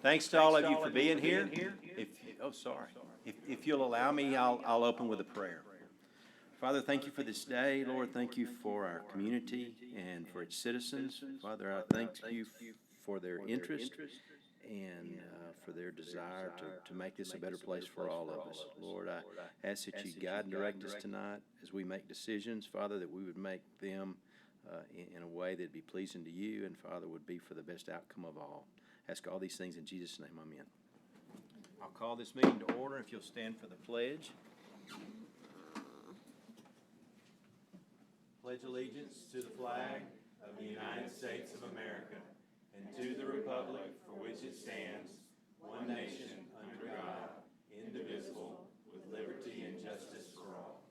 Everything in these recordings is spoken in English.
Thanks to all of you for being here. If you'll allow me, I'll open with a prayer. Father, thank you for this day. Lord, thank you for our community and for its citizens. Father, I thank you for their interest and for their desire to make this a better place for all of us. Lord, I ask that you guide and direct us tonight as we make decisions, Father, that we would make them in a way that would be pleasing to you, and Father, would be for the best outcome of all. Ask all these things in Jesus' name, amen. I'll call this meeting to order if you'll stand for the pledge. Pledge allegiance to the flag of the United States of America and to the republic for which it stands, one nation, under God, indivisible, with liberty and justice for all.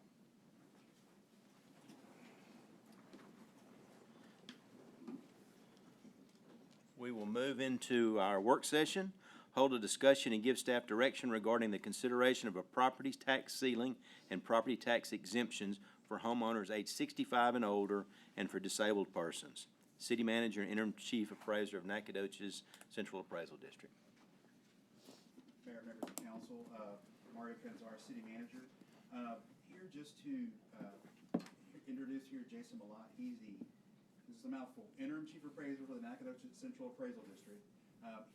We will move into our work session, hold a discussion and give staff direction regarding the consideration of a property tax ceiling and property tax exemptions for homeowners age 65 and older and for disabled persons. City Manager and Interim Chief Appraiser of Nacogdoches Central Appraisal District. Mayor, members of council, Mario Canzar, City Manager. Here just to introduce here Jason Malott. This is a mouthful, Interim Chief Appraiser for the Nacogdoches Central Appraisal District.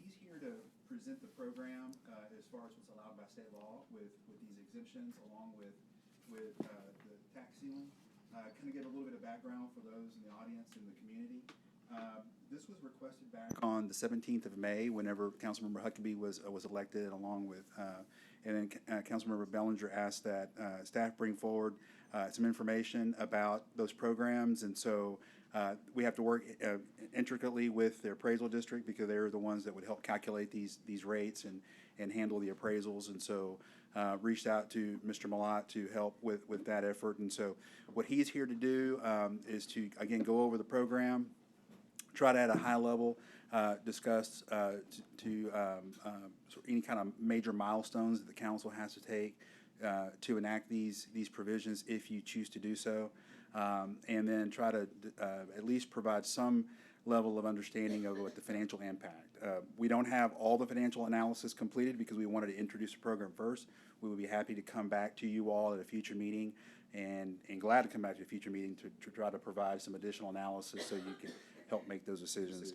He's here to present the program as far as what's allowed by state law with these exemptions, along with the tax ceiling. Kind of give a little bit of background for those in the audience and the community. This was requested back on the 17th of May, whenever Councilmember Huckabee was elected, along with, and then Councilmember Bellinger asked that staff bring forward some information about those programs, and so we have to work intricately with the appraisal district because they're the ones that would help calculate these rates and handle the appraisals, and so reached out to Mr. Malott to help with that effort. And so what he's here to do is to, again, go over the program, try to at a high level discuss any kind of major milestones that the council has to take to enact these provisions if you choose to do so, and then try to at least provide some level of understanding of what the financial impact. We don't have all the financial analysis completed because we wanted to introduce the program first. We would be happy to come back to you all at a future meeting and glad to come back to a future meeting to try to provide some additional analysis so you can help make those decisions.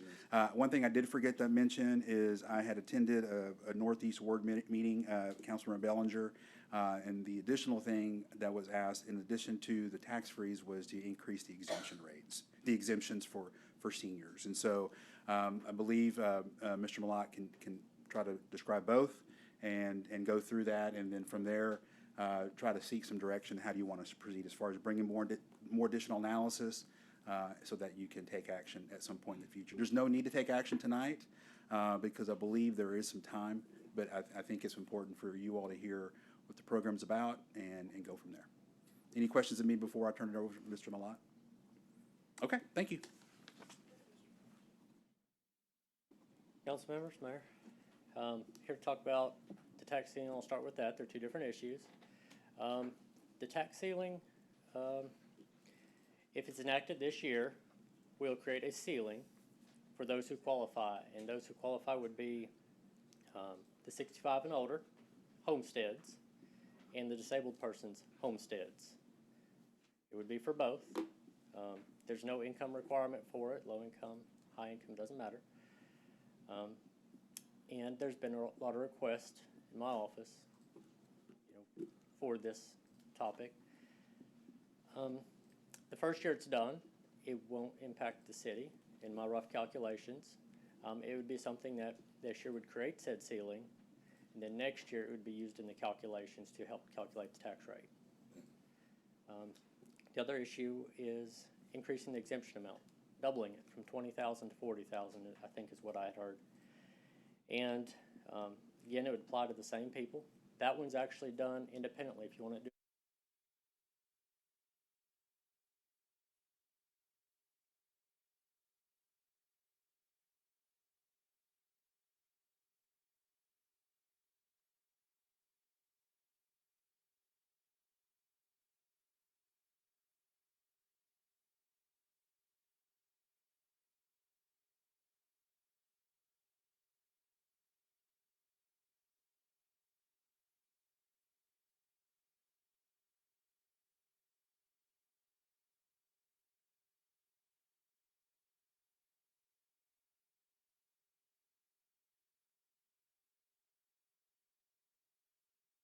One thing I did forget to mention is I had attended a Northeast Ward meeting, Councilmember Bellinger, and the additional thing that was asked in addition to the tax freeze was to increase the exemption rates, the exemptions for seniors. And so I believe Mr. Malott can try to describe both and go through that, and then from there try to seek some direction. How do you want us to proceed as far as bringing more additional analysis so that you can take action at some point in the future? There's no need to take action tonight because I believe there is some time, but I think it's important for you all to hear what the program's about and go from there. Any questions of me before I turn it over to Mr. Malott? Okay, thank you. Council members, Mayor, here to talk about the tax ceiling. I'll start with that. They're two different issues. The tax ceiling, if it's enacted this year, we'll create a ceiling for those who qualify, and those who qualify would be the 65 and older homesteads and the disabled persons homesteads. It would be for both. There's no income requirement for it. Low income, high income, doesn't matter. And there's been a lot of requests in my office, for this topic. The first year it's done, it won't impact the city in my rough calculations. It would be something that this year would create said ceiling, and then next year it would be used in the calculations to help calculate the tax rate. The other issue is increasing the exemption amount, doubling it from $20,000 to $40,000, I think is what I had heard. And again, it would apply to the same people. That one's actually done independently if you want to do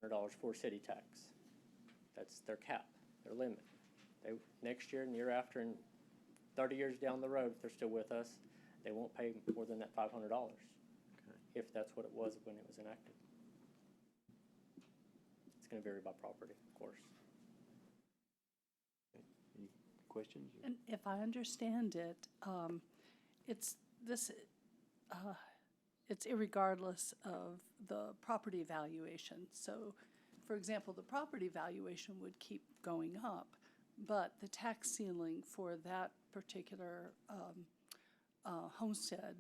$100 for city tax. That's their cap, their limit. Next year and the year after and 30 years down the road, if they're still with us, they won't pay more than that $500 if that's what it was when it was enacted. It's going to vary by property, of course. Any questions? And if I understand it, it's irregardless of the property valuation. So, for example, the property valuation would keep going up, but the tax ceiling for that particular homestead,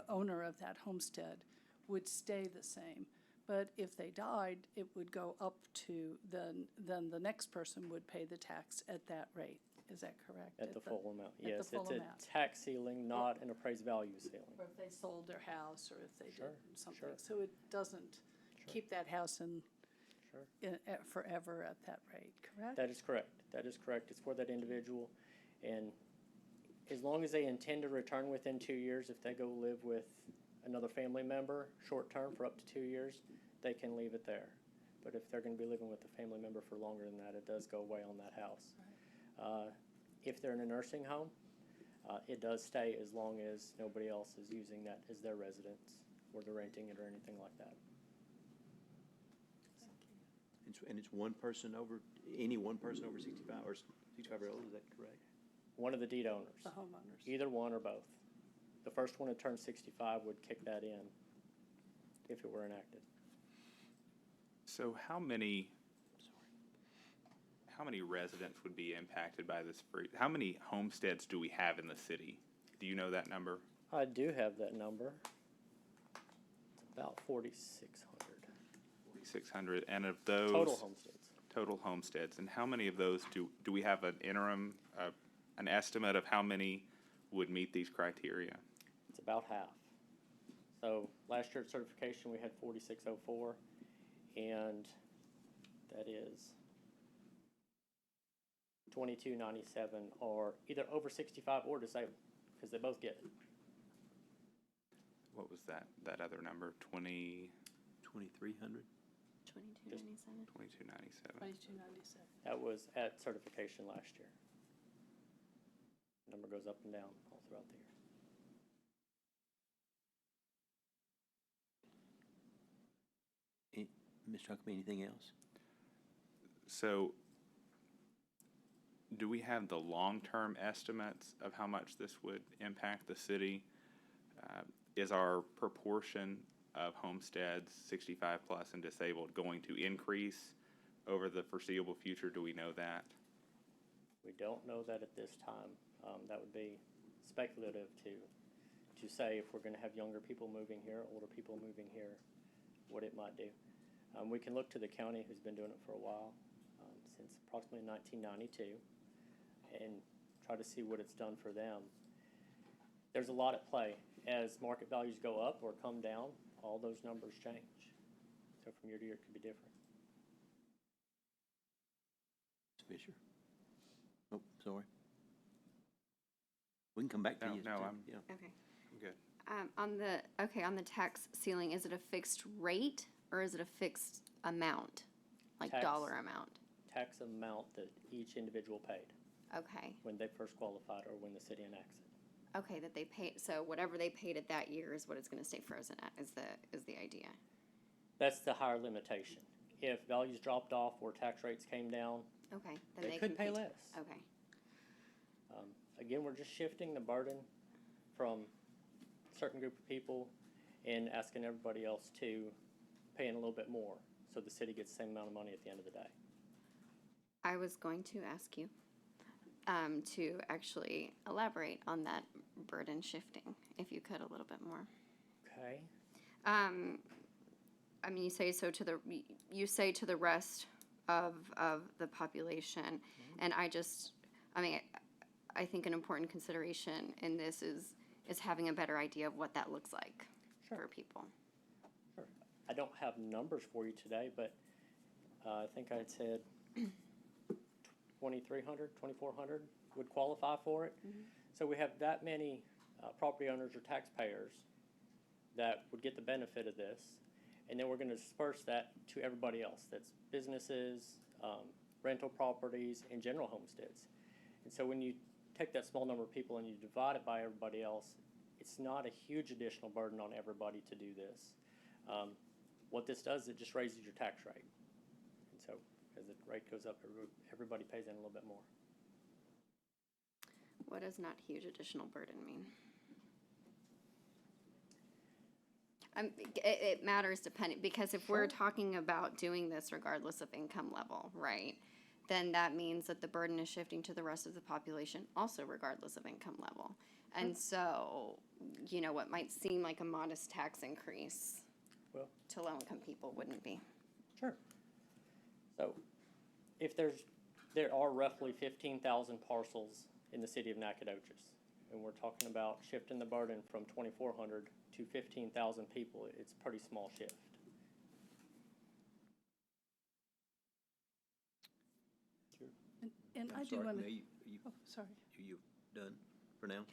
owner of that homestead, would stay the same. But if they died, it would go up to, then the next person would pay the tax at that rate. Is that correct? At the full amount, at the yes. full It's a amount. tax ceiling, not an appraised value ceiling. Or if they sold their house, or if they Sure, did something. sure. So it doesn't keep that house Sure. forever at that rate, correct? That is correct. That is correct. It's for that individual. And as long as they intend to return within 2 years, if they go live with another family member, short-term for up to 2 years, they can leave it there. But if they're going to be living with a family member for longer than that, it does go away on that house. If they're in a nursing home, it does stay as long as nobody else is using that as their residence, or they're renting it or anything like that. And it's one person over, any one person over 65 or 65 years old, is that correct? One of the deed owners. The homeowners. Either one or both. The first one to turn 65 would kick that in if it were enacted. So how many residents would be impacted by this free? How many homesteads do we have in the city? Do you know that number? I do have that number. It's about 4,600. 4,600, and of those Total homesteads. And how many of those do we have an interim, an estimate of how many would meet these criteria? It's about half. So last year at certification, we had 4,604, and that is 2,297 are either over 65 or disabled, because they both get it. What was that other number? 2,300? 2297. 2297. 2297. That was at certification last year. Number goes up and down all throughout the year. Mr. Huckabee, anything else? So do we have the long-term estimates of how much this would impact the city? Is our proportion of homesteads 65 plus and disabled going to increase over the foreseeable future? Do we know that? We don't know that at this time. That would be speculative to say if we're going to have younger people moving here, older people moving here, what it might do. We can look to the county, who's been doing it for a while, since approximately 1992, and try to see what it's done for them. There's a lot at play. As market values go up or come down, all those numbers change. So from year to year, it could be different. Fisher? Oh, sorry. We can come back to you. No, too. I'm Okay. good. On the tax ceiling, is it a fixed rate or is it a fixed amount, like Tax. dollar amount? Tax amount that each individual paid Okay. when they first qualified or when the city enacts it. Okay, that they pay. So whatever they paid at that year is what it's going to stay frozen at. Is the idea? That's the higher limitation. If values dropped off or tax rates came down, Okay. Then they could pay less. Okay. Again, we're just shifting the burden from a certain group of people and asking everybody else to pay in a little bit more, so the city gets the same amount of money at the end of the day. I was going to ask you to actually elaborate on that burden shifting, if you could, a little bit more. Okay. I mean, you say to the rest of the population, and I think an important consideration in this is having a better idea of what that looks like for people. Sure. I don't have numbers for you today, but I think I said 2,300, 2,400 would qualify for it. Mm-hmm. So we have that many property owners or taxpayers that would get the benefit of this. And then we're gonna disperse that to everybody else. That's businesses, rental properties, and general homesteads. And so when you take that small number of people and you divide it by everybody else, it's not a huge additional burden on everybody to do this. What this does, it just raises your tax rate. And so as the rate goes up, everybody pays in a little bit more. What does not huge additional burden mean? It matters depending, because if we're talking about doing this regardless of income level, right? Then that means that the burden is shifting to the rest of the population also regardless of income level. And so, you know, what might seem like a modest tax increase Well, to low-income people wouldn't be. sure. So if there are roughly 15,000 parcels in the city of Nacogdoches, and we're talking about shifting the burden from 2,400 to 15,000 people, it's a pretty small shift. And I I'm do sorry, want May, to, you sorry. you done for now?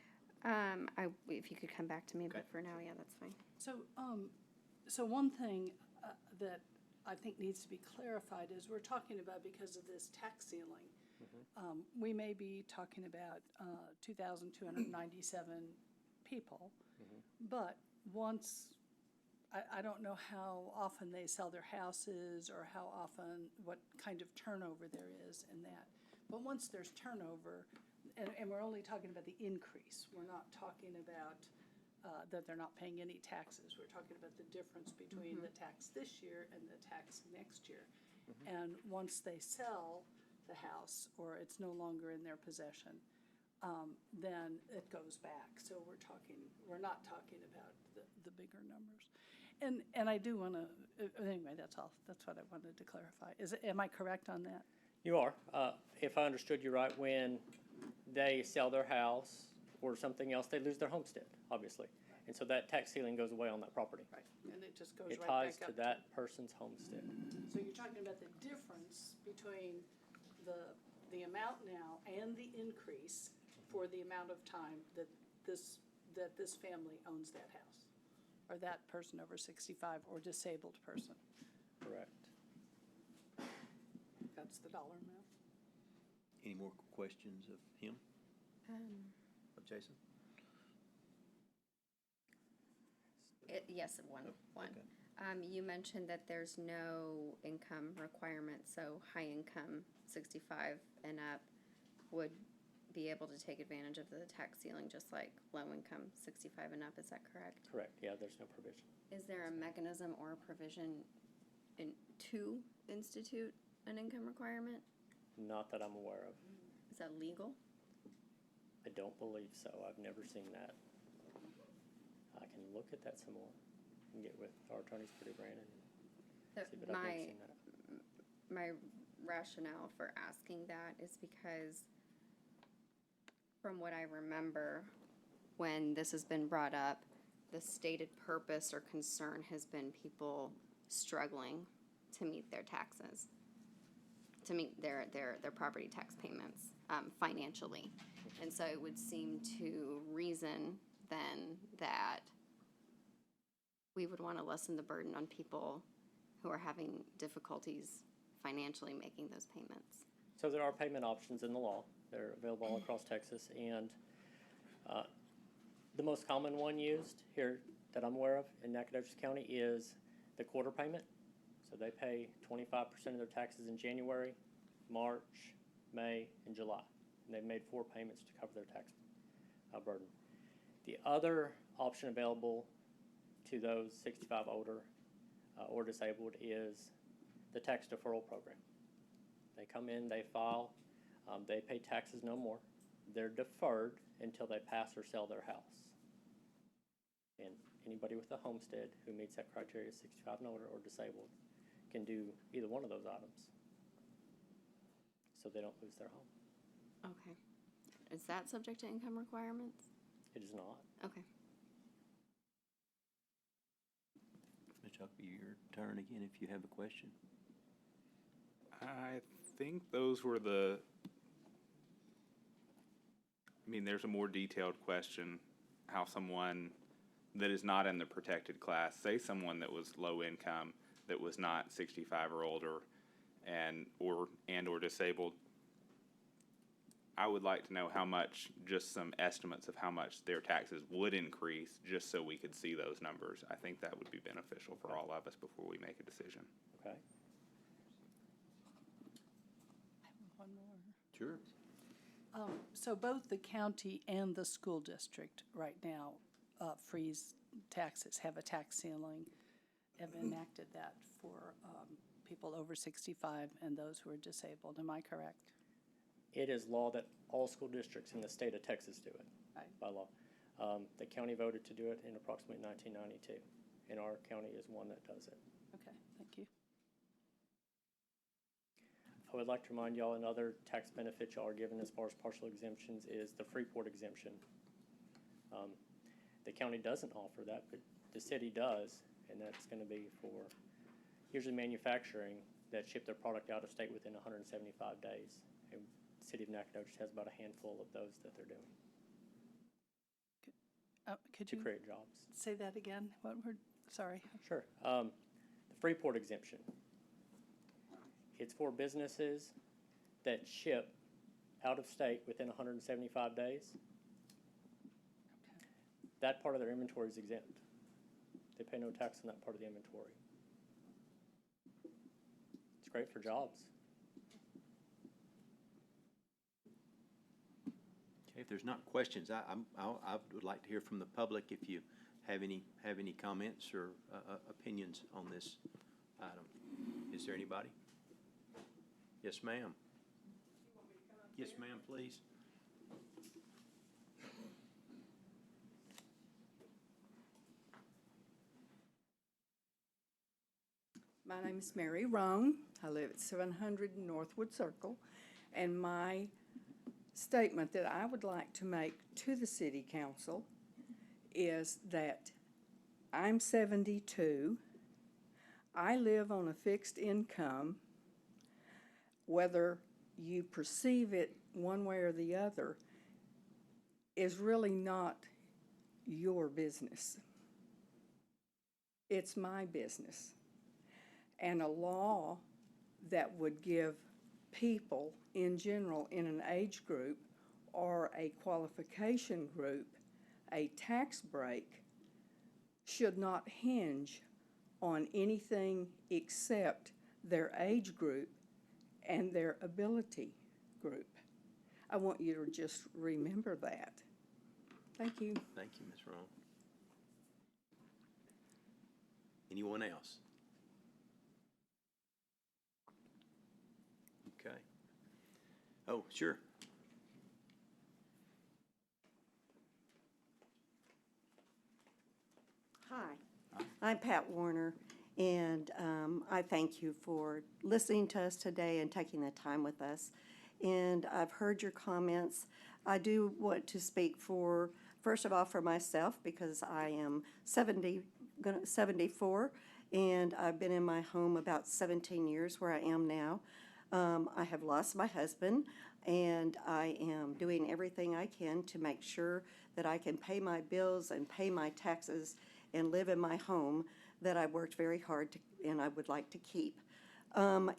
If you could come back to me, Okay. but for now, yeah, that's fine. So one thing that I think needs to be clarified is we're talking about, because of this tax ceiling, we may be talking about 2,297 people, but once, I don't know how often they sell their houses or how often, what kind of turnover there is in that. But once there's turnover, and we're only talking about the increase, we're not talking about that they're not paying any taxes. We're talking about the difference between the tax this year and the tax next year. And once they sell the house, or it's no longer in their possession, then it goes back. So we're not talking about the bigger numbers. And I do want to, anyway, that's all. That's what I wanted to clarify. Am I correct on that? You are. If I understood you right, when they sell their house or something else, they lose their homestead, obviously. And so that tax ceiling goes away on that property. Right. And it just goes It right ties back to up. that person's homestead. So you're talking about the difference between the amount now and the increase for the amount of time that this family owns that house, or that person over 65 or disabled person. Correct. That's the dollar amount. Any more questions of him, of Jason? Yes, one. Okay. You mentioned that there's no income requirement, so high income, 65 and up, would be able to take advantage of the tax ceiling, just like low income, 65 and up. Is that correct? Correct. Yeah, there's no provision. Is there a mechanism or a provision to institute an income requirement? Not that I'm aware of. Is that legal? I don't believe so. I've never seen that. I can look at that some more and get with our attorneys, Pretty Brandon, and see, but I've never seen that. My rationale for asking that is because from what I remember, when this has been brought up, the stated purpose or concern has been people struggling to meet their taxes, to meet their property tax payments financially. And so it would seem to reason then that we would want to lessen the burden on people who are having difficulties financially making those payments. So there are payment options in the law. They're available all across Texas, and the most common one used here that I'm aware of in Nacogdoches County is the quarter payment. So they pay 25% of their taxes in January, March, May, and July. And they've made 4 payments to cover their tax burden. The other option available to those 65 older or disabled is the tax deferral program. They come in, they file, they pay taxes no more. They're deferred until they pass or sell their house. And anybody with a homestead who meets that criteria, 65 and older or disabled, can do either one of those items, so they don't lose their home. Okay. Is that subject to income requirements? It is not. Okay. Ms. Huckabee, your turn again if you have a question. I think those were there's a more detailed question, how someone that is not in the protected class, say someone that was low income, that was not 65 or older, or disabled, I would like to know how much, just some estimates of how much their taxes would increase, just so we could see those numbers. I think that would be beneficial for all of us before we make a decision. Okay. One more. Sure. So both the county and the school district right now freeze taxes, have a tax ceiling, have enacted that for people over 65 and those who are disabled. Am I correct? It is law that all school districts in the state of Texas do it Right. by law. The county voted to do it in approximately 1992, and our county is one that does it. Okay, thank you. I would like to remind y'all another tax benefit y'all are given as far as partial exemptions is the Freeport Exemption. The county doesn't offer that, but the city does, and that's going to be for usually manufacturing that ship their product out of state within 175 days. And the city of Nacogdoches has about a handful of those that they're doing Could to you create jobs. say that again? What word? Sorry. Sure. The Freeport Exemption. It's for businesses that ship out of state within 175 days. That part of their inventory is exempt. They pay no tax on that part of the inventory. It's great for jobs. Okay, if there's not questions, I would like to hear from the public if you have any comments or opinions on this item. Is there anybody? Yes, ma'am. Yes, ma'am, please. My name is Mary Roan. I live at 700 Northwood Circle. And my statement that I would like to make to the city council is that I'm 72. I live on a fixed income. Whether you perceive it one way or the other is really not your business. It's my business. And a law that would give people in general in an age group or a qualification group a tax break should not hinge on anything except their age group and their ability group. I want you to just remember that. Thank you. Thank you, Ms. Roan. Anyone else? Okay. Oh, sure. Hi, I'm Pat Warner, and I thank you for listening to us today and taking the time with us. And I've heard your comments. I do want to speak for, first of all, for myself, because I am 74, and I've been in my home about 17 years where I am now. I have lost my husband, and I am doing everything I can to make sure that I can pay my bills and pay my taxes and live in my home that I worked very hard to, and I would like to keep.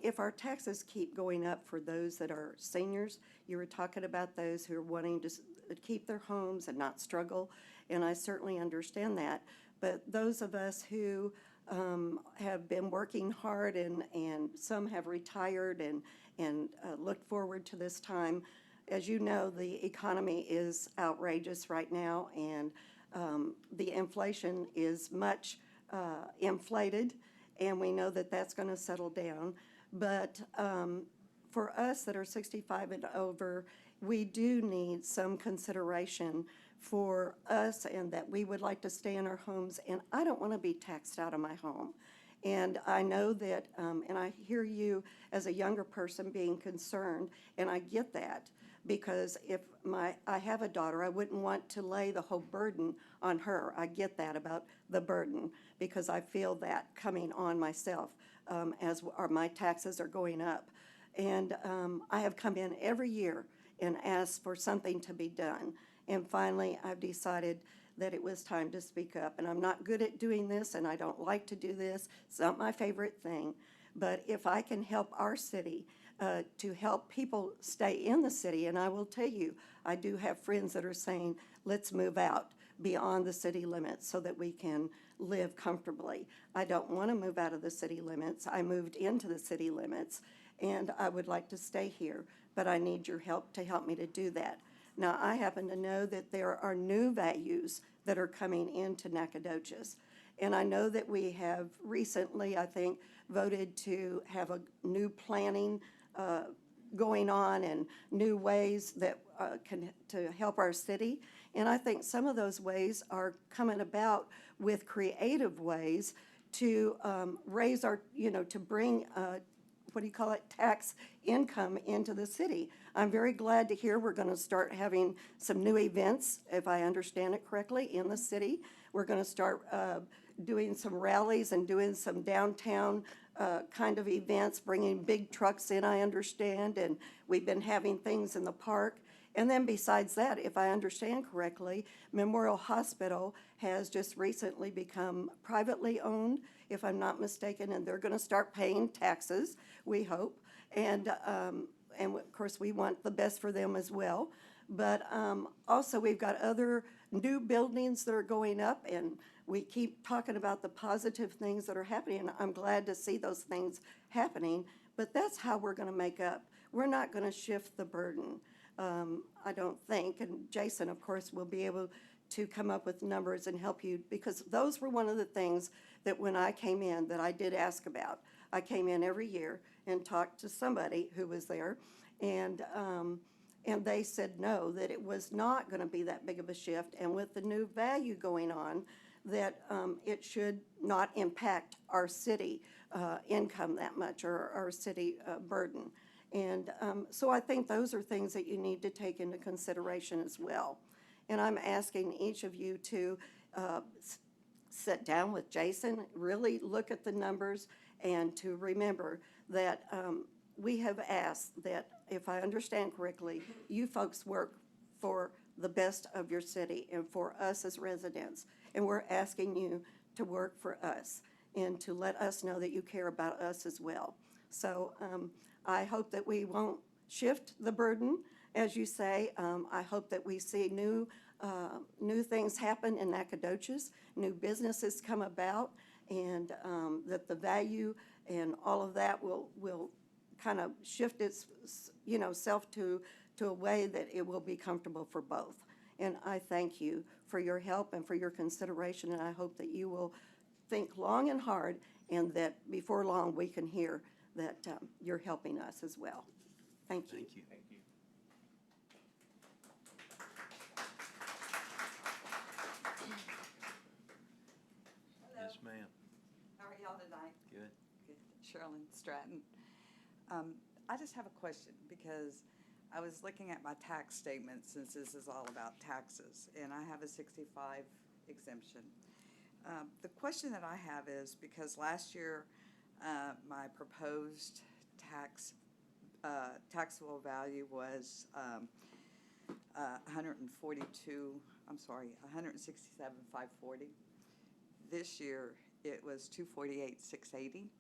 If our taxes keep going up for those that are seniors, you were talking about those who are wanting to keep their homes and not struggle, and I certainly understand that. But those of us who have been working hard and some have retired and looked forward to this time, as you know, the economy is outrageous right now, and the inflation is much inflated, and we know that that's going to settle down. But for us that are 65 and over, we do need some consideration for us, and that we would like to stay in our homes, and I don't want to be taxed out of my home. And I know that, and I hear you as a younger person being concerned, and I get that, because if I have a daughter, I wouldn't want to lay the whole burden on her. I get that about the burden, because I feel that coming on myself as my taxes are going up. And I have come in every year and asked for something to be done. And finally, I've decided that it was time to speak up. And I'm not good at doing this, and I don't like to do this. It's not my favorite thing. But if I can help our city to help people stay in the city, and I will tell you, I do have friends that are saying, let's move out beyond the city limits so that we can live comfortably. I don't want to move out of the city limits. I moved into the city limits, and I would like to stay here, but I need your help to help me to do that. Now, I happen to know that there are new values that are coming into Nacogdoches. And I know that we have recently, I think, voted to have a new planning going on and new ways that to help our city. And I think some of those ways are coming about with creative ways to raise our, to bring tax income into the city. I'm very glad to hear we're going to start having some new events, if I understand it correctly, in the city. We're going to start doing some rallies and doing some downtown kind of events, bringing big trucks in, I understand, and we've been having things in the park. And then besides that, if I understand correctly, Memorial Hospital has just recently become privately owned, if I'm not mistaken, and they're going to start paying taxes, we hope. And of course, we want the best for them as well. But also, we've got other new buildings that are going up, and we keep talking about the positive things that are happening, and I'm glad to see those things happening. But that's how we're going to make up. We're not going to shift the burden, I don't think. And Jason, of course, will be able to come up with numbers and help you, because those were one of the things that when I came in that I did ask about. I came in every year and talked to somebody who was there, and they said no, that it was not going to be that big of a shift, and with the new value going on, that it should not impact our city income that much, or our city burden. And so I think those are things that you need to take into consideration as well. And I'm asking each of you to sit down with Jason, really look at the numbers, and to remember that we have asked that, if I understand correctly, you folks work for the best of your city and for us as residents. And we're asking you to work for us and to let us know that you care about us as well. So I hope that we won't shift the burden, as you say. I hope that we see new things happen in Nacogdoches, new businesses come about, and that the value and all of that will kind of shift its self to a way that it will be comfortable for both. And I thank you for your help and for your consideration, and I hope that you will think long and hard, and that before long we can hear that you're helping us as well. Thank you. Thank you. Thank you. Yes, ma'am. How are y'all tonight? Good. Good. Sherilyn Stratton. I just have a question, because I was looking at my tax statement, since this is all about taxes, and I have a 65 exemption. The question that I have is, because last year my proposed taxable value was 167,540. This year it was 248,680.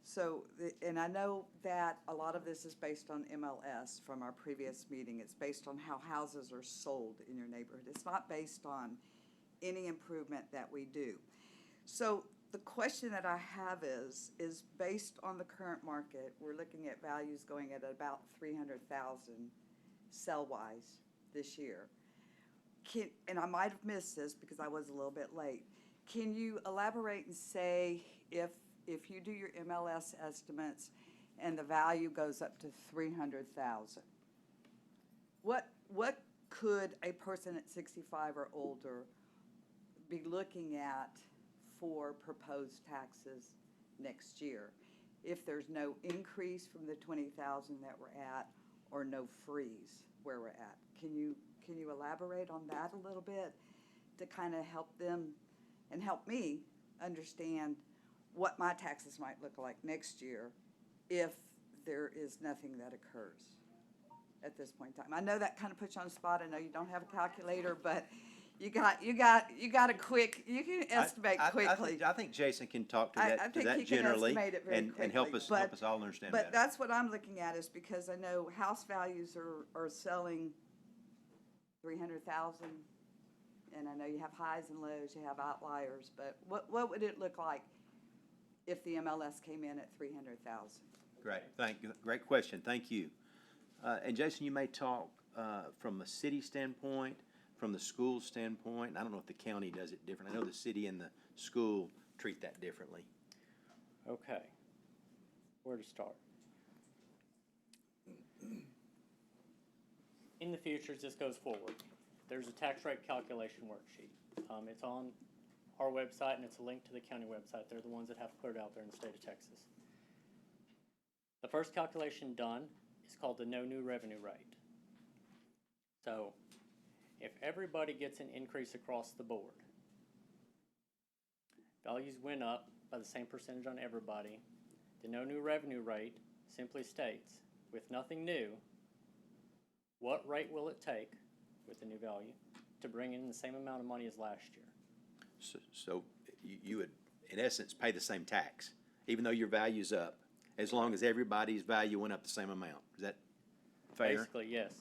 So, and I know that a lot of this is based on MLS from our previous meeting. It's based on how houses are sold in your neighborhood. It's not based on any improvement that we do. So the question that I have is based on the current market, we're looking at values going at about 300,000 sell-wise this year. And I might have missed this because I was a little bit late. Can you elaborate and say if you do your MLS estimates and the value goes up to 300,000, what could a person at 65 or older be looking at for proposed taxes next year if there's no increase from the 20,000 that we're at, or no freeze where we're at? Can you elaborate on that a little bit to kind of help them and help me understand what my taxes might look like next year if there is nothing that occurs at this point in time? I know that kind of puts you on the spot. I know you don't have a calculator, but you got a quick, you can estimate quickly. I think Jason can talk to I that, think he can generally, estimate it very and help quickly, us, help us all understand But better. that's what I'm looking at, is because I know house values are selling 300,000, and I know you have highs and lows, you have outliers, but what would it look like if the MLS came in at 300,000? Great question, thank you. And Jason, you may talk from a city standpoint, from the school standpoint. I don't know if the county does it different. I know the city and the school treat that differently. Okay. Where to start? In the future, as this goes forward, there's a tax rate calculation worksheet. It's on our website, and it's a link to the county website. They're the ones that have put it out there in the state of Texas. The first calculation done is called the no new revenue rate. So if everybody gets an increase across the board, values went up by the same percentage on everybody, the no new revenue rate simply states, with nothing new, what rate will it take with the new value to bring in the same amount of money as last year? So you would, in essence, pay the same tax, even though your value's up, as long as everybody's value went up the same amount. Is that fair? Basically, yes.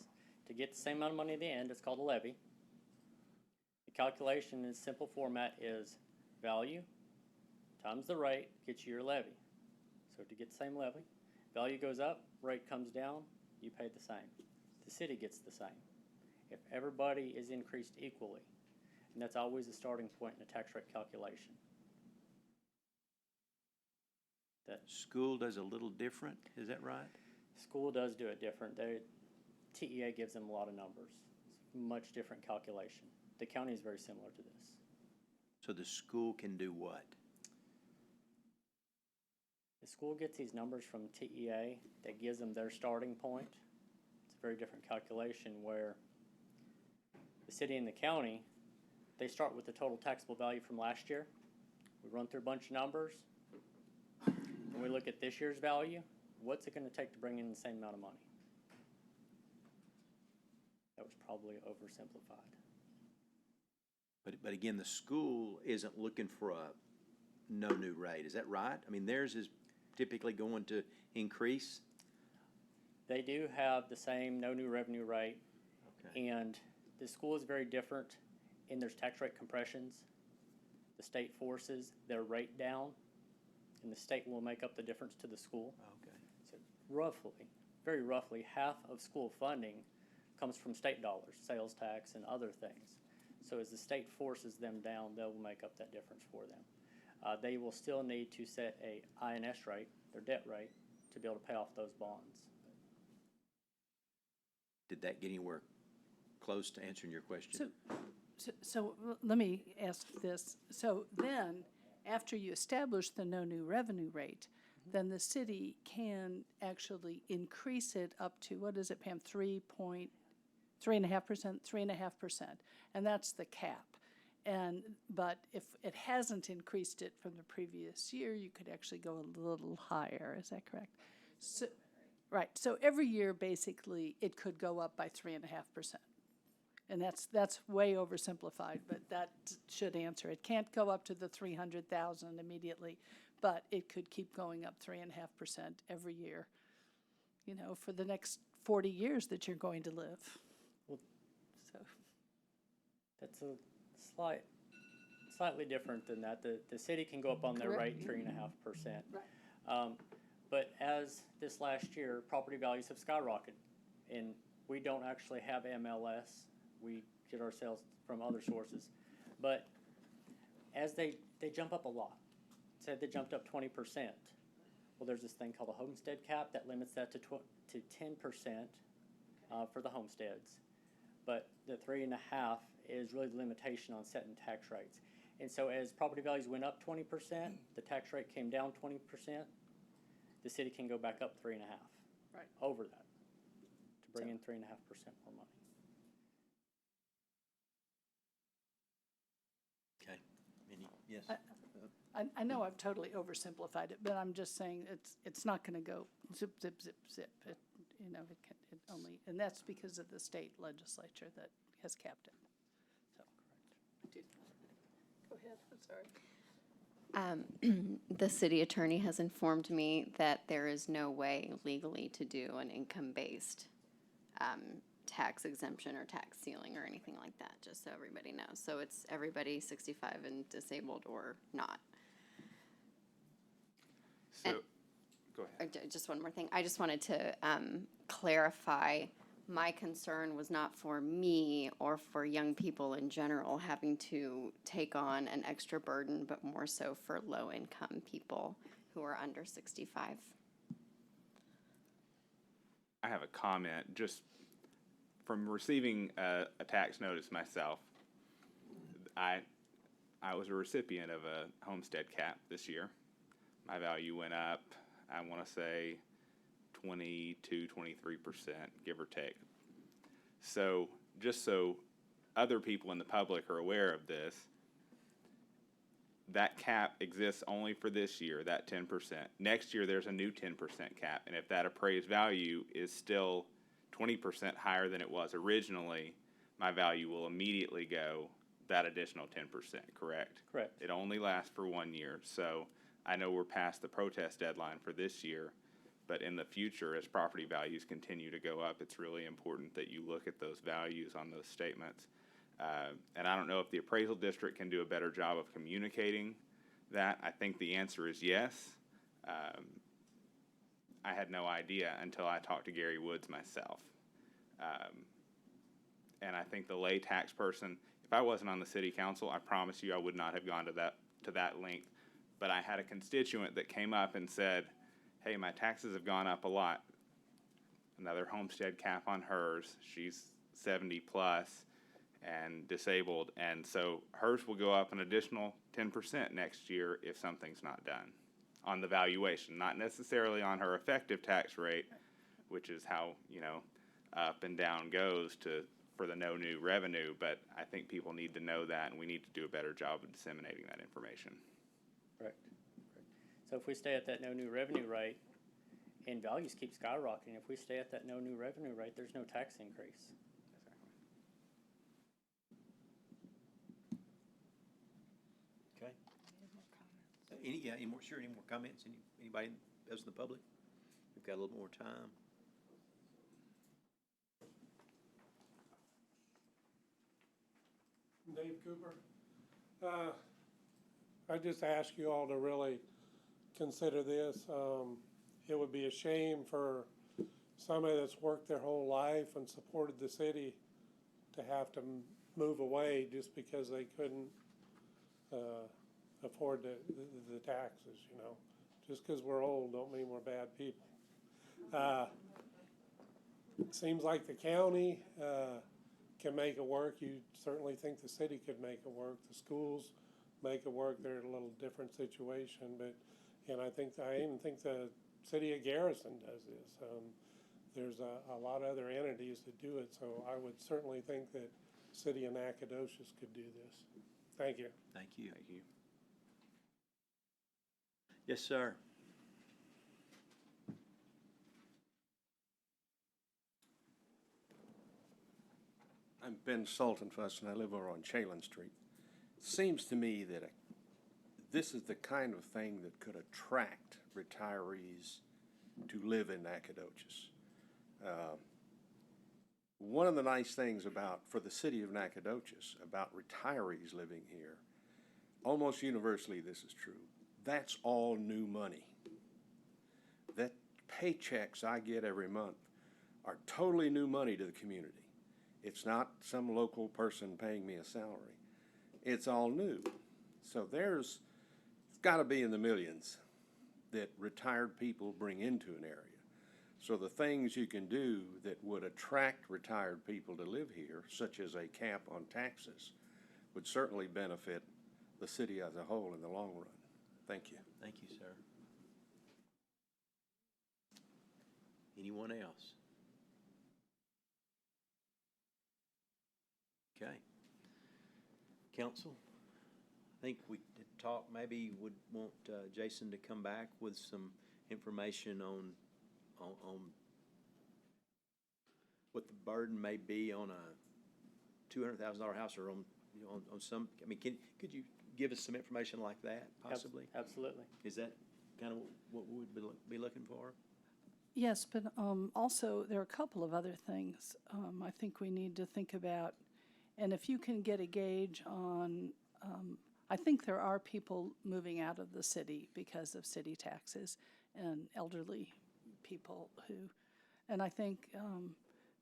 To get the same amount of money at the end, it's called a levy. The calculation in simple format is value times the rate gets you your levy. So to get the same levy, value goes up, rate comes down, you pay the same. The city gets the same. If everybody is increased equally, and that's always the starting point in a tax rate calculation. That School does a little different, is that right? school does do it different. TEA gives them a lot of numbers. It's a much different calculation. The county is very similar to this. So the school can do what? The school gets these numbers from TEA that gives them their starting point. It's a very different calculation where the city and the county, they start with the total taxable value from last year. We run through a bunch of numbers, and we look at this year's value. What's it going to take to bring in the same amount of money? That was probably oversimplified. But again, the school isn't looking for a no new rate, is that right? I mean, theirs is typically going to increase? They do have the same no new revenue rate, Okay. and the school is very different in their tax rate compressions. The state forces their rate down, and the state will make up the difference to the school. Okay. So roughly, very roughly, half of school funding comes from state dollars, sales tax and other things. So as the state forces them down, they will make up that difference for them. They will still need to set a INS rate, their debt rate, to be able to pay off those bonds. Did that get anywhere close to answering your question? So let me ask this. So then, after you establish the no new revenue rate, then the city can actually increase it up to, what is it, Pam, 3.5%, 3.5%, and that's the cap. But if it hasn't increased it from the previous year, you could actually go a little higher. Is that correct? So, right. So every year, basically, it could go up by 3.5%. And that's way oversimplified, but that should answer. It can't go up to the 300,000 immediately, but it could keep going up 3.5% every year, for the next 40 years that you're going to live. Well, so that's a slightly different than that. The city can go up on their rate 3.5%. Right. But as this last year, property values have skyrocketed, and we don't actually have MLS. We get our sales from other sources. But as they jump up a lot, say they jumped up 20%, well, there's this thing called a homestead cap that limits that to 10% for the homesteads. But the 3.5 is really the limitation on setting tax rates. And so as property values went up 20%, the tax rate came down 20%, the city can go back up 3.5. Right. Over that to bring in 3.5% more money. Okay. Yes. I know I've totally oversimplified it, but I'm just saying it's not going to go zip, zip, zip, zip. It only, and that's because of the state legislature that has capped it. So. Go ahead, I'm sorry. The city attorney has informed me that there is no way legally to do an income-based tax exemption or tax ceiling or anything like that, just so everybody knows. So it's everybody 65 and disabled or not. So, And- go ahead. Just one more thing. I just wanted to clarify, my concern was not for me or for young people in general having to take on an extra burden, but more so for low-income people who are under 65. I have a comment, just from receiving a tax notice myself. I was a recipient of a homestead cap this year. My value went up, I want to say 22, 23%, give or take. So just so other people in the public are aware of this, that cap exists only for this year, that 10%. Next year, there's a new 10% cap, and if that appraised value is still 20% higher than it was originally, my value will immediately go that additional 10%, correct? Correct. It only lasts for 1 year, so I know we're past the protest deadline for this year, but in the future, as property values continue to go up, it's really important that you look at those values on those statements. And I don't know if the appraisal district can do a better job of communicating that. I think the answer is yes. I had no idea until I talked to Gary Woods myself. And I think the lay tax person, if I wasn't on the city council, I promise you I would not have gone to that length. But I had a constituent that came up and said, hey, my taxes have gone up a lot. Another homestead cap on hers. She's 70 plus and disabled, and so hers will go up an additional 10% next year if something's not done on the valuation, not necessarily on her effective tax rate, which is how, up and down goes for the no new revenue, but I think people need to know that, and we need to do a better job of disseminating that information. Correct. So if we stay at that no new revenue rate and values keep skyrocketing, if we stay at that no new revenue rate, there's no tax increase. Okay. Any more comments? Anybody else in the public? We've got a little more time. Dave Cooper. I just ask you all to really consider this. It would be a shame for somebody that's worked their whole life and supported the city to have to move away just because they couldn't afford the taxes, Just because we're old don't mean we're bad people. It seems like the county can make it work. You certainly think the city could make it work. The schools make it work. They're in a little different situation, and I even think the city of Garrison does this. There's a lot of other entities that do it, so I would certainly think that city of Nacogdoches could do this. Thank you. Thank you. Thank you. Yes, sir. I'm Ben Saltonfuss, and I live over on Chalin Street. It seems to me that this is the kind of thing that could attract retirees to live in Nacogdoches. One of the nice things for the city of Nacogdoches, about retirees living here, almost universally this is true, that's all new money. That paychecks I get every month are totally new money to the community. It's not some local person paying me a salary. It's all new. So it's got to be in the millions that retired people bring into an area. So the things you can do that would attract retired people to live here, such as a cap on taxes, would certainly benefit the city as a whole in the long run. Thank you. Thank you, sir. Anyone else? Okay. Council, I think we did talk, maybe would want Jason to come back with some information on what the burden may be on a $200,000 house or on, you know, on some, I mean, could you give us some information like that, possibly? Absolutely. Is that kind of what we would be looking for? Yes, but also there are a couple of other things I think we need to think about. And if you can get a gauge on, I think there are people moving out of the city because of city taxes and elderly people who, and I think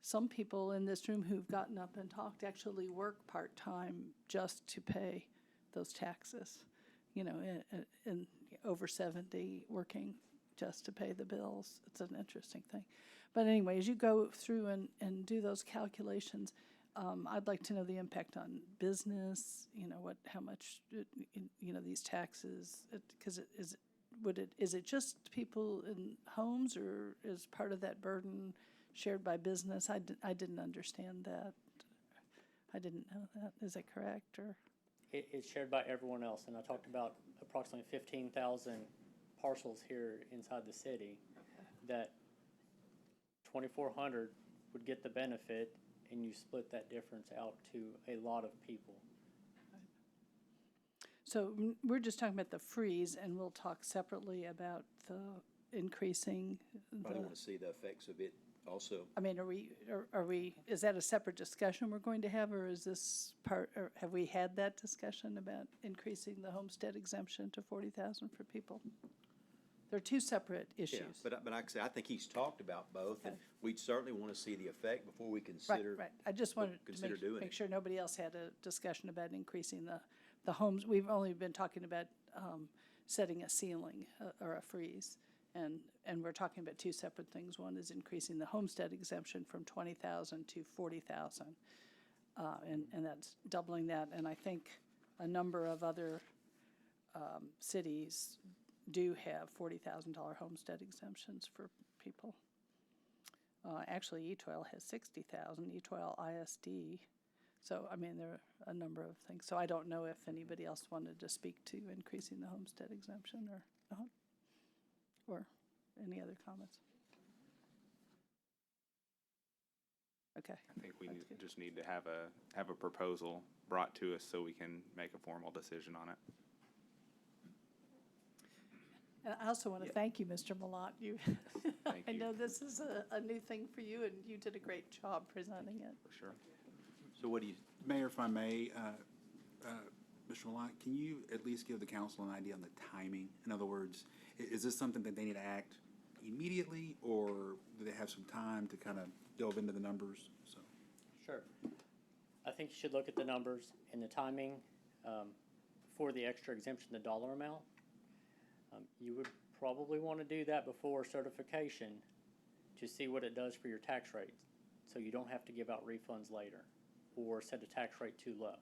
some people in this room who've gotten up and talked actually work part-time just to pay those taxes, you know, in over 70 working just to pay the bills. It's an interesting thing. But anyway, as you go through and do those calculations, I'd like to know the impact on business, you know, how much, you know, these taxes, because is it just people in homes, or is part of that burden shared by business? I didn't understand that. I didn't know that. Is that correct, or? It's shared by everyone else, and I talked about approximately 15,000 parcels here inside the city, that 2,400 would get the benefit, and you split that difference out to a lot of people. So we're just talking about the freeze, and we'll talk separately about the increasing Probably want to see the effects of it also. I mean, is that a separate discussion we're going to have, or is this part, or have we had that discussion about increasing the homestead exemption to 40,000 for people? They're two separate issues. Yeah, but like I say, I think he's talked about both, and Okay. we'd certainly want to see the effect before we consider. Right. I just wanted to consider doing make it. sure nobody else had a discussion about increasing the homes. We've only been talking about setting a ceiling or a freeze. And we're talking about two separate things. One is increasing the homestead exemption from 20,000 to 40,000. And that's doubling that. And I think a number of other cities do have $40,000 homestead exemptions for people. Actually, Etoile has 60,000, Etoile ISD. So, I mean, there are a number of things. So I don't know if anybody else wanted to speak to increasing the homestead exemption or any other comments. Okay. I think we That's good. just need to have a proposal brought to us so we can make a formal decision on it. And I also want to thank you, Mr. Malott. Thank I you. know this is a new thing for you, and you did a great job presenting it. For sure. So what do you, Mayor, if I may, Mr. Malott, can you at least give the council an idea on the timing? In other words, is this something that they need to act immediately, or do they have some time to kind of delve into the numbers? So, Sure. I think you should look at the numbers and the timing for the extra exemption, the dollar amount. You would probably want to do that before certification to see what it does for your tax rate, so you don't have to give out refunds later or set a tax rate too low.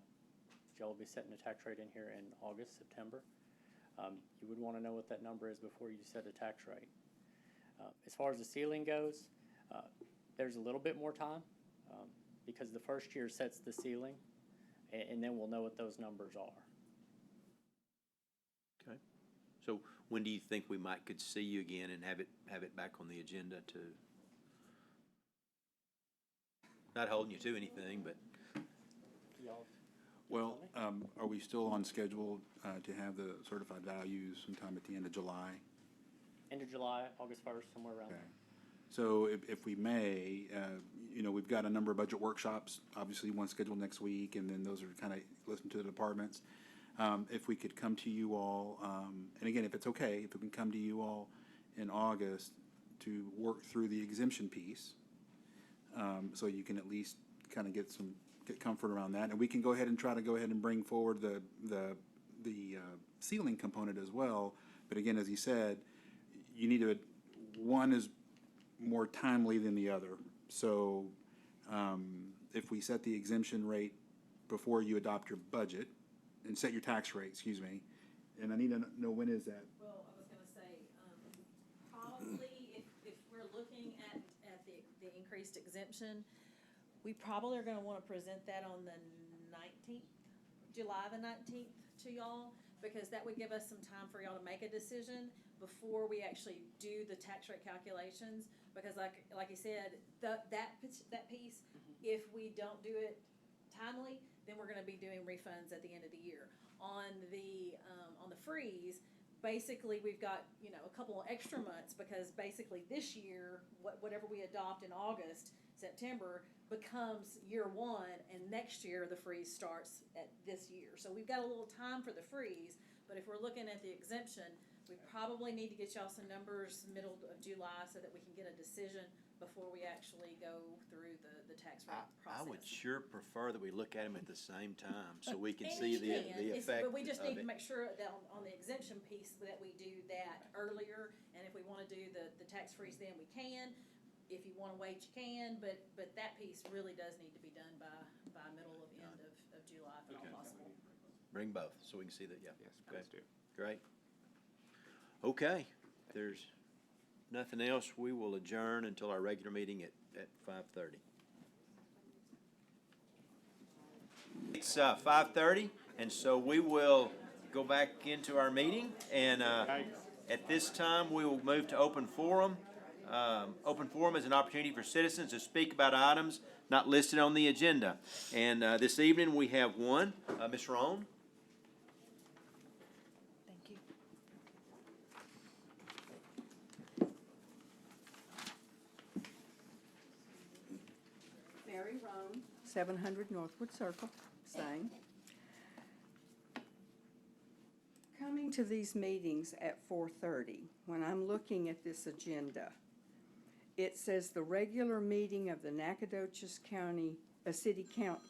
Y'all will be setting a tax rate in here in August, September. You would want to know what that number is before you set a tax rate. As far as the ceiling goes, there's a little bit more time because the first year sets the ceiling, and then we'll know what those numbers are. okay. So when do you think we could see you again and have it back on the agenda to, not holding you to anything, but Y'all well, are we still on schedule to have the certified values sometime at the end of July? end of July, August 1st, somewhere around Okay. there. So if we may, we've got a number of budget workshops, obviously one scheduled next week, and then those are kind of listen to the departments. If we could come to you all, and again, if it's okay, if we can come to you all in August to work through the exemption piece, so you can at least kind of get comfort around that, and we can go ahead and bring forward the ceiling component as well. But again, as he said, you need to, one is more timely than the other. So if we set the exemption rate before you adopt your budget, and set your tax rate, excuse me, and I need to know, when is that? Well, I was gonna say, probably if we're looking at the increased exemption, we probably are gonna wanna present that on the 19th, July the 19th to y'all, because that would give us some time for y'all to make a decision before we actually do the tax rate calculations, because like you said, that piece, if we don't do it timely, then we're gonna be doing refunds at the end of the year. On the freeze, basically, we've got, you know, a couple of extra months, because basically this year, whatever we adopt in August, September, becomes year one, and next year the freeze starts at this year. So we've got a little time for the freeze, but if we're looking at the exemption, we probably need to get y'all some numbers middle of July so that we can get a decision before we actually go through the tax rate process. I would sure prefer that we look at them at the same time, so we can And see you the can, it's- effect but we just of need to it. make sure that on the exemption piece, that we do that earlier, and if we wanna do the tax freeze then, we can. If you wanna wait, you can, but that piece really does need to be done by middle of end of July, if at all possible. Bring both, so we can see that, yeah. Yes, Okay. please do. Great. Okay, if there's nothing else, we will adjourn until our regular meeting at 5:30. It's 5:30, and so we will go back into our meeting, and at this time, we will move to open forum. Open forum is an opportunity for citizens to speak about items not listed on the agenda. And this evening, we have one, Ms. Roan. Thank you. Mary Roan, 700 Northwood Circle, same. Coming to these meetings at 4:30, when I'm looking at this agenda, it says the regular meeting of the Nacogdoches County, City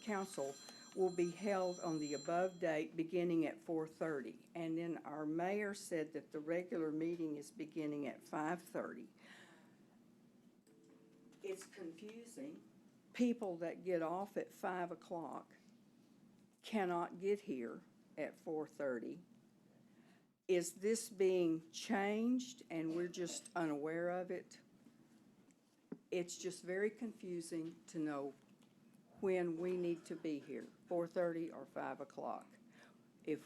Council will be held on the above date beginning at 4:30. And then our mayor said that the regular meeting is beginning at 5:30. It's confusing. People that get off at 5 o'clock cannot get here at 4:30. Is this being changed and we're just unaware of it? It's just very confusing to know when we need to be here, 4:30 or 5 o'clock. If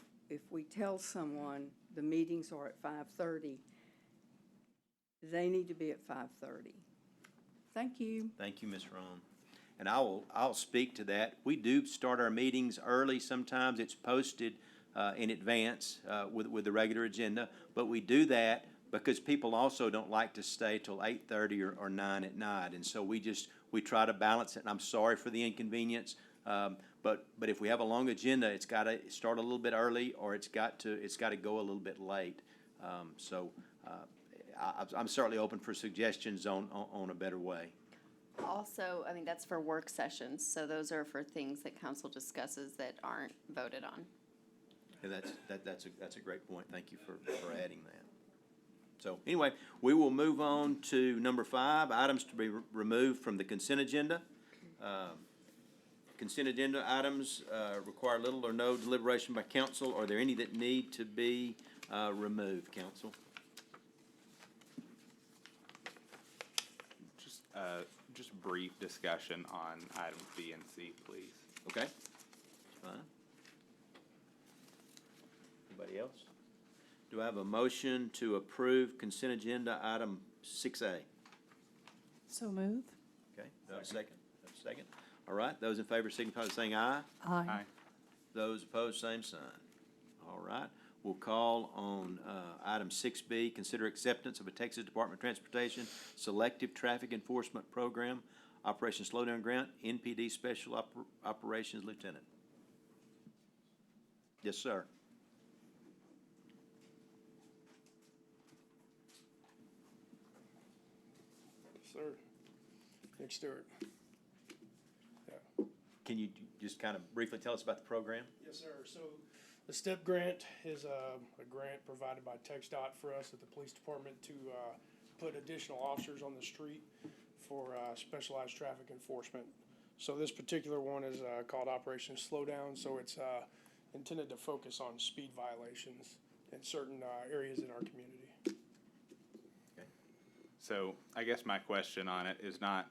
we tell someone the meetings are at 5:30, they need to be at 5:30. Thank you. Thank you, Ms. Roan. And I'll speak to that. We do start our meetings early. Sometimes it's posted in advance with the regular agenda, but we do that because people also don't like to stay till 8:30 or 9 at night, and so we try to balance it. And I'm sorry for the inconvenience, but if we have a long agenda, it's got to start a little bit early, or it's got to go a little bit late. I'm certainly open for suggestions on a better way. Also, I mean, that's for work sessions, so those are for things that council discusses that aren't voted on. And that's a great point. Thank you for adding that. So anyway, we will move on to number 5, items to be removed from the consent agenda. Consent agenda items require little or no deliberation by council. Are there any that need to be removed, council? Just brief discussion on items B and C, please. Okay, fine. Anybody else? Do I have a motion to approve consent agenda item 6A? So move. Okay, do I have a second? Do I have a second? All right, those in favor signify by saying aye. Aye. Those opposed, same sign. All right, we'll call on item 6B, consider acceptance of a Texas Department of Transportation Selective Traffic Enforcement Program, Operation Slowdown Grant, NPD Special Operations Lieutenant. Yes, sir. Sir, Nick Stewart. Can you just kind of briefly tell us about the program? Yes, sir. So the STEP grant is a grant provided by TxDOT for us at the police department to put additional officers on the street for specialized traffic enforcement. So this particular one is called Operation Slowdown. So it's intended to focus on speed violations in certain areas in our community. So I guess my question on it is not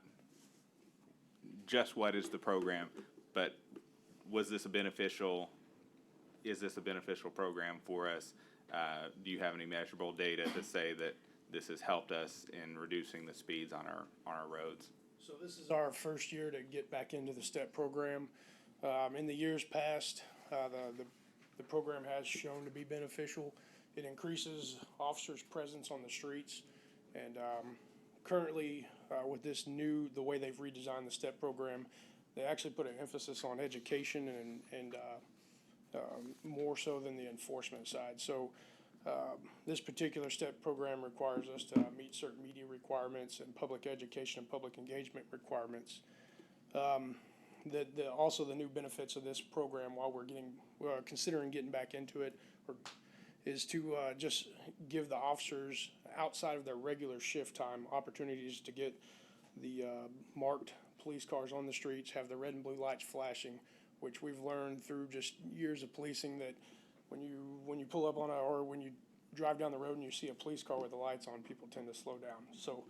just what is the program, but is this a beneficial program for us? Do you have any measurable data to say that this has helped us in reducing the speeds on our roads? So this is our first year to get back into the STEP program. In the years past, the program has shown to be beneficial. It increases officers' presence on the streets. And currently, with this the way they've redesigned the STEP program, they actually put an emphasis on education and more so than the enforcement side. So this particular STEP program requires us to meet certain media requirements and public education and public engagement requirements. Also the new benefits of this program, while we're considering getting back into it, is to just give the officers outside of their regular shift time opportunities to get the marked police cars on the streets, have the red and blue lights flashing, which we've learned through just years of policing that when you pull up on or when you drive down the road and you see a police car with the lights on, people tend to slow down. So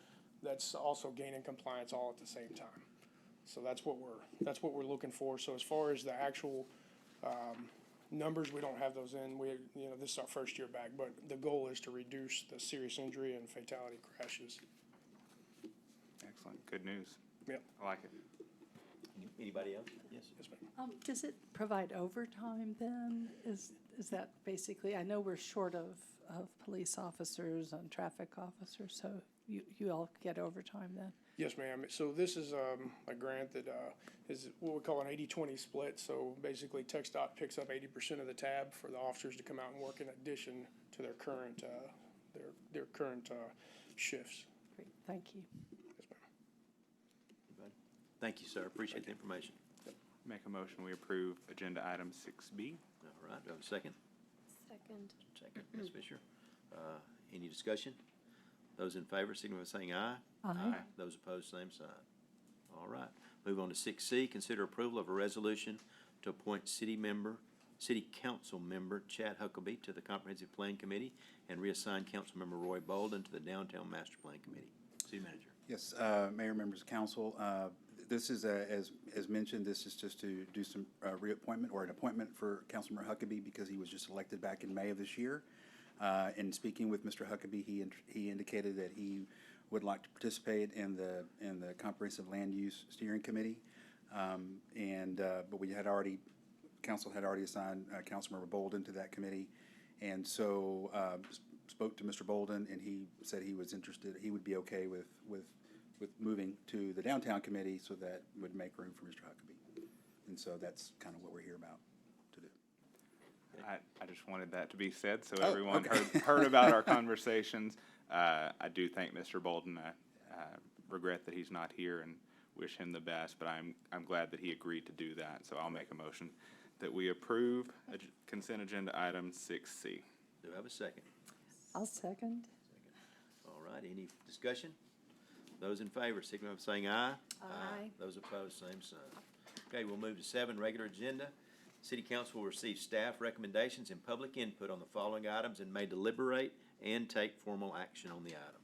that's also gaining compliance all at the same time. So that's what we're looking for. So as far as the actual numbers, we don't have those in. This is our first year back, but the goal is to reduce the serious injury and fatality crashes. Excellent, good news. Yep. I like it. Anybody else? Yes. Yes, ma'am. Does it provide overtime then? Is that basically, I know we're short of police officers and traffic officers, so you all get overtime then? Yes, ma'am. So this is a grant that is what we call an 80-20 split. So basically, TxDOT picks up 80% of the tab for the officers to come out and work in addition to their current shifts. Great, thank you. Yes, ma'am. Anybody? Thank you, sir. Appreciate the information. Make a motion, we approve agenda item 6B. All right, do I have a second? Second. Second, Ms. Fisher. Any discussion? Those in favor, signify by saying aye. Aye. Those opposed, same sign. All right. Move on to 6C, consider approval of a resolution to appoint City Council member Chad Huckabee to the Comprehensive Plan Committee and reassign Councilmember Roy Bolden to the Downtown Master Plan Committee. City Manager. Yes, Mayor, members of council, this is, as mentioned, this is just to do some reappointment or an appointment for Councilmember Huckabee because he was just elected back in May of this year. In speaking with Mr. Huckabee, he indicated that he would like to participate in the Comprehensive Land Use Steering Committee, but council had already assigned Councilmember Bolden to that committee, and so spoke to Mr. Bolden, and he said he was interested. He would be okay with moving to the Downtown Committee, so that would make room for Mr. Huckabee, and so that's kind of what we're here about to do. I just wanted that to be said, so Oh, everyone okay. heard about our conversations. I do thank Mr. Bolden. I regret that he's not here and wish him the best, but I'm glad that he agreed to do that. So I'll make a motion that we approve consent agenda item 6C. Do I have a second? I'll second. All right, any discussion? Those in favor, signify by saying aye. Aye. Those opposed, same sign. Okay, we'll move to 7, regular agenda. City Council will receive staff recommendations and public input on the following items and may deliberate and take formal action on the item.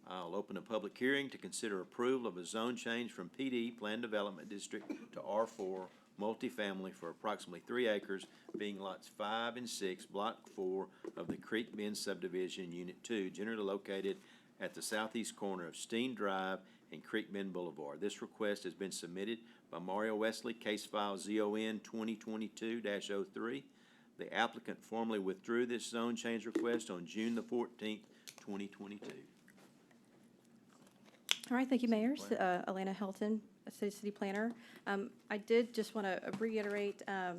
I'll open a public hearing to consider approval of a zone change from PD, Planned Development District, to R4, multifamily for approximately 3 acres, being lots 5 and 6, Block 4 of the Creek Bend Subdivision, Unit 2, generally located at the southeast corner of Steen Drive and Creek Bend Boulevard. This request has been submitted by Mario Wesley, case file ZON 2022-03. The applicant formally withdrew this zone change request on June the 14th, 2022. All right, thank you, Mayor. Alana Helton, City Planner. I did just want to reiterate that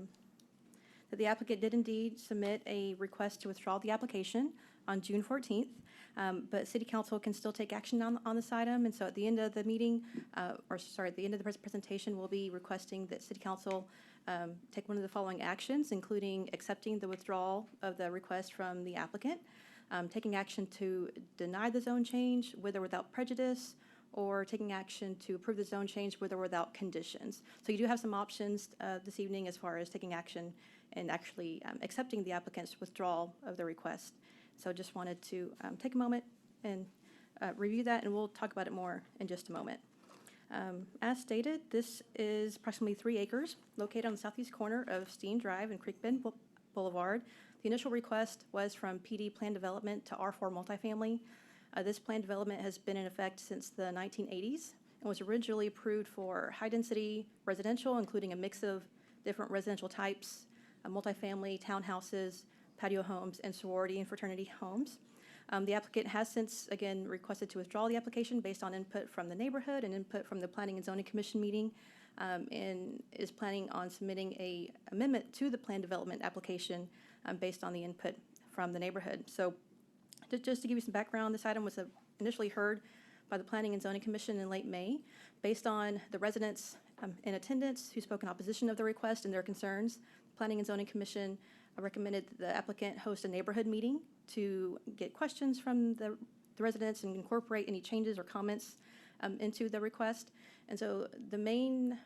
the applicant did indeed submit a request to withdraw the application on June 14th, but City Council can still take action on this item. And so at the end of the meeting, at the end of the presentation, we'll be requesting that City Council take one of the following actions, including accepting the withdrawal of the request from the applicant, taking action to deny the zone change with or without prejudice, or taking action to approve the zone change with or without conditions. So you do have some options this evening as far as taking action and actually accepting the applicant's withdrawal of the request. So just wanted to take a moment and review that, and we'll talk about it more in just a moment. As stated, this is approximately 3 acres located on the southeast corner of Steen Drive and Creek Bend Boulevard. The initial request was from PD Plan Development to R4 multifamily. This plan development has been in effect since the 1980s and was originally approved for high-density residential, including a mix of different residential types, multifamily, townhouses, patio homes, and sorority and fraternity homes. The applicant has since, again, requested to withdraw the application based on input from the neighborhood and input from the Planning and Zoning Commission meeting, and is planning on submitting a amendment to the plan development application based on the input from the neighborhood. So just to give you some background, this item was initially heard by the Planning and Zoning Commission in late May. Based on the residents in attendance who spoke in opposition of the request and their concerns, the Planning and Zoning Commission recommended that the applicant host a neighborhood meeting to get questions from the residents and incorporate any changes or comments into the request. And so the main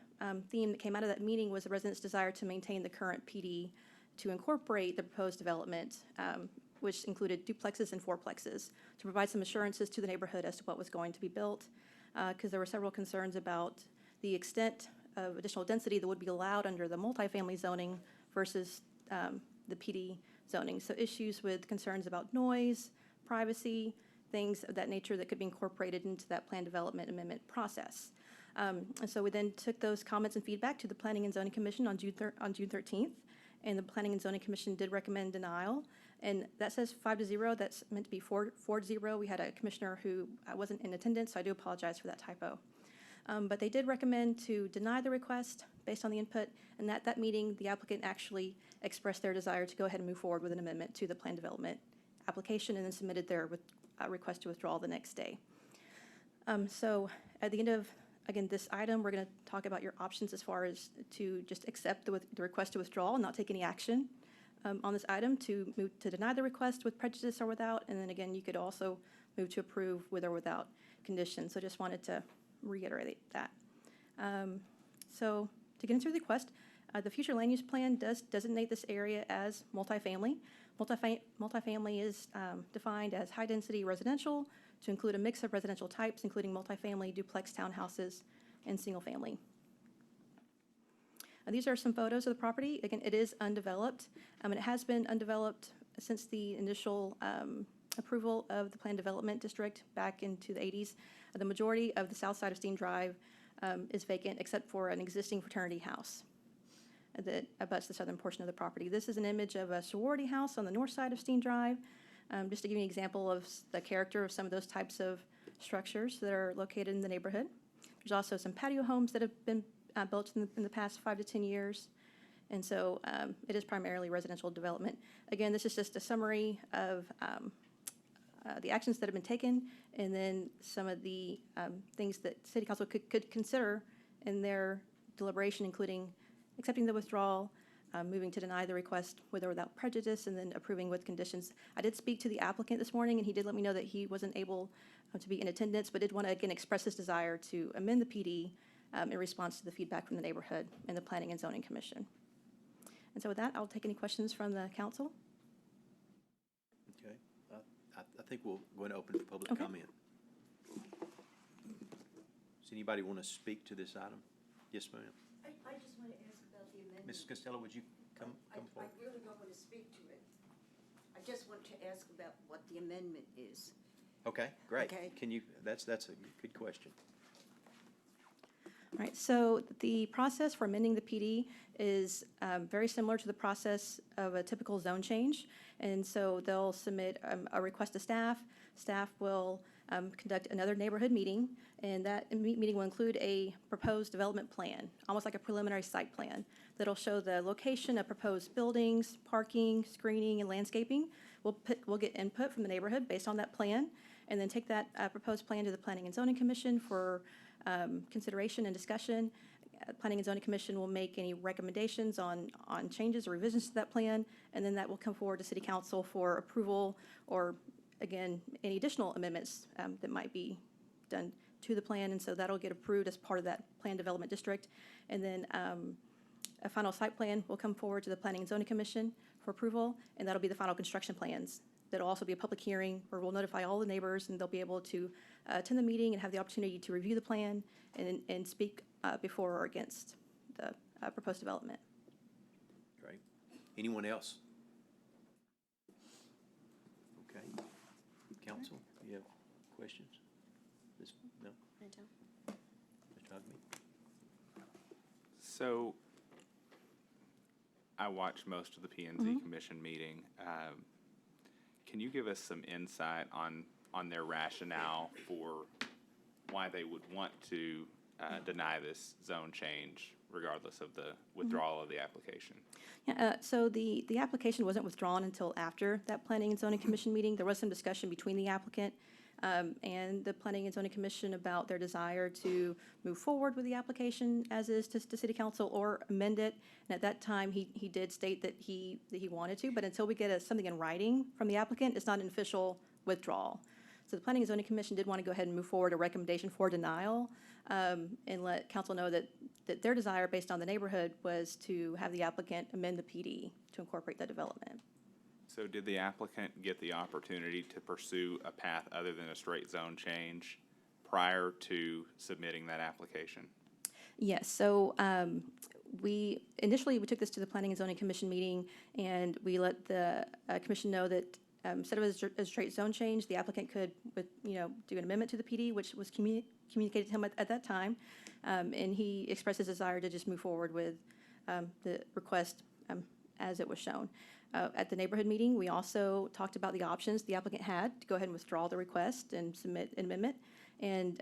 theme that came out of that meeting was the residents' desire to maintain the current PD to incorporate the proposed development, which included duplexes and fourplexes, to provide some assurances to the neighborhood as to what was going to be built, because there were several concerns about the extent of additional density that would be allowed under the multifamily zoning versus the PD zoning. So issues with concerns about noise, privacy, things of that nature that could be incorporated into that plan development amendment process. And so we then took those comments and feedback to the Planning and Zoning Commission on June 13th, and the Planning and Zoning Commission did recommend denial. And that says 5-0. That's meant to be 4-0. We had a commissioner who wasn't in attendance, so I do apologize for that typo. But they did recommend to deny the request based on the input, and at that meeting, the applicant actually expressed their desire to go ahead and move forward with an amendment to the plan development application, and then submitted their request to withdraw the next day. So at the end of, again, this item, we're going to talk about your options as far as to just accept the request to withdraw and not take any action on this item, to move to deny the request with prejudice or without, and then again, you could also move to approve with or without conditions. So just wanted to reiterate that. So to get into the request, the future land use plan does designate this area as multifamily. Multifamily is defined as high-density residential to include a mix of residential types, including multifamily, duplex, townhouses, and single-family. These are some photos of the property. Again, it is undeveloped, and it has been undeveloped since the initial approval of the Planned Development District back into the 80s. The majority of the south side of Steam Drive is vacant except for an existing fraternity house that abuts the southern portion of the property. This is an image of a sorority house on the north side of Steam Drive, just to give you an example of the character of some of those types of structures that are located in the neighborhood. There's also some patio homes that have been built in the past 5 to 10 years. And so it is primarily residential development. Again, this is just a summary of the actions that have been taken, and then some of the things that City Council could consider in their deliberation, including accepting the withdrawal, moving to deny the request with or without prejudice, and then approving with conditions. I did speak to the applicant this morning, and he did let me know that he wasn't able to be in attendance, but did want to, again, express his desire to amend the PD in response to the feedback from the neighborhood and the Planning and Zoning Commission. And so with that, I'll take any questions from the council. Okay. I think we'll go and open for public comment. Does anybody want to speak to this item? Yes, ma'am. I just want to ask about the amendment. Mrs. Costello, would you come forward? I really don't want to speak to it. I just want to ask about what the amendment is. Okay, great. Okay. Can you, that's a good question. All right, so the process for amending the PD is very similar to the process of a typical zone change. And so they'll submit a request to staff. Staff will conduct another neighborhood meeting, and that meeting will include a proposed development plan, almost like a preliminary site plan, that'll show the location of proposed buildings, parking, screening, and landscaping. We'll get input from the neighborhood based on that plan, and then take that proposed plan to the Planning and Zoning Commission for consideration and discussion. Planning and Zoning Commission will make any recommendations on changes or revisions to that plan, and then that will come forward to City Council for approval, or again, any additional amendments that might be done to the plan. And so that'll get approved as part of that plan development district. And then a final site plan will come forward to the Planning and Zoning Commission for approval, and that'll be the final construction plans. That'll also be a public hearing where we'll notify all the neighbors, and they'll be able to attend the meeting and have the opportunity to review the plan and speak before or against the proposed development. Great. Anyone else? Okay. Council, do you have questions? No? Mr. Hugby? So I watched most of the P and Z Commission meeting. Can you give us some insight on their rationale for why they would want to deny this zone change regardless of the withdrawal of the application? Yeah, so the application wasn't withdrawn until after that Planning and Zoning Commission meeting. There was some discussion between the applicant and the Planning and Zoning Commission about their desire to move forward with the application as is to City Council or amend it. And at that time, he did state that he wanted to, but until we get something in writing from the applicant, it's not an official withdrawal. So the Planning and Zoning Commission did want to go ahead and move forward a recommendation for denial and let council know that their desire based on the neighborhood was to have the applicant amend the PD to incorporate that development. So did the applicant get the opportunity to pursue a path other than a straight zone change prior to submitting that application? Yes, so we took this to the Planning and Zoning Commission meeting, and we let the commission know that instead of a straight zone change, the applicant could, do an amendment to the PD, which was communicated to him at that time, and he expressed his desire to just move forward with the request as it was shown. At the neighborhood meeting, we also talked about the options the applicant had to go ahead and withdraw the request and submit an amendment. And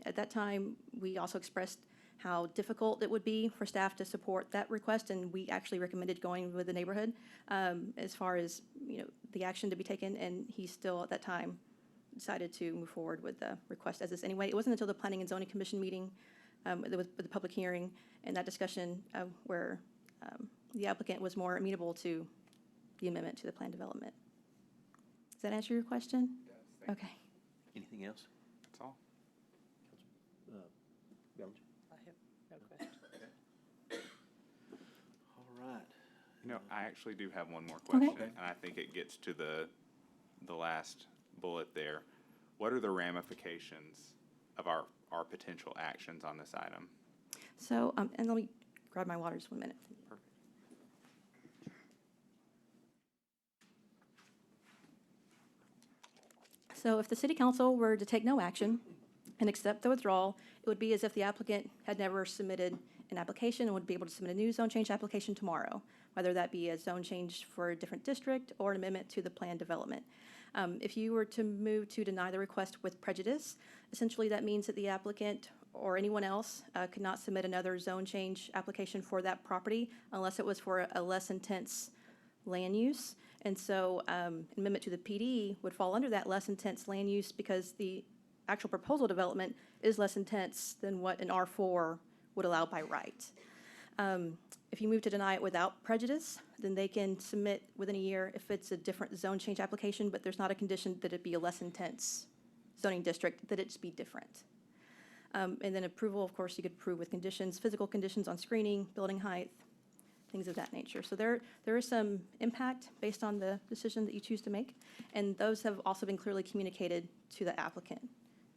at that time, we also expressed how difficult it would be for staff to support that request, and we actually recommended going with the neighborhood as far as the action to be taken. And he still, at that time, decided to move forward with the request as is anyway. It wasn't until the Planning and Zoning Commission meeting with the public hearing and that discussion where the applicant was more amenable to the amendment to the plan development. Does that answer your question? Yes. Okay. Anything else? That's all. Bellinger? I have no question. All right. I actually do have one more question, Okay. and I think it gets to the last bullet there. What are the ramifications of our potential actions on this item? So, and let me grab my water just 1 minute. Perfect. So if the city council were to take no action and accept the withdrawal, it would be as if the applicant had never submitted an application and would be able to submit a new zone change application tomorrow, whether that be a zone change for a different district or an amendment to the plan development. If you were to move to deny the request with prejudice, essentially that means that the applicant or anyone else could not submit another zone change application for that property unless it was for a less intense land use. And so amendment to the PD would fall under that less intense land use because the actual proposal development is less intense than what an R4 would allow by right. If you move to deny it without prejudice, then they can submit within a year if it's a different zone change application, but there's not a condition that it be a less intense zoning district, that it just be different. And then approval, of course, you could approve with conditions, physical conditions on screening, building height, things of that nature. So there is some impact based on the decision that you choose to make, and those have also been clearly communicated to the applicant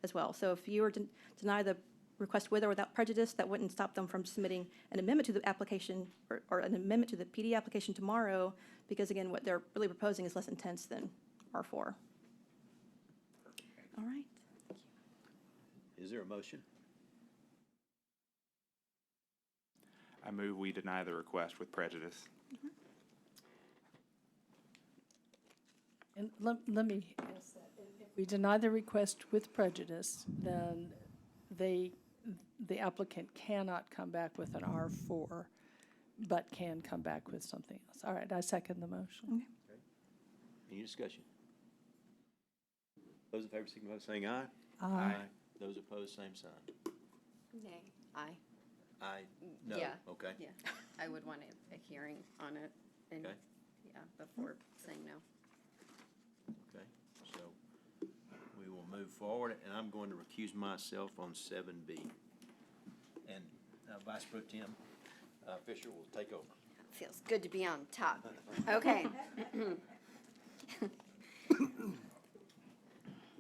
as well. So if you were to deny the request with or without prejudice, that wouldn't stop them from submitting an amendment to the application or an amendment to the PD application tomorrow, because again, what they're really proposing is less intense than R4. All right. Is there a motion? I move we deny the request with prejudice. And let me ask that. If we deny the request with prejudice, then the applicant cannot come back with an R4, but can come back with something else. All right, I second the motion. Okay. Any discussion? Those in favor signify by saying aye. Aye. Those opposed, same sign. Nay. Aye. Aye. No. Yeah. Okay. Yeah, I would want a hearing on it and, Okay. yeah, before saying no. Okay. So we will move forward, and I'm going to recuse myself on 7B. And Vice Pro Tem Fisher will take over. Feels good to be on top. Okay.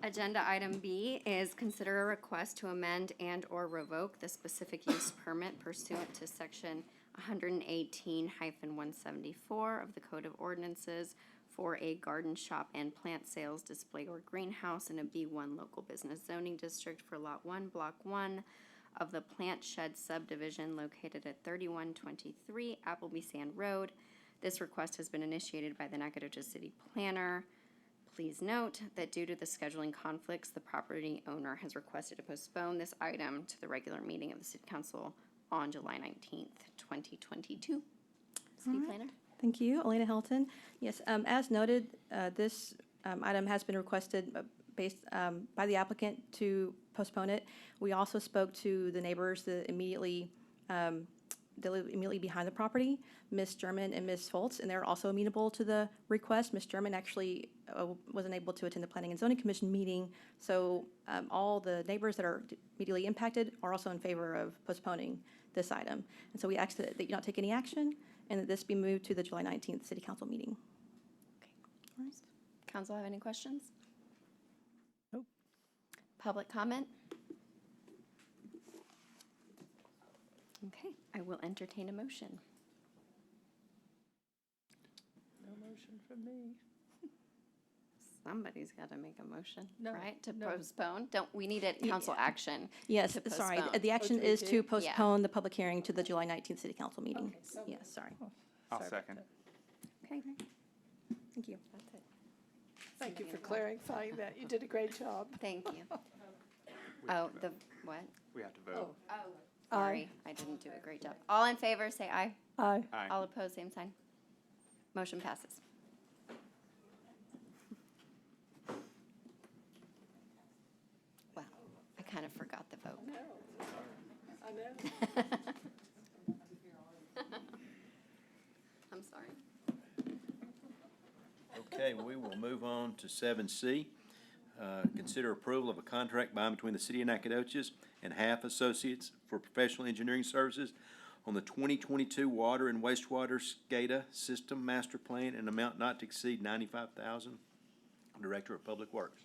Agenda item B is consider a request to amend and/or revoke the specific use permit pursuant to section 118-174 of the Code of Ordinances for a garden shop and plant sales display or greenhouse in a B1 local business zoning district for Lot 1, Block 1 of the Plant Shed subdivision located at 3123 Appleby Sand Road. This request has been initiated by the Nacogdoches City Planner. Please note that due to the scheduling conflicts, the property owner has requested to postpone this item to the regular meeting of the City Council on July 19th, 2022. City Planner? Thank you, Elena Helton. Yes, as noted, this item has been requested based by the applicant to postpone it. We also spoke to the neighbors that immediately live immediately behind the property, Ms. German and Ms. Foltz, and they're also amenable to the request. Ms. German actually wasn't able to attend the Planning and Zoning Commission meeting, so all the neighbors that are immediately impacted are also in favor of postponing this item. And so we ask that you not take any action and that this be moved to the July 19th City Council meeting. Okay. Council have any questions? Nope. Public comment? Okay, I will entertain a motion. No motion from me. Somebody's got to make a motion, No, right, to no. postpone? Don't, we need a council action. Yes, to sorry, postpone. the action do we is do? to postpone the public hearing to the July 19th City Council meeting. Okay, so Yes, sorry. I'll Sorry about second. that. Okay, Thank you. that's it. Thank you for clarifying that. You did a great job. Thank you. Oh, the, what? We have to vote. Oh, sorry, I didn't do a great job. All in favor, say aye. Aye. Aye. All opposed, same sign. Motion passes. Well, I kind of forgot the vote. I know. I'm sorry. Okay, we will move on to 7C. Consider approval of a contract by and between the City of Nacogdoches and Half Associates for professional engineering services on the 2022 Water and Wastewater SCADA System Master Plan in an amount not to exceed $95,000. Director of Public Works.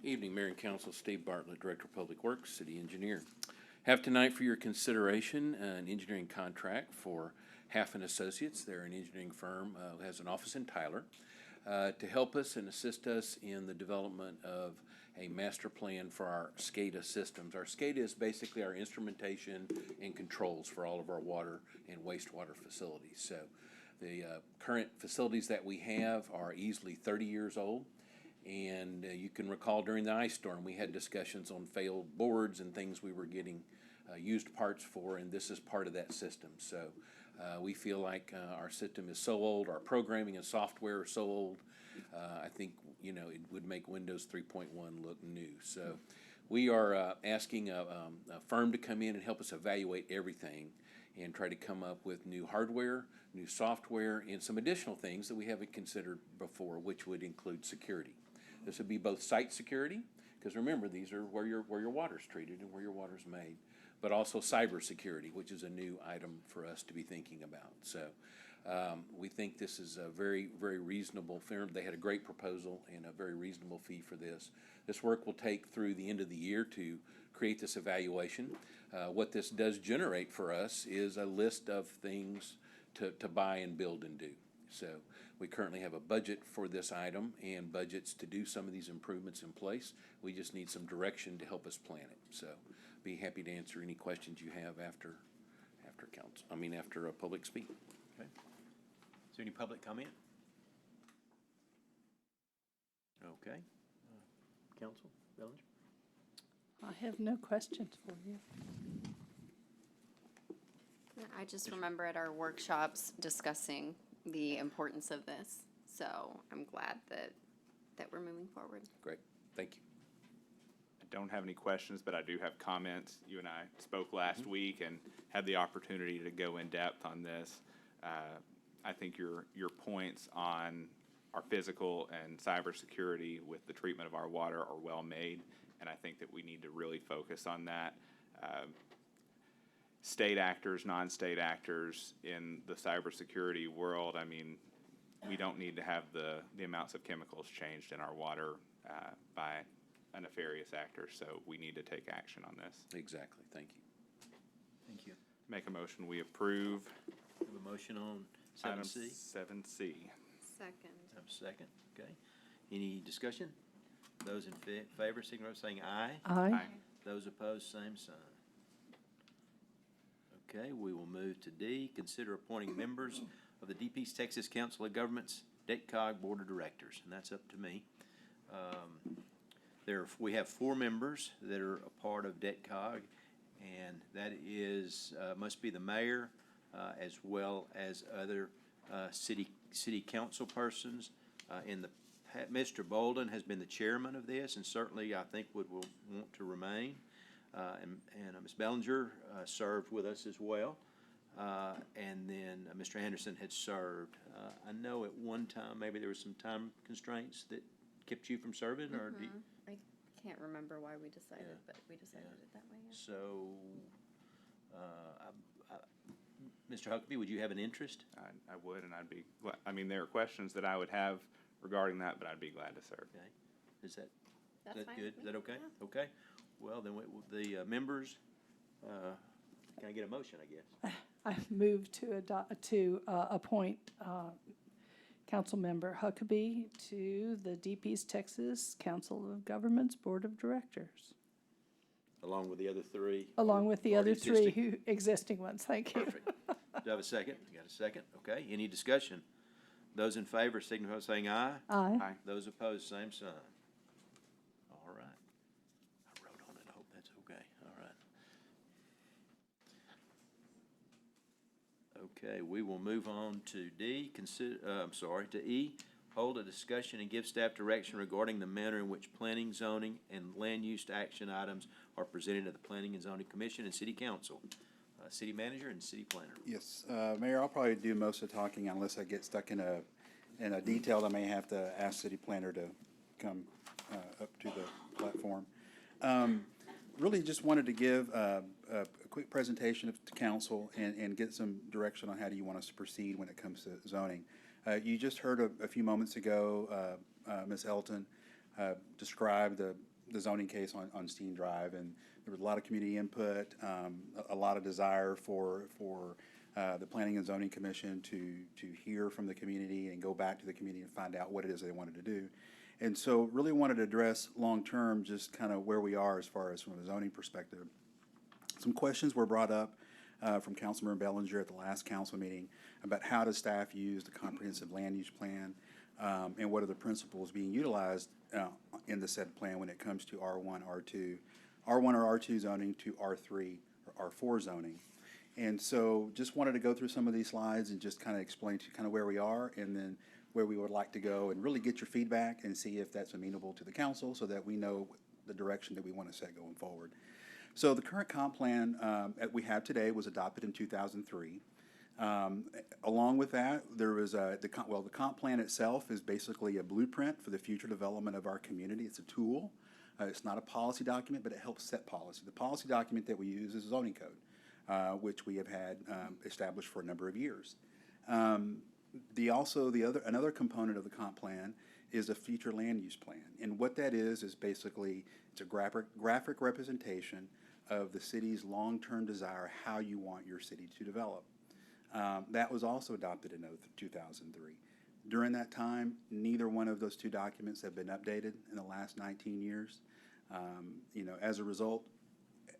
Evening, Mayor and Council. Steve Bartlett, Director of Public Works, City Engineer. Have tonight for your consideration an engineering contract for Half and Associates. They're an engineering firm who has an office in Tyler to help us and assist us in the development of a master plan for our SCADA systems. Our SCADA is basically our instrumentation and controls for all of our water and wastewater facilities. So the current facilities that we have are easily 30 years old. And you can recall during the ice storm, we had discussions on failed boards and things we were getting used parts for, and this is part of that system. So we feel like our system is so old, our programming and software are so old, I think, you know, it would make Windows 3.1 look new. So we are asking a firm to come in and help us evaluate everything and try to come up with new hardware, new software, and some additional things that we haven't considered before, which would include security. This would be both site security, because remember, these are where your water's treated and where your water's made, but also cybersecurity, which is a new item for us to be thinking about. So we think this is a very, very reasonable firm. They had a great proposal and a very reasonable fee for this. This work will take through the end of the year to create this evaluation. What this does generate for us is a list of things to buy and build and do. So we currently have a budget for this item and budgets to do some of these improvements in place. We just need some direction to help us plan it. So be happy to answer any questions you have after a public speak. Okay. Is there any public comment? Okay. Council, Bellinger? I have no questions for you. I just remember at our workshops discussing the importance of this, so I'm glad that we're moving forward. Great, thank you. I don't have any questions, but I do have comments. You and I spoke last week and had the opportunity to go in depth on this. I think your points on our physical and cybersecurity with the treatment of our water are well made, and I think that we need to really focus on that. State actors, non-state actors in the cybersecurity world, I mean, we don't need to have the amounts of chemicals changed in our water by a nefarious actor, so we need to take action on this. Exactly, thank you. Thank you. Make a motion, we approve We have a motion on item 7C. 7C. Second. Have a second, okay. Any discussion? Those in favor, signify by saying aye. Aye. Aye. Those opposed, same sign. Okay, we will move to D, consider appointing members of the DP's Texas Council of Governments DECCOG Board of Directors, and that's up to me. We have 4 members that are a part of DECCOG, and that is, must be the mayor, as well as other city council persons. Mr. Bolden has been the chairman of this, and certainly I think will want to remain. And Ms. Bellinger served with us as well. And then Mr. Anderson had served. I know at one time maybe there were some time constraints that kept you from serving, or do you? I can't remember why we decided, but we decided it that way. Yeah. So, Mr. Huckabee, would you have an interest? I would, and I'd be glad. I mean, there are questions that I would have regarding that, but I'd be glad to serve. Okay. Is that That's fine good? with Is me. that okay? Yeah. Okay. Well, then the members, can I get a motion, I guess? I move to appoint Councilmember Huckabee to the DP's Texas Council of Governments Board of Directors, Along with the other 3? along with the Already other 3 existing? existing ones. Thank you. Perfect. Do I have a second? You got a second? Okay. Any discussion? Those in favor signify by saying aye. Aye. Aye. Those opposed, same sign. All right. I wrote on it. I hope that's okay. All right. Okay, we will move on to D, to E, hold a discussion and give staff direction regarding the manner in which planning, zoning, and land use action items are presented to the Planning and Zoning Commission and City Council. City Manager and City Planner. Yes, Mayor, I'll probably do most of the talking unless I get stuck in a detail. I may have to ask City Planner to come up to the platform. Really just wanted to give a quick presentation to council and get some direction on how do you want us to proceed when it comes to zoning. You just heard a few moments ago, Ms. Elton describe the zoning case on Steen Drive, and there was a lot of community input, a lot of desire for the Planning and Zoning Commission to hear from the community and go back to the community and find out what it is they wanted to do. And so really wanted to address long-term just kind of where we are as far as from a zoning perspective. Some questions were brought up from Councilmember Bellinger at the last council meeting about how does staff use the comprehensive land use plan and what are the principles being utilized in the said plan when it comes to R1 or R2 zoning to R3 or R4 zoning. And so just wanted to go through some of these slides and just kind of explain to you kind of where we are and then where we would like to go and really get your feedback and see if that's amenable to the council so that we know the direction that we want to set going forward. So the current comp plan that we have today was adopted in 2003. Along with that, there was the comp plan itself is basically a blueprint for the future development of our community. It's a tool. It's not a policy document, but it helps set policy. The policy document that we use is a zoning code, which we have had established for a number of years. Another component of the comp plan is a future land use plan. And what that is basically it's a graphic representation of the city's long-term desire, how you want your city to develop. That was also adopted in 2003. During that time, neither one of those two documents have been updated in the last 19 years. As a result,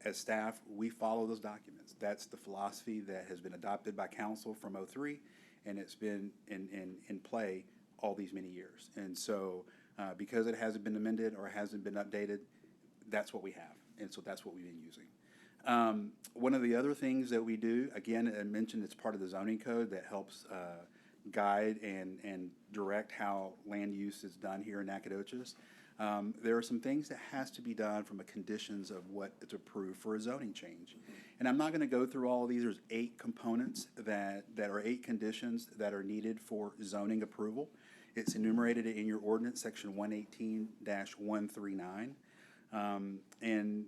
as staff, we follow those documents. That's the philosophy that has been adopted by council from 2003, and it's been in play all these many years. And so because it hasn't been amended or hasn't been updated, that's what we have. And so that's what we've been using. One of the other things that we do, again, I mentioned it's part of the zoning code that helps guide and direct how land use is done here in Nacogdoches. There are some things that has to be done from a conditions of what is approved for a zoning change. And I'm not going to go through all of these. There's 8 components that are 8 conditions that are needed for zoning approval. It's enumerated in your ordinance, section 118-139. And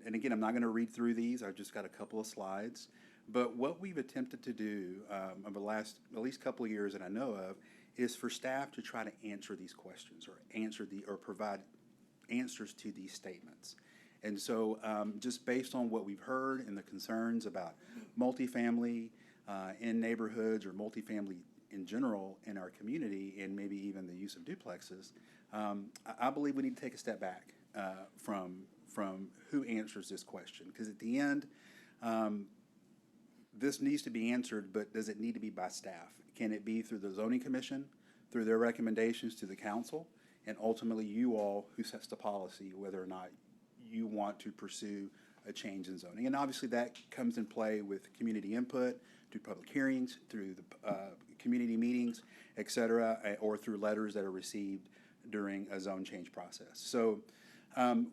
again, I'm not going to read through these. I've just got a couple of slides. But what we've attempted to do over the last at least couple of years that I know of is for staff to try to answer these questions or provide answers to these statements. And so just based on what we've heard and the concerns about multifamily in neighborhoods or multifamily in general in our community and maybe even the use of duplexes, I believe we need to take a step back from from who answers this question. Because at the end, this needs to be answered, but does it need to be by staff? Can it be through the zoning commission, through their recommendations to the council, and ultimately you all who sets the policy, whether or not you want to pursue a change in zoning? And obviously that comes in play with community input, through public hearings, through the community meetings, et cetera, or through letters that are received during a zone change process. So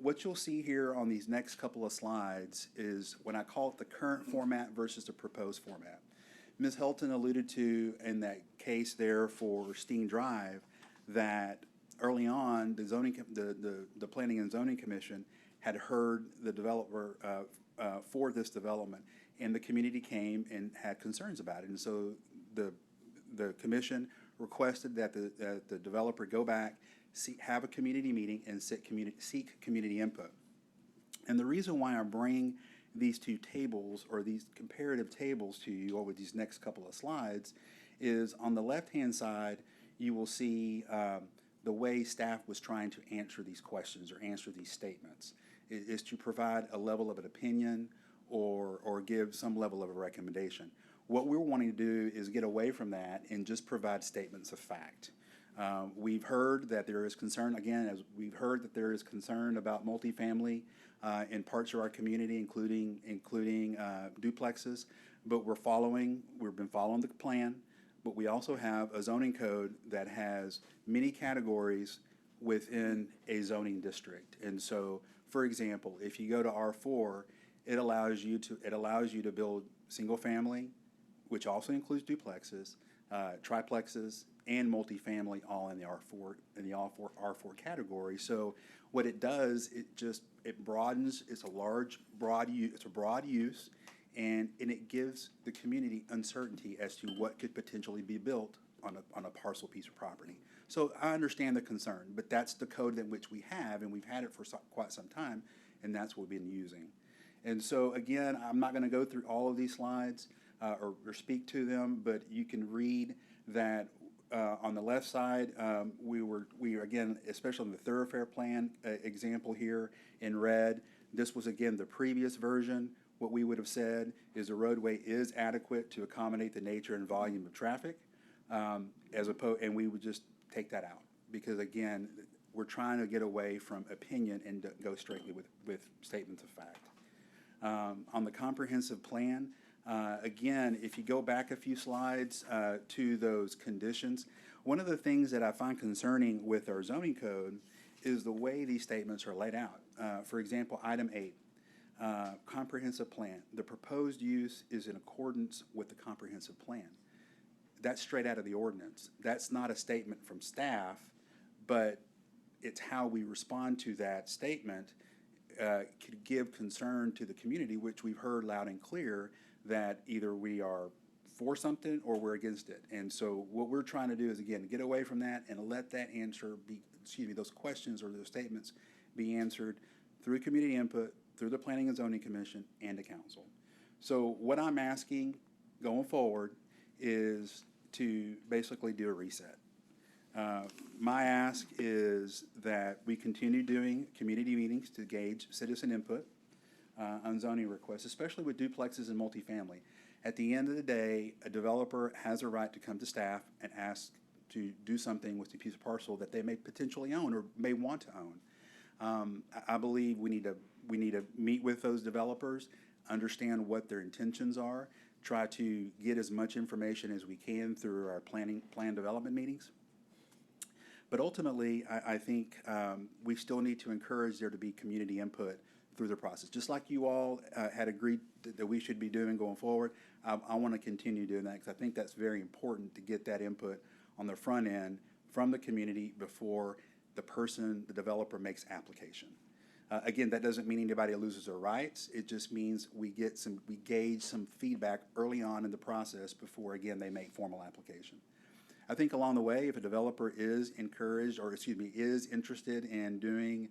what you'll see here on these next couple of slides is when I call it the current format versus the proposed format. Ms. Helton alluded to in that case there for Steen Drive that early on the Planning and Zoning Commission had heard the developer for this development, and the community came and had concerns about it. And so the commission requested that the developer go back, have a community meeting, and seek community input. And the reason why I bring these two tables or these comparative tables to you over these next couple of slides is on the left-hand side, you will see the way staff was trying to answer these questions or answer these statements is to provide a level of an opinion or give some level of a recommendation. What we're wanting to do is get away from that and just provide statements of fact. We've heard that there is concern, again, as we've heard that there is concern about multifamily in parts of our community, including duplexes, but we've been following the plan, but we also have a zoning code that has many categories within a zoning district. And so, for example, if you go to R4, it allows you to build single family, which also includes duplexes, triplexes, and multifamily, all in the R4 category. So what it does, it broadens. It's a broad use, and it gives the community uncertainty as to what could potentially be built on a parcel piece of property. So I understand the concern, but that's the code in which we have, and we've had it for quite some time, and that's what we've been using. And so again, I'm not going to go through all of these slides or speak to them, but you can read that on the left side, we were again, especially on the thoroughfare plan example here in red, this was again the previous version. What we would have said is the roadway is adequate to accommodate the nature and volume of traffic, and we would just take that out because again, we're trying to get away from opinion and go straightly with statements of fact. On the comprehensive plan, again, if you go back a few slides to those conditions, one of the things that I find concerning with our zoning code is the way these statements are laid out. For example, item 8, comprehensive plan. The proposed use is in accordance with the comprehensive plan. That's straight out of the ordinance. That's not a statement from staff, but it's how we respond to that statement could give concern to the community, which we've heard loud and clear that either we are for something or we're against it. And so what we're trying to do is, again, get away from that and let that answer be, those questions or those statements be answered through community input, through the Planning and Zoning Commission and the council. So what I'm asking going forward is to basically do a reset. My ask is that we continue doing community meetings to gauge citizen input on zoning requests, especially with duplexes and multifamily. At the end of the day, a developer has a right to come to staff and ask to do something with the piece of parcel that they may potentially own or may want to own. I believe we need to meet with those developers, understand what their intentions are, try to get as much information as we can through our plan development meetings. But ultimately, I think we still need to encourage there to be community input through the process. Just like you all had agreed that we should be doing going forward, I want to continue doing that because I think that's very important to get that input on the front end from the community before the developer makes application. Again, that doesn't mean anybody loses their rights. It just means we gauge some feedback early on in the process before, again, they make formal application. I think along the way, if a developer is is interested in doing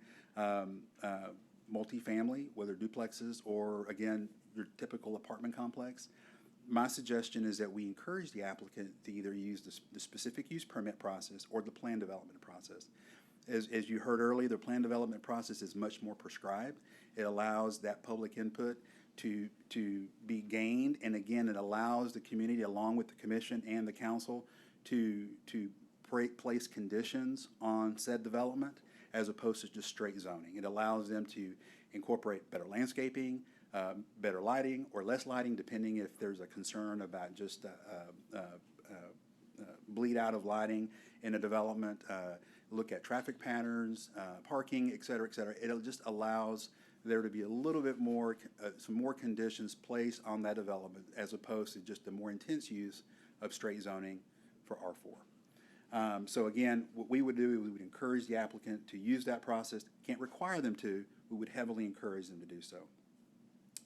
multifamily, whether duplexes or, again, your typical apartment complex, my suggestion is that we encourage the applicant to either use the specific use permit process or the plan development process. As you heard earlier, the plan development process is much more prescribed. It allows that public input to be gained, and again, it allows the community, along with the commission and the council, to place conditions on said development as opposed to just straight zoning. It allows them to incorporate better landscaping, better lighting, or less lighting, depending if there's a concern about just bleed out of lighting in a development, look at traffic patterns, parking, et cetera, et cetera. It just allows there to be a little bit more, some more conditions placed on that development as opposed to just the more intense use of straight zoning for R4. So again, what we would do, we would encourage the applicant to use that process. Can't require them to, we would heavily encourage them to do so.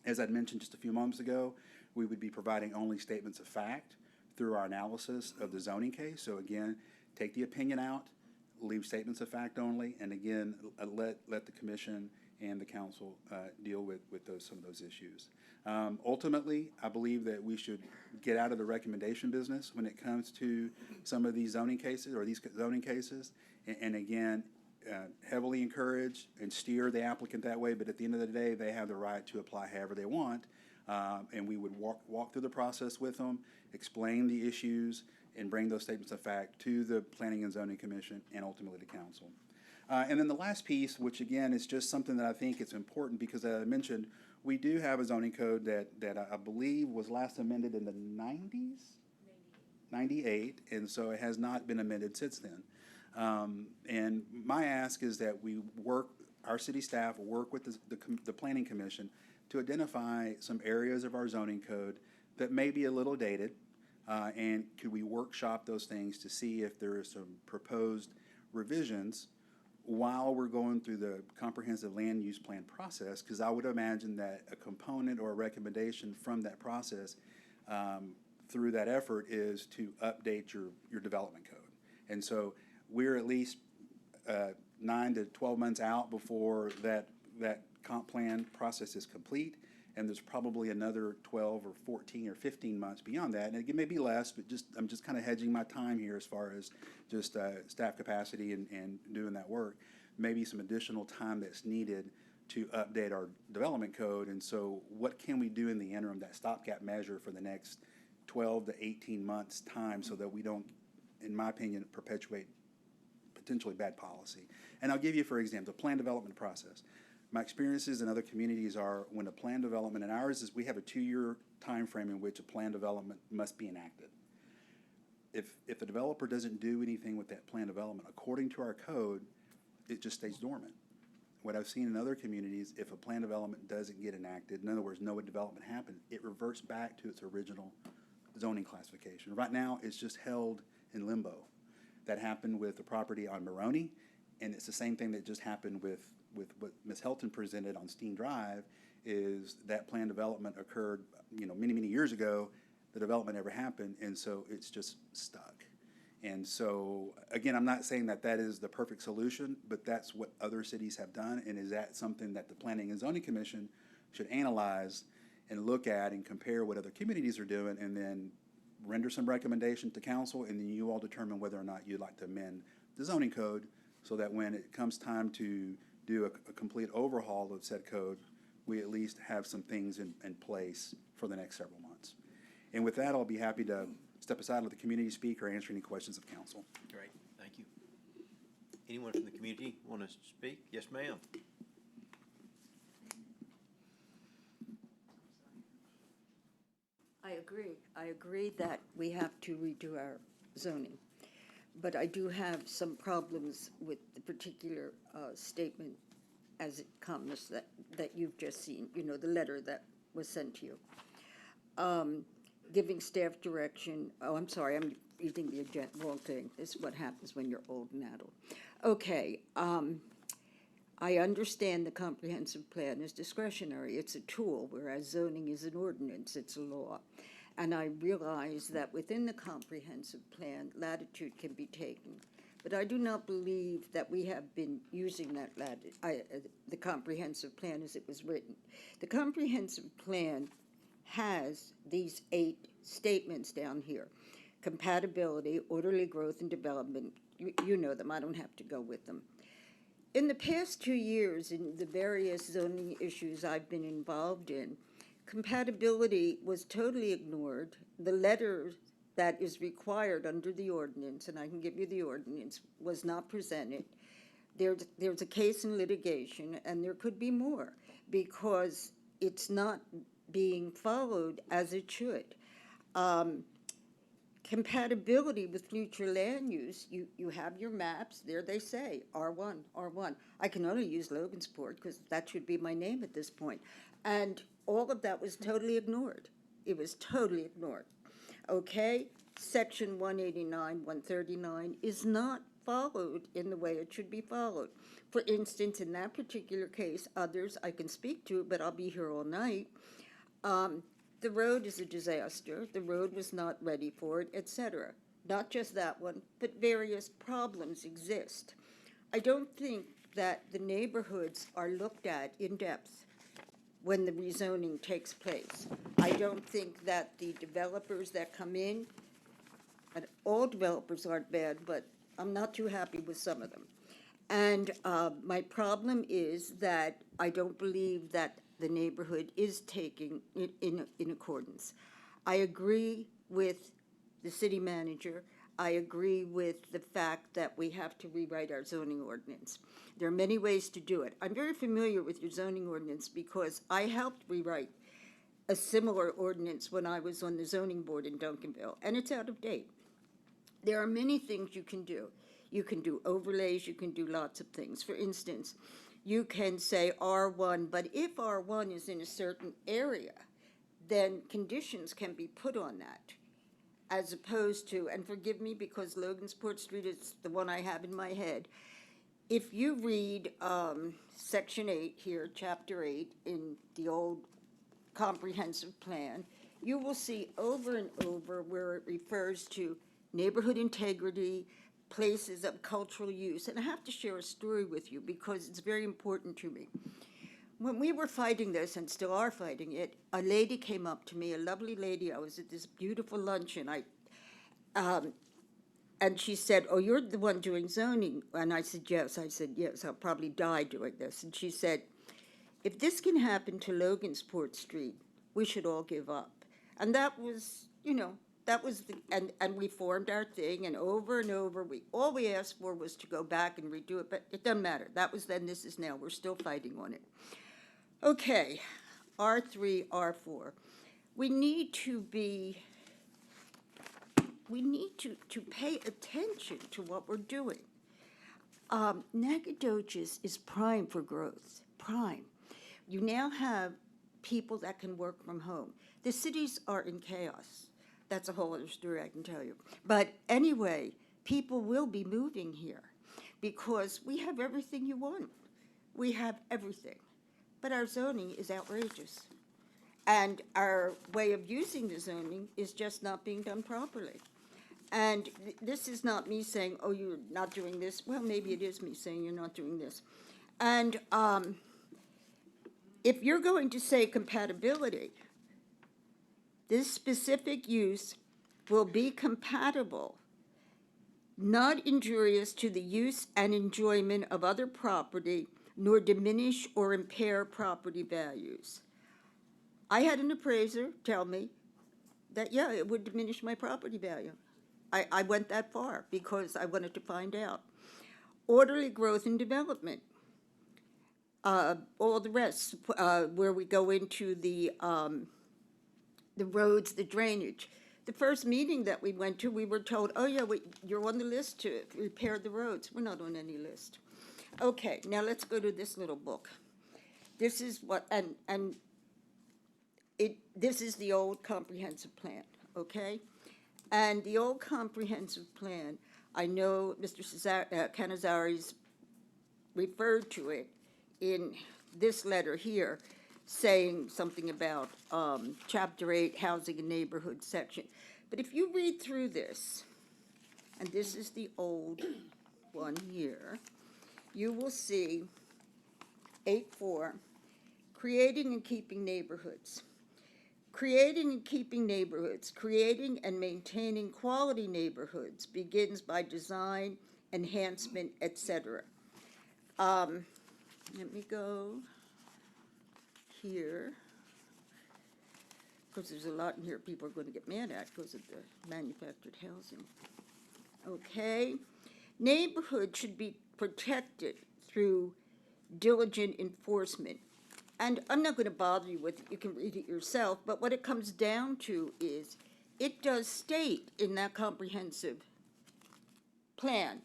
As I'd mentioned just a few moments ago, we would be providing only statements of fact through our analysis of the zoning case. So again, take the opinion out, leave statements of fact only, and again, let the commission and the council deal with some of those issues. Ultimately, I believe that we should get out of the recommendation business when it comes to some of these zoning cases, and again, heavily encourage and steer the applicant that way, but at the end of the day, they have the right to apply however they want, and we would walk through the process with them, explain the issues, and bring those statements of fact to the Planning and Zoning Commission and ultimately to council. And then the last piece, which again is just something that I think is important because as I mentioned, we do have a zoning code that I believe was last amended in the 90s? 98, and so it has not been amended since then. And my ask is that our city staff will work with the Planning Commission to identify some areas of our zoning code that may be a little dated, and could we workshop those things to see if there is some proposed revisions while we're going through the comprehensive land use plan process, because I would imagine that a component or a recommendation from that process through that effort is to update your development code. And so we're at least 9 to 12 months out before that comp plan process is complete, and there's probably another 12 or 14 or 15 months beyond that, and it may be less, but I'm just kind of hedging my time here as far as just staff capacity and doing that work. Maybe some additional time that's needed to update our development code, and so what can we do in the interim, that stopgap measure for the next 12 to 18 months time, so that we don't, in my opinion, perpetuate potentially bad policy. And I'll give you, for example, the plan development process. My experiences in other communities are when a plan development, and ours is we have a 2-year time frame in which a plan development must be enacted. If the developer doesn't do anything with that plan development, according to our code, it just stays dormant. What I've seen in other communities, if a plan development doesn't get enacted, in other words, no development happened, it reverts back to its original zoning classification. Right now, it's just held in limbo. That happened with the property on Maroney, and it's the same thing that just happened with what Ms. Helton presented on Steen Drive, is that plan development occurred, many, many years ago. The development never happened, and so it's just stuck. And so, again, I'm not saying that is the perfect solution, but that's what other cities have done, and is that something that the Planning and Zoning Commission should analyze and look at and compare what other communities are doing, and then render some recommendation to council, and then you all determine whether or not you'd like to amend the zoning code so that when it comes time to do a complete overhaul of said code, we at least have some things in place for the next several months. And with that, I'll be happy to step aside and let the community speak or answer any questions of council. Great, thank you. Anyone from the community want to speak? Yes, ma'am. I agree that we have to redo our zoning. But I do have some problems with the particular statement as it comes that you've just seen, the letter that was sent to you. Giving staff direction, I'm sorry, I'm reading the wrong thing. This is what happens when you're old and adult. Okay, I understand the comprehensive plan is discretionary. It's a tool, whereas zoning is an ordinance, it's a law. And I realize that within the comprehensive plan, latitude can be taken. But I do not believe that we have been using that the comprehensive plan as it was written. The comprehensive plan has these 8 statements down here. Compatibility, orderly growth and development, you know them, I don't have to go with them. In the past 2 years, in the various zoning issues I've been involved in, compatibility was totally ignored. The letter that is required under the ordinance, and I can give you the ordinance, was not presented. There's a case in litigation, and there could be more, because it's not being followed as it should. Compatibility with future land use, you have your maps, there they say, R1, R1. I can only use Logansport because that should be my name at this point. And all of that was totally ignored. It was totally ignored. Okay, section 189, 139 is not followed in the way it should be followed. For instance, in that particular case, others I can speak to, but I'll be here all night. The road is a disaster, the road was not ready for it, etc. Not just that one, but various problems exist. I don't think that the neighborhoods are looked at in depth when the rezoning takes place. I don't think that the developers that come in, and all developers aren't bad, but I'm not too happy with some of them. And my problem is that I don't believe that the neighborhood is taking it in accordance. I agree with the city manager. I agree with the fact that we have to rewrite our zoning ordinance. There are many ways to do it. I'm very familiar with your zoning ordinance because I helped rewrite a similar ordinance when I was on the zoning board in Duncanville, and it's out of date. There are many things you can do. You can do overlays, you can do lots of things. For instance, you can say R1, but if R1 is in a certain area, then conditions can be put on that, as opposed to, and forgive me because Logansport Street is the one I have in my head, if you read section 8 here, chapter 8 in the old comprehensive plan, you will see over and over where it refers to neighborhood integrity, places of cultural use. And I have to share a story with you because it's very important to me. When we were fighting this, and still are fighting it, a lady came up to me, a lovely lady. I was at this beautiful luncheon. And she said, "Oh, you're the one doing zoning." And I said, "Yes." I said, "Yes, I'll probably die doing this." And she said, "If this can happen to Logansport Street, we should all give up." And that was, that was and we formed our thing, and over, all we asked for was to go back and redo it, but it doesn't matter. That was then, this is now. We're still fighting on it. Okay, R3, R4. We need to pay attention to what we're doing. Nacogdoches is prime for growth, prime. You now have people that can work from home. The cities are in chaos. That's a whole other story I can tell you. But anyway, people will be moving here because we have everything you want. We have everything. But our zoning is outrageous. And our way of using the zoning is just not being done properly. And this is not me saying, "Oh, you're not doing this." Well, maybe it is me saying you're not doing this. And if you're going to say compatibility, this specific use will be compatible, not injurious to the use and enjoyment of other property, nor diminish or impair property values. I had an appraiser tell me that, yeah, it would diminish my property value. I went that far because I wanted to find out. Orderly growth and development. All the rest, where we go into the roads, the drainage. The first meeting that we went to, we were told, "Oh yeah, you're on the list to repair the roads." We're not on any list. Okay, now let's go to this little book. This is what, this is the old comprehensive plan, okay? And the old comprehensive plan, I know Mr. Canizares referred to it in this letter here, saying something about Chapter 8, Housing and Neighborhood section. But if you read through this, and this is the old one here, you will see 8.4, creating and keeping neighborhoods. Creating and keeping neighborhoods, creating and maintaining quality neighborhoods begins by design, enhancement, etc. Let me go here, because there's a lot in here people are going to get mad at because of the manufactured housing. Okay. Neighborhoods should be protected through diligent enforcement. And I'm not going to bother you with it, you can read it yourself, but what it comes down to is it does state in that comprehensive plan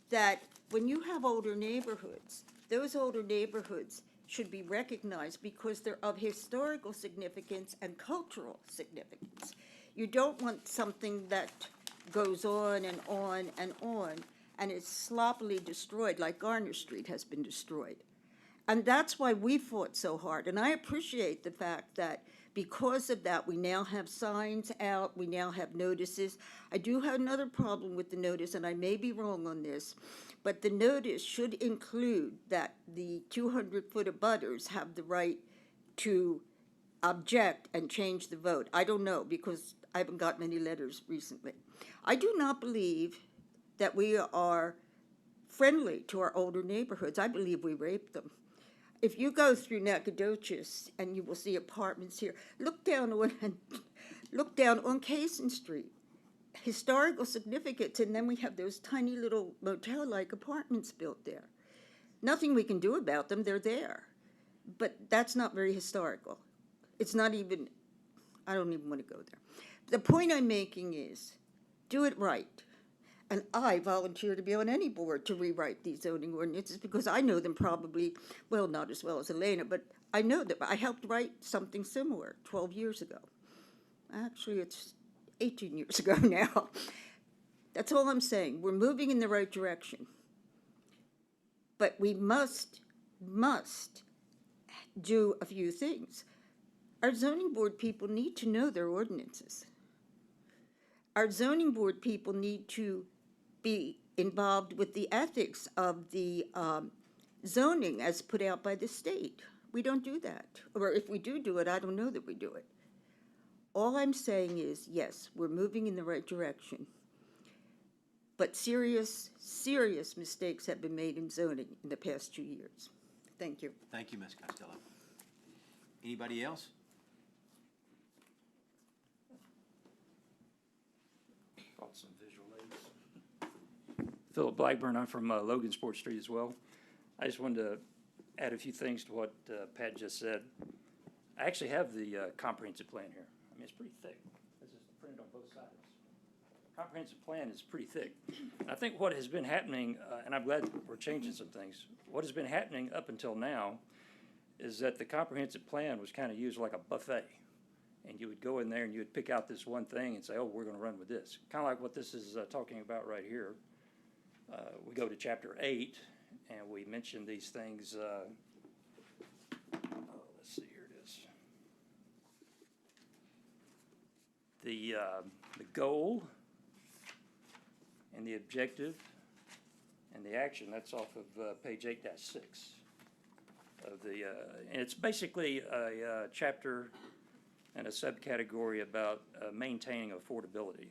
that when you have older neighborhoods, those older neighborhoods should be recognized because they're of historical significance and cultural significance. You don't want something that goes on and on and on and is sloppily destroyed like Garner Street has been destroyed. And that's why we fought so hard. And I appreciate the fact that because of that, we now have signs out, we now have notices. I do have another problem with the notice, and I may be wrong on this, but the notice should include that the 200-foot abutters have the right to object and change the vote. I don't know, because I haven't gotten any letters recently. I do not believe that we are friendly to our older neighborhoods. I believe we rape them. If you go through Nacogdoches and you will see apartments here, look down on Cason Street, historical significance, and then we have those tiny little motel-like apartments built there. Nothing we can do about them, they're there. But that's not very historical. It's not even, I don't even want to go there. The point I'm making is, do it right. And I volunteer to be on any board to rewrite these zoning ordinances because I know them probably, well, not as well as Elena, but I know that I helped write something similar 12 years ago. Actually, it's 18 years ago now. That's all I'm saying. We're moving in the right direction. But we must do a few things. Our zoning board people need to know their ordinances. Our zoning board people need to be involved with the ethics of the zoning as put out by the state. We don't do that. Or if we do it, I don't know that we do it. All I'm saying is, yes, we're moving in the right direction. But serious mistakes have been made in zoning in the past 2 years. Thank you. Thank you, Ms. Costello. Anybody else? Brought some visual aids. Philip Blackburn, I'm from Logansport Street as well. I just wanted to add a few things to what Pat just said. I actually have the comprehensive plan here. I mean, it's pretty thick. This is printed on both sides. Comprehensive plan is pretty thick. I think what has been happening, and I'm glad we're changing some things, what has been happening up until now is that the comprehensive plan was kind of used like a buffet. And you would go in there and you would pick out this one thing and say, oh, we're going to run with this. Kind of like what this is talking about right here. We go to chapter 8 and we mention these things. Let's see, here it is. The goal and the objective and the action, that's off of page 8-6 of the, and it's basically a chapter and a subcategory about maintaining affordability.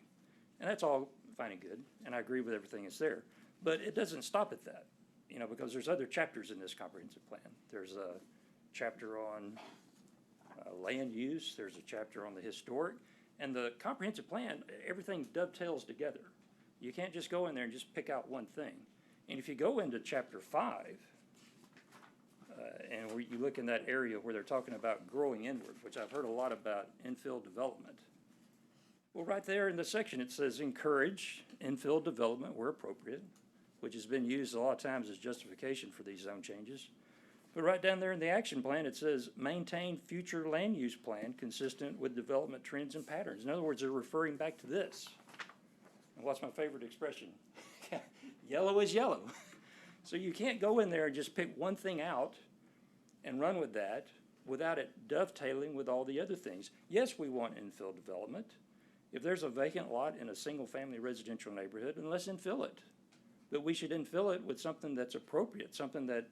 And that's all fine and good, and I agree with everything that's there. But it doesn't stop at that, you know, because there's other chapters in this comprehensive plan. There's a chapter on land use, there's a chapter on the historic, and the comprehensive plan, everything dovetails together. You can't just go in there and just pick out one thing. And if you go into chapter 5, and where you look in that area where they're talking about growing inward, which I've heard a lot about infill development. Well, right there in the section, it says encourage infill development where appropriate, which has been used a lot of times as justification for these zone changes. But right down there in the action plan, it says maintain future land use plan consistent with development trends and patterns. In other words, they're referring back to this. And what's my favorite expression? Yellow is yellow. So you can't go in there and just pick one thing out and run with that without it dovetailing with all the other things. Yes, we want infill development. If there's a vacant lot in a single-family residential neighborhood, then let's infill it. But we should infill it with something that's appropriate, something that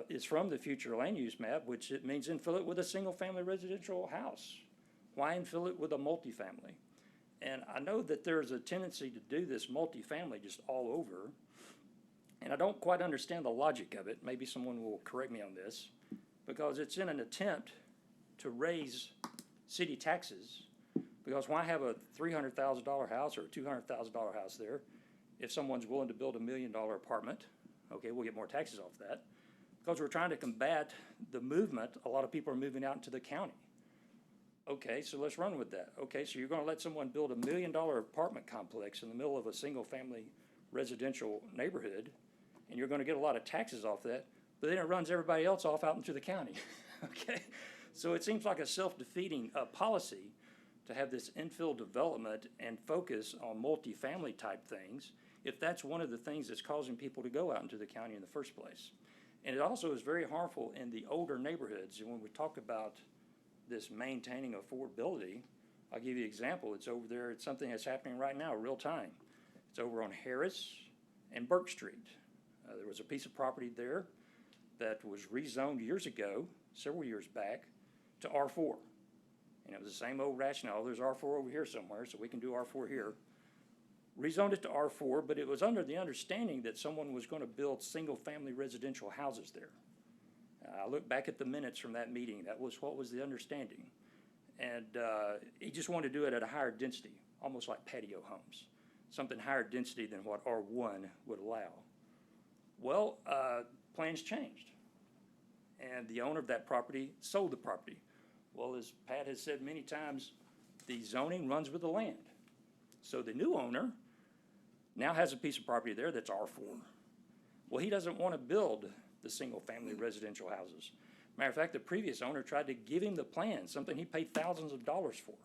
is from the future land use map, which it means infill it with a single-family residential house. Why infill it with a multifamily? And I know that there's a tendency to do this multifamily just all over. And I don't quite understand the logic of it. Maybe someone will correct me on this, because it's in an attempt to raise city taxes. Because why have a $300,000 house or a $200,000 house there if someone's willing to build $1 million apartment? Okay, we'll get more taxes off that. Because we're trying to combat the movement. A lot of people are moving out into the county. Okay, so let's run with that. Okay, so you're gonna let someone build $1 million apartment complex in the middle of a single-family residential neighborhood, and you're gonna get a lot of taxes off that, but then it runs everybody else off out into the county. Okay, so it seems like a self-defeating policy to have this infill development and focus on multifamily type things, if that's one of the things that's causing people to go out into the county in the first place. And it also is very harmful in the older neighborhoods. And when we talk about this maintaining affordability, I'll give you an example. It's over there, it's something that's happening right now, real time. It's over on Harris and Burke Street. There was a piece of property there that was rezoned years ago, several years back, to R4. And it was the same old rationale. There's R4 over here somewhere, so we can do R4 here. Rezoned it to R4, but it was under the understanding that someone was going to build single-family residential houses there. I look back at the minutes from that meeting. That was what was the understanding. And he just wanted to do it at a higher density, almost like patio homes, something higher density than what R1 would allow. Well, plans changed, and the owner of that property sold the property. Well, as Pat has said many times, the zoning runs with the land. So the new owner now has a piece of property there that's R4. Well, he doesn't want to build the single-family residential houses. Matter of fact, the previous owner tried to give him the plan, something he paid thousands of dollars for,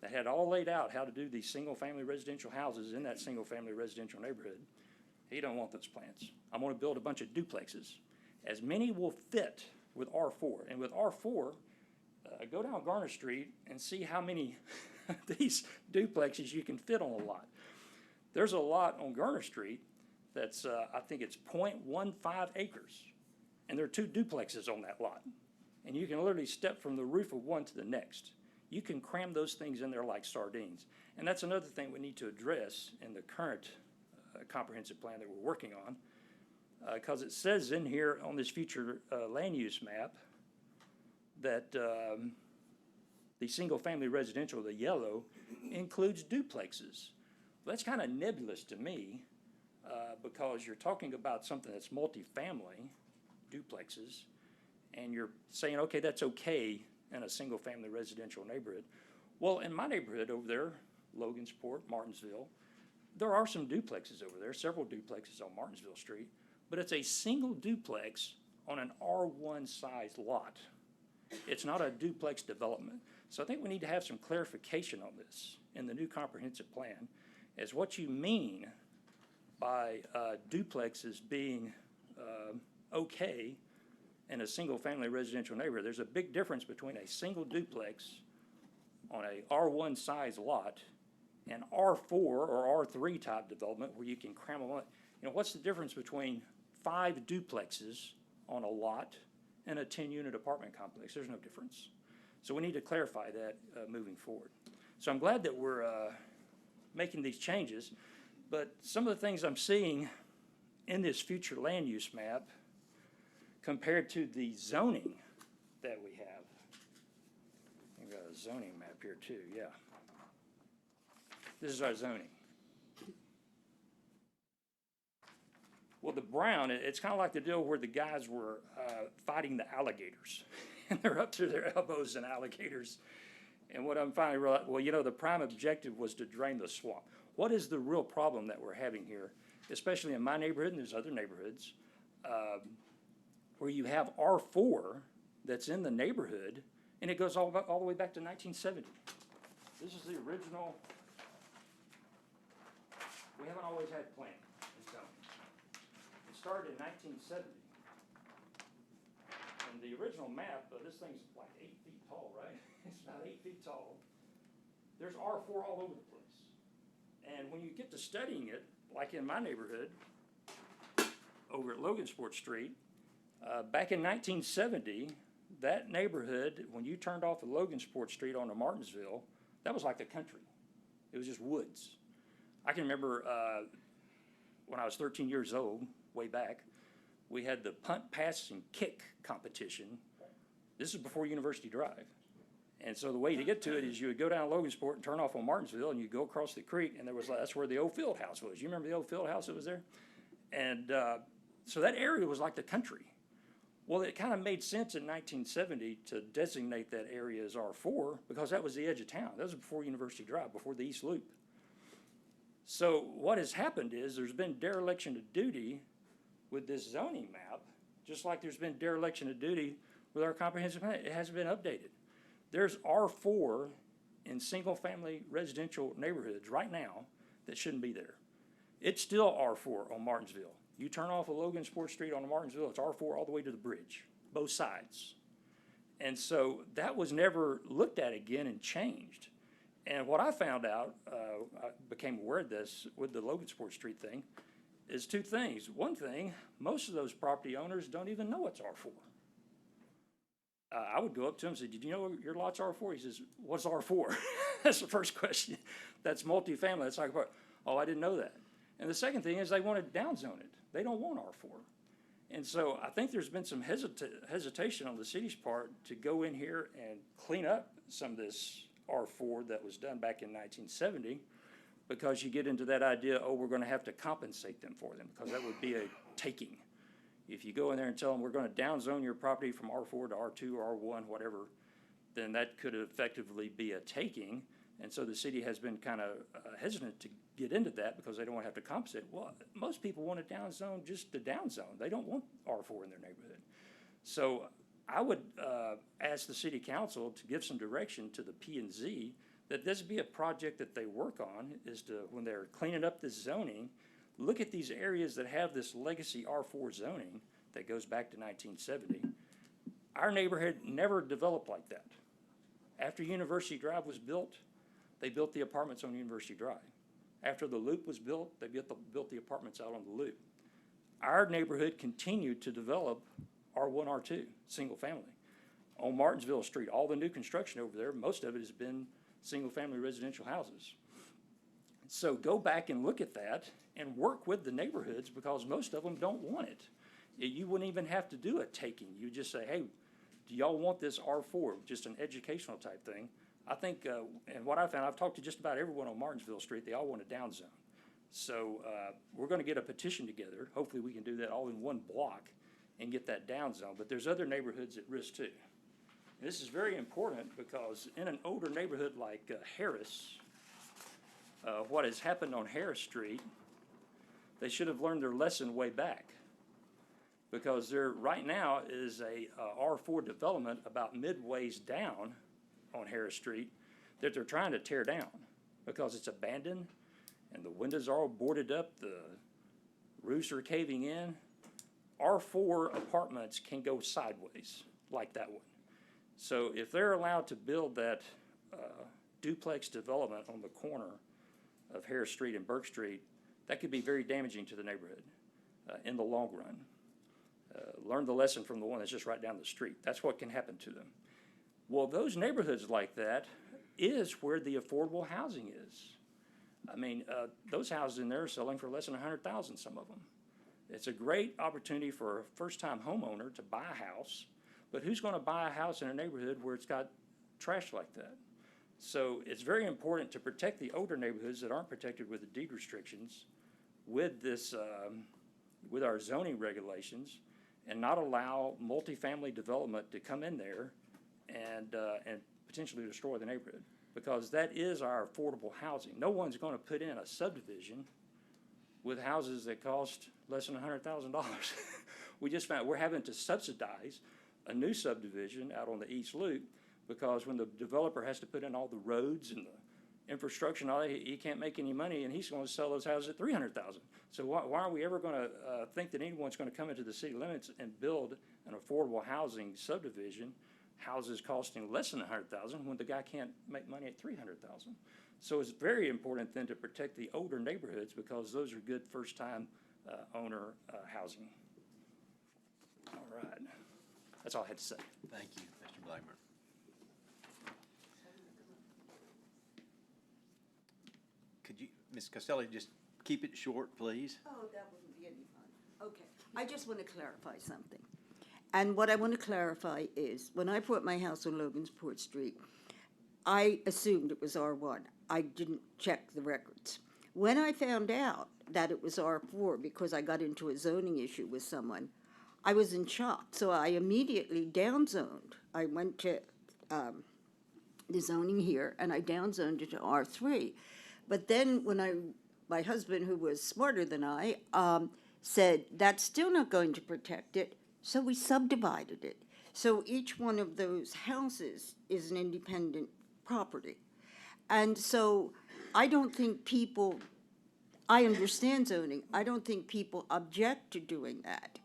that had all laid out how to do these single-family residential houses in that single-family residential neighborhood. He don't want those plans. I'm going to build a bunch of duplexes. As many will fit with R4. And with R4, go down Garner Street and see how many these duplexes you can fit on a lot. There's a lot on Garner Street that's, I think it's 0.15 acres. And there are 2 duplexes on that lot. And you can literally step from the roof of one to the next. You can cram those things in there like sardines. And that's another thing we need to address in the current comprehensive plan that we're working on. Because it says in here on this future land use map that the single-family residential, the yellow, includes duplexes. Well, that's kind of nebulous to me because you're talking about something that's multifamily, duplexes, and you're saying, okay, that's okay in a single-family residential neighborhood. Well, in my neighborhood over there, Logansport, Martinsville, there are some duplexes over there, several duplexes on Martinsville Street, but it's a single duplex on an R1 size lot. It's not a duplex development. So I think we need to have some clarification on this in the new comprehensive plan as what you mean by duplexes being okay in a single-family residential neighborhood. There's a big difference between a single duplex on a R1 size lot and R4 or R3 type development where you can cram them on. You know, what's the difference between 5 duplexes on a lot and a 10-unit apartment complex? There's no difference. So we need to clarify that moving forward. So I'm glad that we're making these changes, but some of the things I'm seeing in this future land use map compared to the zoning that we have. We've got a zoning map here too, yeah. This is our zoning. Well, the brown, it's kind of like the deal where the guys were fighting the alligators. And they're up to their elbows in alligators. And what I'm finally realizing, well, you know, the prime objective was to drain the swamp. What is the real problem that we're having here, especially in my neighborhood and there's other neighborhoods, where you have R4 that's in the neighborhood, and it goes all the way back to 1970. This is the original. We haven't always had planning in zoning. It started in 1970. And the original map, this thing's like 8 feet tall, right? It's about 8 feet tall. There's R4 all over the place. And when you get to studying it, like in my neighborhood, over at Logansport Street, back in 1970, that neighborhood, when you turned off of Logansport Street onto Martinsville, that was like the country. It was just woods. I can remember when I was 13 years old, way back. We had the punt, pass, and kick competition. This is before University Drive. And so the way to get to it is you would go down Logansport and turn off on Martinsville, and you go across the creek, and that's where the old field house was. You remember the old field house that was there? And so that area was like the country. Well, it kind of made sense in 1970 to designate that area as R4 because that was the edge of town. That was before University Drive, before the East Loop. So what has happened is there's been dereliction of duty with this zoning map, just like there's been dereliction of duty with our comprehensive plan. It hasn't been updated. There's R4 in single-family residential neighborhoods right now that shouldn't be there. It's still R4 on Martinsville. You turn off of Logansport Street on Martinsville, it's R4 all the way to the bridge, both sides. And so that was never looked at again and changed. And what I found out, I became aware of this with the Logansport Street thing, is two things. One thing, most of those property owners don't even know it's R4. I would go up to him and say, did you know your lot's R4? He says, what's R4? That's the first question. That's multifamily. That's like, oh, I didn't know that. And the second thing is they want to downzone it. They don't want R4. And so I think there's been some hesitation on the city's part to go in here and clean up some of this R4 that was done back in 1970, because you get into that idea, oh, we're going to have to compensate them for them, because that would be a taking. If you go in there and tell them we're going to downzone your property from R4 to R2 or R1, whatever, then that could effectively be a taking. And so the city has been kind of hesitant to get into that because they don't want to have to compensate. Well, most people want to downzone just to downzone. They don't want R4 in their neighborhood. So I would ask the city council to give some direction to the P&Z that this be a project that they work on, is to, when they're cleaning up this zoning, look at these areas that have this legacy R4 zoning that goes back to 1970. Our neighborhood never developed like that. After University Drive was built, they built the apartments on University Drive. After the loop was built, they built the apartments out on the loop. Our neighborhood continued to develop R1, R2, single family. On Martinsville Street, all the new construction over there, most of it has been single family residential houses. So go back and look at that and work with the neighborhoods, because most of them don't want it. You wouldn't even have to do a taking. You just say, hey, do y'all want this R4? Just an educational type thing. I think, and what I found, I've talked to just about everyone on Martinsville Street, they all want a downzone. So we're going to get a petition together. Hopefully we can do that all in one block and get that downzone. But there's other neighborhoods at risk too. And this is very important because in an older neighborhood like Harris, what has happened on Harris Street, they should have learned their lesson way back, because there right now is a R4 development about midways down on Harris Street that they're trying to tear down because it's abandoned and the windows are all boarded up, the roofs are caving in. R4 apartments can go sideways like that one. So if they're allowed to build that duplex development on the corner of Harris Street and Burke Street, that could be very damaging to the neighborhood in the long run. Learn the lesson from the one that's just right down the street. That's what can happen to them. Well, those neighborhoods like that is where the affordable housing is. I mean, those houses in there are selling for less than $100,000, some of them. It's a great opportunity for a first-time homeowner to buy a house, but who's going to buy a house in a neighborhood where it's got trash like that? So it's very important to protect the older neighborhoods that aren't protected with the deed restrictions with this, with our zoning regulations, and not allow multifamily development to come in there and potentially destroy the neighborhood, because that is our affordable housing. No one's going to put in a subdivision with houses that cost less than $100,000. We just found we're having to subsidize a new subdivision out on the East Loop, because when the developer has to put in all the roads and the infrastructure and all that, he can't make any money, and he's going to sell those houses at $300,000. So why are we ever going to think that anyone's going to come into the city limits and build an affordable housing subdivision, houses costing less than $100,000, when the guy can't make money at $300,000? So it's very important then to protect the older neighborhoods, because those are good first-time owner housing. All right, that's all I had to say. Thank you, Mr. Blackburn. Could you, Ms. Costello, just keep it short, please? Oh, that wouldn't be any fun. Okay, I just want to clarify something. And what I want to clarify is, when I bought my house on Logansport Street, I assumed it was R1. I didn't check the records. When I found out that it was R4 because I got into a zoning issue with someone, I was in shock. So I immediately downzoned. I went to the zoning here and I downzoned it to R3. But then when my husband, who was smarter than I, said that's still not going to protect it, so we subdivided it. So each one of those houses is an independent property. And so I don't think people, I understand zoning, I don't think people object to doing that.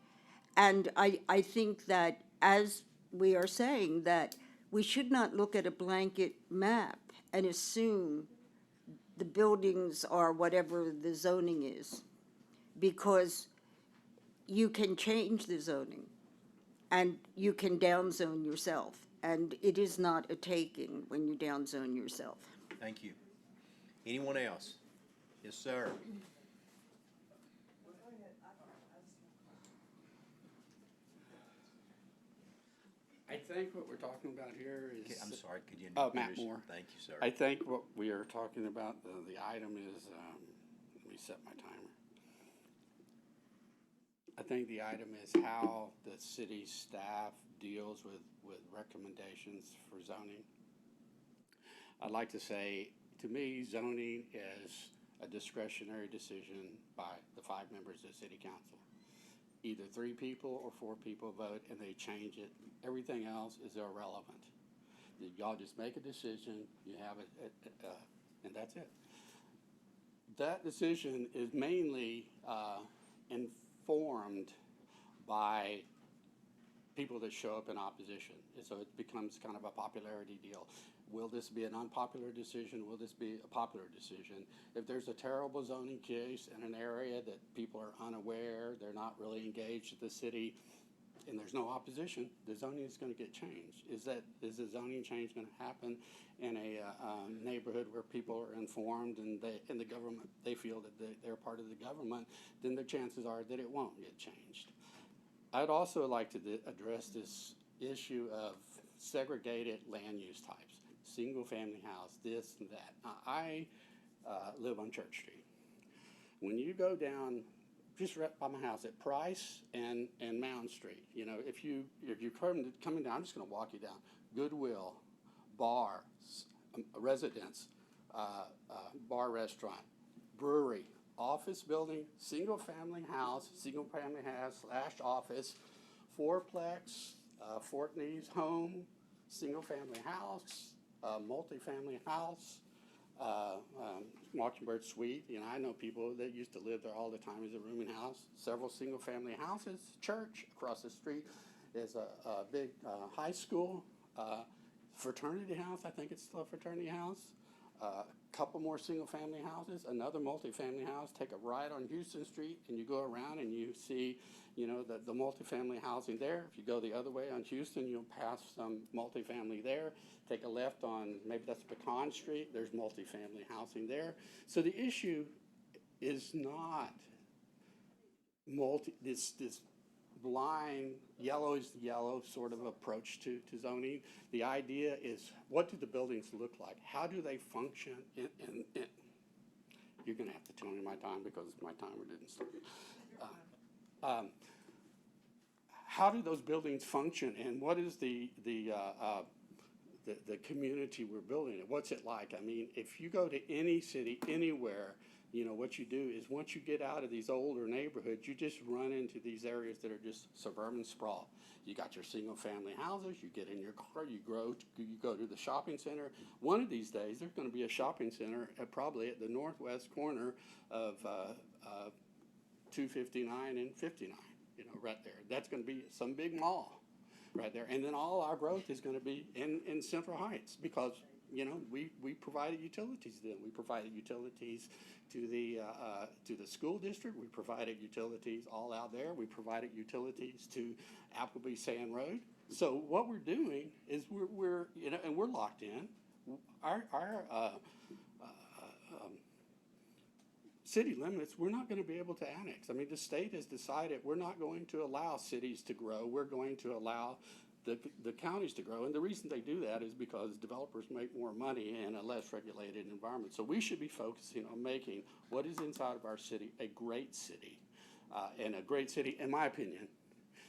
And I think that, as we are saying, that we should not look at a blanket map and assume the buildings are whatever the zoning is, because you can change the zoning and you can downzone yourself. And it is not a taking when you downzone yourself. Thank you. Anyone else? Yes, sir. I think what we're talking about here is. Okay, I'm sorry, could you? Matt Moore. Thank you, sir. I think what we are talking about, the item is, let me set my timer. I think the item is how the city staff deals with recommendations for zoning. I'd like to say, to me, zoning is a discretionary decision by the 5 members of the city council. Either 3 people or 4 people vote and they change it. Everything else is irrelevant. Y'all just make a decision, you have it, and that's it. That decision is mainly informed by people that show up in opposition. And so it becomes kind of a popularity deal. Will this be an unpopular decision? Will this be a popular decision? If there's a terrible zoning case in an area that people are unaware, they're not really engaged with the city, and there's no opposition, the zoning is going to get changed. Is the zoning change going to happen in a neighborhood where people are informed and the government, they feel that they're part of the government, then the chances are that it won't get changed. I'd also like to address this issue of segregated land use types. Single family house, this and that. Now, I live on Church Street. When you go down just right by my house at Price and Mound Street, you know, if you're coming down, I'm just going to walk you down. Goodwill, bar, residence, bar restaurant, brewery, office building, single family house / office, fourplex, Fortney's home, single family house, multi-family house, Mockingbird Suite. You know, I know people that used to live there all the time as a rooming house. Several single-family houses. Church across the street is a big high school. Fraternity house, I think it's still a fraternity house. Couple more single-family houses. Another multi-family house. Take a ride on Houston Street, and you go around and you see, you know, the multifamily housing there. If you go the other way on Houston, you'll pass some multifamily there. Take a left on, maybe that's Pecan Street, there's multifamily housing there. So the issue is not this blind, yellow is yellow sort of approach to zoning. The idea is, what do the buildings look like? How do they function? You're going to have to tell me my time because my timer didn't start. How do those buildings function, and what is the community we're building? What's it like? I mean, if you go to any city, anywhere, you know, what you do is once you get out of these older neighborhoods, you just run into these areas that are just suburban sprawl. You got your single family houses, you get in your car, you go to the shopping center. One of these days, there's going to be a shopping center probably at the northwest corner of 259 and 59, you know, right there. That's going to be some big mall right there. And then all our growth is going to be in Central Heights because, you know, we provided utilities then. We provided utilities to the school district. We provided utilities all out there. We provided utilities to Appleby Sand Road. So what we're doing is we're you know, and we're locked in. Our city limits, we're not gonna be able to annex. I mean, the state has decided we're not going to allow cities to grow. We're going to allow the counties to grow. And the reason they do that is because developers make more money in a less regulated environment. So we should be focusing on making what is inside of our city a great city. And a great city, in my opinion,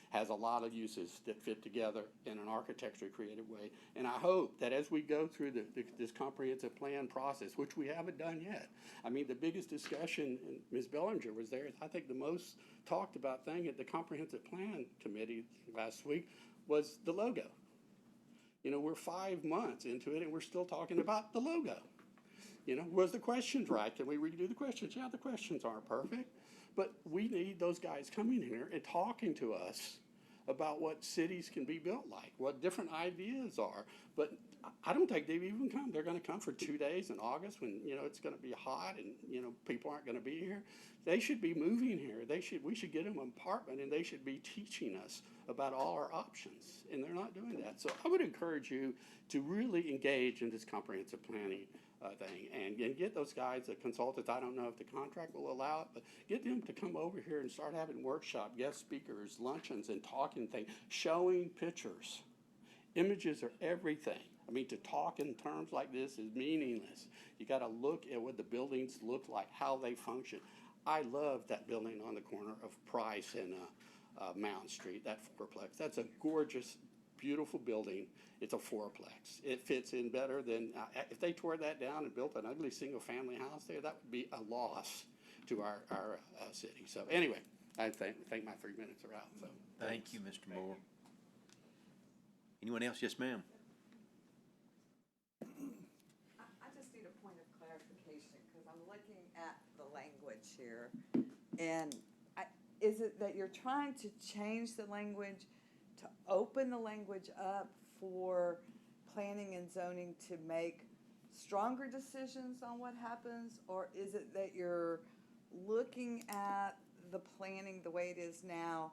has a lot of uses that fit together in an architecturally creative way. And I hope that as we go through this comprehensive plan process, which we haven't done yet, I mean, the biggest discussion, and Ms. Bellinger was there, I think the most talked about thing at the comprehensive plan committee last week was the logo. You know, we're 5 months into it and we're still talking about the logo. You know, was the questions right? Can we redo the questions? Yeah, the questions aren't perfect, but we need those guys coming here and talking to us about what cities can be built like, what different ideas are. But I don't think they've even come. They're going to come for 2 days in August when, you know, it's going to be hot and, you know, people aren't going to be here. They should be moving here. We should get them an apartment and they should be teaching us about all our options. And they're not doing that. So I would encourage you to really engage in this comprehensive planning thing and get those guys, the consultants. I don't know if the contract will allow it, but get them to come over here and start having workshop, guest speakers, luncheons, and talking things, showing pictures. Images are everything. I mean, to talk in terms like this is meaningless. You got to look at what the buildings look like, how they function. I love that building on the corner of Price and Mountain Street, that fourplex. That's a gorgeous, beautiful building. It's a fourplex. It fits in better than, if they tore that down and built an ugly single-family house there, that would be a loss to our city. So anyway, I think my 3 minutes are out. So Thank you, Mr. Moore. Anyone else? Yes, ma'am. I just need a point of clarification, because I'm looking at the language here. And is it that you're trying to change the language to open the language up for planning and zoning to make stronger decisions on what happens? Or is it that you're looking at the planning the way it is now?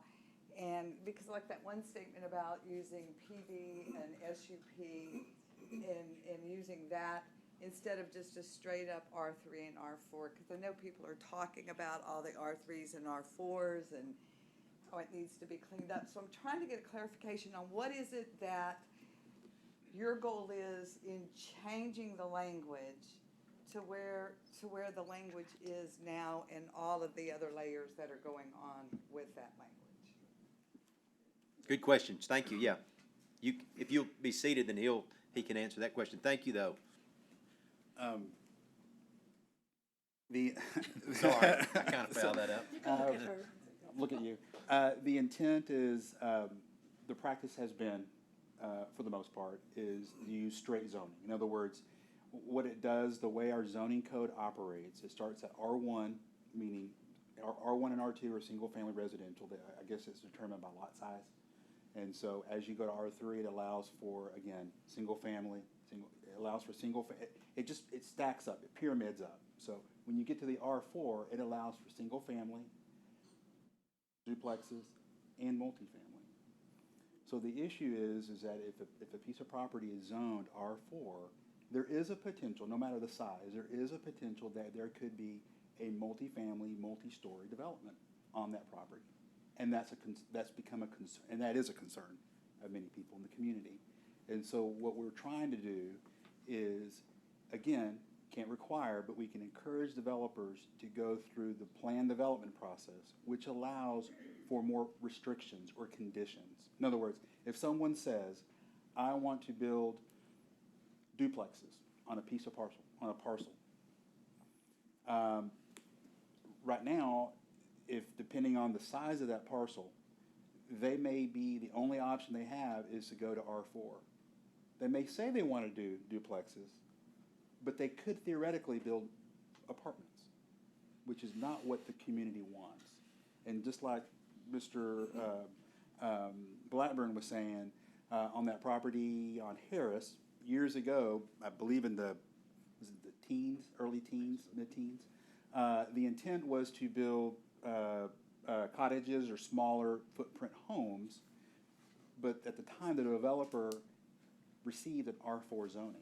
And because like that one statement about using PD and SUP and using that instead of just a straight up R3 and R4, because I know people are talking about all the R3s and R4s and how it needs to be cleaned up. So I'm trying to get a clarification on what is it that your goal is in changing the language to where the language is now and all of the other layers that are going on with that language. Good questions. Thank you. Yeah. If you'll be seated, then he can answer that question. Thank you, though. Sorry, I kind of fouled that up. Look at you. The intent is, the practice has been, for the most part, is to use straight zoning. In other words, what it does, the way our zoning code operates, it starts at R1, meaning R1 and R2 are single-family residential. I guess it's determined by lot size. And so as you go to R3, it allows for, again, single-family. It allows for it stacks up, it pyramids up. So when you get to the R4, it allows for single-family, duplexes, and multifamily. So the issue is that if a piece of property is zoned R4, there is a potential, no matter the size, there is a potential that there could be a multifamily, multi-story development on that property. And that's become a concern, and that is a concern of many people in the community. And so what we're trying to do is, again, can't require, but we can encourage developers to go through the plan development process, which allows for more restrictions or conditions. In other words, if someone says, I want to build duplexes on a piece of parcel, right now, if depending on the size of that parcel, they may be, the only option they have is to go to R4. They may say they want to do duplexes, but they could theoretically build apartments, which is not what the community wants. And just like Mr. Blackburn was saying, on that property on Harris, years ago, I believe in the teens, early teens, mid-teens, the intent was to build cottages or smaller footprint homes, but at the time the developer received an R4 zoning.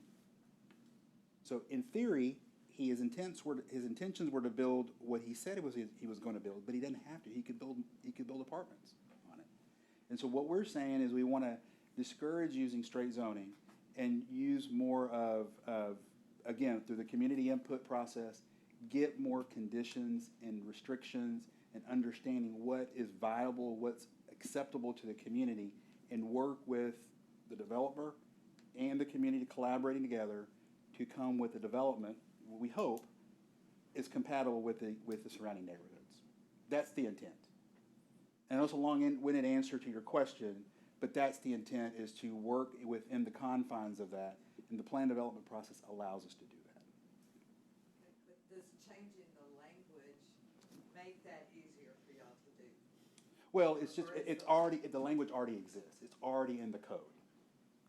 So in theory, his intentions were to build what he said he was going to build, but he didn't have to. He could build apartments on it. And so what we're saying is we want to discourage using straight zoning and use more of again, through the community input process, get more conditions and restrictions and understanding what is viable, what's acceptable to the community, and work with the developer and the community collaborating together to come with a development, we hope, is compatible with the surrounding neighborhoods. That's the intent. And that's a long-winded answer to your question, but that's the intent, is to work within the confines of that, and the plan development process allows us to do that. But does changing the language make that easier for y'all to do? Well, it's already, the language already exists. It's already in the code.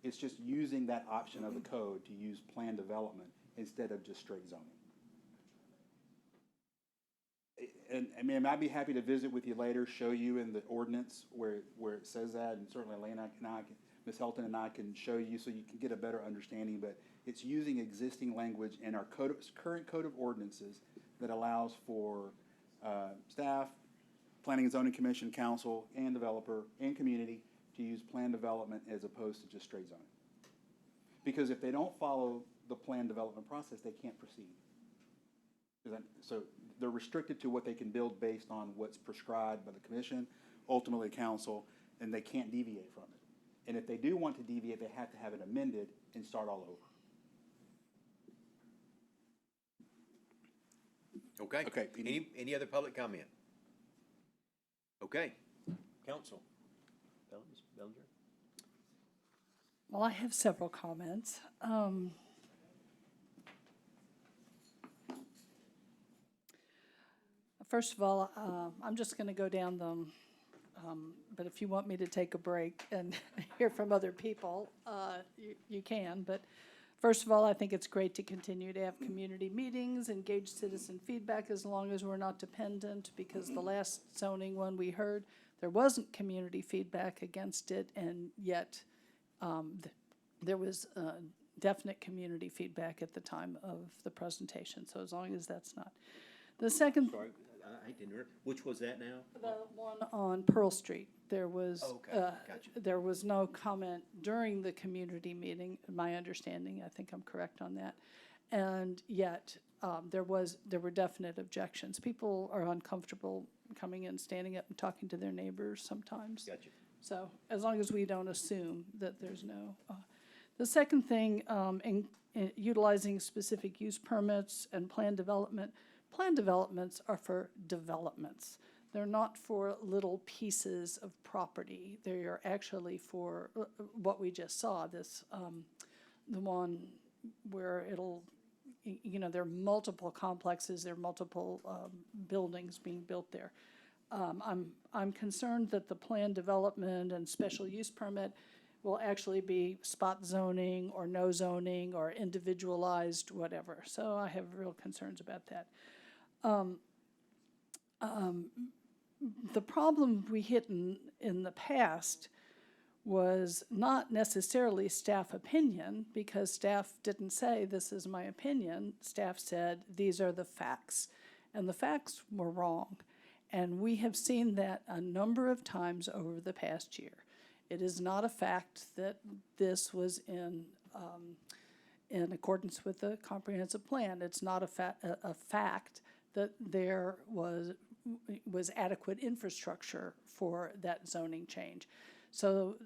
It's just using that option of the code to use plan development instead of just straight zoning. And I mean, I'd be happy to visit with you later, show you in the ordinance where it says that, and certainly Elena and I, Ms. Helton and I can show you so you can get a better understanding, but it's using existing language in our current code of ordinances that allows for staff, Planning and Zoning Commission, council, and developer, and community to use plan development as opposed to just straight zoning. Because if they don't follow the plan development process, they can't proceed. So they're restricted to what they can build based on what's prescribed by the commission, ultimately council, and they can't deviate from it. And if they do want to deviate, they have to have it amended and start all over. Okay. Okay, PD. Any other public comment? Okay, council. Bellinger? Well, I have several comments. First of all, I'm just going to go down them, but if you want me to take a break and hear from other people, you can. But first of all, I think it's great to continue to have community meetings, engage citizen feedback as long as we're not dependent, because the last zoning one we heard, there wasn't community feedback against it, and yet there was definite community feedback at the time of the presentation. So as long as that's not. The second. Sorry, I didn't hear. Which was that now? The one on Pearl Street. There was, Gotcha. there was no comment during the community meeting, my understanding. I think I'm correct on that. And yet, there were definite objections. People are uncomfortable coming in, standing up and talking to their neighbors sometimes. Gotcha. So as long as we don't assume that there's no. The second thing, in utilizing specific use permits and plan developments are for developments. They're not for little pieces of property. They are actually for what we just saw, this, the one where it'll, there are multiple complexes, there are multiple buildings being built there. I'm concerned that the plan development and special use permit will actually be spot zoning or no zoning or individualized, whatever. So I have real concerns about that. The problem we hit in the past was not necessarily staff opinion, because staff didn't say, this is my opinion. Staff said, these are the facts. And the facts were wrong. And we have seen that a number of times over the past year. It is not a fact that this was in accordance with the comprehensive plan. It's not a fact that there was adequate infrastructure for that zoning change. So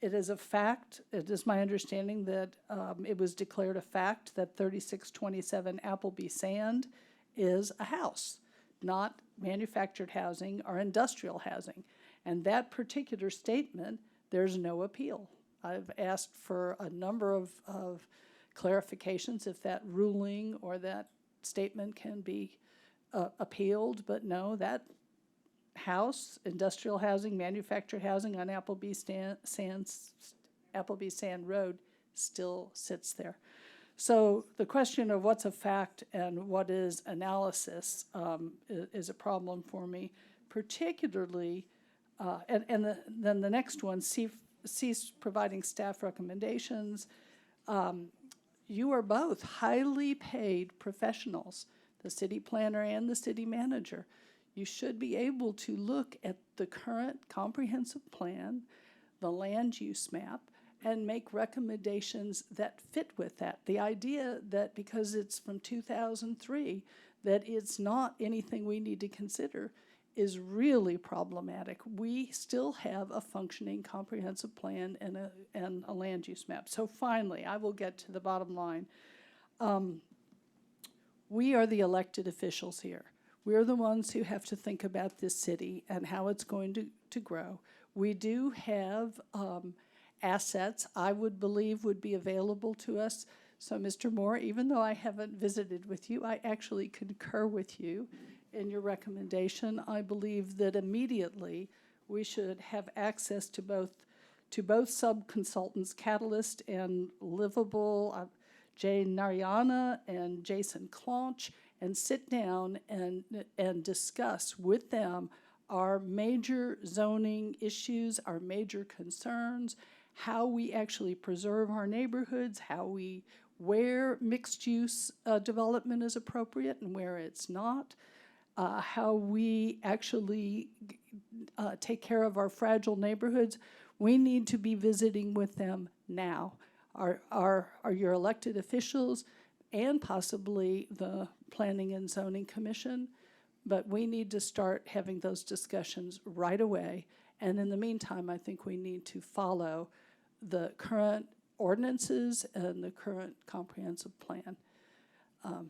it is a fact, it is my understanding that it was declared a fact that 3627 Appleby Sand is a house, not manufactured housing or industrial housing. And that particular statement, there's no appeal. I've asked for a number of clarifications if that ruling or that statement can be appealed, but no, that house, industrial housing, manufactured housing on Appleby Sand Road still sits there. So the question of what's a fact and what is analysis is a problem for me, particularly, then the next one, cease providing staff recommendations. you are both highly paid professionals, the city planner and the city manager. You should be able to look at the current comprehensive plan, the land use map, and make recommendations that fit with that. The idea that because it's from 2003, that it's not anything we need to consider is really problematic. We still have a functioning comprehensive plan and a land use map. So finally, I will get to the bottom line. We are the elected officials here. We're the ones who have to think about this city and how it's going to grow. We do have assets I would believe would be available to us. So, Mr. Moore, even though I haven't visited with you, I actually concur with you in your recommendation. I believe that immediately we should have access to both sub-consultants, Catalyst and Livable, Jane Narayana and Jason Claunch, and sit down and discuss with them our major zoning issues, our major concerns, how we actually preserve our neighborhoods, where mixed-use development is appropriate and where it's not, how we actually take care of our fragile neighborhoods. We need to be visiting with them now. Are your elected officials and possibly the Planning and Zoning Commission, but we need to start having those discussions right away. And in the meantime, I think we need to follow the current ordinances and the current comprehensive plan.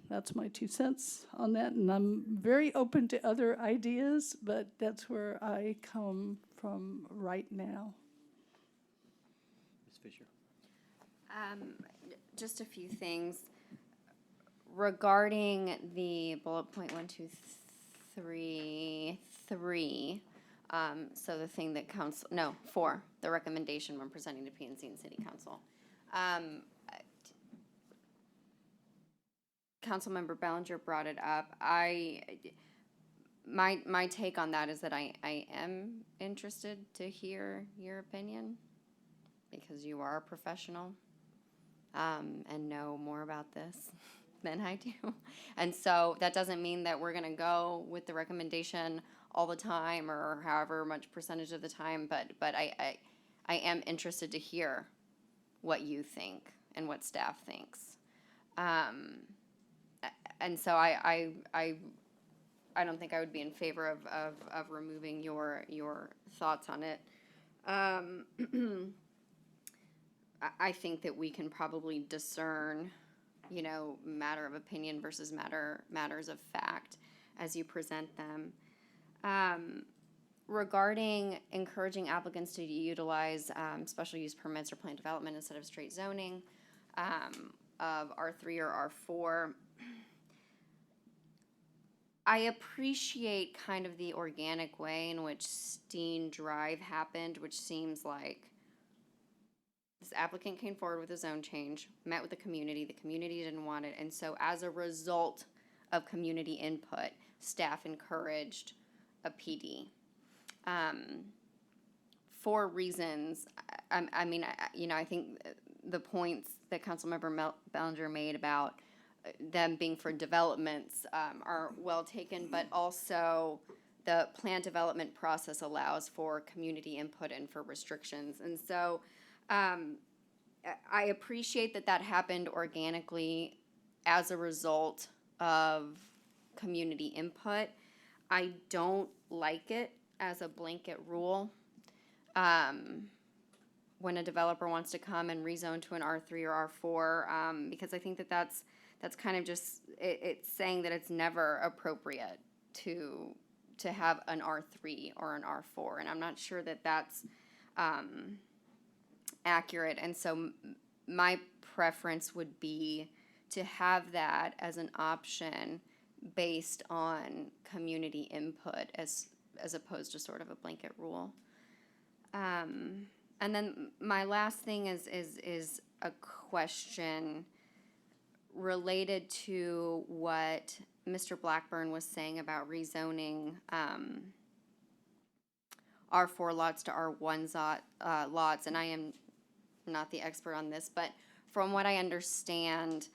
That's my 2 cents on that, and I'm very open to other ideas, but that's where I come from right now. Ms. Fisher. Just a few things regarding the bullet point 123.3. So the thing that council, 4, the recommendation when presenting to P&Z and City Council. Councilmember Bellinger brought it up. My take on that is that I am interested to hear your opinion because you are a professional and know more about this than I do. And so that doesn't mean that we're going to go with the recommendation all the time or however much percentage of the time, but I am interested to hear what you think and what staff thinks. And so I don't think I would be in favor of removing your thoughts on it. I think that we can probably discern, matter of opinion versus matters of fact as you present them. Regarding encouraging applicants to utilize special use permits or plan development instead of straight zoning of R3 or R4, I appreciate kind of the organic way in which Steen Drive happened, which seems like this applicant came forward with a zone change, met with the community didn't want it, and so as a result of community input, staff encouraged a PD. For reasons, I think the points that Councilmember Bellinger made about them being for developments are well taken, but also the plan development process allows for community input and for restrictions. And so I appreciate that happened organically as a result of community input. I don't like it as a blanket rule. When a developer wants to come and rezone to an R3 or R4, because I think that's kind of just, it's saying that it's never appropriate to have an R3 or an R4, and I'm not sure that that's accurate. And so my preference would be to have that as an option based on community input as opposed to sort of a blanket rule. And then my last thing is a question related to what Mr. Blackburn was saying about rezoning R4 lots to R1 lots, and I am not the expert on this, but from what I understand,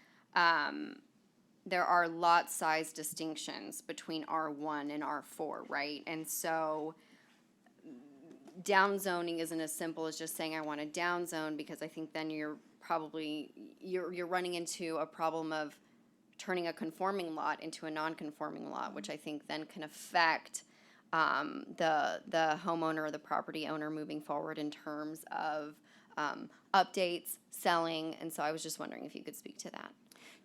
there are lot size distinctions between R1 and R4, right? And so down zoning isn't as simple as just saying I want a down zone, because I think then you're running into a problem of turning a conforming lot into a non-conforming lot, which I think then can affect the homeowner or the property owner moving forward in terms of updates, selling, and so I was just wondering if you could speak to that.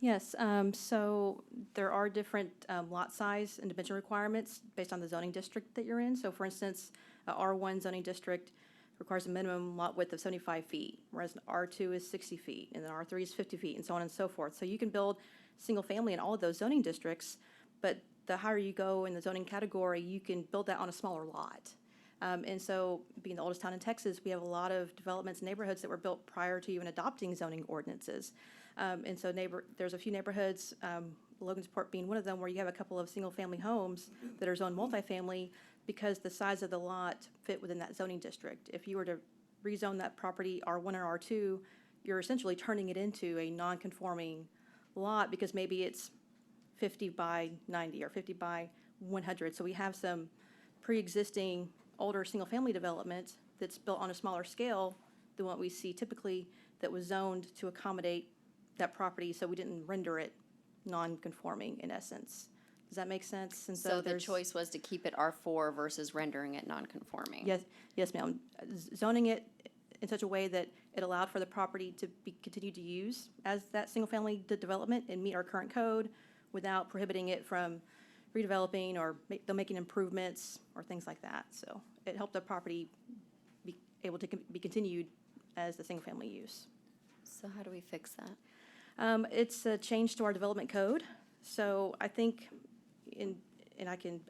Yes, so there are different lot size and dimension requirements based on the zoning district that you're in. So for instance, a R1 zoning district requires a minimum lot width of 75 feet, whereas R2 is 60 feet, and then R3 is 50 feet, and so on and so forth. So you can build single family in all of those zoning districts, but the higher you go in the zoning category, you can build that on a smaller lot. And so, being the oldest town in Texas, we have a lot of developments and neighborhoods that were built prior to even adopting zoning ordinances. And so there's a few neighborhoods, Logansport being one of them, where you have a couple of single-family homes that are zoned multifamily because the size of the lot fit within that zoning district. If you were to rezone that property R1 or R2, you're essentially turning it into a non-conforming lot because maybe it's 50 by 90 or 50 by 100. So we have some pre-existing older single-family development that's built on a smaller scale than what we see typically that was zoned to accommodate that property, so we didn't render it non-conforming in essence. Does that make sense? And So the choice was to keep it R4 versus rendering it non-conforming? Yes, ma'am. Zoning it in such a way that it allowed for the property to be continued to use as that single-family development and meet our current code without prohibiting it from redeveloping or making improvements or things like that. So it helped the property be able to be continued as the single-family use. So how do we fix that? It's a change to our development code. So I think, and I can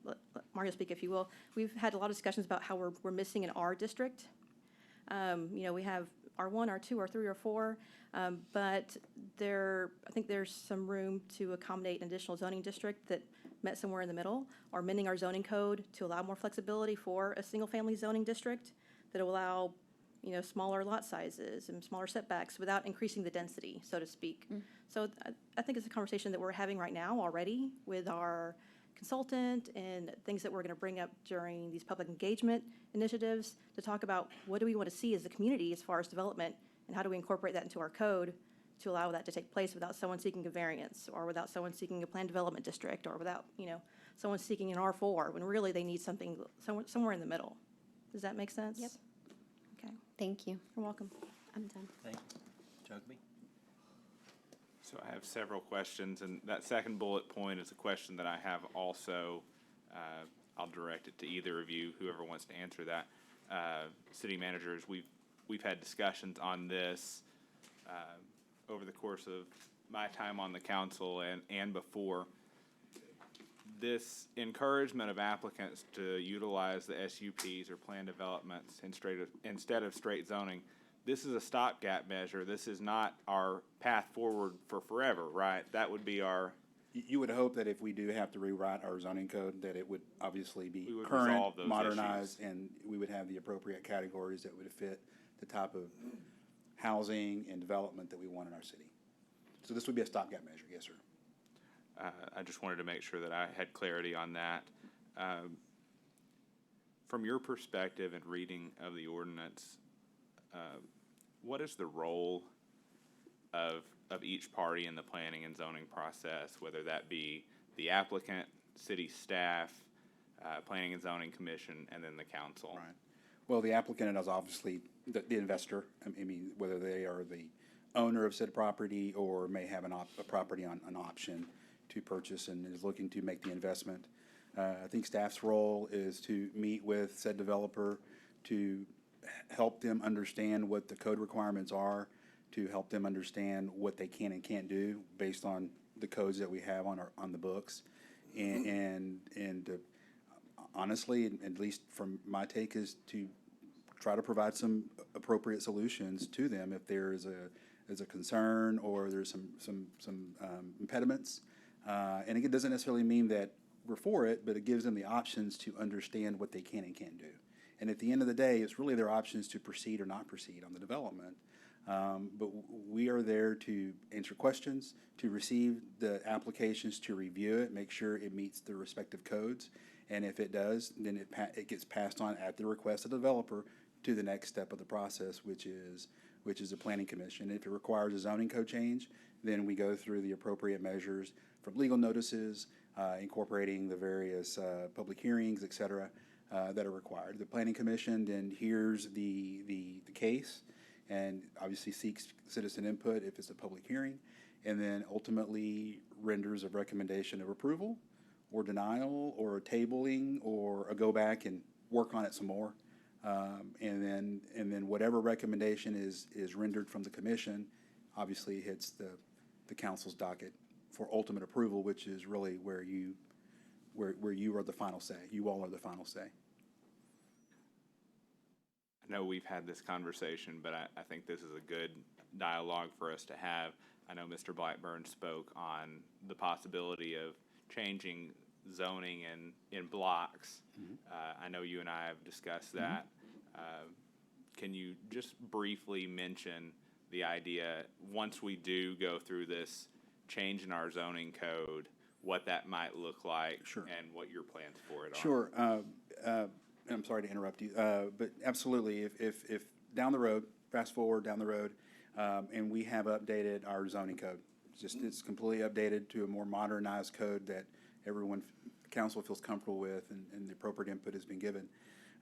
let Mario speak if you will, we've had a lot of discussions about how we're missing an R district. We have R1, R2, R3, R4, but I think there's some room to accommodate an additional zoning district that met somewhere in the middle, or amending our zoning code to allow more flexibility for a single-family zoning district that will allow, smaller lot sizes and smaller setbacks without increasing the density, so to speak. So I think it's a conversation that we're having right now already with our consultant and things that we're going to bring up during these public engagement initiatives to talk about what do we want to see as a community as far as development, and how do we incorporate that into our code to allow that to take place without someone seeking a variance, or without someone seeking a planned development district, or without, someone seeking an R4, when really they need something somewhere in the middle. Does that make sense? Yep. Okay. Thank you. You're welcome. I'm done. Thank you. Jacoby? So I have several questions, and that second bullet point is a question that I have also. I'll direct it to either of you, whoever wants to answer that. City managers, we've had discussions on this over the course of my time on the council and before. This encouragement of applicants to utilize the SUPs or plan developments instead of straight zoning, this is a stopgap measure. This is not our path forward for forever, right? That would be our... You would hope that if we do have to rewrite our zoning code, that it would obviously be We would current, resolve those modernized, issues. and we would have the appropriate categories that would fit the type of housing and development that we want in our city. So this would be a stopgap measure, yes, sir. I just wanted to make sure that I had clarity on that. From your perspective and reading of the ordinance, what is the role of each party in the planning and zoning process, whether that be the applicant, city staff, planning and zoning commission, and then the council? Right. Well, the applicant is obviously the investor. I mean, whether they are the owner of said property or may have a property on an option to purchase and is looking to make the investment. I think staff's role is to meet with said developer to help them understand what the code requirements are, to help them understand what they can and can't do based on the codes that we have on the books, and honestly, at least from my take, is to try to provide some appropriate solutions to them if there is a concern or there's some impediments. And it doesn't necessarily mean that we're for it, but it gives them the options to understand what they can and can't do. And at the end of the day, it's really their options to proceed or not proceed on the development. But we are there to answer questions, to receive the applications, to review it, make sure it meets the respective codes. And if it does, then it gets passed on at the request of the developer to the next step of the process, which is the planning commission. If it requires a zoning code change, then we go through the appropriate measures from legal notices, incorporating the various public hearings, et cetera, that are required. The planning commission then hears the case and obviously seeks citizen input if it's a public hearing, and then ultimately renders a recommendation of approval or denial or a tabling or a go back and work on it some more. And then whatever recommendation is rendered from the commission obviously hits the council's docket for ultimate approval, which is really where you are the final say. You all are the final say. I know we've had this conversation, but I think this is a good dialogue for us to have. I know Mr. Blackburn spoke on the possibility of changing zoning in blocks. I know you and I have discussed that. Can you just briefly mention the idea, once we do go through this change in our zoning code, what that might look like? Sure. And what your plans for it are? Sure. I'm sorry to interrupt you, but absolutely, if down the road, fast forward down the road, and we have updated our zoning code, it's completely updated to a more modernized code that council feels comfortable with, and the appropriate input has been given.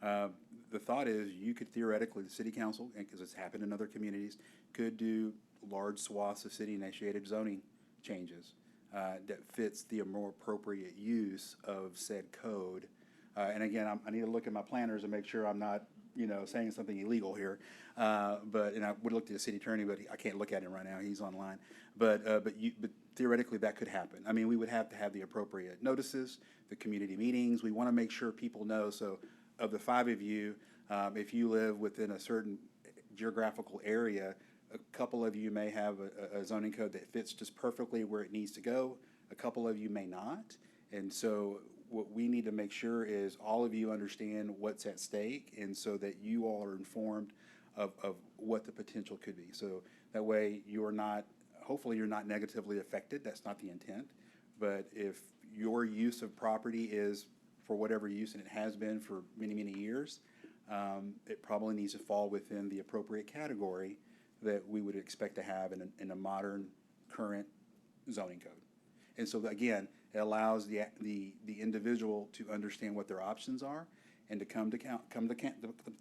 The thought is you could theoretically, the city council, because it's happened in other communities, could do large swaths of city-initiated zoning changes that fits the more appropriate use of said code. And again, I need to look at my planners and make sure I'm not, saying something illegal here. And I would look to the city attorney, but I can't look at him right now. He's online. But theoretically, that could happen. I mean, we would have to have the appropriate notices, the community meetings. We want to make sure people know. So, of the 5 of you, if you live within a certain geographical area, a couple of you may have a zoning code that fits just perfectly where it needs to go. A couple of you may not. And so what we need to make sure is all of you understand what's at stake, and so that you all are informed of what the potential could be. So that way hopefully you're not negatively affected. That's not the intent. But if your use of property is for whatever use, and it has been for many, many years, it probably needs to fall within the appropriate category that we would expect to have in a modern, current zoning code. And so again, it allows the individual to understand what their options are, and to come to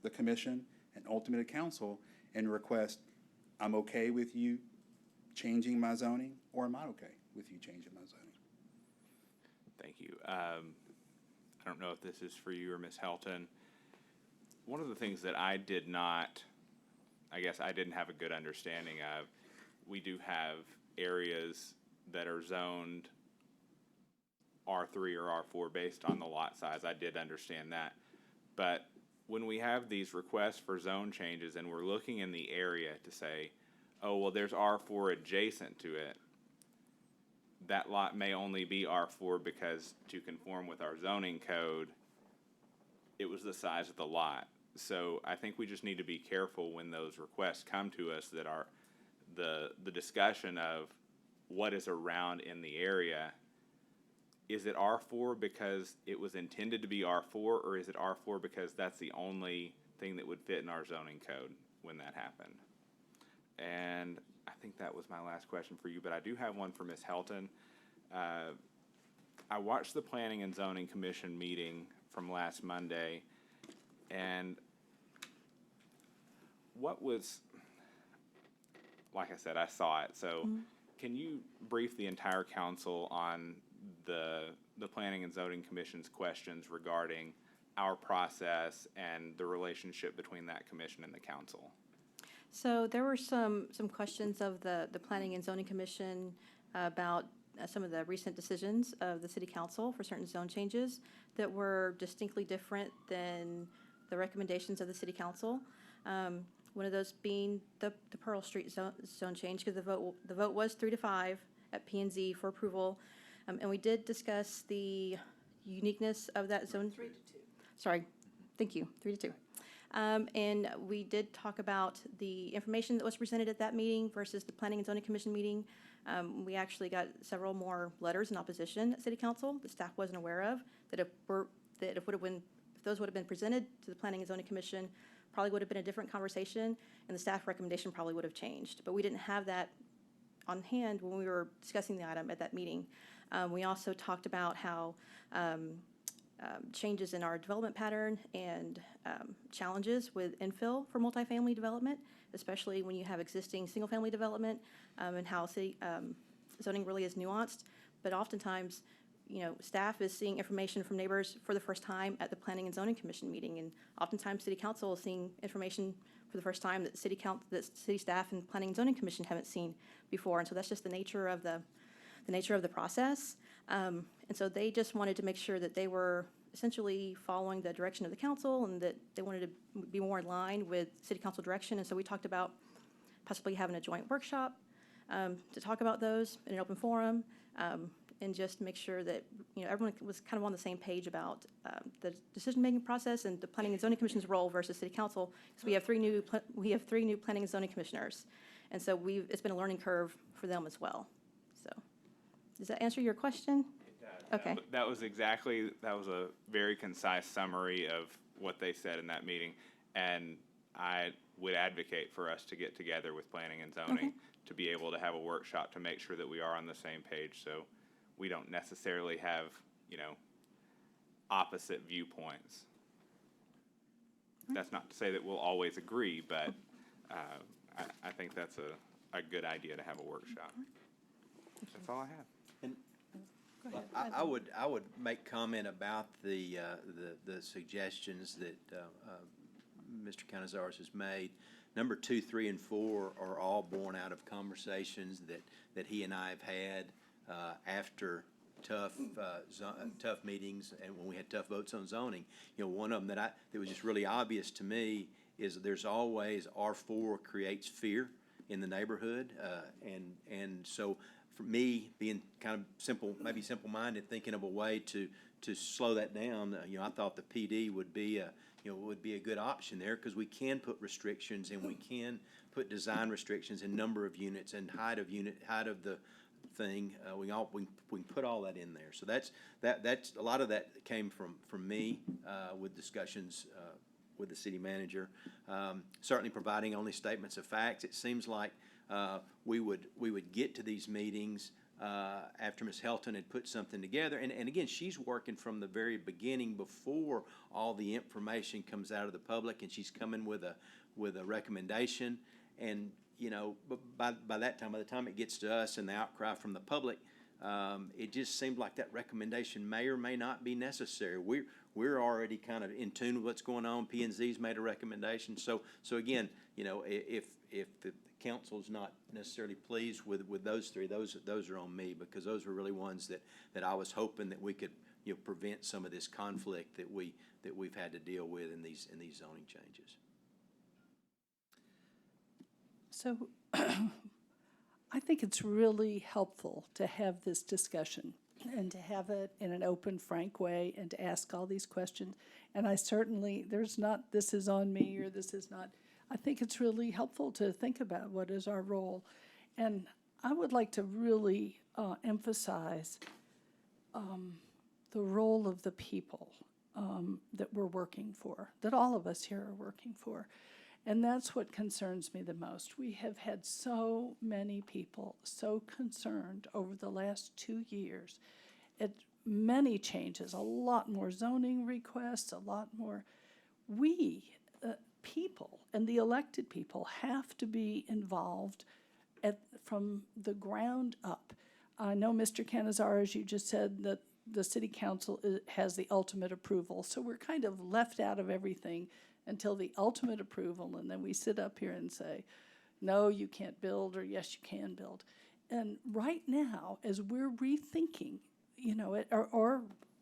the commission and ultimately council and request, I'm okay with you changing my zoning, or am I okay with you changing my zoning? Thank you. I don't know if this is for you or Ms. Helton. One of the things that I didn't have a good understanding of, we do have areas that are zoned R3 or R4 based on the lot size. I did understand that. But when we have these requests for zone changes and we're looking in the area to say, oh, well, there's R4 adjacent to it, that lot may only be R4 because to conform with our zoning code, it was the size of the lot. So I think we just need to be careful when those requests come to us that are the discussion of what is around in the area. Is it R4 because it was intended to be R4, or is it R4 because that's the only thing that would fit in our zoning code when that happened? And I think that was my last question for you, but I do have one for Ms. Helton. I watched the Planning and Zoning Commission meeting from last Monday, and like I said, I saw it, so can you brief the entire council on the Planning and Zoning Commission's questions regarding our process and the relationship between that commission and the council? So there were some questions of the Planning and Zoning Commission about some of the recent decisions of the City Council for certain zone changes that were distinctly different than the recommendations of the City Council. One of those being the Pearl Street zone change, because the vote was 3-5 at P&Z for approval. And we did discuss the uniqueness of that zone. 3-2. Sorry, Thank you, 3-2. And we did talk about the information that was presented at that meeting versus the Planning and Zoning Commission meeting. We actually got several more letters in opposition at City Council the staff wasn't aware of, if those would have been presented to the Planning and Zoning Commission, probably would have been a different conversation, and the staff recommendation probably would have changed. But we didn't have that on hand when we were discussing the item at that meeting. We also talked about how changes in our development pattern and challenges with infill for multifamily development, especially when you have existing single-family development, and how city zoning really is nuanced. But oftentimes, staff is seeing information from neighbors for the first time at the Planning and Zoning Commission meeting, and oftentimes City Council is seeing information for the first time that city staff and Planning and Zoning Commission haven't seen before. And so that's just the nature of the process. And so they just wanted to make sure that they were essentially following the direction of the council and that they wanted to be more in line with City Council direction. And so we talked about possibly having a joint workshop to talk about those in an open forum, and just make sure that everyone was kind of on the same page about the decision-making process and the Planning and Zoning Commission's role versus City Council. Because we have three new Planning and Zoning Commissioners, and so it's been a learning curve for them as well. So, does that answer your question? It does. Okay. That was a very concise summary of what they said in that meeting, and I would advocate for us to get together with Planning and Zoning to be able to have a workshop to make sure that we are on the same page. So we don't necessarily have, opposite viewpoints. That's not to say that we'll always agree, but I think that's a good idea to have a workshop. That's all I have. And I would make comment about the suggestions that Mr. Canizares has made. Number 2, 3, and 4 are all born out of conversations that he and I have had after tough meetings and when we had tough votes on zoning. One of them that was just really obvious to me is there's always R4 creates fear in the neighborhood, and so for me, being kind of simple-minded, thinking of a way to slow that down, I thought the PD would be a good option there, because we can put restrictions and we can put design restrictions and number of units and height of the thing. We can put all that in there. So that's a lot of that came from me with discussions with the city manager. Certainly providing only statements of facts. It seems like we would get to these meetings after Ms. Helton had put something together. And again, she's working from the very beginning before all the information comes out of the public, and she's coming with a recommendation. And, by the time it gets to us and the outcry from the public, it just seemed like that recommendation may or may not be necessary. We're already kind of in tune with what's going on. P&Z's made a recommendation. So again, if the council's not necessarily pleased with those three, those are on me, because those were really ones that I was hoping that we could prevent some of this conflict that we've had to deal with in these zoning changes. So I think it's really helpful to have this discussion and to have it in an open, frank way and to ask all these questions. And I certainly, there's not, this is on me or this is not. I think it's really helpful to think about what is our role. And I would like to really emphasize the role of the people that we're working for, that all of us here are working for. And that's what concerns me the most. We have had so many people so concerned over the last 2 years at many changes, a lot more zoning requests, a lot more. We, people, and the elected people have to be involved from the ground up. I know, Mr. Canizares, you just said that the city council has the ultimate approval, so we're kind of left out of everything until the ultimate approval, and then we sit up here and say, no, you can't build, or yes, you can build. And right now, as we're rethinking,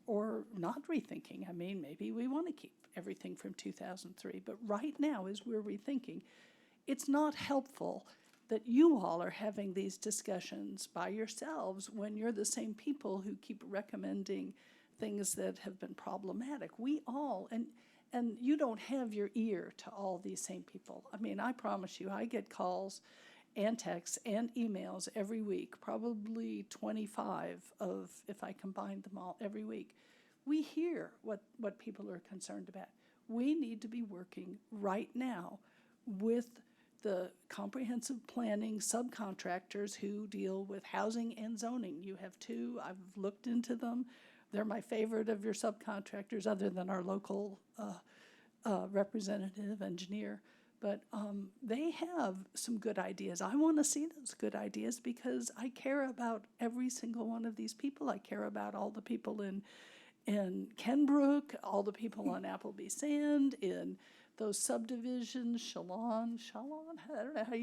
or not rethinking, I mean, maybe we want to keep everything from 2003, but right now, as we're rethinking, it's not helpful that you all are having these discussions by yourselves when you're the same people who keep recommending things that have been problematic. We all, And you don't have your ear to all these same people. I mean, I promise you, I get calls and texts and emails every week, probably 25 of, if I combined them all, every week. We hear what people are concerned about. We need to be working right now with the comprehensive planning subcontractors who deal with housing and zoning. You have two, I've looked into them. They're my favorite of your subcontractors, other than our local representative engineer. But they have some good ideas. I want to see those good ideas because I care about every single one of these people. I care about all the people in Kenbrook, all the people on Appleby Sand, in those subdivisions, Chalon, I don't know how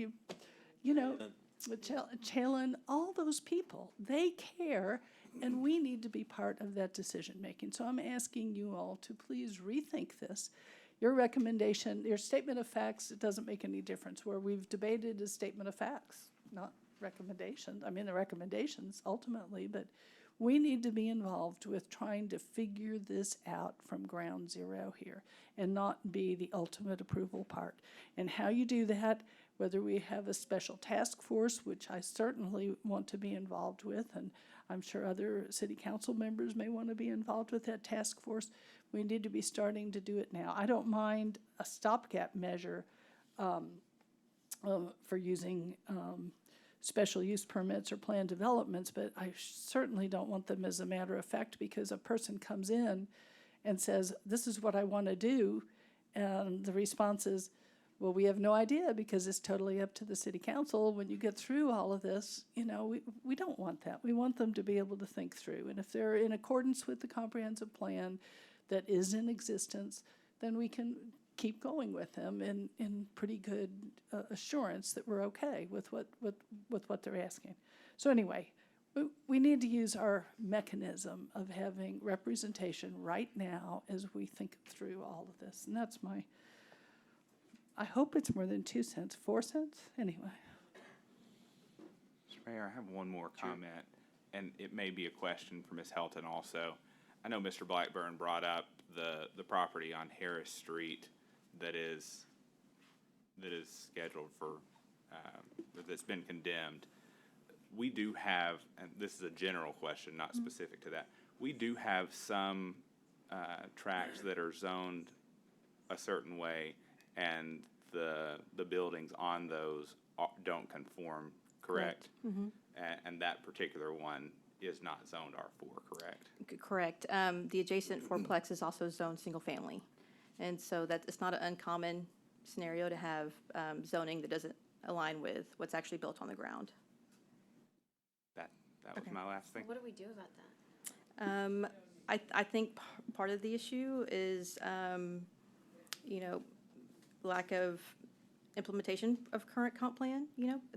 Chalon, all those people, they care, and we need to be part of that decision-making. So I'm asking you all to please rethink this. Your recommendation, your statement of facts, it doesn't make any difference. Where we've debated is statement of facts, not recommendations. I mean, the recommendations ultimately, but we need to be involved with trying to figure this out from ground zero here and not be the ultimate approval part. And how you do that, whether we have a special task force, which I certainly want to be involved with, and I'm sure other city council members may want to be involved with that task force, we need to be starting to do it now. I don't mind a stopgap measure for using special use permits or planned developments, but I certainly don't want them as a matter of fact, because a person comes in and says, this is what I want to do, and the response is, well, we have no idea because it's totally up to the city council. When you get through all of this, we don't want that. We want them to be able to think through, and if they're in accordance with the comprehensive plan that is in existence, then we can keep going with them in pretty good assurance that we're okay with what they're asking. So anyway, we need to use our mechanism of having representation right now as we think through all of this. And that's I hope it's more than 2 cents, 4 cents, anyway. Mr. Mayor, I have one more comment, and it may be a question for Ms. Helton also. I know Mr. Blackburn brought up the property on Harris Street that is scheduled for, that's been condemned. We do have, and this is a general question, not specific to that, we do have some tracts that are zoned a certain way, and the buildings on those don't conform, correct? Mm-hmm. And that particular one is not zoned R4, correct? Correct. The adjacent fourplex is also zoned single family. And so that it's not an uncommon scenario to have zoning that doesn't align with what's actually built on the ground. That was my last thing. What do we do about that? I think part of the issue is, lack of implementation of current comp plan,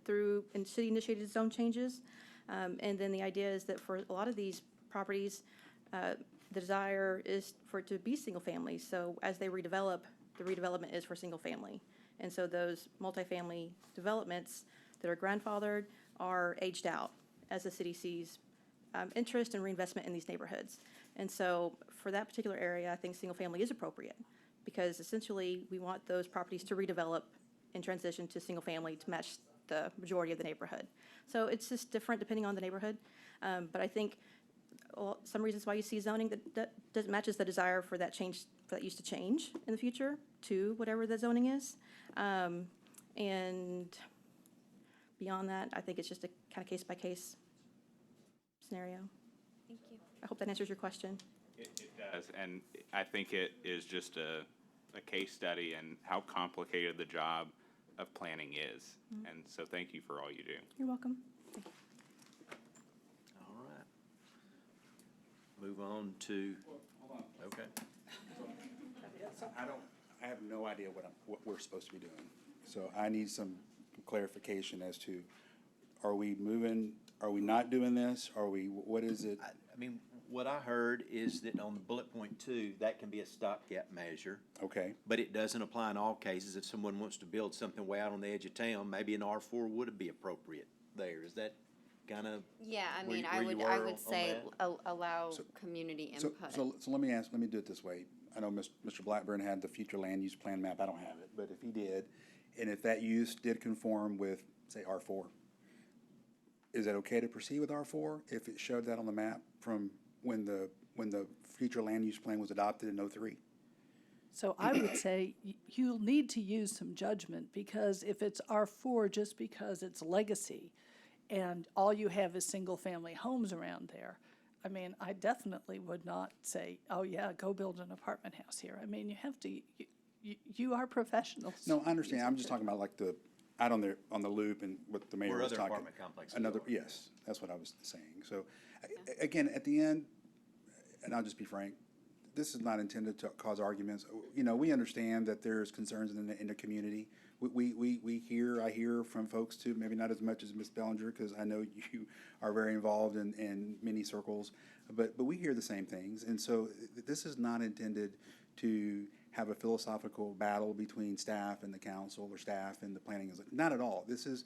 through city-initiated zone changes. And then the idea is that for a lot of these properties, the desire is for it to be single family. So as they redevelop, the redevelopment is for single family. And so those multifamily developments that are grandfathered are aged out as the city sees interest and reinvestment in these neighborhoods. And so for that particular area, I think single family is appropriate, because essentially we want those properties to redevelop and transition to single family to match the majority of the neighborhood. So it's just different depending on the neighborhood. But I think some reasons why you see zoning that matches the desire for that change, for that use to change in the future to whatever the zoning is. And beyond that, I think it's just a kind of case-by-case scenario. Thank you. I hope that answers your question. It does, and I think it is just a case study in how complicated the job of planning is. Mm-hmm. And so thank you for all you do. You're welcome. All right. Move on to, okay. I have no idea what we're supposed to be doing. So I need some clarification as to, are we moving, are we not doing this? What is it? I mean, what I heard is that on bullet point 2, that can be a stopgap measure. Okay. But it doesn't apply in all cases. If someone wants to build something way out on the edge of town, maybe an R4 would be appropriate there. Is that kind of? Yeah, I where mean, you I are would on say that? allow community input. So let me do it this way. I know Mr. Blackburn had the future land use plan map, I don't have it, but if he did, and if that use did conform with, say, R4, is it okay to proceed with R4 if it showed that on the map from when the future land use plan was adopted in '03? So I would say you'll need to use some judgment, because if it's R4 just because it's legacy and all you have is single-family homes around there, I mean, I definitely would not say, oh yeah, go build an apartment house here. I mean, you have to, you are professionals. No, I understand. I'm just talking about like the, out on the loop and what the mayor Where was other talking. apartment complexes Another, are. yes, that's what I was saying. So, again, at the end, and I'll just be frank, this is not intended to cause arguments. You know, we understand that there's concerns in the community. I hear from folks too, maybe not as much as Ms. Bellinger, because I know you are very involved in many circles, but we hear the same things. And so this is not intended to have a philosophical battle between staff and the council or staff and the planning. Not at all. This is,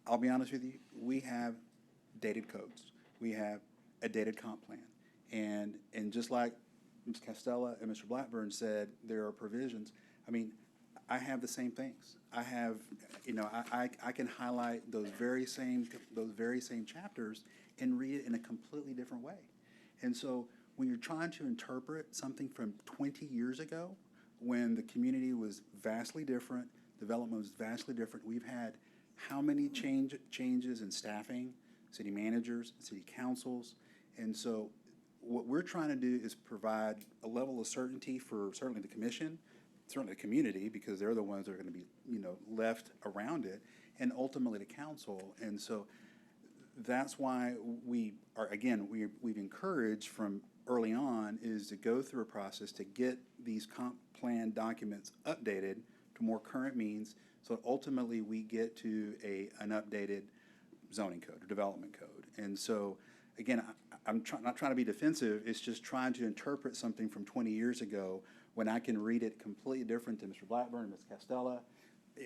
I'll be honest with you, we have dated codes. We have a dated comp plan. And just like Ms. Castella and Mr. Blackburn said, there are provisions. I mean, I have the same things. I have, you know, I can highlight those very same chapters and read it in a completely different way. And so when you're trying to interpret something from 20 years ago, when the community was vastly different, development was vastly different, we've had how many changes in staffing, city managers, city councils, and so what we're trying to do is provide a level of certainty for certainly the commission, certainly the community, because they're the ones that are going to be, you know, left around it, and ultimately the council. And so that's why we've encouraged from early on is to go through a process to get these comp plan documents updated to more current means, so ultimately we get to an updated zoning code or development code. And so again, I'm not trying to be defensive, it's just trying to interpret something from 20 years ago when I can read it completely different to Mr. Blackburn and Ms. Castella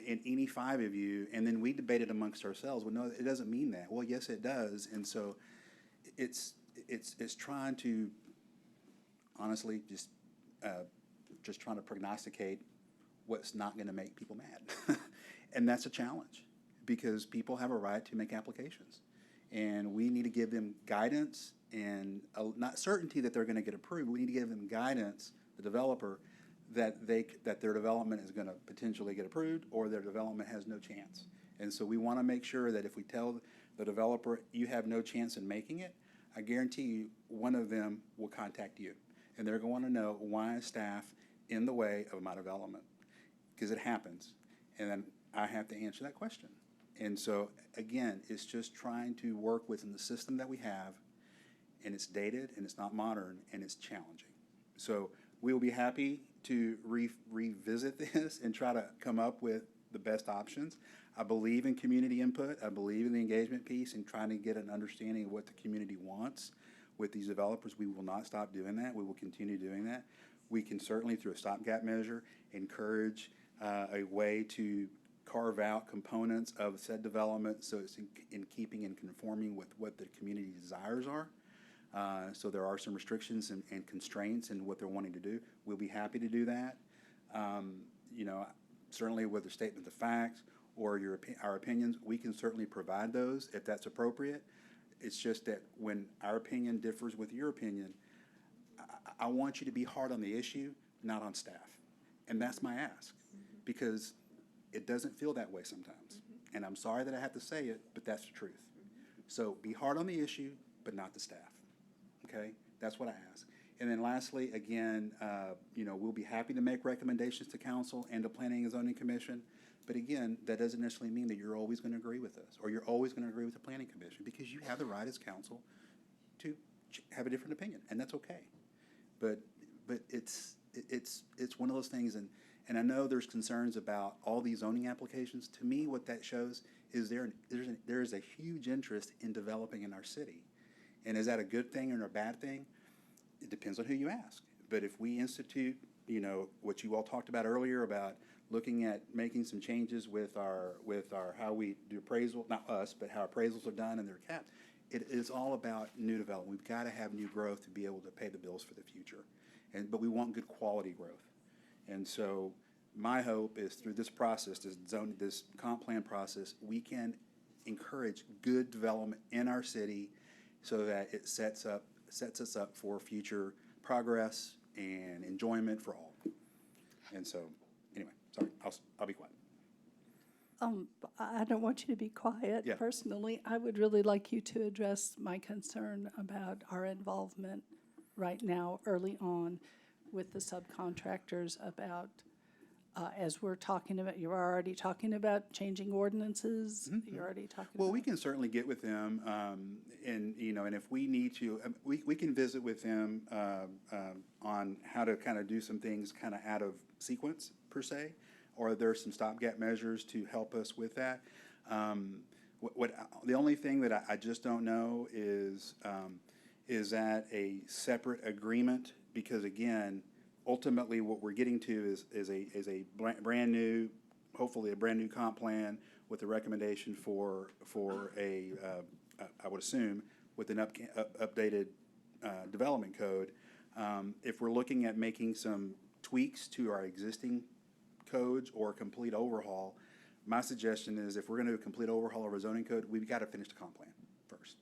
and any five of you, and then we debate it amongst ourselves. Well, no, it doesn't mean that. Well, yes, it does. And so it's trying to honestly just trying to prognosticate what's not going to make people mad. And that's a challenge because people have a right to make applications. And we need to give them guidance and not certainty that they're going to get approved. We need to give them guidance, the developer, that their development is going to potentially get approved or their development has no chance. And so we want to make sure that if we tell the developer you have no chance in making it, I guarantee you one of them will contact you. And they're going to know, why is staff in the way of my development? Because it happens. And then I have to answer that question. And so, again, it's just trying to work within the system that we have, and it's dated, and it's not modern, and it's challenging. So we will be happy to revisit this and try to come up with the best options. I believe in community input. I believe in the engagement piece and trying to get an understanding of what the community wants with these developers. We will not stop doing that. We will continue doing that. We can certainly, through a stopgap measure, encourage a way to carve out components of said development so it's in keeping and conforming with what the community desires are. So there are some restrictions and constraints in what they're wanting to do. We'll be happy to do that. You know, certainly whether statement of facts or our opinions, we can certainly provide those if that's appropriate. It's just that when our opinion differs with your opinion, I want you to be hard on the issue, not on staff. And that's my ask, because it doesn't feel that way sometimes. And I'm sorry that I have to say it, but that's the truth. So be hard on the issue, but not the staff. Okay? That's what I ask. And then lastly, again, you know, we'll be happy to make recommendations to council and to Planning and Zoning Commission. But again, that doesn't necessarily mean that you're always going to agree with us or you're always going to agree with the Planning Commission, because you have the right as council to have a different opinion, and that's okay. But it's one of those things, and I know there's concerns about all these zoning applications. To me, what that shows is there is a huge interest in developing in our city. And is that a good thing or a bad thing? It depends on who you ask. But if we institute, you know, what you all talked about earlier about looking at making some changes with our how we do appraisal, not us, but how appraisals are done and they're capped, it is all about new development. We've got to have new growth to be able to pay the bills for the future. but we want good quality growth. And so my hope is through this process, this comp plan process, we can encourage good development in our city so that it sets us up for future progress and enjoyment for all. And so, anyway, sorry, I'll be quiet. I don't want you to be quiet. Yeah. Personally, I would really like you to address my concern about our involvement right now, early on, with the subcontractors about, as we're talking about, you're already talking about changing ordinances. You're already talking Well, about. we can certainly get with them, and, you know, and if we need to, we can visit with them on how to kind of do some things kind of out of sequence, per se, or there's some stopgap measures to help us with that. The only thing that I just don't know is that a separate agreement? Because again, ultimately what we're getting to is a brand new, hopefully a brand new comp plan with a recommendation for a, I would assume, with an updated development code. If we're looking at making some tweaks to our existing codes or a complete overhaul, my suggestion is if we're going to do a complete overhaul of our zoning code, we've got to finish the comp plan first.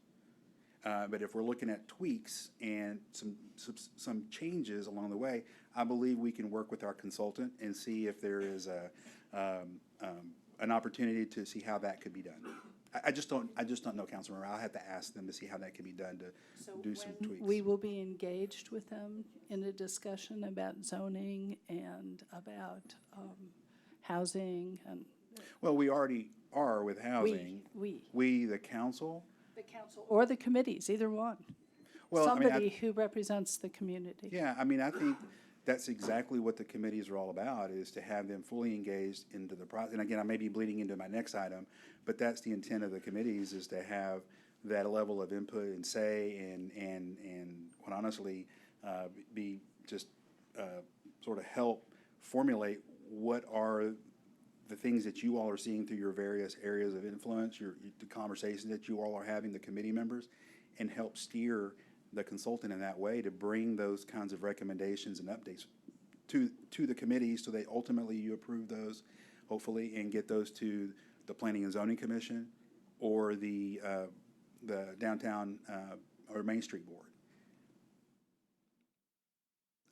But if we're looking at tweaks and some changes along the way, I believe we can work with our consultant and see if there is an opportunity to see how that could be done. I just don't know, Councilmember. I'll have to ask them to see how that can be done to do some tweaks. We will be engaged with them in a discussion about zoning and about housing and. Well, we already are with housing. We, the council. The council or the committees, either one. Well, Somebody who represents the community. Yeah, I mean, I think that's exactly what the committees are all about, is to have them fully engaged into the process. And again, I may be bleeding into my next item, but that's the intent of the committees, is to have that level of input and say and quite honestly, be just sort of help formulate what are the things that you all are seeing through your various areas of influence, the conversations that you all are having, the committee members, and help steer the consultant in that way to bring those kinds of recommendations and updates to the committee, so that ultimately you approve those, hopefully, and get those to the Planning and Zoning Commission or the Downtown or Main Street Board.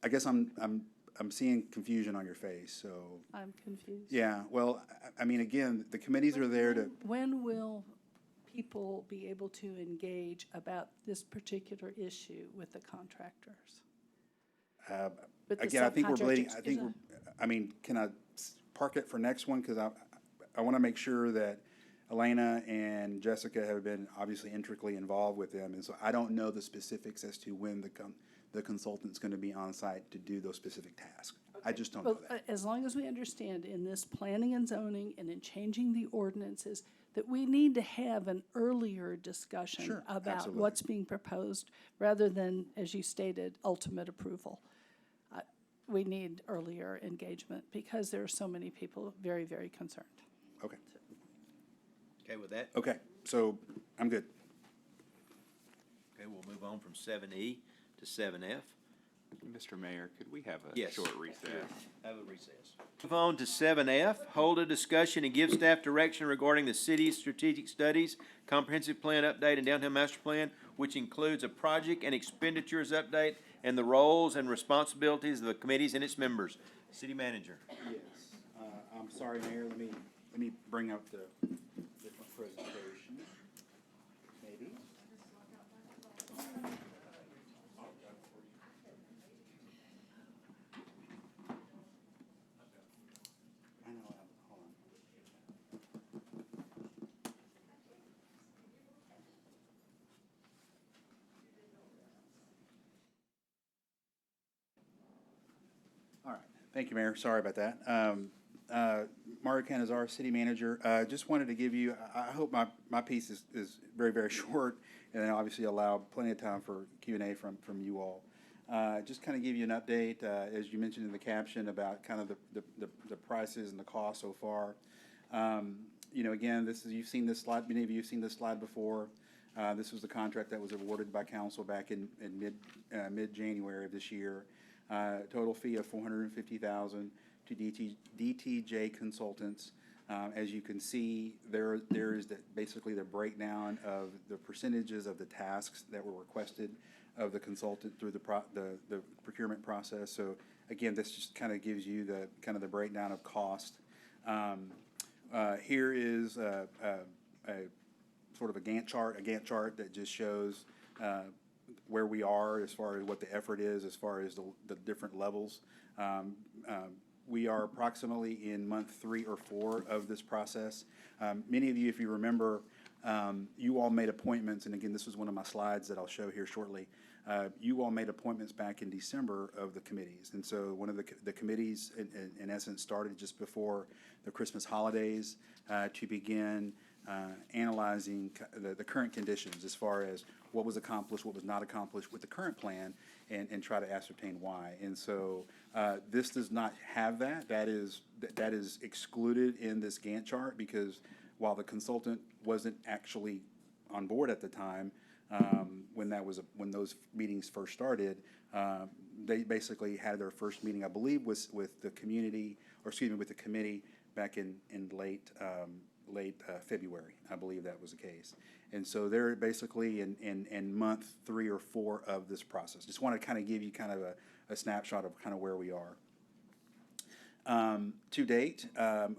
I guess I'm seeing confusion on your face, so. I'm confused. Yeah, well, I mean, again, the committees are there to. When will people be able to engage about this particular issue with the contractors? With the Again, I think we're bleeding, subcontractors, can I park it for next one? Because I want to make sure that Elena and Jessica have been obviously intricately involved with them, and so I don't know the specifics as to when the consultant's going to be on site to do those specific tasks. I just don't know that. As long as we understand in this planning and zoning and in changing the ordinances, that we need to have an earlier discussion about absolutely. what's being proposed, rather than, as you stated, ultimate approval. We need earlier engagement because there are so many people very, very concerned. Okay. Okay with that? Okay, so I'm good. Okay, we'll move on from 7E to 7F. Mr. Mayor, could we have a Yes. short recess? Have a recess. Move on to 7F, hold a discussion and give staff direction regarding the city's strategic studies, comprehensive plan update, and downtown master plan, which includes a project and expenditures update and the roles and responsibilities of the committees and its members. City Manager. Yes, I'm sorry, Mayor, let me bring up the different presentation, maybe. I know, hold on. All right, thank you, Mayor, sorry about that. Mario Canizar, City Manager. Just wanted to give you, I hope my piece is very, very short, and then obviously allow plenty of time for Q&A from you all. Just kind of give you an update, as you mentioned in the caption, about kind of the prices and the cost so far. You know, again, you've seen this slide, many of you have seen this slide before. This was the contract that was awarded by council back in mid-January of this year. Total fee of $450,000 to DTJ Consultants. As you can see, there is basically the breakdown of the percentages of the tasks that were requested of the consultant through the procurement process. So again, this just kind of gives you the breakdown of cost. Here is a sort of a Gantt chart that just shows where we are as far as what the effort is, as far as the different levels. We are approximately in month 3 or 4 of this process. Many of you, if you remember, you all made appointments, and again, this is one of my slides that I'll show here shortly. You all made appointments back in December of the committees, and so one of the committees, in essence, started just before the Christmas holidays to begin analyzing the current conditions as far as what was accomplished, what was not accomplished with the current plan, and try to ascertain why. And so this does not have that. That is excluded in this Gantt chart because while the consultant wasn't actually on board at the time, when those meetings first started, they basically had their first meeting, I believe, was with the community, or excuse me, with the committee back in late February. I believe that was the case. And so they're basically in month 3 or 4 of this process. Just want to kind of give you kind of a snapshot of kind of where we are. To date,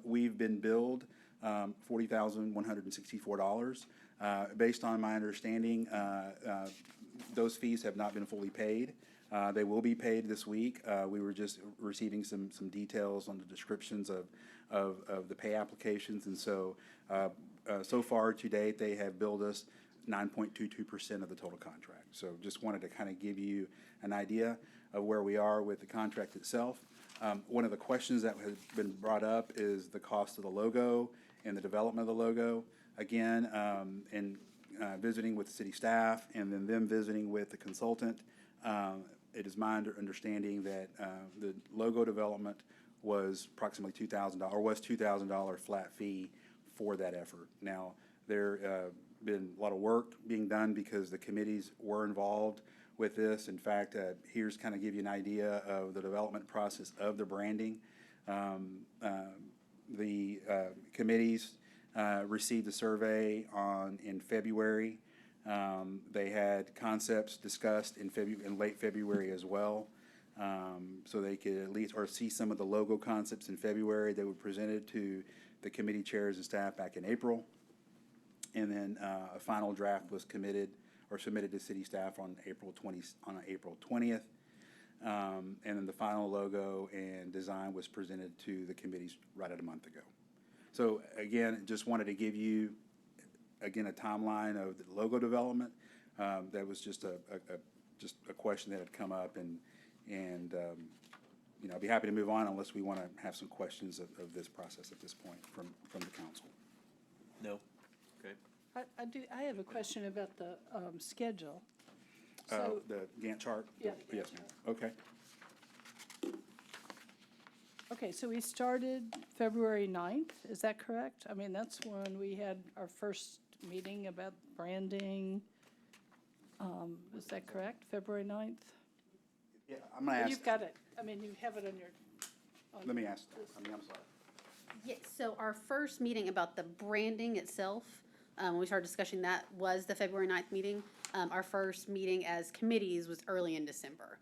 we've been billed $40,164. Based on my understanding, those fees have not been fully paid. They will be paid this week. We were just receiving some details on the descriptions of the pay applications, and so so far to date, they have billed us 9.22% of the total contract. So just wanted to kind of give you an idea of where we are with the contract itself. One of the questions that has been brought up is the cost of the logo and the development of the logo. Again, in visiting with the city staff and then them visiting with the consultant, it is my understanding that the logo development was approximately $2,000, or was $2,000 flat fee for that effort. Now, there been a lot of work being done because the committees were involved with this. In fact, here's kind of give you an idea of the development process of the branding. The committees received the survey in February. They had concepts discussed in late February as well. So they could at least, or see some of the logo concepts in February. They were presented to the committee chairs and staff back in April. And then a final draft was submitted to city staff on April 20th. And then the final logo and design was presented to the committees right at a month ago. So again, just wanted to give you, again, a timeline of the logo development. That was just a question that had come up, and I'd be happy to move on unless we want to have some questions of this process at this point from the council. No. Okay. I have a question about the schedule. So, The Gantt chart? Yeah. Yes, ma'am. Okay. okay, so we started February 9th, is that correct? I mean, that's when we had our first meeting about branding. Is that correct, February 9th? Yeah, I'm going to ask. You've got it, I mean, you have it on your. Let me ask. I'm sorry. Yes, so our first meeting about the branding itself, when we started discussing that, was the February 9th meeting. Our first meeting as committees was early in December.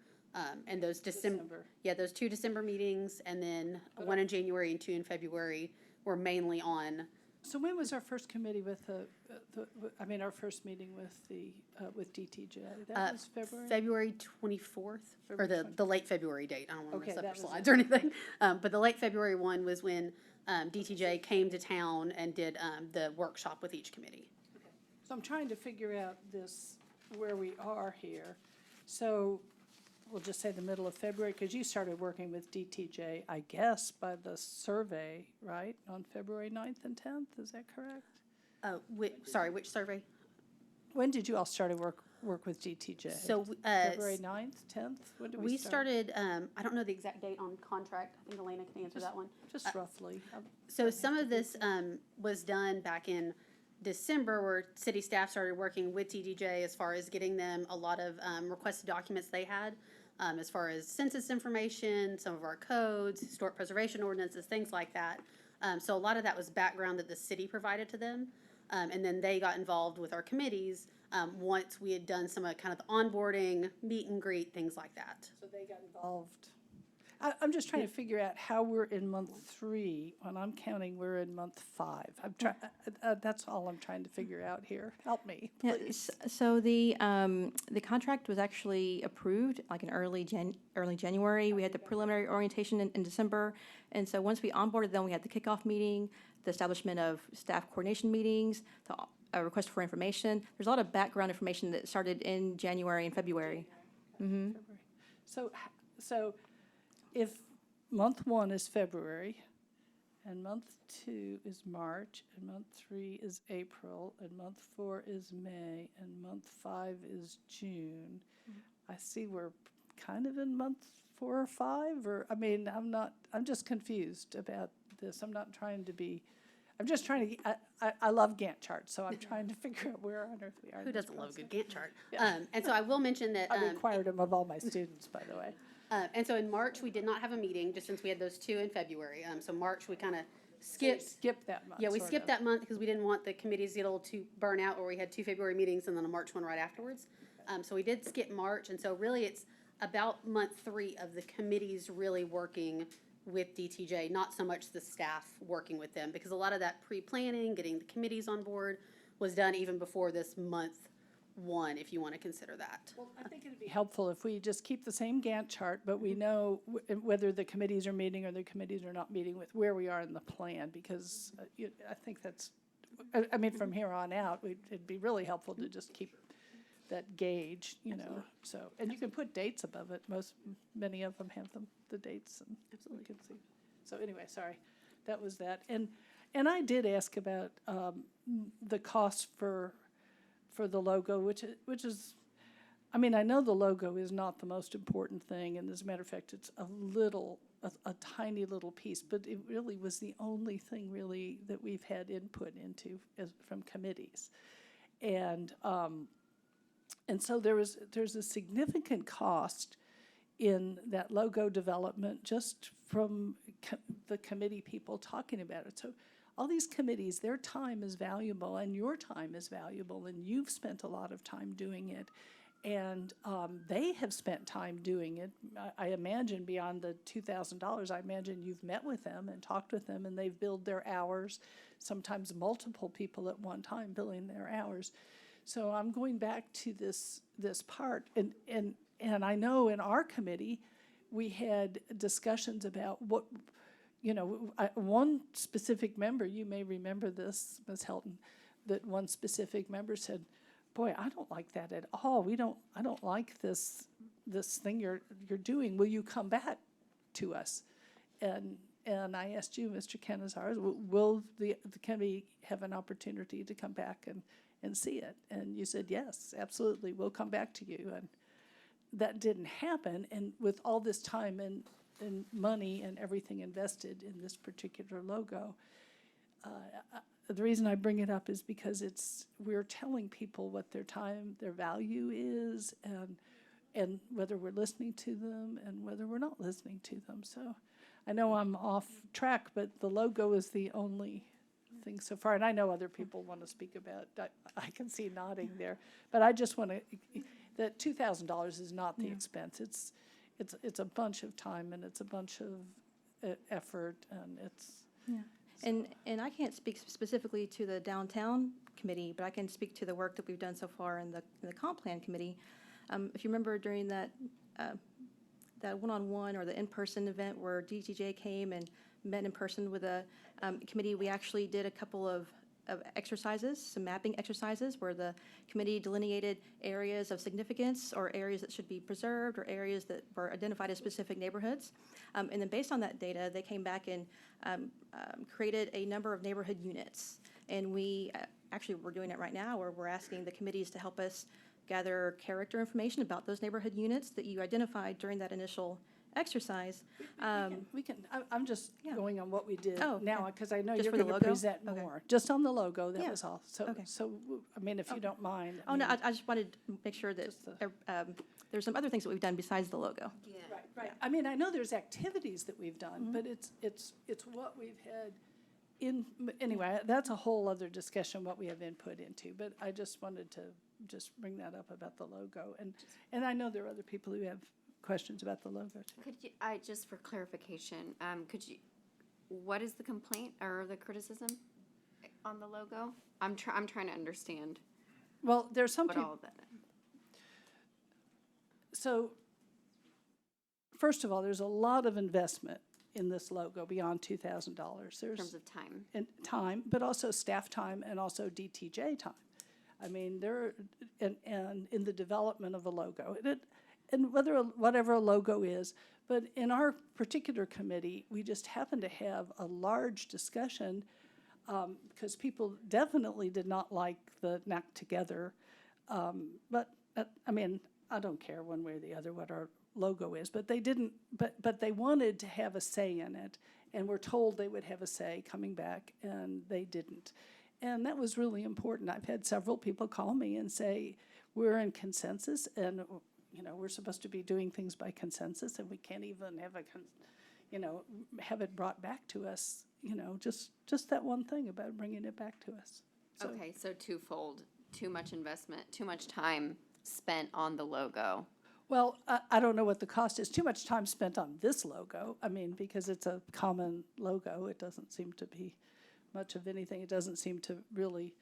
And those those 2 December meetings, and then one in January and 2 in February were mainly on. So when was our first committee with our first meeting with DTJ? That was February? February 24th, or the late February date. I don't want to mess up your that was slides or anything. But the late February one was when DTJ came to town and did the workshop with each committee. So I'm trying to figure out where we are here. So we'll just say the middle of February, because you started working with DTJ, I guess, by the survey, right, on February 9th and 10th, is that correct? Which survey? When did you all start to work with DTJ? So, February 9th, 10th? When did we start? started, I don't know the exact date on contract. I think Elena can answer that one. Just roughly. So some of this was done back in December, where city staff started working with DTJ as far as getting them a lot of requested documents they had. as far as census information, some of our codes, historic preservation ordinances, things like that. So a lot of that was background that the city provided to them. And then they got involved with our committees once we had done some of kind of the onboarding, meet and greet, things like that. So they got involved. I'm just trying to figure out how we're in month 3 when I'm counting we're in month 5. I'm trying. That's all I'm trying to figure out here. Help me, please. Yeah, so the contract was actually approved like in early January. We had the preliminary orientation in December, and so once we onboarded them, we had the kickoff meeting, the establishment of staff coordination meetings, the request for information. There's a lot of background information that started in January and February. Mm-hmm. So if month 1 is February, and month 2 is March, and month 3 is April, and month 4 is May, and month 5 is June, I see we're kind of in month 4 or 5, or, I mean, I'm just confused about this. I'm not trying to be, I'm just trying to, I love Gantt charts, so I'm trying to figure out where on earth we are. Who doesn't love a good Gantt chart? Yeah. And so I will mention that. I required them of all my students, by the way. And so in March, we did not have a meeting, just since we had those 2 in February. So March, we kind of skipped that month. Yeah, we skipped that month because we didn't want the committees to get a little too burn out, where we had 2 February meetings and then a March one right afterwards. So we did skip March, and so really it's about month 3 of the committees really working with DTJ, not so much the staff working with them, because a lot of that pre-planning, getting the committees on board, was done even before this month 1, if you want to consider that. Well, I think it'd be helpful if we just keep the same Gantt chart, but we know whether the committees are meeting or the committees are not meeting, with where we are in the plan, because I think that's, I mean, from here on out, it'd be really helpful to just keep that gauge, you know. So, and you can put dates above it. Many of them have the dates, and we can see. So anyway, sorry, that was that. And I did ask about the cost for the logo, which is, I mean, I know the logo is not the most important thing, and as a matter of fact, it's a tiny little piece, but it really was the only thing really that we've had input into from committees. And so there's a significant cost in that logo development just from the committee people talking about it. So all these committees, their time is valuable, and your time is valuable, and you've spent a lot of time doing it, and they have spent time doing it. I imagine beyond the $2,000, I imagine you've met with them and talked with them, and they've billed their hours, sometimes multiple people at one time billing their hours. So I'm going back to this part, and I know in our committee, we had discussions about what, you know, one specific member, you may remember this, Ms. Helton, that one specific member said, boy, I don't like that at all. I don't like this thing you're doing. Will you come back to us? And I asked you, Mr. Canizares, will the committee have an opportunity to come back and see it? And you said, yes, absolutely, we'll come back to you. And that didn't happen. And with all this time and money and everything invested in this particular logo, the reason I bring it up is because we're telling people what their time, their value is, and whether we're listening to them and whether we're not listening to them. So I know I'm off track, but the logo is the only thing so far. And I know other people want to speak about it. I can see nodding there. But I just want to, that $2,000 is not the expense. It's a bunch of time, and it's a bunch of effort, and it's... Yeah. And I can't speak specifically to the downtown committee, but I can speak to the work that we've done so far in the comp plan committee. If you remember during that one-on-one or the in-person event where DTJ came and met in person with a committee, we actually did a couple of exercises, some mapping exercises, where the committee delineated areas of significance or areas that should be preserved or areas that were identified as specific neighborhoods. And then based on that data, they came back and created a number of neighborhood units. And we actually, we're doing it right now, where we're asking the committees to help us gather character information about those neighborhood units that you identified during that initial exercise. I'm just going on what we did Oh, now, okay. because I know Just you're for the gonna logo? present Okay. more. Just on the logo, that Yeah. was all. So, Okay. I mean, if you don't mind. Oh, no, I just wanted to make sure that there's some other things that we've done besides the logo. Right. I mean, I know there's activities that we've done, but it's what we've had anyway, that's a whole other discussion, what we have input into, but I just wanted to just bring that up about the logo. And I know there are other people who have questions about the logo too. Could you, just for clarification, could you, what is the complaint or the criticism on the logo? I'm trying to understand Well, there's some what people. all of that. So, first of all, there's a lot of investment in this logo beyond $2,000. In terms of time. And time, but also staff time and also DTJ time. I mean, and in the development of a logo. And whatever a logo is, but in our particular committee, we just happened to have a large discussion because people definitely did not like the knack together. But I mean, I don't care one way or the other what our logo is, but they didn't, but they wanted to have a say in it, and were told they would have a say coming back, and they didn't. And that was really important. I've had several people call me and say, we're in consensus, and we're supposed to be doing things by consensus, and we can't even have have it brought back to us, just that one thing about bringing it back to us. So, Okay, so twofold, too much investment, too much time spent on the logo. well, I don't know what the cost is. Too much time spent on this logo. I mean, because it's a common logo, it doesn't seem to be much of anything. It doesn't seem to really,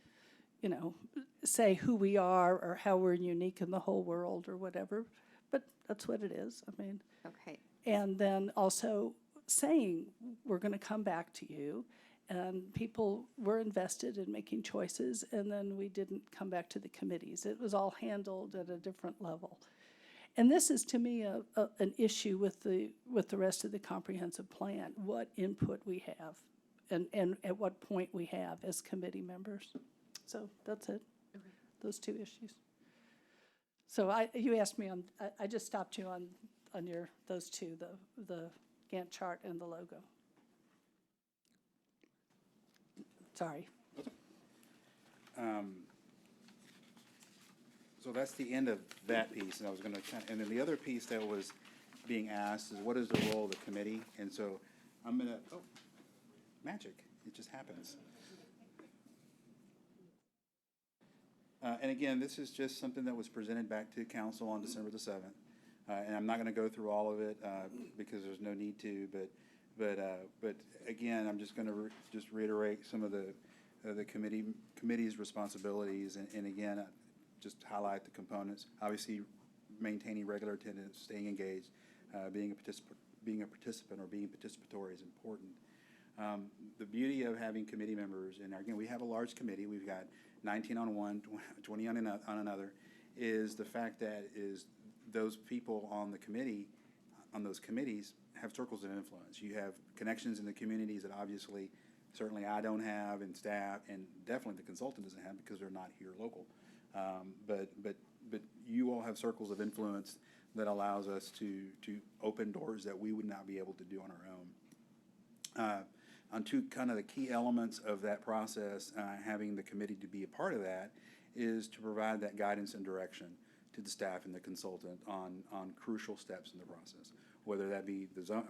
say who we are or how we're unique in the whole world or whatever. But that's what it is. I mean. Okay. And then also saying, we're going to come back to you. And people were invested in making choices, and then we didn't come back to the committees. It was all handled at a different level. And this is, to me, an issue with the rest of the comprehensive plan, what input we have and at what point we have as committee members. So that's it, those two issues. So you asked me on, I just stopped you on those two, the Gantt chart and the logo. Sorry. So that's the end of that piece, and I was gonna and then the other piece that was being asked is what is the role of the committee? And so I'm gonna, magic, it just happens. And again, this is just something that was presented back to council on December the 7th. And I'm not gonna go through all of it, because there's no need to, but again, I'm just gonna just reiterate some of the committee's responsibilities, and again, just highlight the components. Obviously, maintaining regular attendance, staying engaged, being a participant or being participatory is important. The beauty of having committee members, and again, we have a large committee. We've got 19 on one, 20 on another. Is the fact that is those people on the committee, on those committees, have circles of influence. You have connections in the communities that obviously, certainly I don't have, and staff, and definitely the consultant doesn't have because they're not here local. But you all have circles of influence that allows us to open doors that we would not be able to do on our own. On two kind of the key elements of that process, having the committee to be a part of that, is to provide that guidance and direction to the staff and the consultant on crucial steps in the process, whether that be the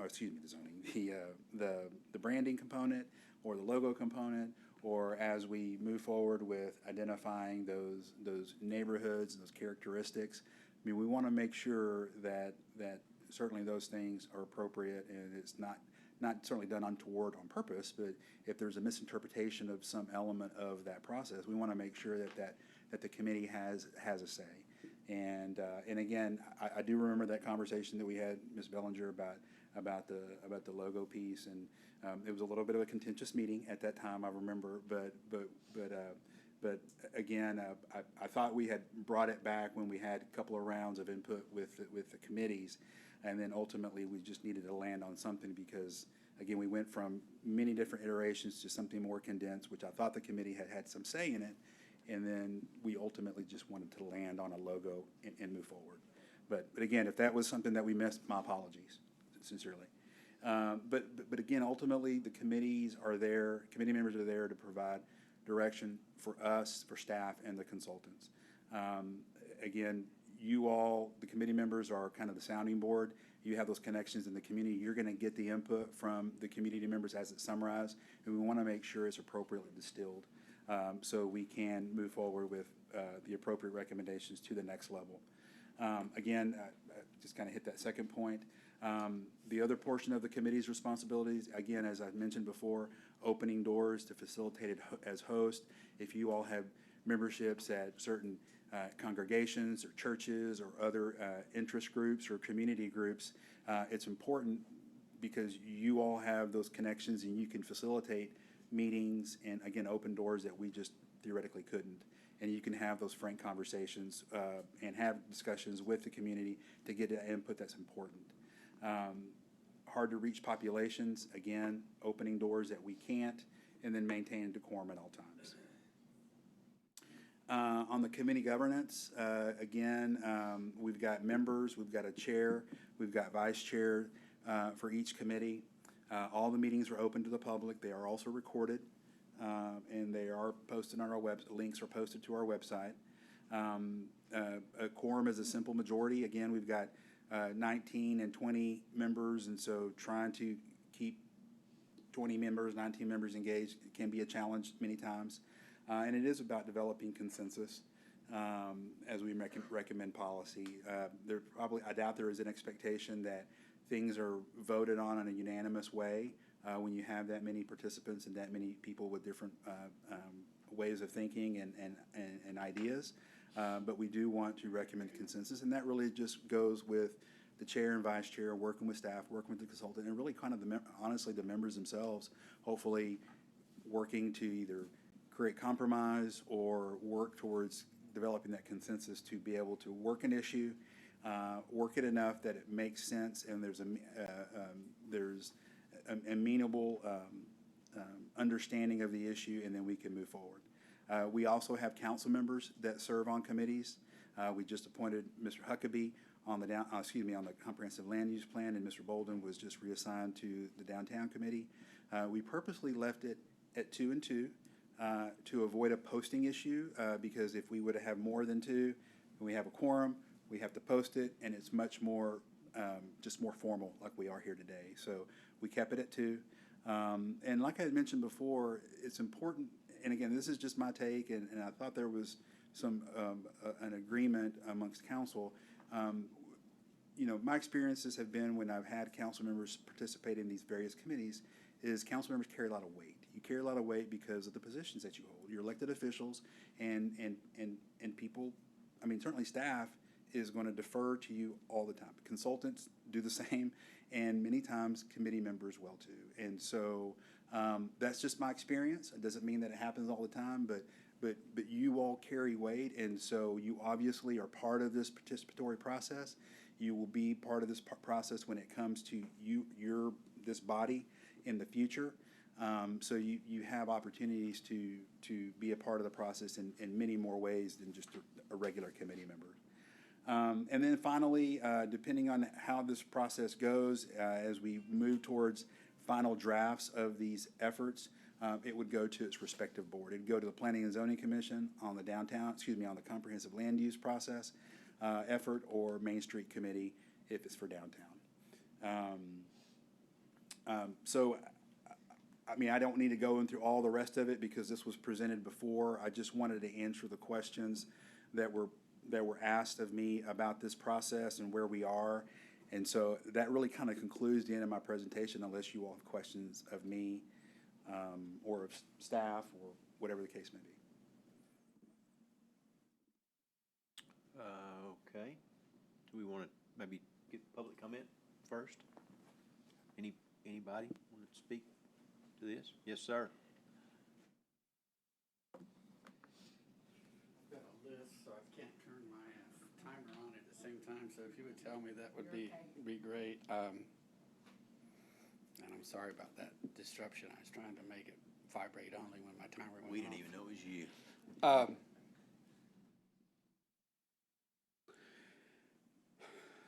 branding component or the logo component, or as we move forward with identifying those neighborhoods and those characteristics. I mean, we want to make sure that certainly those things are appropriate, and it's not certainly done untoward on purpose, but if there's a misinterpretation of some element of that process, we want to make sure that the committee has a say. And again, I do remember that conversation that we had, Ms. Bellinger, about the logo piece, and it was a little bit of a contentious meeting at that time, I remember, but again, I thought we had brought it back when we had a couple of rounds of input with the committees, and then ultimately we just needed to land on something because, again, we went from many different iterations to something more condensed, which I thought the committee had some say in it, and then we ultimately just wanted to land on a logo and move forward. But again, if that was something that we missed, my apologies. sincerely. But again, ultimately, the committees are there, committee members are there to provide direction for us, for staff, and the consultants. Again, you all, the committee members, are kind of the sounding board. You have those connections in the community. You're going to get the input from the community members as it's summarized, and we want to make sure it's appropriately distilled so we can move forward with the appropriate recommendations to the next level. Again, just kind of hit that second point. The other portion of the committee's responsibilities, again, as I've mentioned before, opening doors to facilitate it as host. If you all have memberships at certain congregations or churches or other interest groups or community groups, it's important because you all have those connections and you can facilitate meetings and, again, open doors that we just theoretically couldn't. And you can have those frank conversations and have discussions with the community to get input that's important. Hard to reach populations, again, opening doors that we can't, and then maintaining decorum at all times. On the committee governance, again, we've got members, we've got a chair, we've got vice chair for each committee. All the meetings are open to the public. They are also recorded, and they are posted on our links are posted to our website. A quorum is a simple majority. Again, we've got 19 and 20 members, and so trying to keep 20 members, 19 members engaged can be a challenge many times. And it is about developing consensus as we recommend policy. I doubt there is an expectation that things are voted on in a unanimous way when you have that many participants and that many people with different ways of thinking and ideas. But we do want to recommend consensus, and that really just goes with the chair and vice chair working with staff, working with the consultant, and really kind of honestly the members themselves, hopefully working to either create compromise or work towards developing that consensus to be able to work an issue, work it enough that it makes sense and there's an amenable understanding of the issue, and then we can move forward. We also have council members that serve on committees. We just appointed Mr. Huckabee on the on the comprehensive land use plan, and Mr. Bolden was just reassigned to the downtown committee. We purposely left it at 2 and 2 to avoid a posting issue because if we would have more than 2, and we have a quorum, we have to post it, and it's much more just more formal like we are here today. So we kept it at 2. And like I had mentioned before, it's important. And again, this is just my take, and I thought there was some an agreement amongst council. My experiences have been when I've had council members participate in these various committees is council members carry a lot of weight. You carry a lot of weight because of the positions that you hold. You're elected officials, and people, certainly staff is going to defer to you all the time. Consultants do the same, and many times committee members will too. And so that's just my experience. It doesn't mean that it happens all the time, but you all carry weight, and so you obviously are part of this participatory process. You will be part of this process when it comes to this body in the future. So you have opportunities to be a part of the process in many more ways than just a regular committee member. And then finally, depending on how this process goes, as we move towards final drafts of these efforts, it would go to its respective board. It'd go to the Planning and Zoning Commission on the on the comprehensive land use process effort, or Main Street Committee if it's for downtown. So I don't need to go through all the rest of it because this was presented before. I just wanted to answer the questions that were asked of me about this process and where we are. And so that really kind of concludes the end of my presentation, unless you all have questions of me or of staff or whatever the case may be. Okay. Do we want to maybe get public comment first? Anybody want to speak to this? Yes, sir. I've got a list, so I can't turn my timer on at the same time, so if you would tell me, that would be great. And I'm sorry about that disruption. I was trying to make it vibrate only when my timer went off. We didn't even know it was you.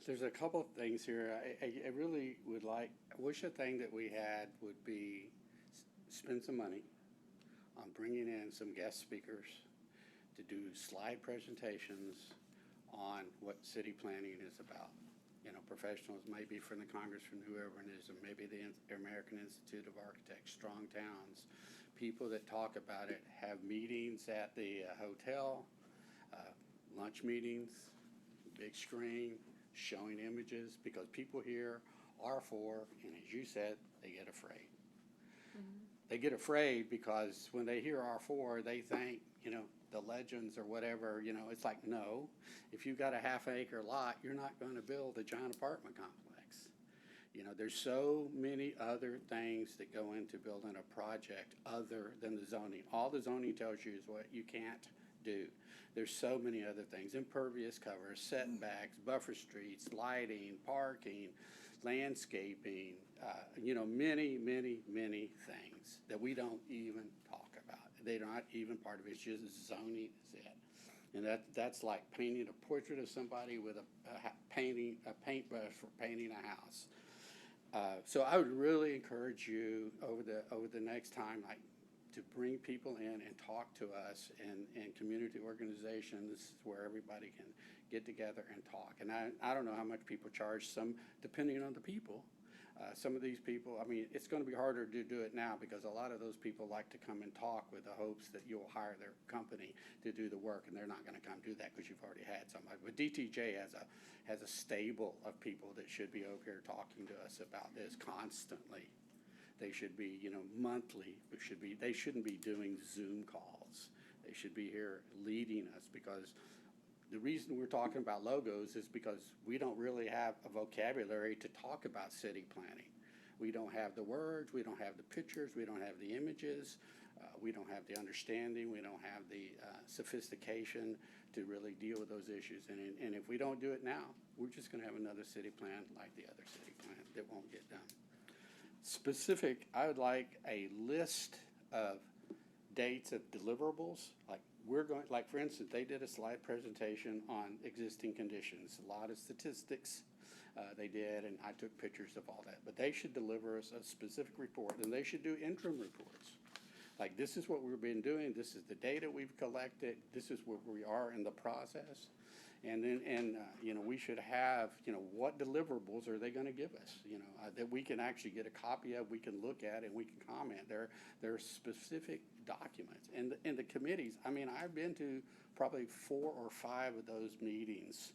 There's a couple of things here. I really would like, I wish a thing that we had would be spend some money on bringing in some guest speakers to do slide presentations on what city planning is about. You know, professionals, maybe from the Congress, from whoever it is, or maybe the American Institute of Architects, Strong Towns, people that talk about it, have meetings at the hotel, lunch meetings, big screen, showing images, because people here are for, and as you said, they get afraid. They get afraid because when they hear R4, they think, you know, the legends or whatever, you know, it's like, no, if you've got a half-acre lot, you're not going to build a giant apartment complex. You know, there's so many other things that go into building a project other than the zoning. All the zoning tells you is what you can't do. There's so many other things: impervious covers, setbacks, buffer streets, lighting, parking, landscaping, you know, many, many, many things that we don't even talk about. They're not even part of it. It's just zoning is it. And that's like painting a portrait of somebody with a paintbrush for painting a house. So I would really encourage you over the next time, like, to bring people in and talk to us, and community organizations. This is where everybody can get together and talk. And I don't know how much people charge, some depending on the people. Some of these people, I mean, it's going to be harder to do it now because a lot of those people like to come and talk with the hopes that you'll hire their company to do the work, and they're not going to come do that because you've already had somebody. But DTJ has a stable of people that should be over here talking to us about this constantly. They should be, you know, monthly. They shouldn't be doing Zoom calls. They should be here leading us, because the reason we're talking about logos is because we don't really have a vocabulary to talk about city planning. We don't have the words, we don't have the pictures, we don't have the images, we don't have the understanding, we don't have the sophistication to really deal with those issues. And if we don't do it now, we're just going to have another city plan like the other city plan that won't get done. Specific, I would like a list of dates of deliverables. Like for instance, they did a slide presentation on existing conditions, a lot of statistics they did, and I took pictures of all that. But they should deliver us a specific report, and they should do interim reports. Like, this is what we've been doing, this is the data we've collected, this is where we are in the process. And then, you know, we should have, you know, what deliverables are they going to give us, you know, that we can actually get a copy of, we can look at it, and we can comment. There are specific documents. And the committees, I mean, I've been to probably 4 or 5 of those meetings,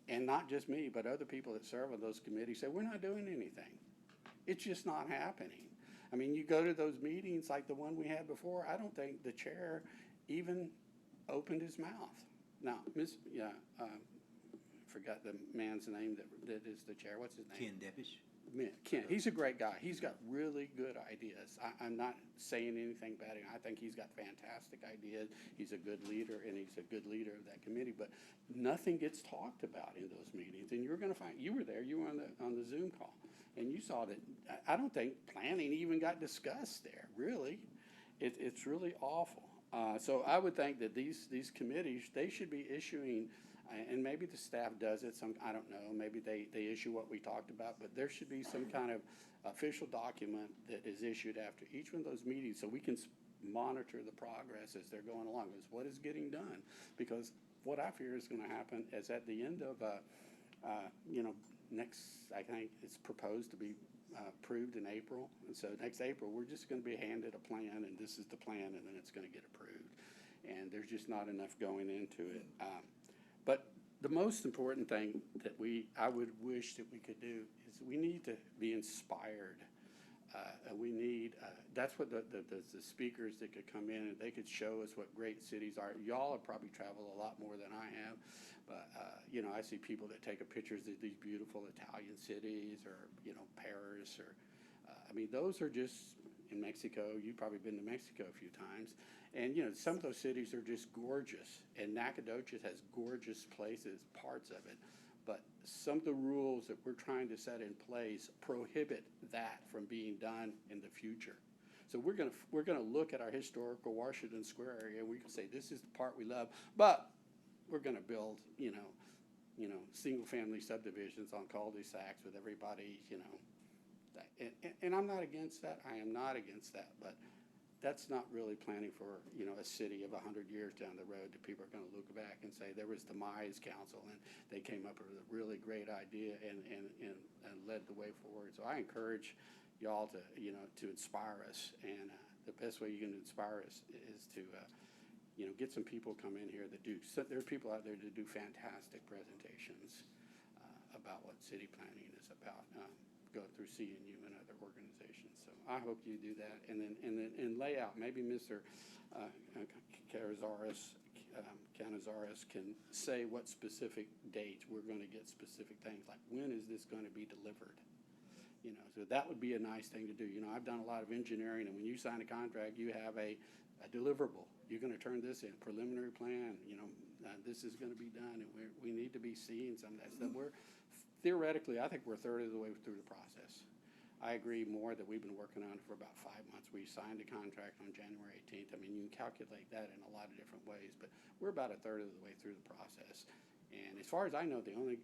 and not just me, but other people that serve on those committees say, we're not doing anything. It's just not happening. I mean, you go to those meetings like the one we had before, I don't think the chair even opened his mouth. Now, forgot the man's name that is the chair. What's his name? Ken Deppish. Ken, he's a great guy. He's got really good ideas. I'm not saying anything bad. I think he's got fantastic ideas. He's a good leader, and he's a good leader of that committee. But nothing gets talked about in those meetings. And you're going to find, you were there. You were on the Zoom call, and you saw that. I don't think planning even got discussed there. Really, it's really awful. So I would think that these committees, they should be issuing, and maybe the staff does it, I don't know, maybe they issue what we talked about, but there should be some kind of official document that is issued after each one of those meetings so we can monitor the progress as they're going along, is what is getting done. Because what I fear is going to happen is at the end of, you know, I think it's proposed to be approved in April, and so next April we're just going to be handed a plan, and this is the plan, and then it's going to get approved, and there's just not enough going into it. But the most important thing that I would wish that we could do is we need to be inspired. We need that's what the speakers that could come in and they could show us what great cities are. Y'all have probably traveled a lot more than I have, but you know, I see people that take pictures of these beautiful Italian cities, or you know, Paris, or I mean, those are just in Mexico. You've probably been to Mexico a few times, and you know, some of those cities are just gorgeous, and Nacogdoches has gorgeous places, parts of it. But some of the rules that we're trying to set in place prohibit that from being done in the future. So we're gonna look at our historical Washington Square area, and we can say this is the part we love, but we're gonna build, you know, single-family subdivisions on cul-de-sacs with everybody, and I'm not against that. I am not against that, but that's not really planning for, a city of 100 years down the road that people are going to look back and say, there was the Mize Council, and they came up with a really great idea and led the way forward. So I encourage y'all to, to inspire us, and the best way you can inspire us is to, get some people come in here that do, so there are people out there that do fantastic presentations about what city planning is about, going through CNU and other organizations. So I hope you do that, and then lay out, maybe Mr. Canizares can say what specific dates we're going to get specific things, like when is this going to be delivered? So that would be a nice thing to do. I've done a lot of engineering, and when you sign a contract, you have a deliverable. You're going to turn this in, preliminary plan, this is going to be done, and we need to be seeing some of that stuff. Theoretically, I think we're a third of the way through the process. I agree more that we've been working on it for about 5 months. We signed a contract on January 18th. I mean, you can calculate that in a lot of different ways, but we're about a third of the way through the process. And as far as I know, the only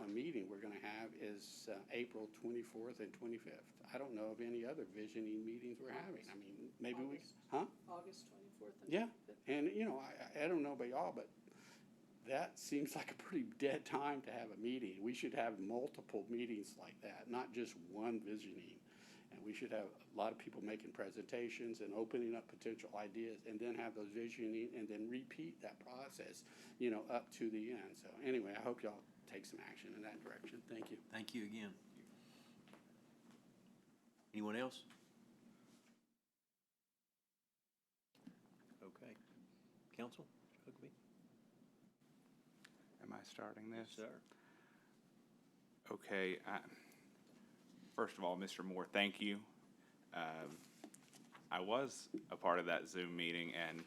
meeting we're going to have is April 24th and 25th. I don't know of any other visioning meetings we're having. I mean, maybe August 24th. Yeah, and I don't know about y'all, but that seems like a pretty dead time to have a meeting. We should have multiple meetings like that, not just one visioning. And we should have a lot of people making presentations and opening up potential ideas, and then have those visioning, and then repeat that process, up to the end. So anyway, I hope y'all take some action in that direction. Thank you. Thank you again. Anyone else? Okay. Council, Huckabee? Am I starting this? Yes, sir. Okay. First of all, Mr. Moore, thank you. I was a part of that Zoom meeting, and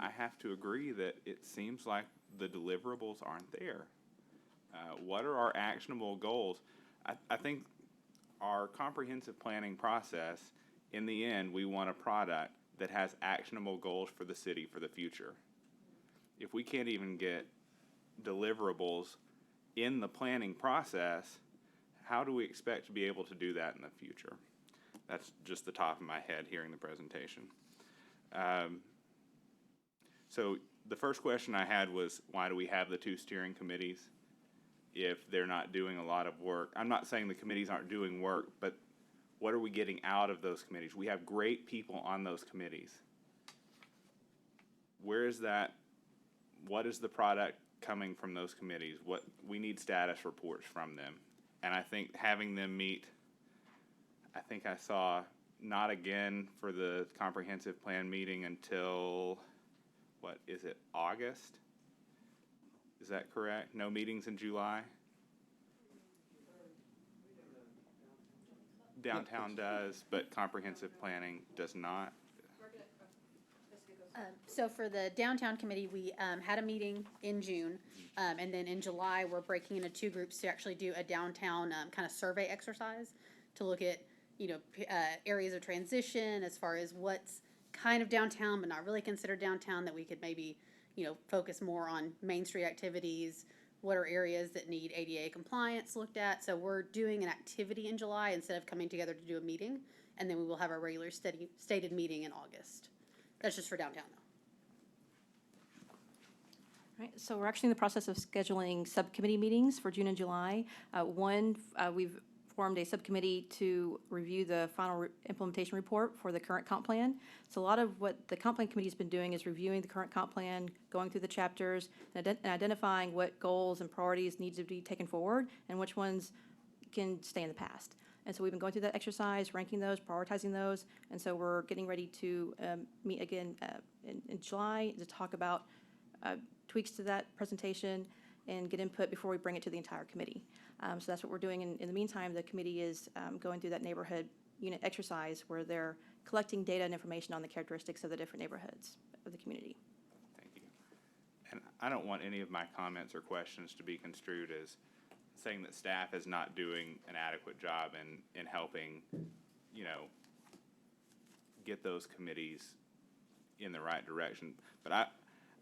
I have to agree that it seems like the deliverables aren't there. What are our actionable goals? I think our comprehensive planning process, in the end, we want a product that has actionable goals for the city for the future. If we can't even get deliverables in the planning process, how do we expect to be able to do that in the future? That's just the top of my head hearing the presentation. So the first question I had was, why do we have the 2 steering committees if they're not doing a lot of work? I'm not saying the committees aren't doing work, but what are we getting out of those committees? We have great people on those committees. Where is that? What is the product coming from those committees? We need status reports from them. And I think having them meet, I think I saw not again for the comprehensive plan meeting until, what is it, August? Is that correct? No meetings in July? Downtown does, but comprehensive planning does not. So for the downtown committee, we had a meeting in June, and then in July, we're breaking into 2 groups to actually do a downtown kind of survey exercise to look at, areas of transition as far as what's kind of downtown but not really considered downtown, that we could maybe, focus more on Main Street activities. What are areas that need ADA compliance looked at? So we're doing an activity in July instead of coming together to do a meeting, and then we will have our regular stated meeting in August. That's just for downtown, though. Right, so we're actually in the process of scheduling subcommittee meetings for June and July. We've formed a subcommittee to review the final implementation report for the current comp plan. So a lot of what the comp plan committee has been doing is reviewing the current comp plan, going through the chapters, and identifying what goals and priorities need to be taken forward and which ones can stay in the past. And so we've been going through that exercise, ranking those, prioritizing those, and so we're getting ready to meet again in July to talk about tweaks to that presentation and get input before we bring it to the entire committee. So that's what we're doing. In the meantime, the committee is going through that neighborhood unit exercise where they're collecting data and information on the characteristics of the different neighborhoods of the community. Thank you. And I don't want any of my comments or questions to be construed as saying that staff is not doing an adequate job in helping, get those committees in the right direction. But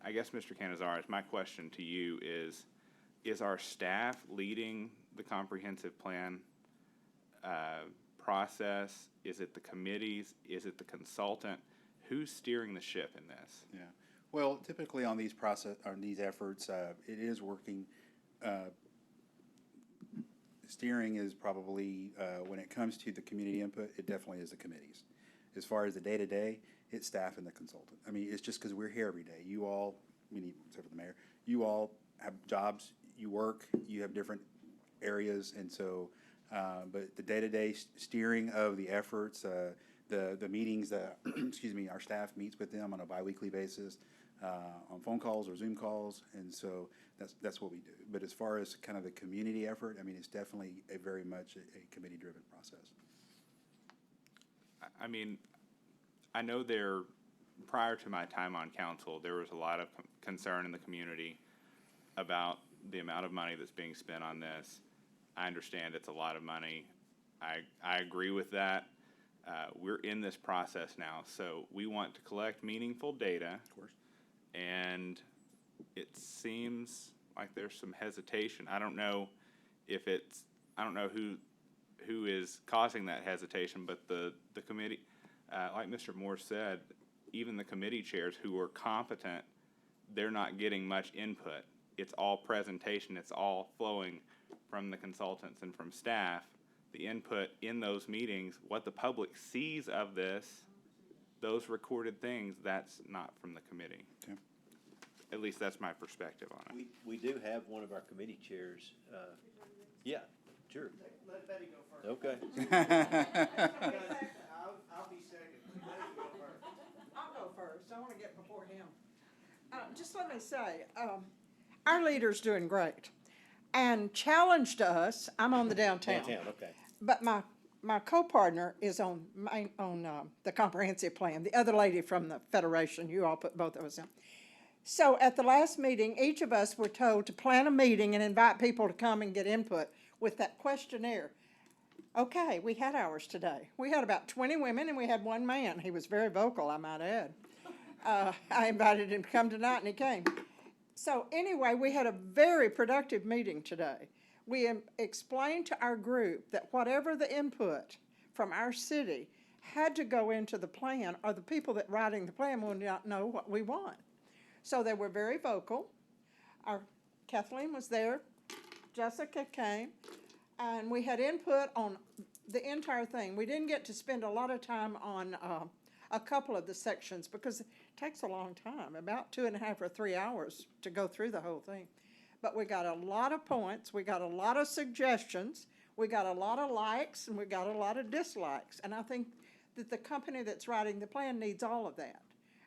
I guess, Mr. Canizares, my question to you is, is our staff leading the comprehensive plan process? Is it the committees? Is it the consultant? Who's steering the ship in this? Yeah. Well, typically on these these efforts, it is working. Steering is probably, when it comes to the community input, it definitely is the committees. As far as the day-to-day, it's staff and the consultant. I mean, it's just because we're here every day. You all, except for the mayor, you all have jobs, you work, you have different areas, and so, but the day-to-day steering of the efforts, the meetings that, excuse me, our staff meets with them on a biweekly basis, on phone calls or Zoom calls, and so that's what we do. But as far as kind of the community effort, I mean, it's definitely very much a committee-driven process. I mean, I know prior to my time on council, there was a lot of concern in the community about the amount of money that's being spent on this. I understand it's a lot of money. I agree with that. We're in this process now, so we want to collect meaningful data. Of course. And it seems like there's some hesitation. I don't know who is causing that hesitation, but the committee, like Mr. Moore said, even the committee chairs who are competent, they're not getting much input. It's all presentation. It's all flowing from the consultants and from staff. The input in those meetings, what the public sees of this, those recorded things, that's not from the committee. Okay. At least that's my perspective on it. We do have one of our committee chairs. Yeah, sure. Let Betty go first. Okay. I'll be second. Betty go first. I'll go first. I want to get before him. Just let me say, our leader's doing great. And challenged us, I'm on the downtown. Downtown, okay. But my co-partner is on the comprehensive plan, the other lady from the Federation. You all put both of us in. So at the last meeting, each of us were told to plan a meeting and invite people to come and get input with that questionnaire. Okay, we had ours today. We had about 20 women and we had one man. He was very vocal, I might add. I invited him to come tonight and he came. So anyway, we had a very productive meeting today. We explained to our group that whatever the input from our city had to go into the plan, or the people that writing the plan will not know what we want. So they were very vocal. Kathleen was there, Jessica came, and we had input on the entire thing. We didn't get to spend a lot of time on a couple of the sections because it takes a long time, about 2.5 or 3 hours to go through the whole thing. But we got a lot of points, we got a lot of suggestions, we got a lot of likes, and we got a lot of dislikes. And I think that the company that's writing the plan needs all of that.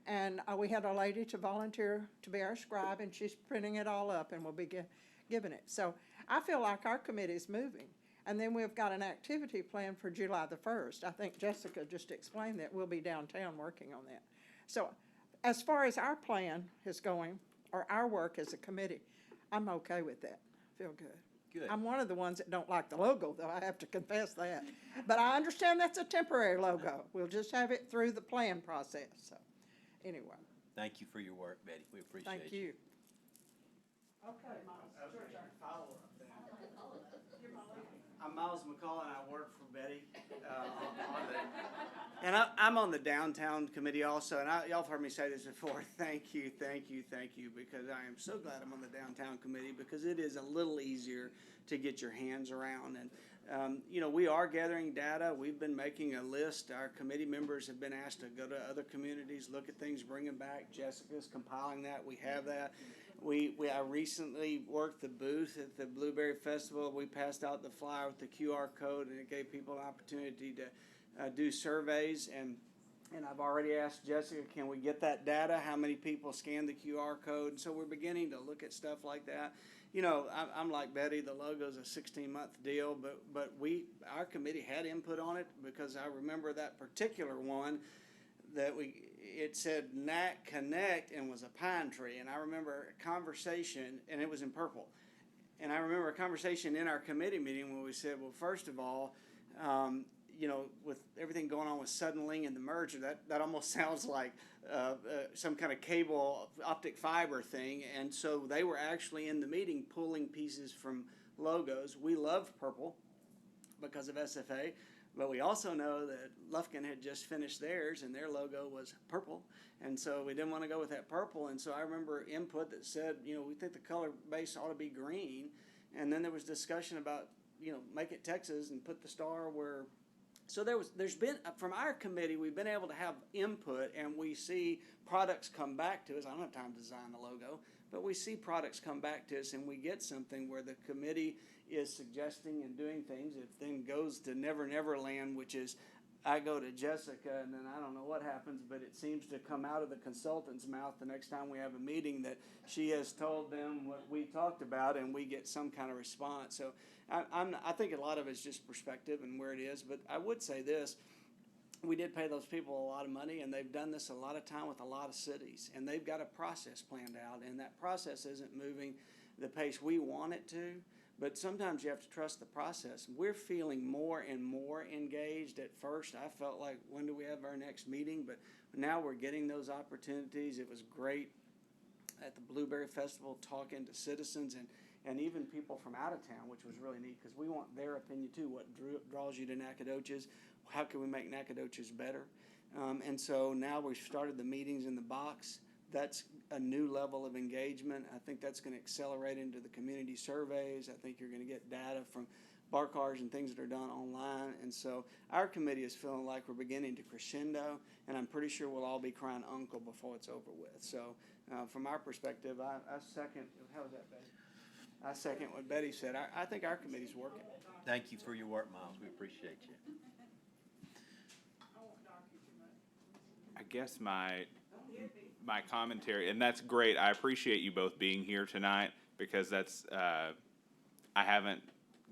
And we had a lady to volunteer to be our scribe, and she's printing it all up and we'll be giving it. So I feel like our committee's moving. And then we've got an activity plan for July the 1st. I think Jessica just explained that. We'll be downtown working on that. So as far as our plan is going, or our work as a committee, I'm okay with that. Feel good. Good. I'm one of the ones that don't like the logo, though, I have to confess that. But I understand that's a temporary logo. We'll just have it through the plan process, so, anyway. Thank you for your work, Betty. We appreciate it. Thank you. Okay, Miles, it's your turn. Follow-up then. I'm Miles McCall and I work for Betty. And I'm on the downtown committee also, and y'all have heard me say this before. Thank you, because I am so glad I'm on the downtown committee because it is a little easier to get your hands around. And, we are gathering data. We've been making a list. Our committee members have been asked to go to other communities, look at things, bring them back. Jessica's compiling that. We have that. I recently worked the booth at the Blueberry Festival. We passed out the flyer with the QR code, and it gave people an opportunity to do surveys. And I've already asked Jessica, can we get that data? How many people scanned the QR code? And so we're beginning to look at stuff like that. I'm like Betty, the logo's a 16-month deal, but our committee had input on it because I remember that particular one that it said NAC Connect and was a pine tree. And I remember a conversation, and it was in purple. And I remember a conversation in our committee meeting when we said, well, first of all, you know, with everything going on with Suddenlink and the merger, that almost sounds like some kind of cable optic fiber thing. And so they were actually in the meeting pulling pieces from logos. We love purple because of SFA, but we also know that Lufkin had just finished theirs and their logo was purple. And so we didn't want to go with that purple. And so I remember input that said, you know, we think the color base ought to be green. And then there was discussion about, you know, make it Texas and put the star where. So there's been, from our committee, we've been able to have input, and we see products come back to us. I don't have time to design the logo, but we see products come back to us, and we get something where the committee is suggesting and doing things. It then goes to Never Never Land, which is, I go to Jessica, and then I don't know what happens, but it seems to come out of the consultant's mouth the next time we have a meeting that she has told them what we talked about, and we get some kind of response. So I think a lot of it's just perspective and where it is, but I would say this. We did pay those people a lot of money, and they've done this a lot of time with a lot of cities, and they've got a process planned out, and that process isn't moving the pace we want it to, but sometimes you have to trust the process. We're feeling more and more engaged. At first, I felt like, when do we have our next meeting? But now we're getting those opportunities. It was great at the Blueberry Festival talking to citizens and even people from out of town, which was really neat because we want their opinion too. What draws you to Nacogdoches? How can we make Nacogdoches better? And so now we've started the meetings in the box. That's a new level of engagement. I think that's going to accelerate into the community surveys. I think you're going to get data from bar cars and things that are done online. And so our committee is feeling like we're beginning to crescendo, and I'm pretty sure we'll all be crying uncle before it's over with. So from our perspective, I second, how was that, Betty? I second what Betty said. I think our committee's working. Thank you for your work, Miles. We appreciate you. I guess my commentary, and that's great. I appreciate you both being here tonight because that's I haven't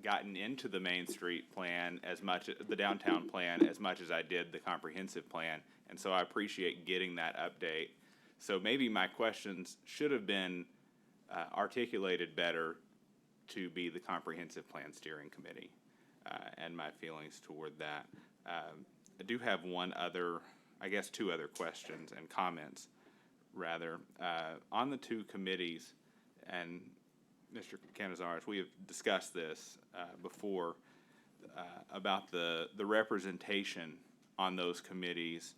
gotten into the Main Street plan as much, the downtown plan, as much as I did the comprehensive plan, and so I appreciate getting that update. So maybe my questions should have been articulated better to be the comprehensive plan steering committee, and my feelings toward that. I do have one other, I guess two other questions and comments, rather. On the two committees, and Mr. Canizares, we have discussed this before, about the representation on those committees,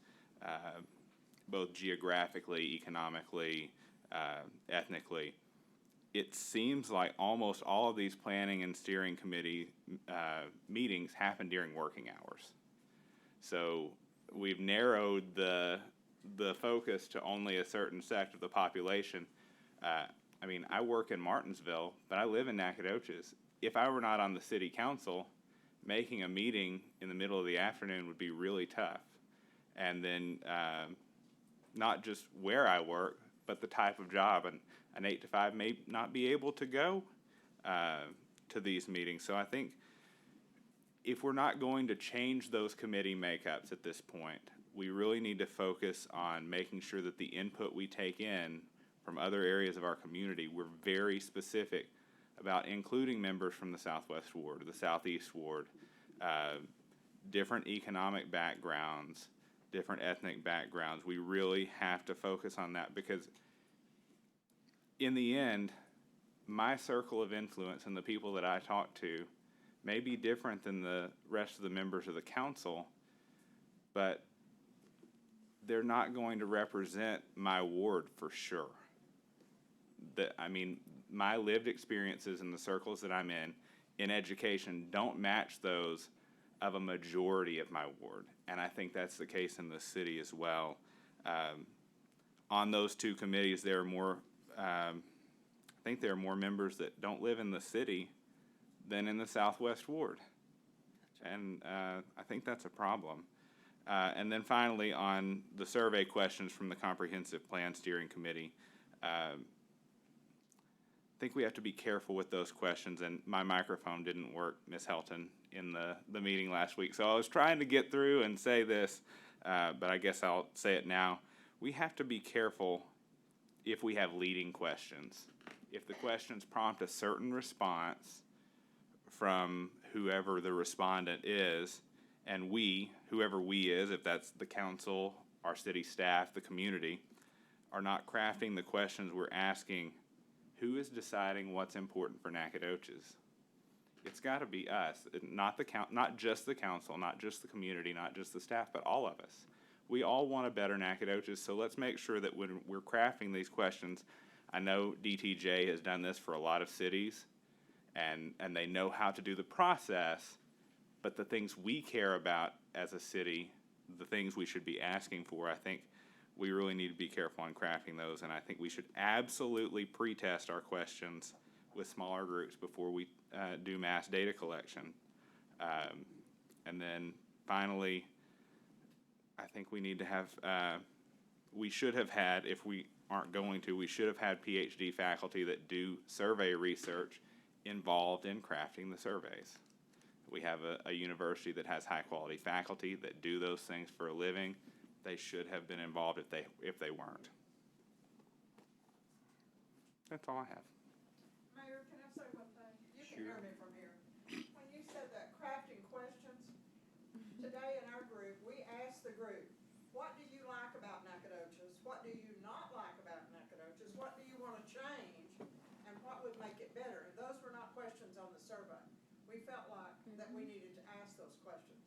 both geographically, economically, ethnically. It seems like almost all of these planning and steering committee meetings happen during working hours. So we've narrowed the focus to only a certain sect of the population. I mean, I work in Martinsville, but I live in Nacogdoches. If I were not on the city council, making a meeting in the middle of the afternoon would be really tough. And then not just where I work, but the type of job. And an 8 to 5 may not be able to go to these meetings. So I think if we're not going to change those committee makeups at this point, we really need to focus on making sure that the input we take in from other areas of our community, we're very specific about including members from the Southwest Ward, or the Southeast Ward, different economic backgrounds, different ethnic backgrounds. We really have to focus on that because in the end, my circle of influence and the people that I talk to may be different than the rest of the members of the council, but they're not going to represent my ward for sure. I mean, my lived experiences in the circles that I'm in education don't match those of a majority of my ward. And I think that's the case in the city as well. On those two committees, there are more, I think there are more members that don't live in the city than in the Southwest Ward. And I think that's a problem. And then finally, on the survey questions from the Comprehensive Plan Steering Committee, I think we have to be careful with those questions, and my microphone didn't work, Ms. Helton, in the meeting last week. So I was trying to get through and say this, but I guess I'll say it now. We have to be careful if we have leading questions. If the questions prompt a certain response from whoever the respondent is, and we, whoever we is, if that's the council, our city staff, the community, are not crafting the questions we're asking, who is deciding what's important for Nacogdoches? It's got to be us, not just the council, not just the community, not just the staff, but all of us. We all want a better Nacogdoches, so let's make sure that when we're crafting these questions, I know DTJ has done this for a lot of cities, and they know how to do the process, but the things we care about as a city, the things we should be asking for, I think we really need to be careful on crafting those, and I think we should absolutely pre-test our questions with smaller groups before we do mass data collection. And then finally, I think we need to have, we should have had, if we aren't going to, we should have had PhD faculty that do survey research involved in crafting the surveys. We have a university that has high quality faculty that do those things for a living. They should have been involved if they weren't. That's all I have. Mayor, can I say one thing? You can hear me from here. When you said that crafting questions, today in our group, we asked the group, what do you like about Nacogdoches? What do you not like about Nacogdoches? What do you want to change? And what would make it better? And those were not questions on the survey. We felt like that we needed to ask those questions.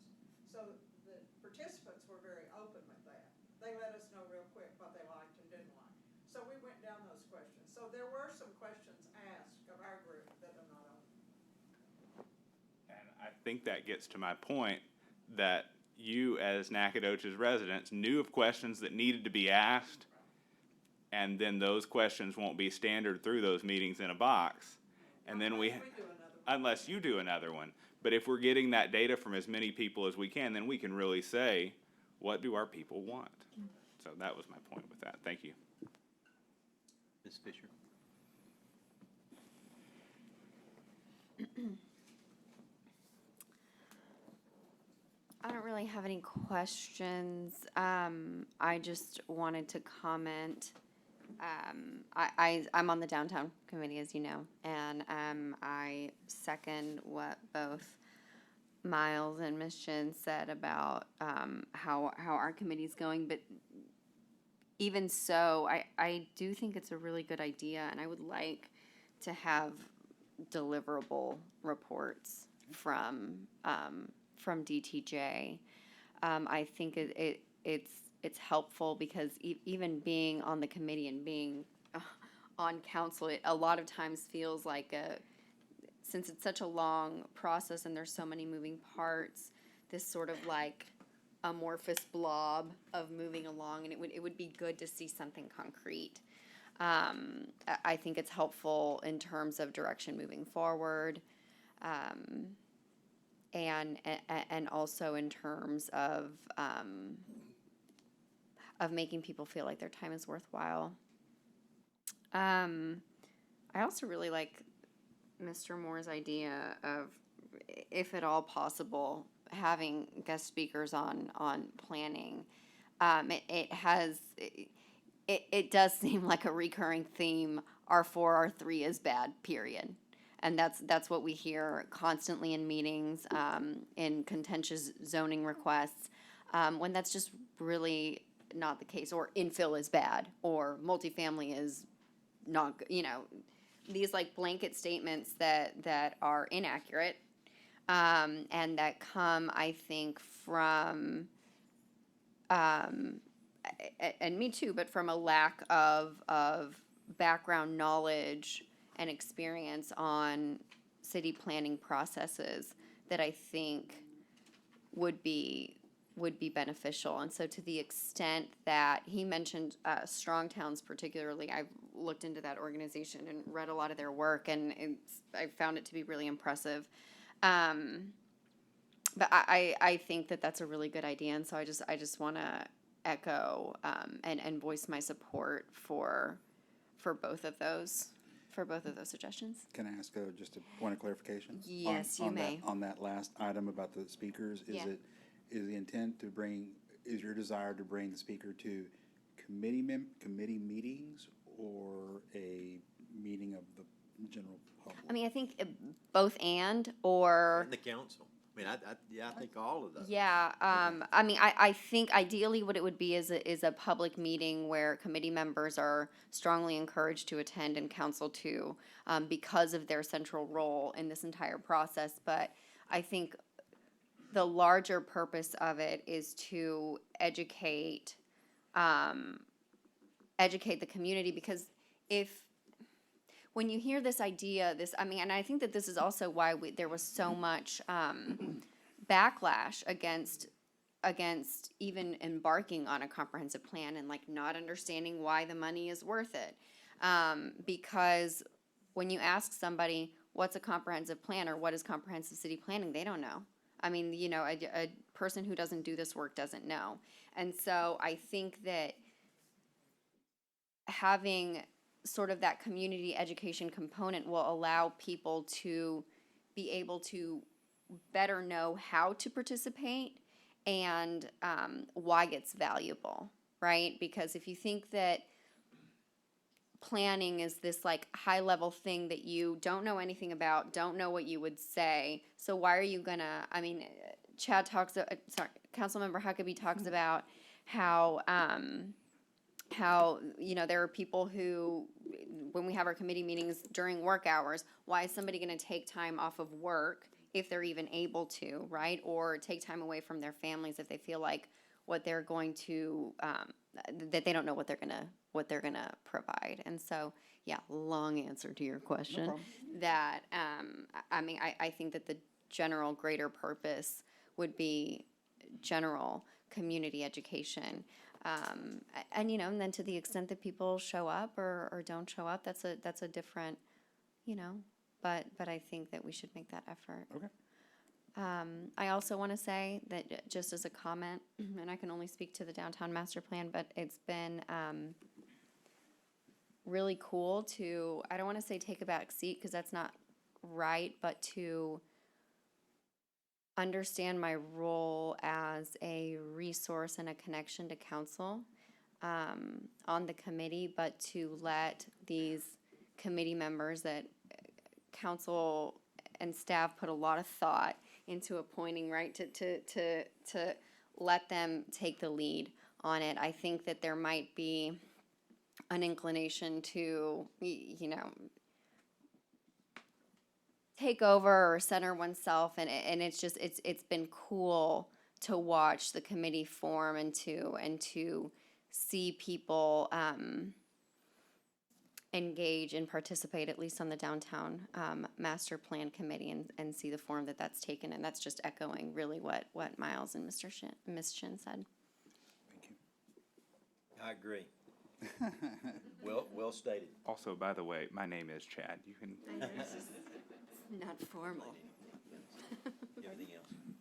So the participants were very open with that. They let us know real quick what they liked and didn't like. So we went down those questions. So there were some questions asked of our group that are not open. And I think that gets to my point that you as Nacogdoches residents knew of questions that needed to be asked, and then those questions won't be standard through those meetings in a box. And then unless you do another one. But if we're getting that data from as many people as we can, then we can really say, what do our people want? So that was my point with that. Thank you. Ms. Fisher. I don't really have any questions. I just wanted to comment. I'm on the downtown committee, as you know, and I second what both Miles and Ms. Shin said about how our committee's going. But even so, I do think it's a really good idea, and I would like to have deliverable reports from DTJ. I think it's helpful because even being on the committee and being on council, it a lot of times feels like since it's such a long process and there's so many moving parts, this sort of like amorphous blob of moving along, and it would be good to see something concrete. I think it's helpful in terms of direction moving forward, and also in terms of making people feel like their time is worthwhile. I also really like Mr. Moore's idea of, if at all possible, having guest speakers on planning. It does seem like a recurring theme. R4, R3 is bad, period. And that's what we hear constantly in meetings, in contentious zoning requests, when that's just really not the case. Or infill is bad, or multifamily is not, these like blanket statements that are inaccurate, and that come, I think, from, and me too, but from a lack of background knowledge and experience on city planning processes that I think would be beneficial. And so to the extent that he mentioned Strong Towns particularly, I've looked into that organization and read a lot of their work, and I found it to be really impressive. But I think that that's a really good idea, and so I just want to echo and voice my support for both of those suggestions. Can I ask just a point of clarification? Yes, you may. On that last item about the speakers, is the intent to bring, is your desire to bring the speaker to committee meetings or a meeting of the general public? I mean, I think both or And the council. mean, I think all of those. Yeah, I mean, I think ideally what it would be is a public meeting where committee members are strongly encouraged to attend and council to, because of their central role in this entire process. But I think the larger purpose of it is to educate the community, because when you hear this idea, I mean, and I think that this is also why there was so much backlash against even embarking on a comprehensive plan and like not understanding why the money is worth it. Because when you ask somebody what's a comprehensive plan or what is comprehensive city planning, they don't know. I mean, you know, a person who doesn't do this work doesn't know. And so I think that having sort of that community education component will allow people to be able to better know how to participate and why it's valuable, right? Because if you think that planning is this like high level thing that you don't know anything about, don't know what you would say, so why are you gonna, I mean, Councilmember Huckabee talks about how, you know, there are people who, when we have our committee meetings during work hours, why is somebody gonna take time off of work if they're even able to, right? Or take time away from their families if they feel like what they're going to, that they don't know what they're gonna provide. And so, yeah, long answer to your question. problem. That, I mean, I think that the general greater purpose would be general community education. And, you know, and then to the extent that people show up or don't show up, that's a different, you know, but I think that we should make that effort. Okay. I also want to say that just as a comment, and I can only speak to the downtown master plan, but it's been really cool to, I don't want to say take a back seat because that's not right, but to understand my role as a resource and a connection to council on the committee, but to let these committee members that council and staff put a lot of thought into appointing, right, to let them take the lead on it. I think that there might be an inclination to, you know, take over or center oneself, and it's just it's been cool to watch the committee form and to see people engage and participate, at least on the downtown master plan committee, and see the form that's taken. And that's just echoing really what Miles and Ms. Shin said. Thank you. I agree. Well stated. Also, by the way, my name is Chad. You can. Not formal. Anything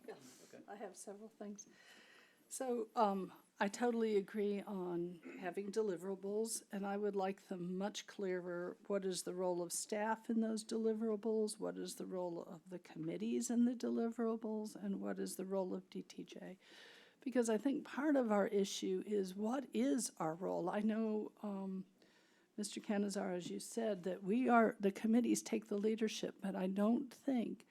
else? Okay. I have several things. So, I totally agree on having deliverables, and I would like them much clearer. What is the role of staff in those deliverables? What is the role of the committees in the deliverables? And what is the role of DTJ? Because I think part of our issue is, what is our role? I know, Mr. Canizar, as you said, that the committees take the leadership, but I don't think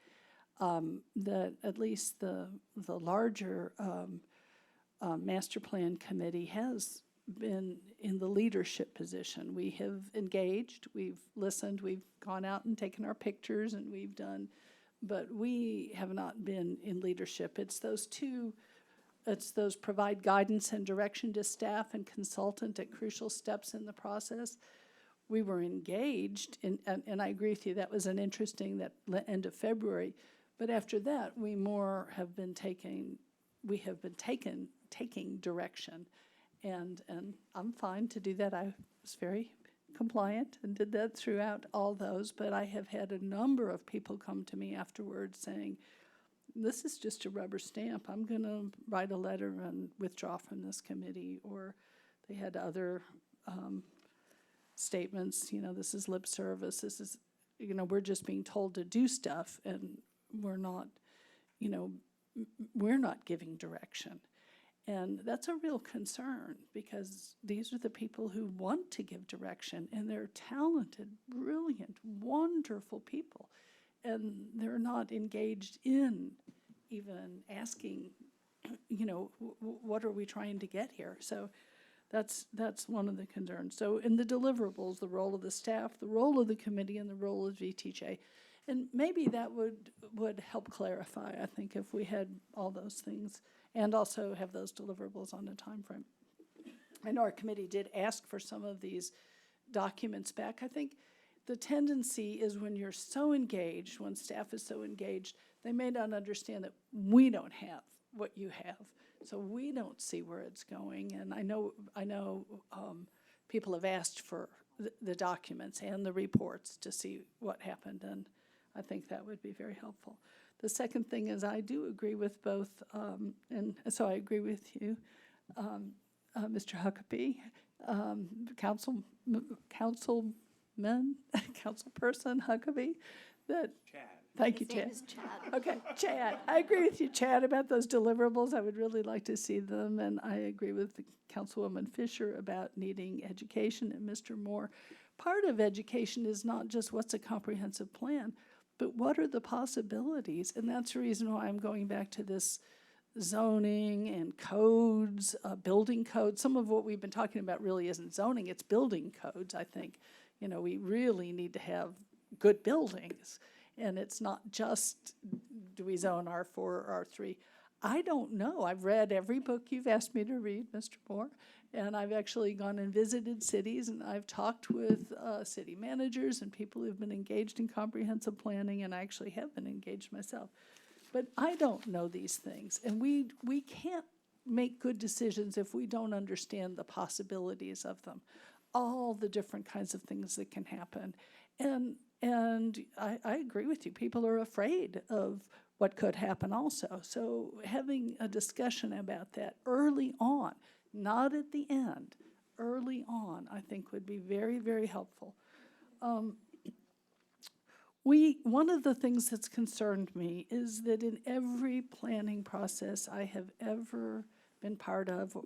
that at least the larger master plan committee has been in the leadership position. We have engaged, we've listened, we've gone out and taken our pictures, and we've done, but we have not been in leadership. It's those provide guidance and direction to staff and consultant at crucial steps in the process. We were engaged, and I agree with you, that was an interesting, that end of February. But after that, we have been taking direction. And I'm fine to do that. I was very compliant and did that throughout all those. But I have had a number of people come to me afterwards saying, this is just a rubber stamp. I'm going to write a letter and withdraw from this committee. Or they had other statements, you know, this is lip service. This is, you know, we're just being told to do stuff, and we're not, you know, we're not giving direction. And that's a real concern, because these are the people who want to give direction, and they're talented, brilliant, wonderful people, and they're not engaged in even asking, you know, what are we trying to get here? So that's one of the concerns. So in the deliverables, the role of the staff, the role of the committee, and the role of VTJ. And maybe that would help clarify, I think, if we had all those things, and also have those deliverables on a time frame. I know our committee did ask for some of these documents back. I think the tendency is when you're so engaged, when staff is so engaged, they may not understand that we don't have what you have. So we don't see where it's going. And I know people have asked for the documents and the reports to see what happened, and I think that would be very helpful. The second thing is I do agree with both, and so I agree with you, Mr. Huckabee, councilperson Huckabee, that. Chad. Thank you, Chad. Okay, Chad. I agree with you, Chad, about those deliverables. I would really like to see them, and I agree with Councilwoman Fisher about needing education, and Mr. Moore. Part of education is not just what's a comprehensive plan, but what are the possibilities? And that's the reason why I'm going back to this zoning and codes, building codes. Some of what we've been talking about really isn't zoning, it's building codes, I think. You know, we really need to have good buildings. And it's not just, do we zone R4 or R3? I don't know. I've read every book you've asked me to read, Mr. Moore, and I've actually gone and visited cities, and I've talked with city managers and people who've been engaged in comprehensive planning, and I actually have been engaged myself. But I don't know these things, and we can't make good decisions if we don't understand the possibilities of them, all the different kinds of things that can happen. And I agree with you. People are afraid of what could happen also. So having a discussion about that early on, not at the end, early on, I think would be very, very helpful. One of the things that's concerned me is that in every planning process I have ever been part of,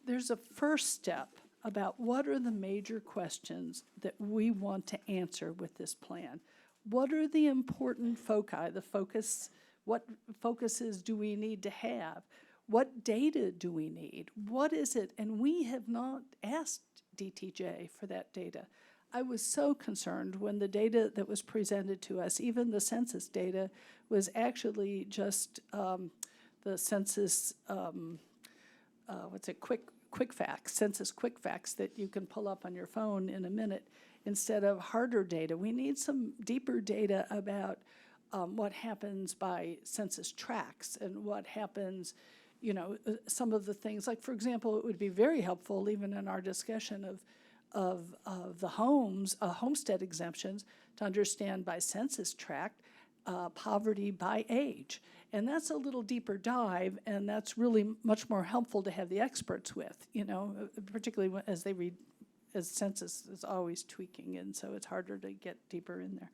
there's a first step about what are the major questions that we want to answer with this plan. What are the important foci, the focus, what focuses do we need to have? What data do we need? What is it? And we have not asked DTJ for that data. I was so concerned when the data that was presented to us, even the census data, was actually just the census, quick facts, census quick facts that you can pull up on your phone in a minute instead of harder data. We need some deeper data about what happens by census tracts and what happens, you know, some of the things. Like, for example, it would be very helpful, even in our discussion of the homes, homestead exemptions, to understand by census tract poverty by age. And that's a little deeper dive, and that's really much more helpful to have the experts with, you know, particularly as they read, as census is always tweaking, and so it's harder to get deeper in there.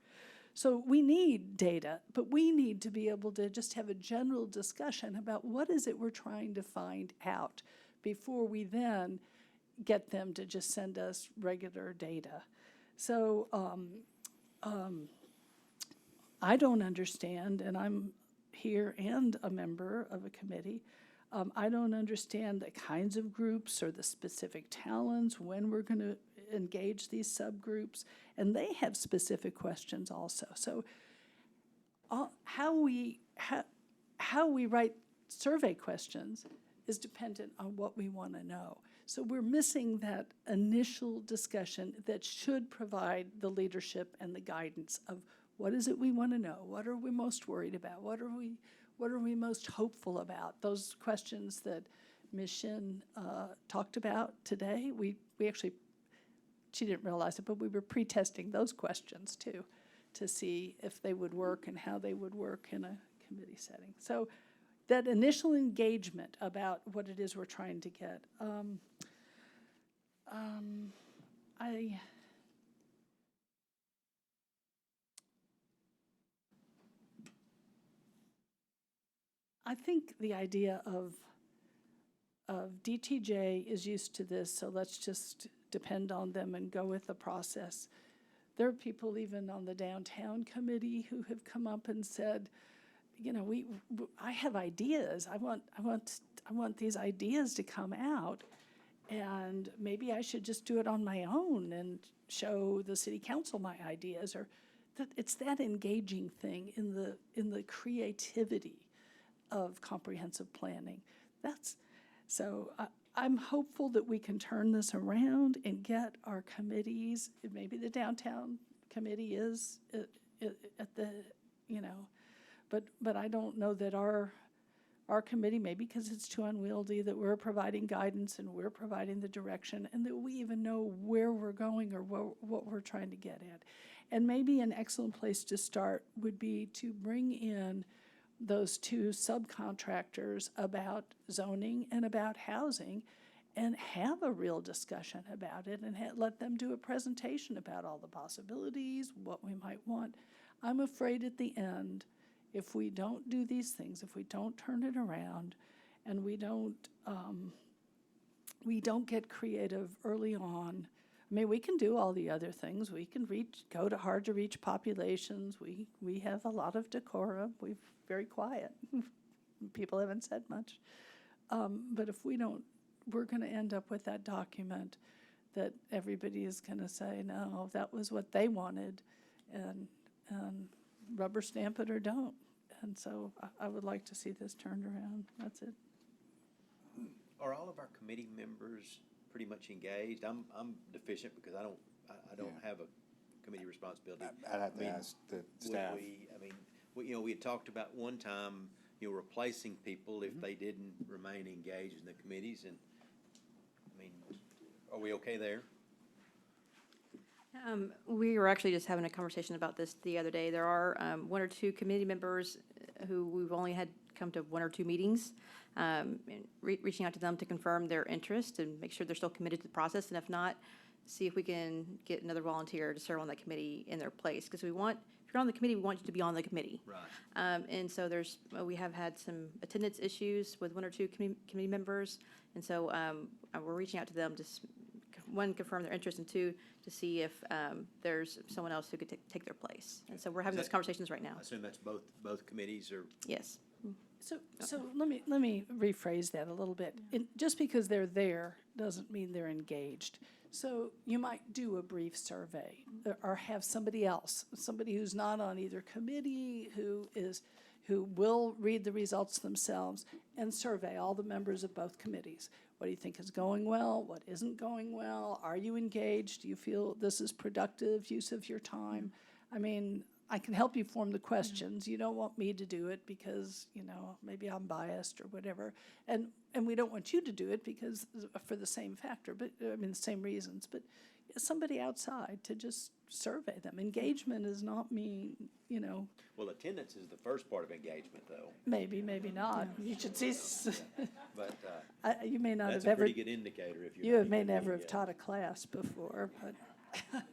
So we need data, but we need to be able to just have a general discussion about what is it we're trying to find out before we then get them to just send us regular data. So I don't understand, and I'm here and a member of a committee, I don't understand the kinds of groups or the specific talents, when we're going to engage these subgroups, and they have specific questions also. So how we write survey questions is dependent on what we want to know. So we're missing that initial discussion that should provide the leadership and the guidance of what is it we want to know? What are we most worried about? What are we most hopeful about? Those questions that Ms. Shin talked about today, we actually, she didn't realize it, but we were pre-testing those questions too, to see if they would work and how they would work in a committee setting. So that initial engagement about what it is we're trying to get. I think the idea of DTJ is used to this, so let's just depend on them and go with the process. There are people even on the downtown committee who have come up and said, you know, I have ideas. I want these ideas to come out, and maybe I should just do it on my own and show the city council my ideas, or it's that engaging thing in the creativity of comprehensive planning. So I'm hopeful that we can turn this around and get our committees, maybe the downtown committee is at the, you know, but I don't know that our committee, maybe because it's too unwieldy, that we're providing guidance and we're providing the direction, and that we even know where we're going or what we're trying to get at. And maybe an excellent place to start would be to bring in those two subcontractors about zoning and about housing, and have a real discussion about it, and let them do a presentation about all the possibilities, what we might want. I'm afraid at the end, if we don't do these things, if we don't turn it around, and we don't get creative early on. I mean, we can do all the other things. We can go to hard-to-reach populations. We have a lot of decorum. We're very quiet. People haven't said much. But if we don't, we're going to end up with that document that everybody is going to say, no, that was what they wanted, and rubber stamp it or don't. And so I would like to see this turned around. That's it. Are all of our committee members pretty much engaged? I'm deficient because I don't have a committee responsibility. I'd have to ask the staff. We had talked about one time, replacing people if they didn't remain engaged in the committees, and are we okay there? We were actually just having a conversation about this the other day. There are one or two committee members who we've only had come to one or two meetings, and reaching out to them to confirm their interest and make sure they're still committed to the process, and if not, see if we can get another volunteer to serve on that committee in their place, because if you're on the committee, we want you to be on the committee. Right. And so we have had some attendance issues with one or two committee members, and so we're reaching out to them to, one, confirm their interest, and two, to see if there's someone else who could take their place. And so we're having those conversations right now. I assume that's both committees are. Yes. So let me rephrase that a little bit. Just because they're there doesn't mean they're engaged. So you might do a brief survey, or have somebody else, somebody who's not on either committee, who will read the results themselves, and survey all the members of both committees. What do you think is going well? What isn't going well? Are you engaged? Do you feel this is productive use of your time? I mean, I can help you form the questions. You don't want me to do it because, maybe I'm biased or whatever. And we don't want you to do it because for the same factor, but the same reasons. But somebody outside to just survey them. Engagement is not me, Well, attendance is the first part of engagement, though. Maybe not. You should see. But you may not that's have a pretty ever. good indicator if You you're. may never have taught a class before, but.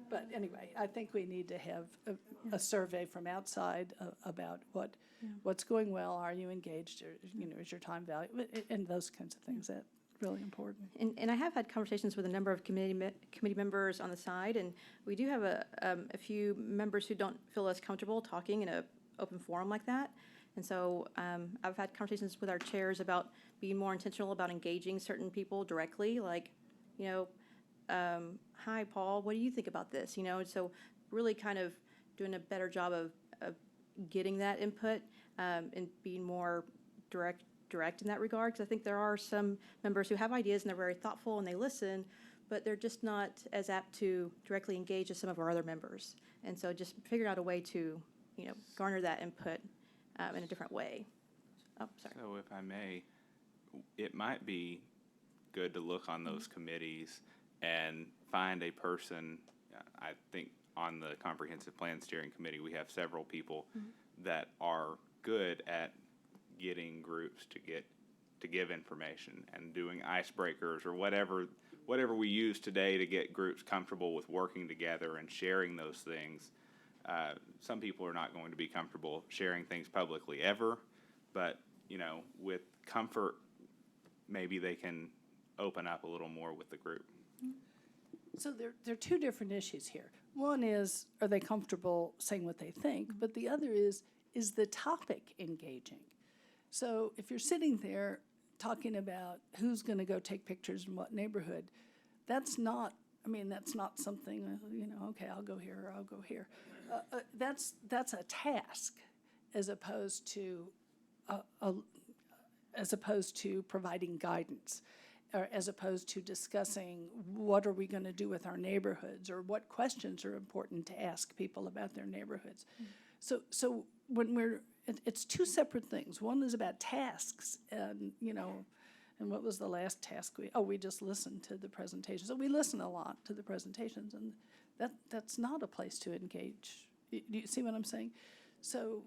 But anyway, I think we need to have a survey from outside about what's going well. Are you engaged? Or, is your time valuable? And those kinds of things. That's really important. And I have had conversations with a number of committee members on the side, and we do have a few members who don't feel as comfortable talking in an open forum like that. And so I've had conversations with our chairs about being more intentional about engaging certain people directly, like, hi, Paul, what do you think about this? So really kind of doing a better job of getting that input and being more direct in that regard, because I think there are some members who have ideas and they're very thoughtful and they listen, but they're just not as apt to directly engage as some of our other members. And so just figuring out a way to, garner that input in a different way. Oh, sorry. So if I may, it might be good to look on those committees and find a person. I think on the Comprehensive Plan Steering Committee, we have several people that are good at getting groups to give information and doing icebreakers or whatever we use today to get groups comfortable with working together and sharing those things. Some people are not going to be comfortable sharing things publicly ever, but with comfort, maybe they can open up a little more with the group. So there are two different issues here. One is, are they comfortable saying what they think? But the other is is the topic engaging? So if you're sitting there talking about who's going to go take pictures in what neighborhood, that's not something, okay, I'll go here or I'll go here. That's a task as opposed to providing guidance, or as opposed to discussing what are we going to do with our neighborhoods, or what questions are important to ask people about their neighborhoods. So when it's two separate things. One is about tasks, and and what was the last task we just listened to the presentations. So we listen a lot to the presentations, and that's not a place to engage. Do you see what I'm saying? So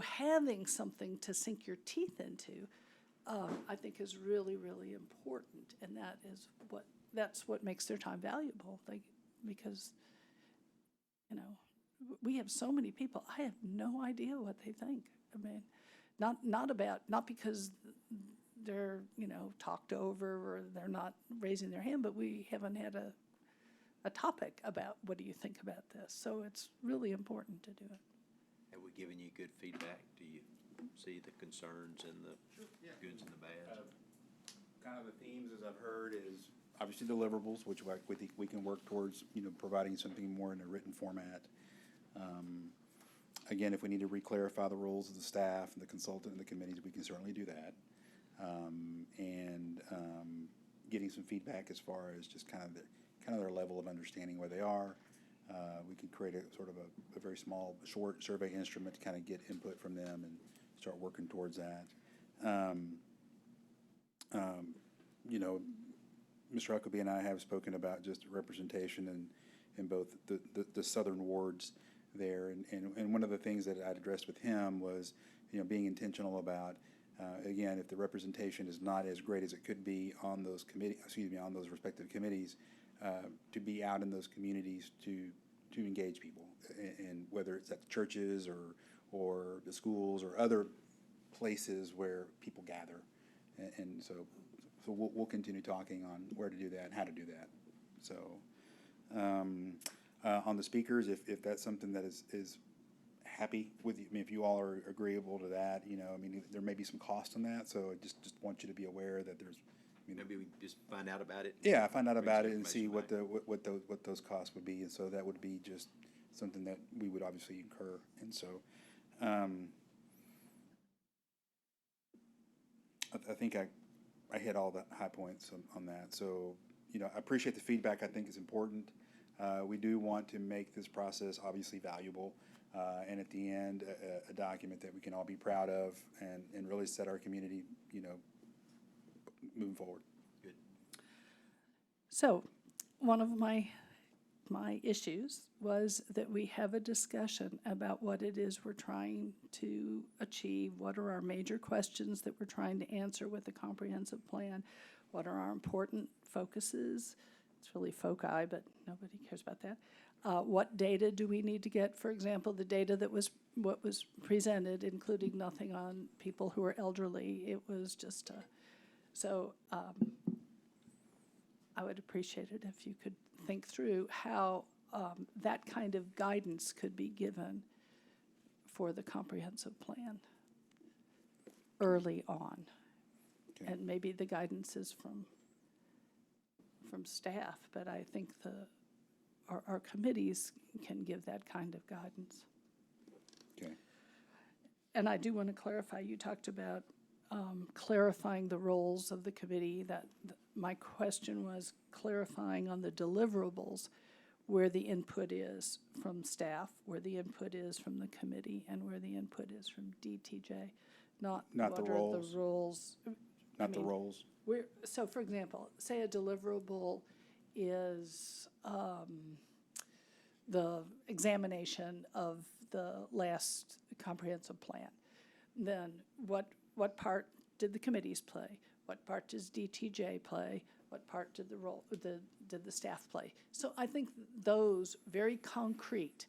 having something to sink your teeth into, I think, is really, really important, and that's what makes their time valuable. Because we have so many people. I have no idea what they think. I mean, not because they're talked over or they're not raising their hand, but we haven't had a topic about what do you think about this. So it's really important to do it. Have we given you good feedback? Do you see the concerns and the goods and the bads? Kind of the themes, as I've heard, is obviously deliverables, which we can work towards, providing something more in a written format. Again, if we need to re-clarify the roles of the staff and the consultant and the committees, we can certainly do that. Getting some feedback as far as just kind of their level of understanding where they are. We can create a sort of a very small, short survey instrument to kind of get input from them and start working towards that. Mr. Huckabee and I have spoken about just representation in both the southern wards there, and one of the things that I'd addressed with him was, being intentional about, again, if the representation is not as great as it could be on those on those respective committees, to be out in those communities to engage people, and whether it's at the churches or the schools or other places where people gather, and so we'll continue talking on where to do that and how to do that. So on the speakers, if that's something that is happy with you, if you all are agreeable to that, there may be some cost on that, so I just want you to be aware that there's. Maybe we just find out about it. Yeah, find out about it and see what those costs would be, and so that would be just something that we would obviously incur, and so I think I hit all the high points on that. So I appreciate the feedback. I think is important. We do want to make this process obviously valuable, and at the end a document that we can all be proud of and really set our community moving forward. Good. So one of my issues was that we have a discussion about what it is we're trying to achieve, what are our major questions that we're trying to answer with the comprehensive plan, what are our important focuses. It's really foci, but nobody cares about that. What data do we need to get? For example, the data that was presented, including nothing on people who are elderly. It was just I would appreciate it if you could think through how that kind of guidance could be given for the comprehensive plan early on. Okay. And maybe the guidance is from staff, but I think our committees can give that kind of guidance. Okay. And I do want to clarify, you talked about clarifying the roles of the committee. My question was clarifying on the deliverables where the input is from staff, where the input is from the committee, and where the input is from DTJ, not what the are roles. the roles. The roles. So, for example, say a deliverable is the examination of the last comprehensive plan. Then what part did the committees play? What part does DTJ play? What part did the staff play? So I think those very concrete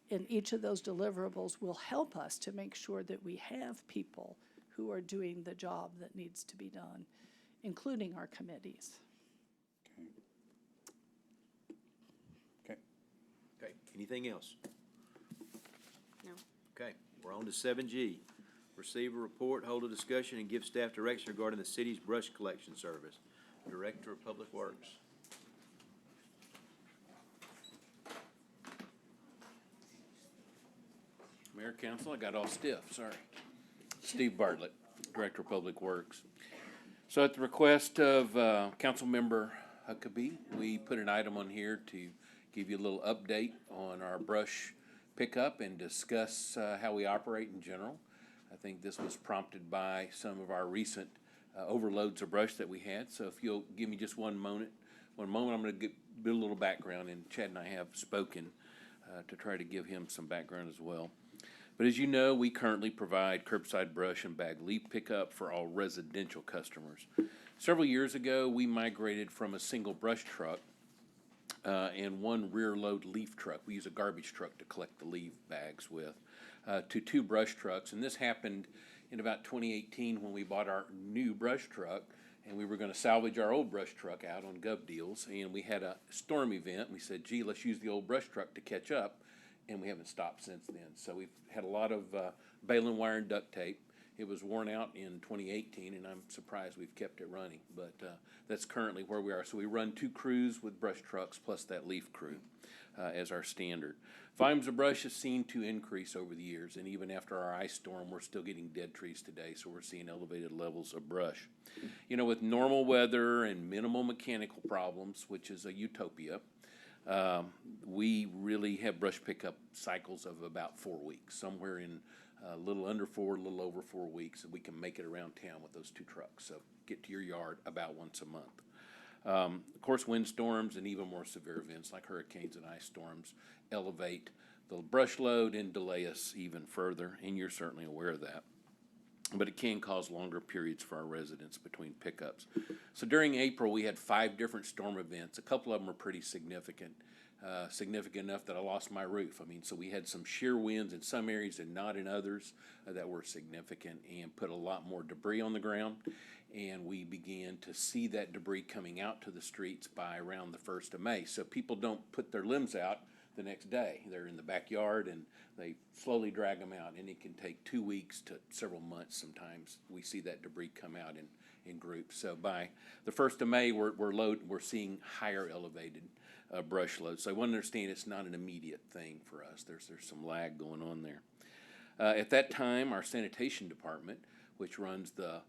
in each of those deliverables will help us to make sure that we have people who are doing the job that needs to be done, including our committees. Okay. Anything else? No. Okay. We're on to 7G. Receive a report, hold a discussion, and give staff direction regarding the city's brush collection service. Director of Public Works. Mayor, Council, I got all stiff, sorry. Steve Bartlett, Director of Public Works. So at the request of Councilmember Huckabee, we put an item on here to give you a little update on our brush pickup and discuss how we operate in general. I think this was prompted by some of our recent overloads of brush that we had. So if you'll give me just one moment, I'm going to build a little background, and Chad and I have spoken to try to give him some background as well. But as you know, we currently provide curbside brush and bag leaf pickup for all residential customers. Several years ago, we migrated from a single brush truck and one rear load leaf truck. We use a garbage truck to collect the leaf bags with, to 2 brush trucks. And this happened in about 2018 when we bought our new brush truck, and we were going to salvage our old brush truck out on Gov Deals. And we had a storm event. We said, gee, let's use the old brush truck to catch up. And we haven't stopped since then. So we've had a lot of baling wire and duct tape. It was worn out in 2018, and I'm surprised we've kept it running. But that's currently where we are. So we run 2 crews with brush trucks plus that leaf crew as our standard. Volumes of brush have seen to increase over the years, and even after our ice storm, we're still getting dead trees today, so we're seeing elevated levels of brush. You know, with normal weather and minimal mechanical problems, which is a utopia, we really have brush pickup cycles of about 4 weeks, somewhere in a little under 4, a little over 4 weeks, and we can make it around town with those 2 trucks. So get to your yard about once a month. Of course, windstorms and even more severe events like hurricanes and ice storms elevate the brush load and delay us even further, and you're certainly aware of that. But it can cause longer periods for our residents between pickups. So during April, we had 5 different storm events. A couple of them were pretty significant, significant enough that I lost my roof. I mean, so we had some shear winds in some areas and not in others that were significant and put a lot more debris on the ground. And we began to see that debris coming out to the streets by around the 1st of May. So people don't put their limbs out the next day. They're in the backyard and they slowly drag them out, and it can take 2 weeks to several months sometimes. We see that debris come out in groups. So by the 1st of May, we're seeing higher elevated brush loads. So I want to understand it's not an immediate thing for us. There's some lag going on there. At that time, our sanitation department, which runs the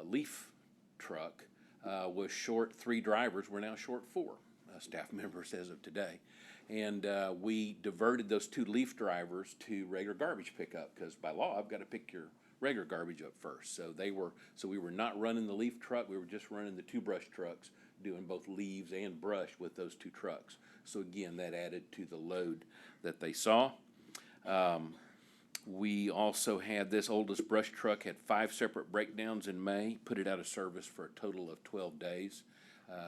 leaf truck, was short 3 drivers. We're now short 4 staff members as of today. And we diverted those 2 leaf drivers to regular garbage pickup because by law I've got to pick your regular garbage up first. So we were not running the leaf truck. We were just running the 2 brush trucks, doing both leaves and brush with those 2 trucks. So again, that added to the load that they saw. We also had this oldest brush truck had 5 separate breakdowns in May, put it out of service for a total of 12 days.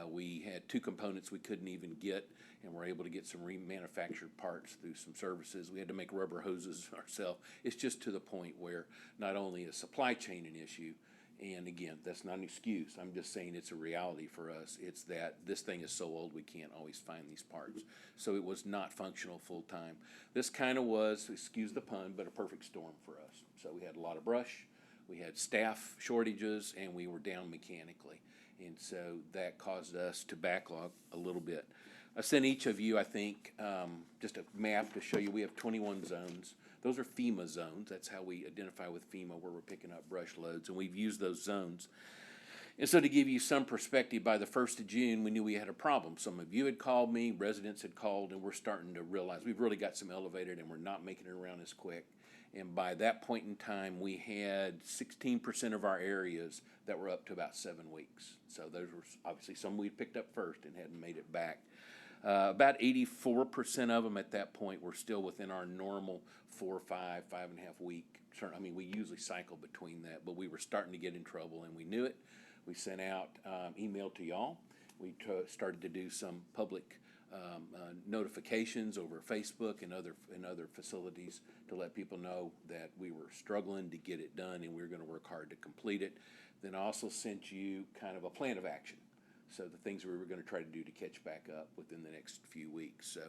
We had 2 components we couldn't even get, and we're able to get some remanufactured parts through some services. We had to make rubber hoses ourselves. It's just to the point where not only is supply chain an issue, and again, that's not an excuse. I'm just saying it's a reality for us. It's that this thing is so old we can't always find these parts. So it was not functional full time. This kind of was, excuse the pun, but a perfect storm for us. So we had a lot of brush, we had staff shortages, and we were down mechanically. And so that caused us to backlog a little bit. I sent each of you, I think, just a map to show you we have 21 zones. Those are FEMA zones. That's how we identify with FEMA where we're picking up brush loads, and we've used those zones. And so to give you some perspective, by the 1st of June, we knew we had a problem. Some of you had called me, residents had called, and we're starting to realize we've really got some elevated and we're not making it around as quick. And by that point in time, we had 16% of our areas that were up to about 7 weeks. So those were obviously some we picked up first and hadn't made it back. About 84% of them at that point were still within our normal 4, 5, 5.5 week. I mean, we usually cycle between that, but we were starting to get in trouble, and we knew it. We sent out email to y'all. We started to do some public notifications over Facebook and other facilities to let people know that we were struggling to get it done and we were going to work hard to complete it. Then I also sent you kind of a plan of action. So the things we were going to try to do to catch back up within the next few weeks. So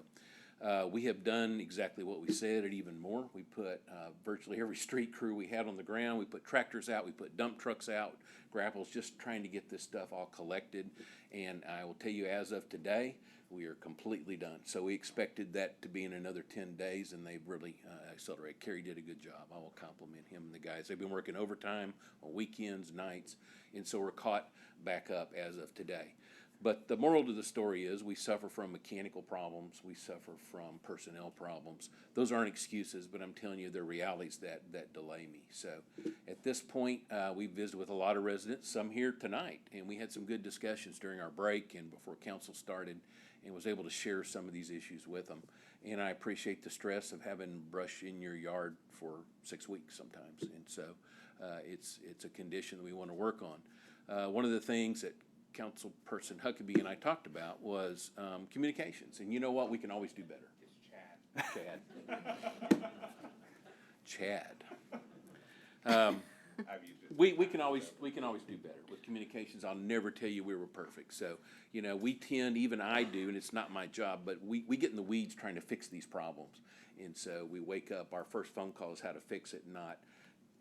We have done exactly what we said and even more. We put virtually every street crew we had on the ground. We put tractors out. We put dump trucks out, grapples, just trying to get this stuff all collected. And I will tell you, as of today, we are completely done. So we expected that to be in another 10 days, and they've really accelerated. Kerry did a good job. I will compliment him and the guys. They've been working overtime on weekends, nights, and so we're caught back up as of today. But the moral to the story is we suffer from mechanical problems. We suffer from personnel problems. Those aren't excuses, but I'm telling you, they're realities that delay me. So at this point, we visited with a lot of residents, some here tonight, and we had some good discussions during our break and before council started, and was able to share some of these issues with them. And I appreciate the stress of having brush in your yard for 6 weeks sometimes. And so it's a condition that we want to work on. One of the things that Councilperson Huckabee and I talked about was communications. And you know what? We can always do better. It's Chad. We can always do better with communications. I'll never tell you we were perfect. So, you know, we tend, even I do, and it's not my job, but we get in the weeds trying to fix these problems. And so we wake up, our first phone call is how to fix it, not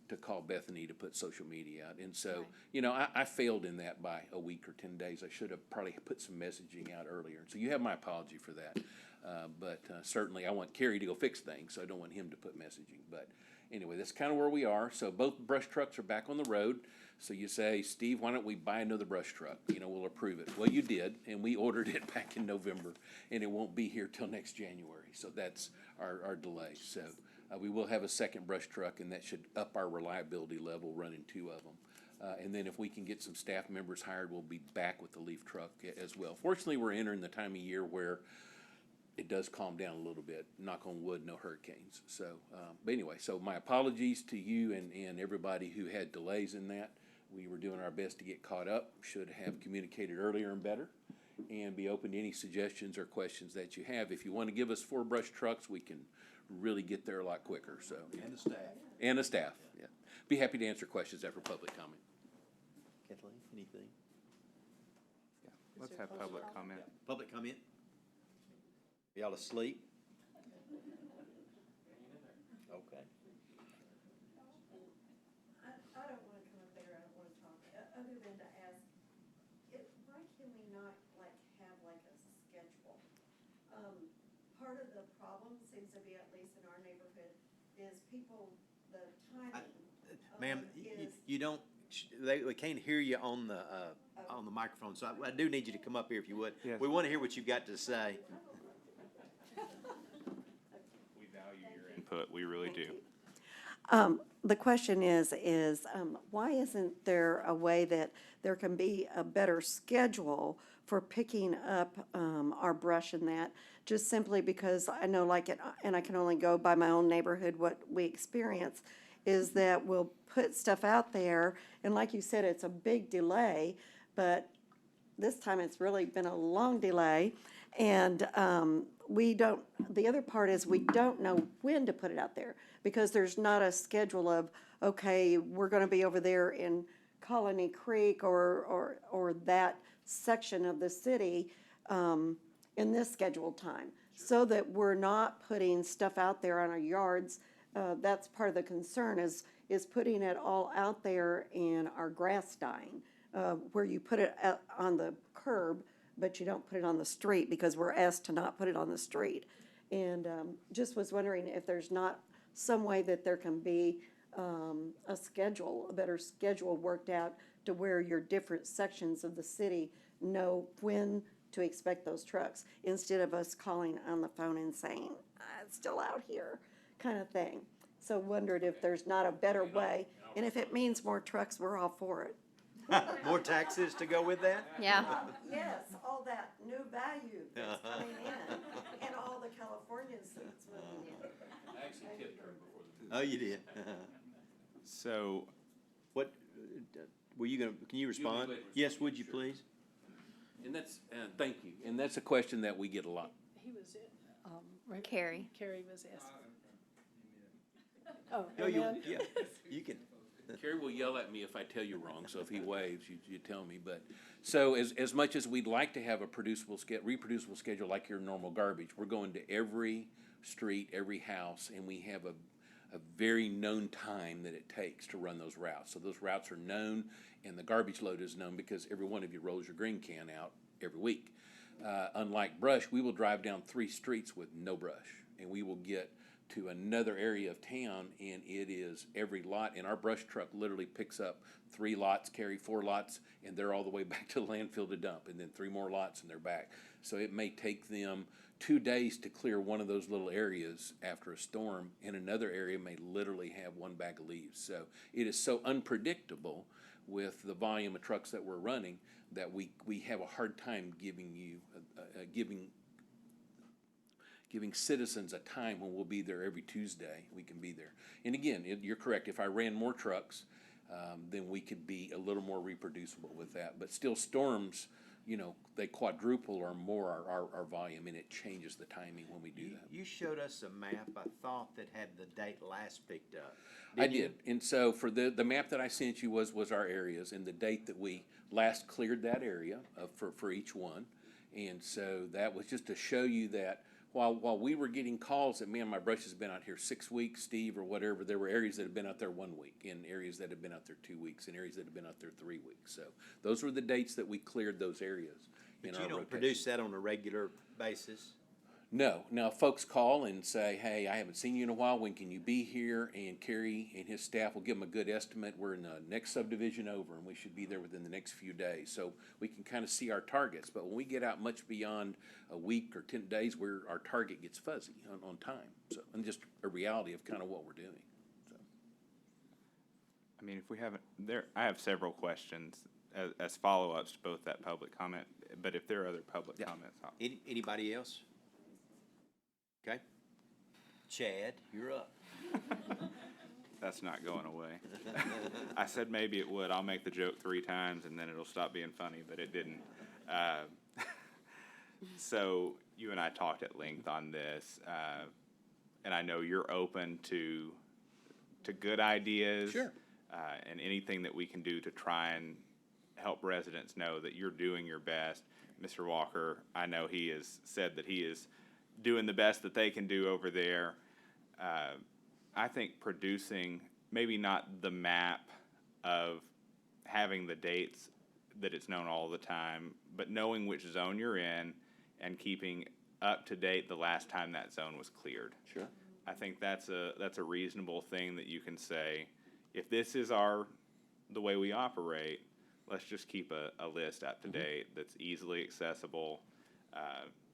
to call Bethany to put social media out. And so, you know, I failed in that by a week or 10 days. I should have probably put some messaging out earlier. And so you have my apology for that. But certainly I want Kerry to go fix things, so I don't want him to put messaging. But anyway, that's kind of where we are. So both brush trucks are back on the road. So you say, Steve, why don't we buy another brush truck? You know, we'll approve it. Well, you did, and we ordered it back in November, and it won't be here till next January. So that's our delay. So we will have a second brush truck, and that should up our reliability level, running 2 of them. And then if we can get some staff members hired, we'll be back with the leaf truck as well. Fortunately, we're entering the time of year where it does calm down a little bit. Knock on wood, no hurricanes. So, but anyway, so my apologies to you and everybody who had delays in that. We were doing our best to get caught up. Should have communicated earlier and better, and be open to any suggestions or questions that you have. If you want to give us 4 brush trucks, we can really get there a lot quicker. So And the staff. And the staff, yeah. Be happy to answer questions after public comment. Kathleen, anything? Let's have public comment. Public comment? Y'all asleep? Okay. I don't wanna come up there, I don't wanna talk, other than to ask, why can we not have a schedule? Part of the problem seems to be, at least in our neighborhood, is people, the timing. Ma'am, is, you don't, they can't hear you on the microphone, so I do need you to come up here if you would. Yes. We want to hear what you've got to say. We value your input, we really do. The question is, why isn't there a way that there can be a better schedule for picking up our brush and that? Just simply because I know, and I can only go by my own neighborhood, what we experience is that we'll put stuff out there, and like you said, it's a big delay, but this time it's really been a long delay, and the other part is we don't know when to put it out there, because there's not a schedule of, okay, we're gonna be over there in Colony Creek or that section of the city in this scheduled time, so that we're not putting stuff out there on our yards. That's part of the concern is putting it all out there in our grass dying, where you put it on the curb, but you don't put it on the street, because we're asked to not put it on the street. And just was wondering if there's not some way that there can be a better schedule worked out to where your different sections of the city know when to expect those trucks, instead of us calling on the phone and saying, it's still out here, kind of thing. So wondered if there's not a better way, and if it means more trucks, we're all for it. More taxes to go with that? Yeah. Yes, all that new value that's coming in, and all the Californians that's moving in. I actually tipped her before the meeting. Oh, you did? So, What, were you gonna, can you respond? go ahead and Yes, would you Sure. please? And that's, thank you, and that's a question that we get a lot. He was right? Carrie. Carrie was asking. Oh, No, and you, then- yeah, you can. Kerry will yell at me if I tell you wrong, so if he waves, you tell me. But, so as much as we'd like to have a reproducible schedule like your normal garbage, we're going to every street, every house, and we have a very known time that it takes to run those routes. So those routes are known, and the garbage load is known because every one of you rolls your green can out every week. Unlike brush, we will drive down 3 streets with no brush, and we will get to another area of town, and it is every lot, and our brush truck literally picks up 3 lots, carry 4 lots, and they're all the way back to the landfill to dump, and then 3 more lots and they're back. So it may take them 2 days to clear one of those little areas after a storm, and another area may literally have 1 bag of leaves. So it is so unpredictable with the volume of trucks that we're running that we have a hard time giving citizens a time when we'll be there every Tuesday. We can be there. And again, you're correct. If I ran more trucks, then we could be a little more reproducible with that. But still, storms, they quadruple or more our volume, and it changes the timing when we do that. You showed us a map, I thought, that had the date last picked up. I did. And so for the map that I sent you was our areas and the date that we last cleared that area for each one. And so that was just to show you that while we were getting calls that, man, my brush has been out here 6 weeks, Steve, or whatever, there were areas that had been out there 1 week, and areas that had been out there 2 weeks, and areas that had been out there 3 weeks. So those were the dates that we cleared those areas in our rotation. But you don't produce that on a regular basis? No. Now, folks call and say, hey, I haven't seen you in a while. When can you be here? And Kerry and his staff will give them a good estimate. We're in the next subdivision over, and we should be there within the next few days. So we can kind of see our targets. But when we get out much beyond a week or 10 days, our target gets fuzzy on time. So, and just a reality of kind of what we're doing. So, I mean, if we haven't, I have several questions as follow-ups to both that public comment, but if there are other public comments. Anybody else? Okay. Chad, you're up. That's not going away. I said maybe it would. I'll make the joke 3 times and then it'll stop being funny, but it didn't. So you and I talked at length on this, and I know you're open to good ideas. Sure. And anything that we can do to try and help residents know that you're doing your best. Mr. Walker, I know he has said that he is doing the best that they can do over there. I think producing, maybe not the map of having the dates that it's known all the time, but knowing which zone you're in and keeping up to date the last time that zone was cleared. Sure. I think that's a reasonable thing that you can say, if this is the way we operate, let's just keep a list up to date that's easily accessible.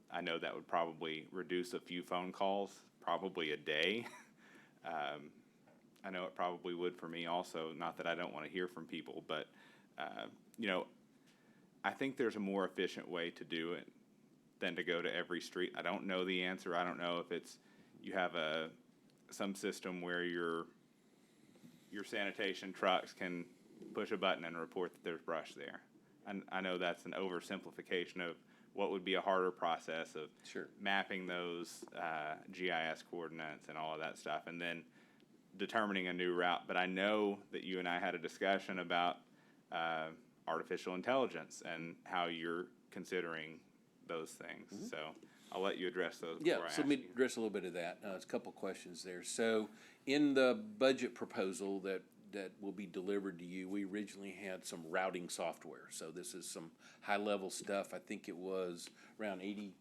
I know that would probably reduce a few phone calls, probably a day. I know it probably would for me also, not that I don't want to hear from people, but, I think there's a more efficient way to do it than to go to every street. I don't know the answer. I don't know if you have some system where your sanitation trucks can push a button and report that there's brush there. And I know that's an oversimplification of what would be a harder process of mapping those GIS coordinates and all of that stuff, and then determining a new route. But I know that you and I had a discussion about artificial intelligence and how you're considering those things. So I'll let you address those. Yeah, so let me address a little bit of that. There's a couple questions there. So in the budget proposal that will be delivered to you, we originally had some routing software. So this is some high-level stuff. I think it was around $80,000.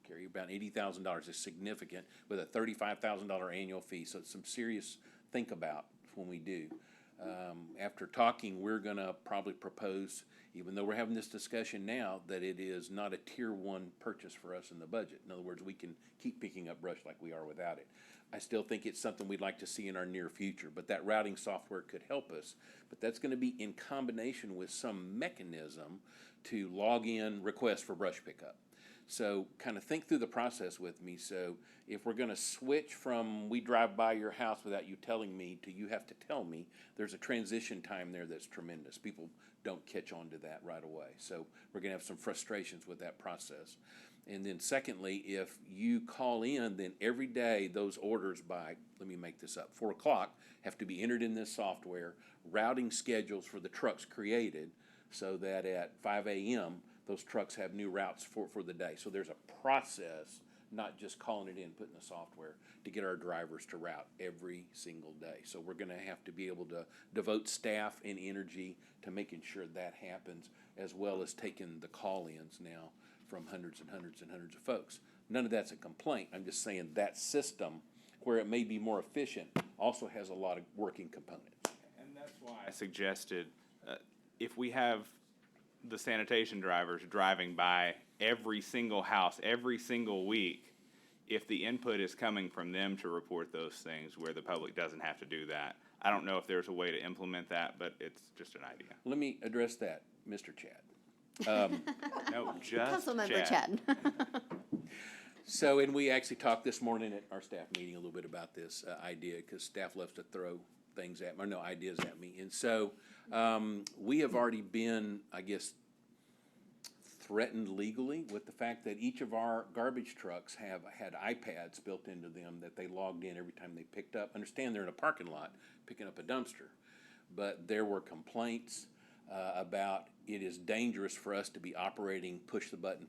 Carry about $80,000 is significant with a $35,000 annual fee. So it's some serious think about when we do. After talking, we're going to probably propose, even though we're having this discussion now, that it is not a tier 1 purchase for us in the budget. In other words, we can keep picking up brush like we are without it. I still think it's something we'd like to see in our near future, but that routing software could help us. But that's going to be in combination with some mechanism to log in requests for brush pickup. So kind of think through the process with me. So if we're going to switch from we drive by your house without you telling me to you have to tell me, there's a transition time there that's tremendous. People don't catch on to that right away. So we're going to have some frustrations with that process. And then secondly, if you call in, then every day those orders by, let me make this up, 4 o'clock have to be entered in this software, routing schedules for the trucks created so that at 5 a.m. those trucks have new routes for the day. So there's a process, not just calling it in, putting the software, to get our drivers to route every single day. So we're gonna have to be able to devote staff and energy to making sure that happens, as well as taking the call-ins now from hundreds and hundreds and hundreds of folks. None of that's a complaint. I'm just saying that system, where it may be more efficient, also has a lot of working components. And that's why I suggested, if we have the sanitation drivers driving by every single house, every single week, if the input is coming from them to report those things where the public doesn't have to do that, I don't know if there's a way to implement that, but it's just an idea. Let me address that, Mr. Chad. No, just Councilmember Chad. So, and we actually talked this morning at our staff meeting a little bit about this idea, because staff loves to throw things at me, or no, ideas at me. And so we have already been, I guess, threatened legally with the fact that each of our garbage trucks have had iPads built into them that they logged in every time they picked up. Understand they're in a parking lot picking up a dumpster, but there were complaints about it is dangerous for us to be operating push the button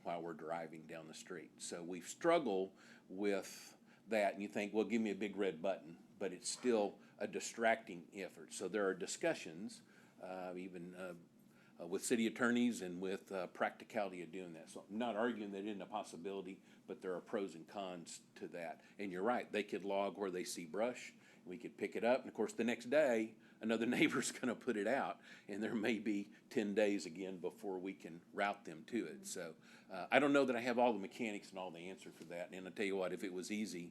while we're driving down the street. So we struggle with that, and you think, well, give me a big red button, but it's still a distracting effort. So there are discussions, even with city attorneys and with practicality of doing that. So I'm not arguing that isn't a possibility, but there are pros and cons to that. And you're right, they could log where they see brush, we could pick it up, and of course the next day, another neighbor's gonna put it out, and there may be 10 days again before we can route them to it. So I don't know that I have all the mechanics and all the answer for that, and I'll tell you what, if it was easy,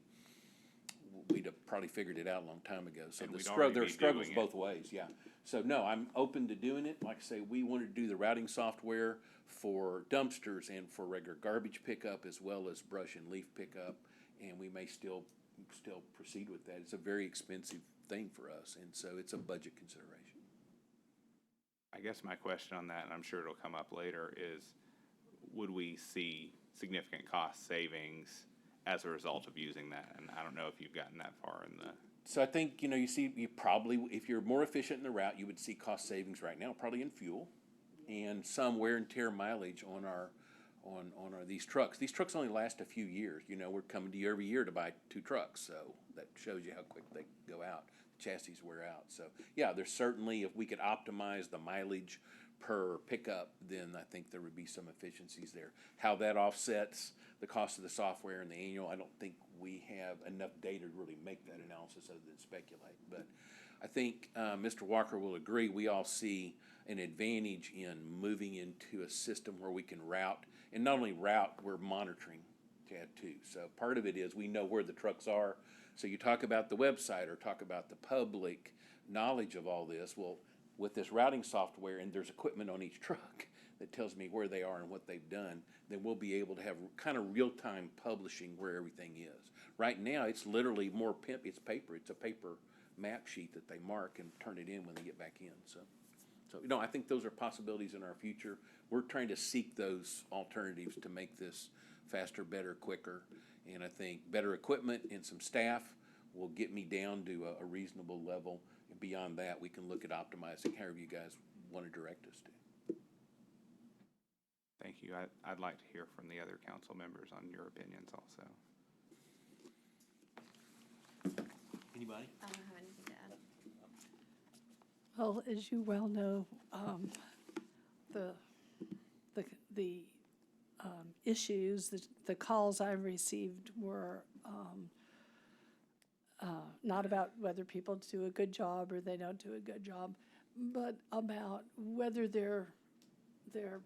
we'd have probably figured it out a long time ago. So there are struggles both ways, yeah. So no, I'm open to doing it. Like I say, we wanted to do the routing software for dumpsters and for regular garbage pickup, as well as brush and leaf pickup, and we may still proceed with that. It's a very expensive thing for us, and so it's a budget consideration. I guess my question on that, and I'm sure it'll come up later, is would we see significant cost savings as a result of using that? And I don't know if you've gotten that far in the... So I think, you probably, if you're more efficient in the route, you would see cost savings right now, probably in fuel and some wear and tear mileage on these trucks. These trucks only last a few years. We're coming to you every year to buy 2 trucks, so that shows you how quick they go out. Chassis wear out. So yeah, there's certainly, if we could optimize the mileage per pickup, then I think there would be some efficiencies there. How that offsets the cost of the software and the annual, I don't think we have enough data to really make that analysis other than speculate. But I think Mr. Walker will agree, we all see an advantage in moving into a system where we can route, and not only route, we're monitoring Chad too. So part of it is we know where the trucks are. So you talk about the website or talk about the public knowledge of all this. Well, with this routing software, and there's equipment on each truck that tells me where they are and what they've done, then we'll be able to have kind of real-time publishing where everything is. Right now, it's literally it's paper. It's a paper map sheet that they mark and turn it in when they get back in. So I think those are possibilities in our future. We're trying to seek those alternatives to make this faster, better, quicker. And I think better equipment and some staff will get me down to a reasonable level. And beyond that, we can look at optimizing however you guys want to direct us to. Thank you. I'd like to hear from the other council members on your opinions also. Anybody? I don't have anything to add. Well, as you well know, the issues, the calls I received were not about whether people do a good job or they don't do a good job, but about whether their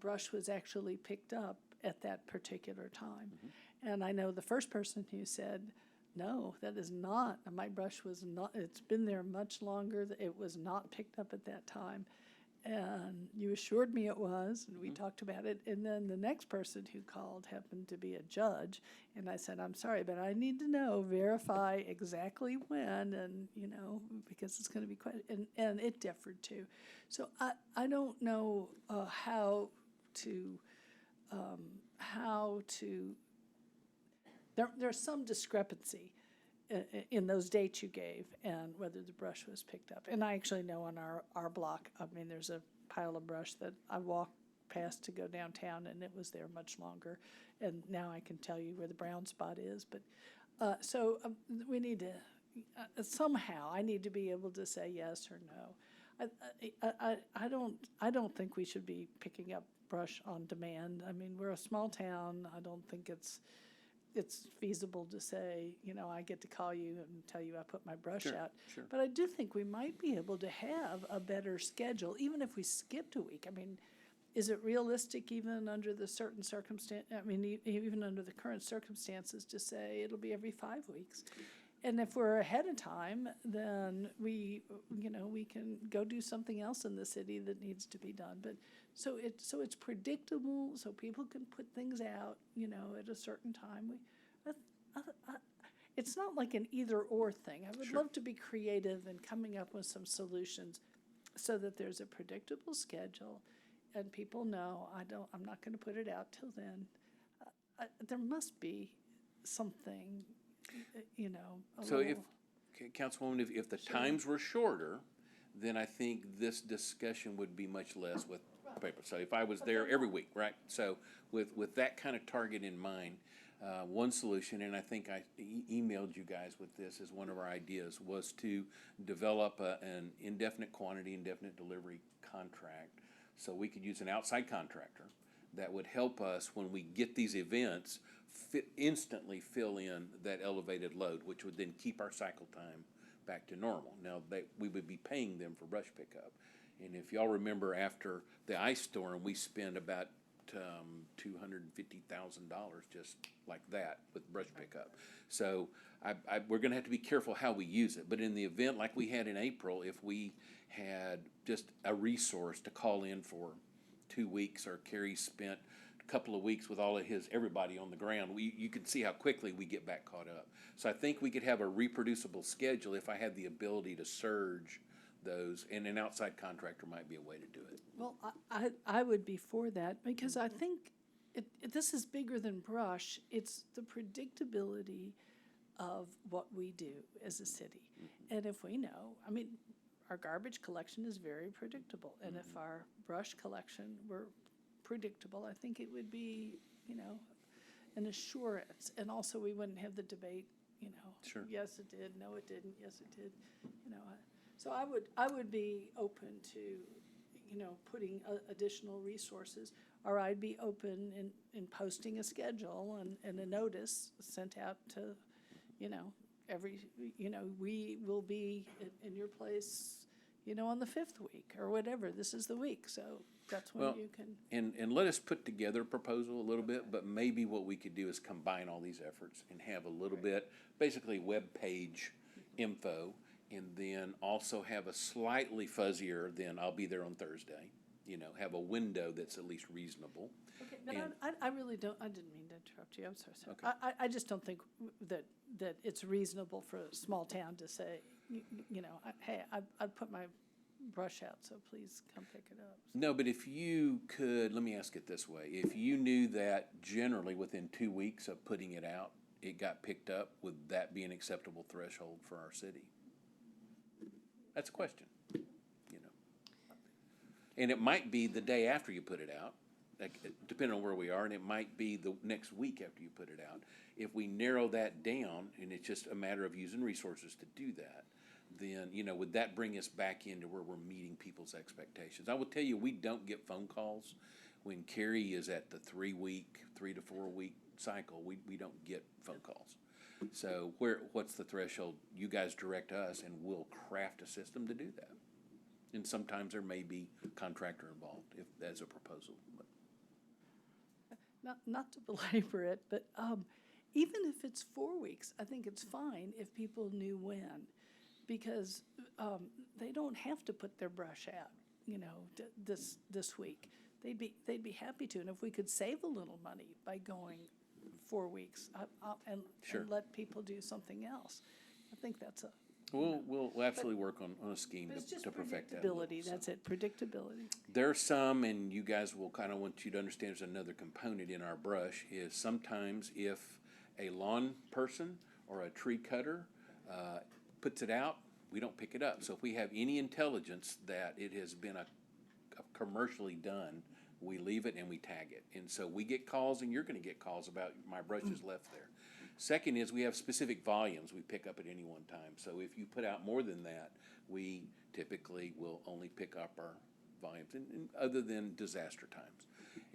brush was actually picked up at that particular time. Mm-hmm. And I know the first person who said, no, that is not, my brush was not, it's been there much longer, it was not picked up at that time. And you assured me it was, and we talked about it. And then the next person who called happened to be a judge. And I said, I'm sorry, but I need to know, verify exactly when, and, because it's going to be quite, and it differed too. So I don't know how how to, there's some discrepancy in those dates you gave and whether the brush was picked up. And I actually know on our block, I mean, there's a pile of brush that I walked past to go downtown, and it was there much longer. And now I can tell you where the brown spot is. But we need to, somehow, I need to be able to say yes or no. I don't think we should be picking up brush on demand. I mean, we're a small town. I don't think it's feasible to say, you know, I get to call you and tell you I put my brush out. Sure. But I do think we might be able to have a better schedule, even if we skipped a week. I mean, is it realistic even under the certain circumstance? I mean, even under the current circumstances to say it'll be every 5 weeks? And if we're ahead of time, then we can go do something else in the city that needs to be done. But so it's predictable, so people can put things out, you know, at a certain time. It's not like an either or thing. I would love to be creative in coming up with some solutions so that there's a predictable schedule and people know I'm not going to put it out till then. There must be something, you know. So if, Councilwoman, if the times were shorter, then I think this discussion would be much less with paper. So if I was there every week, right? So with that kind of target in mind, one solution, and I think I emailed you guys with this as one of our ideas, was to develop an indefinite quantity, indefinite delivery contract. So we could use an outside contractor that would help us when we get these events instantly fill in that elevated load, which would then keep our cycle time back to normal. Now, we would be paying them for brush pickup. And if y'all remember, after the ice storm, we spent about $250,000 just like that with brush pickup. So we're going to have to be careful how we use it. But in the event like we had in April, if we had just a resource to call in for 2 weeks, or Kerry spent a couple of weeks with everybody on the ground, you can see how quickly we get back caught up. So I think we could have a reproducible schedule if I had the ability to surge those, and an outside contractor might be a way to do it. Well, I would be for that, because I think this is bigger than brush. It's the predictability of what we do as a city. Mm-hmm. And if we know, I mean, our garbage collection is very predictable. And if our brush collection were predictable, I think it would be, you know, an assurance. And also we wouldn't have the debate, you know, Sure. Yes, it did, no, it didn't, yes, it did, you know. So I would be open to, you know, putting additional resources, or I'd be open in posting a schedule and a notice sent out to, you know, we will be in your place, you know, on the 5th week or whatever. This is the week, so that's when you can. And let us put together a proposal a little bit, but maybe what we could do is combine all these efforts and have a little bit, basically web page info, and then also have a slightly fuzzier than I'll be there on Thursday. You know, have a window that's at least reasonable. Okay, but I really don't, I didn't mean to interrupt you, I'm so sorry. Okay. I just don't think that it's reasonable for a small town to say, you know, hey, I put my brush out, so please come pick it up. No, but if you could, let me ask it this way. If you knew that generally within 2 weeks of putting it out, it got picked up, would that be an acceptable threshold for our city? That's a question, you know. And it might be the day after you put it out, like, depending on where we are, and it might be the next week after you put it out. If we narrow that down, and it's just a matter of using resources to do that, then, you know, would that bring us back into where we're meeting people's expectations? I will tell you, we don't get phone calls when Kerry is at the 3 to 4 week cycle. We don't get phone calls. So what's the threshold? You guys direct us, and we'll craft a system to do that. And sometimes there may be a contractor involved if that's a proposal. But. Not to belabor it, but even if it's 4 weeks, I think it's fine if people knew when, because they don't have to put their brush out, you know, this week. They'd be happy to, and if we could save a little money by going 4 weeks and let people do something else, I think that's a We'll absolutely work on a scheme But it's just to perfect that. a little, predictability, so. that's it, predictability. There's some, and you guys will kind of want you to understand there's another component in our brush, is sometimes if a lawn person or a tree cutter puts it out, we don't pick it up. So if we have any intelligence that it has been a commercially done, we leave it and we tag it. And so we get calls, and you're gonna get calls about my brush is left there. Second is we have specific volumes we pick up at any one time. So if you put out more than that, we typically will only pick up our volumes, and other than disaster times.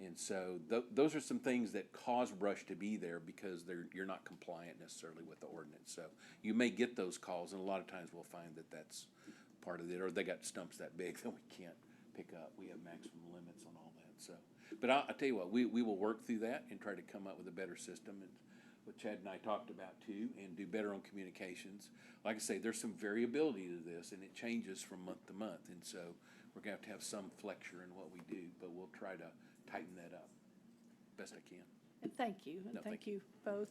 And so those are some things that cause brush to be there because you're not compliant necessarily with the ordinance. So you may get those calls, and a lot of times we'll find that that's part of it, or they got stumps that big that we can't pick up. We have maximum limits on all that. So, but I'll tell you what, we will work through that and try to come up with a better system. And what Chad and I talked about too, and do better on communications. Like I say, there's some variability to this, and it changes from month to month, and so we're gonna have to have some flexure in what we do, but we'll try to tighten that up best I can. And thank you, and No, thank you both.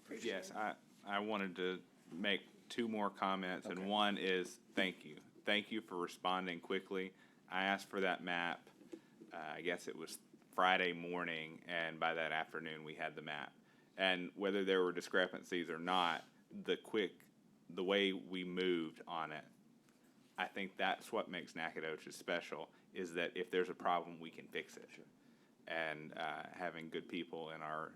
Appreciate Yes, it. I wanted to make two more comments, and one is thank you. Thank you for responding quickly. I asked for that map, I guess it was Friday morning, and by that afternoon, we had the map. And whether there were discrepancies or not, the way we moved on it, I think that's what makes Nacogdoches special, is that if there's a problem, we can fix it. Sure. And having good people in our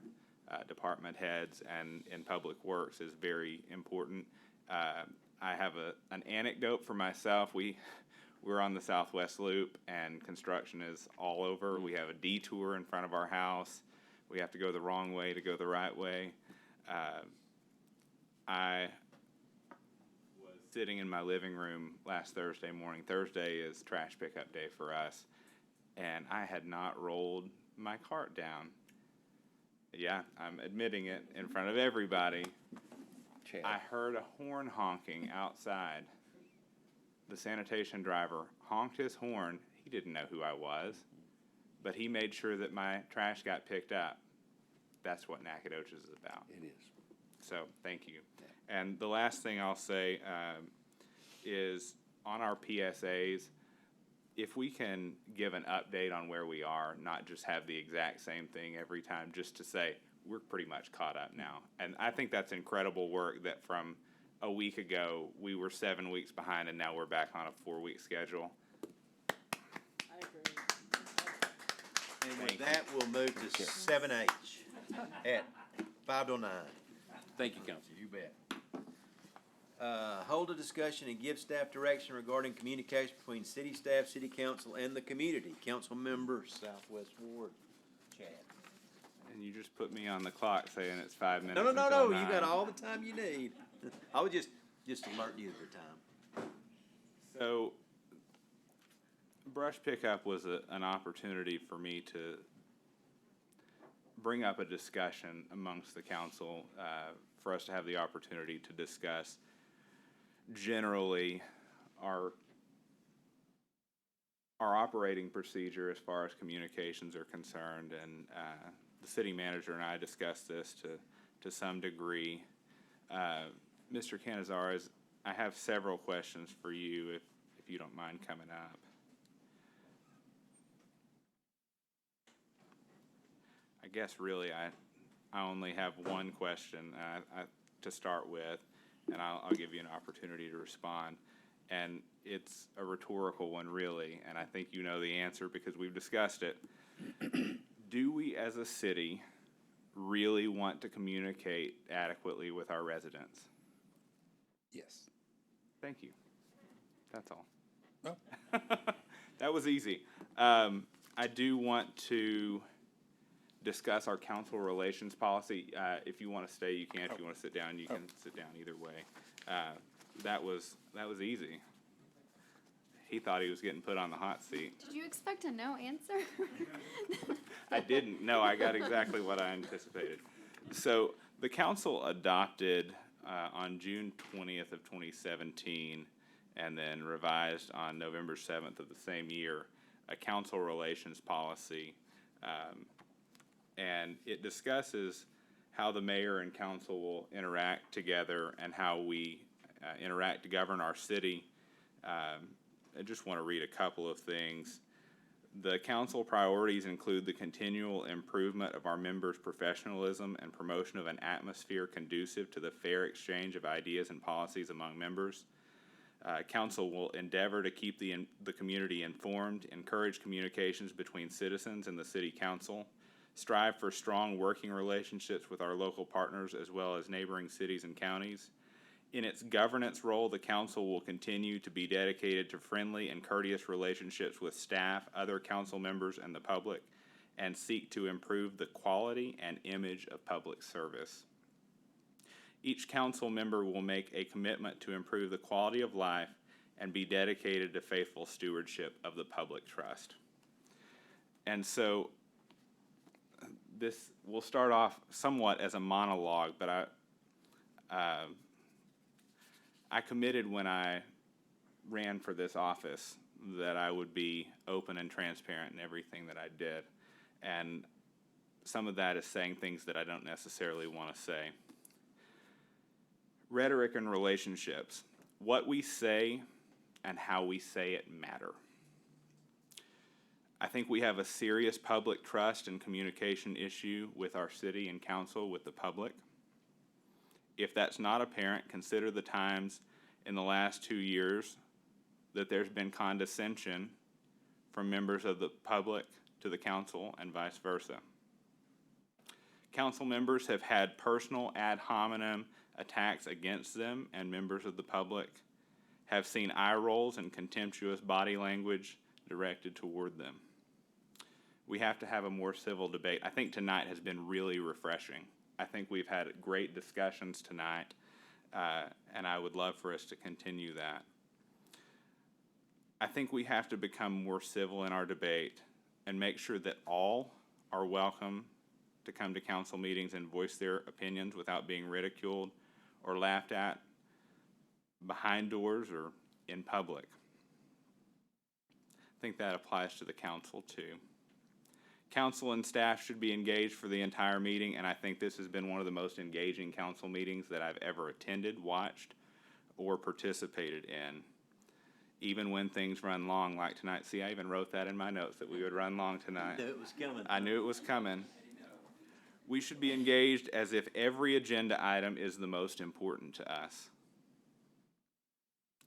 department heads and in Public Works is very important. I have an anecdote for myself. We're on the Southwest Loop, and construction is all over. We have a detour in front of our house. We have to go the wrong way to go the right way. I was sitting in my living room last Thursday morning. Thursday is trash pickup day for us, and I had not rolled my cart down. Yeah, I'm admitting it in front of everybody. Chad. I heard a horn honking outside. The sanitation driver honked his horn. He didn't know who I was, but he made sure that my trash got picked up. That's what Nacogdoches is about. It is. So thank you. And the last thing I'll say is on our PSAs, if we can give an update on where we are, not just have the exact same thing every time, just to say we're pretty much caught up now. And I think that's incredible work that from a week ago, we were 7 weeks behind, and now we're back on a 4-week schedule. I agree. And with that, we'll move to 7H at 5:09. Thank you, Council. You bet. Hold a discussion and give staff direction regarding communication between city staff, city council, and the community. Council member, Southwest Ward, Chad. And you just put me on the clock saying it's 5 minutes. No, until you got 9. all the time you need. I would just alert you at the time. So, brush pickup was an opportunity for me to bring up a discussion amongst the council, for us to have the opportunity to discuss generally our operating procedure as far as communications are concerned. And the city manager and I discussed this to some degree. Mr. Canizares, I have several questions for you if you don't mind coming up. I guess really I only have one question to start with, and I'll give you an opportunity to respond. And it's a rhetorical one, really, and I think you know the answer because we've discussed it. Do we as a city really want to communicate adequately with our residents? Yes. Thank you. That's all. Oh. That was easy. I do want to discuss our council relations policy. If you want to stay, you can. If you want to sit down, you can sit down either way. That was easy. He thought he was getting put on the hot seat. Did you expect a no answer? I didn't. No, I got exactly what I anticipated. So the council adopted on June 20th of 2017 and then revised on November 7th of the same year a council relations policy. And it discusses how the mayor and council will interact together and how we interact to govern our city. I just want to read a couple of things. The council priorities include the continual improvement of our members' professionalism and promotion of an atmosphere conducive to the fair exchange of ideas and policies among members. Council will endeavor to keep the community informed, encourage communications between citizens and the city council, strive for strong working relationships with our local partners as well as neighboring cities and counties. In its governance role, the council will continue to be dedicated to friendly and courteous relationships with staff, other council members, and the public, and seek to improve the quality and image of public service. Each council member will make a commitment to improve the quality of life and be dedicated to faithful stewardship of the public trust. And so this will start off somewhat as a monologue, but I committed when I ran for this office that I would be open and transparent in everything that I did. And some of that is saying things that I don't necessarily want to say. Rhetoric and relationships. What we say and how we say it matter. I think we have a serious public trust and communication issue with our city and council, with the public. If that's not apparent, consider the times in the last 2 years that there's been condescension from members of the public to the council and vice versa. Council members have had personal ad hominem attacks against them, and members of the public have seen eye rolls and contemptuous body language directed toward them. We have to have a more civil debate. I think tonight has been really refreshing. I think we've had great discussions tonight, and I would love for us to continue that. I think we have to become more civil in our debate and make sure that all are welcome to come to council meetings and voice their opinions without being ridiculed or laughed at behind doors or in public. I think that applies to the council too. Council and staff should be engaged for the entire meeting, and I think this has been one of the most engaging council meetings that I've ever attended, watched, or participated in. Even when things run long like tonight. See, I even wrote that in my notes that we would run long tonight. I knew it was coming. I knew it was coming. We should be engaged as if every agenda item is the most important to us.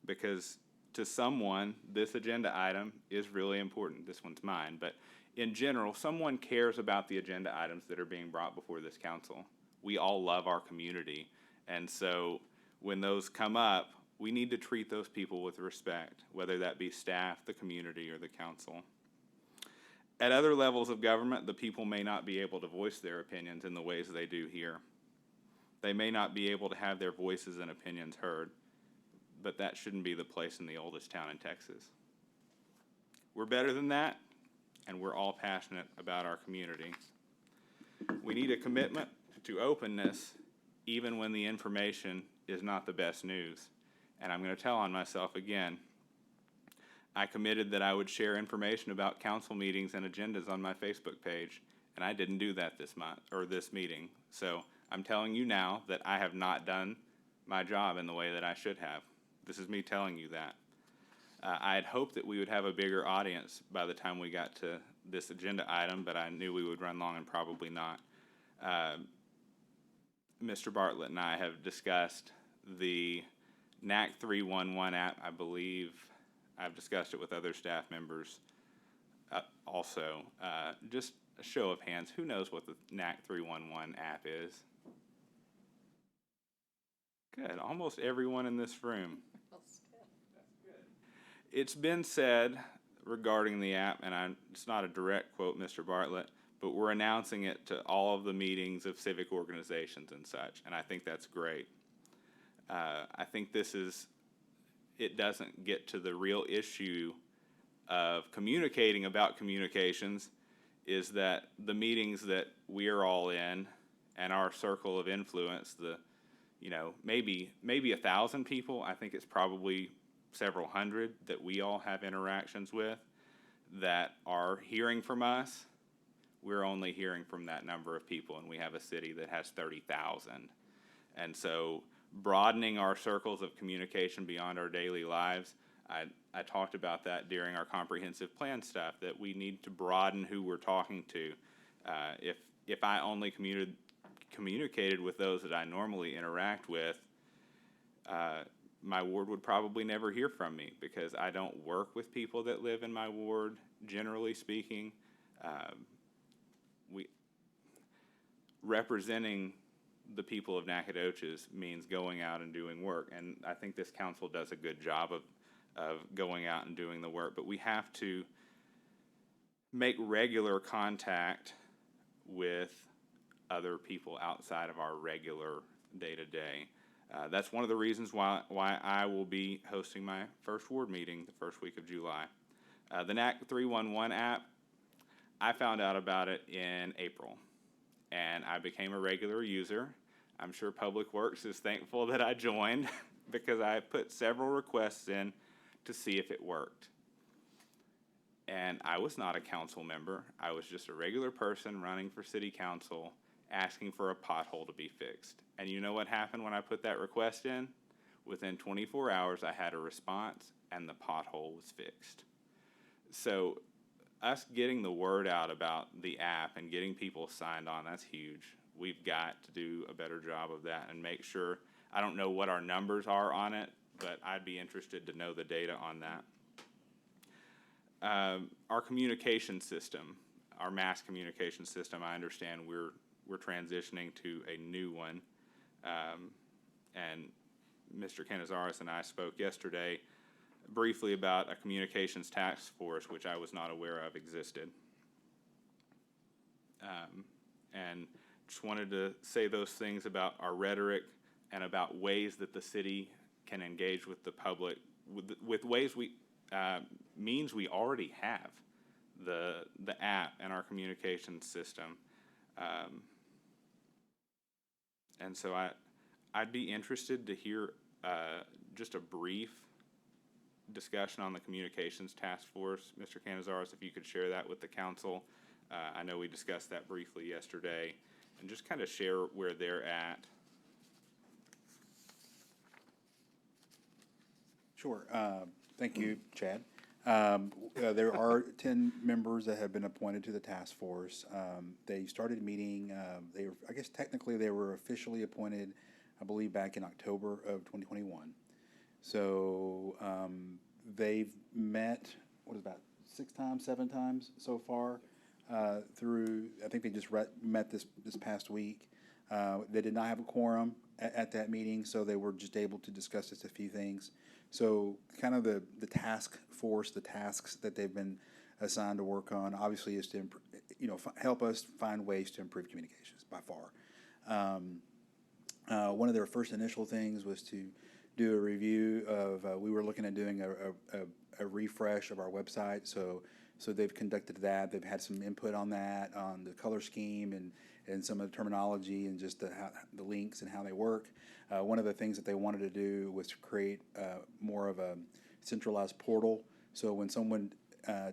Because to someone, this agenda item is really important. This one's mine. But in general, someone cares about the agenda items that are being brought before this council. We all love our community. And so when those come up, we need to treat those people with respect, whether that be staff, the community, or the council. At other levels of government, the people may not be able to voice their opinions in the ways they do here. They may not be able to have their voices and opinions heard, but that shouldn't be the place in the oldest town in Texas. We're better than that, and we're all passionate about our community. We need a commitment to openness even when the information is not the best news. And I'm going to tell on myself again. I committed that I would share information about council meetings and agendas on my Facebook page, and I didn't do that this month or this meeting. So I'm telling you now that I have not done my job in the way that I should have. This is me telling you that. I had hoped that we would have a bigger audience by the time we got to this agenda item, but I knew we would run long and probably not. Mr. Bartlett and I have discussed the NAC 311 app. I believe I've discussed it with other staff members also. Just a show of hands, who knows what the NAC 311 app is? Good, almost everyone in this room. It's been said regarding the app, and it's not a direct quote, Mr. Bartlett, but we're announcing it to all of the meetings of civic organizations and such, and I think that's great. I think it doesn't get to the real issue of communicating about communications, is that the meetings that we are all in and our circle of influence, maybe 1,000 people, I think it's probably several hundred that we all have interactions with that are hearing from us. We're only hearing from that number of people, and we have a city that has 30,000. And so broadening our circles of communication beyond our daily lives. I talked about that during our comprehensive plan stuff, that we need to broaden who we're talking to. If I only communicated with those that I normally interact with, my ward would probably never hear from me, because I don't work with people that live in my ward, generally speaking. Representing the people of Nacogdoches means going out and doing work, and I think this council does a good job of going out and doing the work, but we have to make regular contact with other people outside of our regular day-to-day. That's one of the reasons why I will be hosting my first ward meeting the first week of July. The NAC 311 app, I found out about it in April, and I became a regular user. I'm sure Public Works is thankful that I joined because I put several requests in to see if it worked. And I was not a council member. I was just a regular person running for city council, asking for a pothole to be fixed. And you know what happened when I put that request in? Within 24 hours, I had a response, and the pothole was fixed. So us getting the word out about the app and getting people signed on, that's huge. We've got to do a better job of that and make sure. I don't know what our numbers are on it, but I'd be interested to know the data on that. Our communication system, our mass communication system, I understand we're transitioning to a new one. And Mr. Canizares and I spoke yesterday briefly about a communications task force, which I was not aware of existed. And just wanted to say those things about our rhetoric and about ways that the city can engage with the public, with ways means we already have the app and our communication system. And so I'd be interested to hear just a brief discussion on the communications task force. Mr. Canizares, if you could share that with the council. I know we discussed that briefly yesterday, and just kind of share where they're at. Sure. Thank you, Chad. There are 10 members that have been appointed to the task force. They started meeting, I guess technically they were officially appointed, I believe, back in October of 2021. So they've met, about 7 times so far through, I think they just met this past week. They did not have a quorum at that meeting, so they were just able to discuss just a few things. So kind of the task force, the tasks that they've been assigned to work on, obviously, is to help us find ways to improve communications by far. One of their first initial things was to do a review of, we were looking at doing a refresh of our website. So they've conducted that. They've had some input on that, on the color scheme and some of the terminology and just the links and how they work. One of the things that they wanted to do was to create more of a centralized portal. So when someone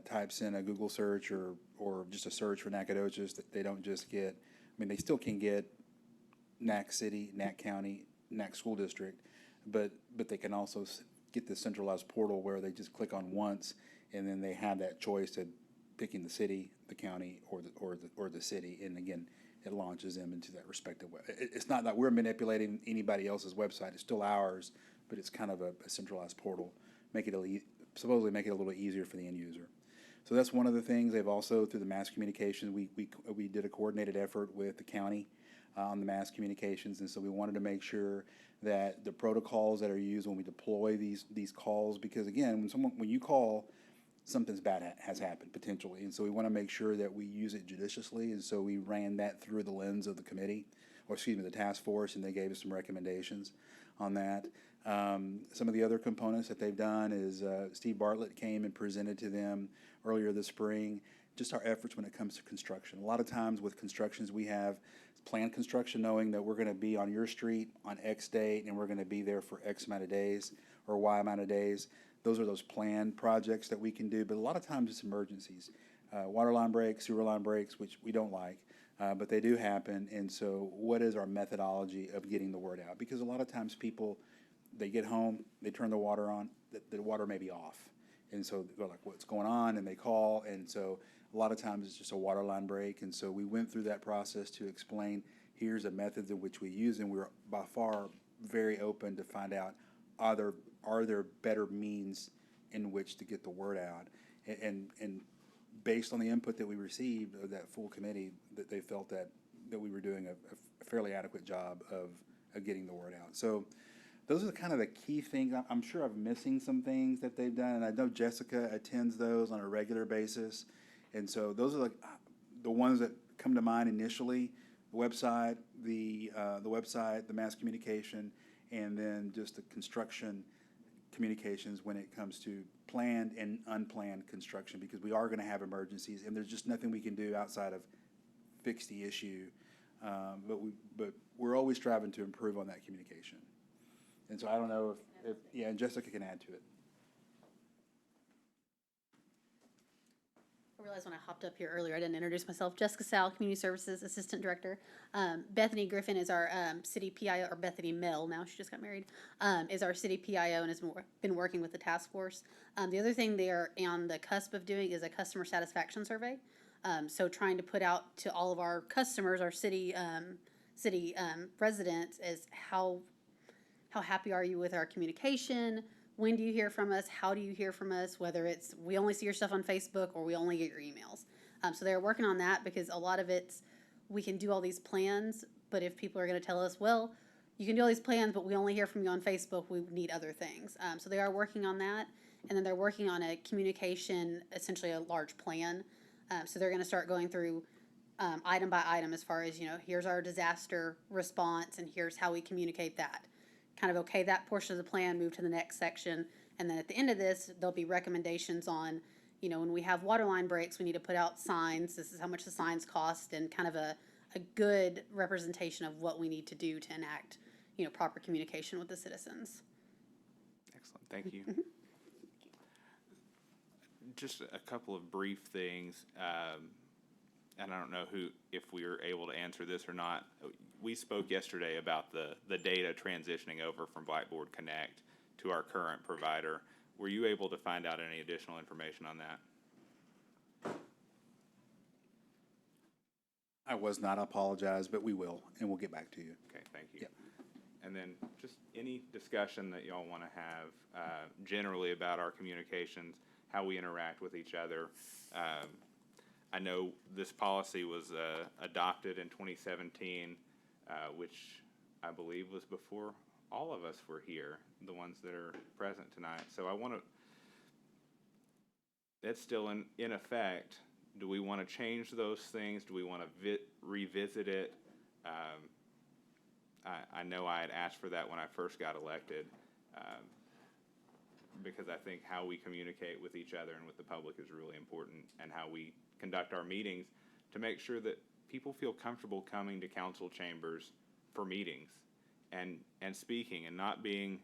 types in a Google search or just a search for Nacogdoches, they don't just get, they still can get NAC City, NAC County, NAC School District, but they can also get the centralized portal where they just click on once, and then they have that choice of picking the city, the county, or the city, and again, it launches them into that respective web. It's not that we're manipulating anybody else's website; it's still ours, but it's kind of a centralized portal, supposedly make it a little easier for the end user. So that's one of the things. They've also, through the mass communications, we did a coordinated effort with the county on the mass communications, and so we wanted to make sure that the protocols that are used when we deploy these calls, because again, when you call, something's bad has happened potentially, and so we want to make sure that we use it judiciously, and so we ran that through the lens of the committee, the task force, and they gave us some recommendations on that. Some of the other components that they've done is Steve Bartlett came and presented to them earlier this spring just our efforts when it comes to construction. A lot of times with constructions we have planned construction, knowing that we're going to be on your street on X date and we're going to be there for X amount of days or Y amount of days. Those are those planned projects that we can do, but a lot of times it's emergencies. Water line breaks, sewer line breaks, which we don't like. but they do happen. And so what is our methodology of getting the word out? Because a lot of times people, they get home, they turn the water on, the water may be off. And so they're like, what's going on? And they call. And so a lot of times it's just a water line break. And so we went through that process to explain, here's a method in which we use, and we're by far very open to find out, are there better means in which to get the word out? And based on the input that we received of that full committee, that they felt that we were doing a fairly adequate job of getting the word out. So those are kind of the key things. I'm sure I'm missing some things that they've done, and I know Jessica attends those on a regular basis. And so those are like the ones that come to mind initially: the website, the mass communication, and then just the construction communications when it comes to planned and unplanned construction, because we are going to have emergencies, and there's just nothing we can do outside of fix the issue. But we're always striving to improve on that communication. And so I don't know if yeah, and Jessica can add to it. I realized when I hopped up here earlier, I didn't introduce myself. Jessica Sal, Community Services Assistant Director. Bethany Griffin is our city PIO, or Bethany Mill, now she just got married, is our city PIO and has been working with the task force. The other thing they are on the cusp of doing is a customer satisfaction survey. So trying to put out to all of our customers, our city residents, is how happy are you with our communication? When do you hear from us? How do you hear from us? Whether it's we only see your stuff on Facebook or we only get your emails. So they're working on that, because a lot of it's, we can do all these plans, but if people are going to tell us, well, you can do all these plans, but we only hear from you on Facebook, we need other things. So they are working on that. And then they're working on a communication, essentially a large plan. So they're going to start going through item by item, as far as, here's our disaster response and here's how we communicate that. Kind of okay that portion of the plan, move to the next section, and then at the end of this, there'll be recommendations on, when we have water line breaks, we need to put out signs. This is how much the signs cost, and kind of a good representation of what we need to do to enact, proper communication with the citizens. Excellent, thank you. Just a couple of brief things, and I don't know if we were able to answer this or not. We spoke yesterday about the data transitioning over from Blackboard Connect to our current provider. Were you able to find out any additional information on that? I was not. I apologize, but we will, and we'll get back to you. Okay, thank you. Yep. And then just any discussion that y'all want to have generally about our communications, how we interact with each other. I know this policy was adopted in 2017, which I believe was before all of us were here, the ones that are present tonight. So I want to, that's still in effect. Do we want to change those things? Do we want to revisit it? I know I had asked for that when I first got elected, because I think how we communicate with each other and with the public is really important, and how we conduct our meetings to make sure that people feel comfortable coming to council chambers for meetings and speaking, and not being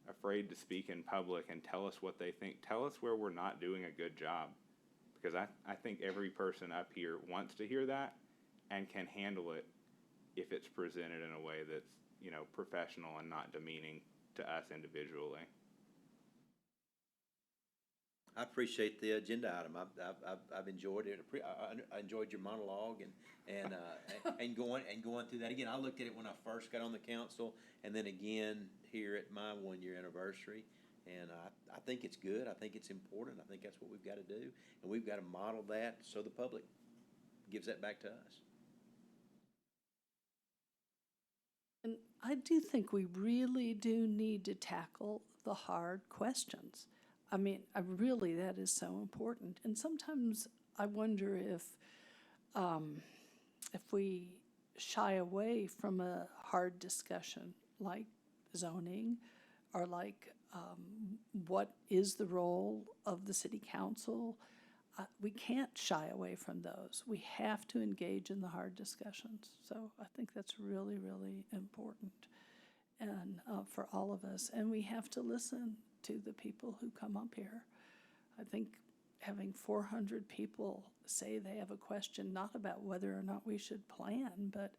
afraid to speak in public and tell us what they think. Tell us where we're not doing a good job, because I think every person up here wants to hear that and can handle it if it's presented in a way that's, professional and not demeaning to us individually. I appreciate the agenda item. I've enjoyed it. I enjoyed your monologue and going through that again. I looked at it when I first got on the council, and then again here at my 1-year anniversary. And I think it's good. I think it's important. I think that's what we've got to do, and we've got to model that so the public gives that back to us. And I do think we really do need to tackle the hard questions. I mean, really, that is so important. And sometimes I wonder if we shy away from a hard discussion like zoning, or like what is the role of the city council. We can't shy away from those. We have to engage in the hard discussions. So I think that's really, really important, and for all of us. And we have to listen to the people who come up here. I think having 400 people say they have a question, not about whether or not we should plan, but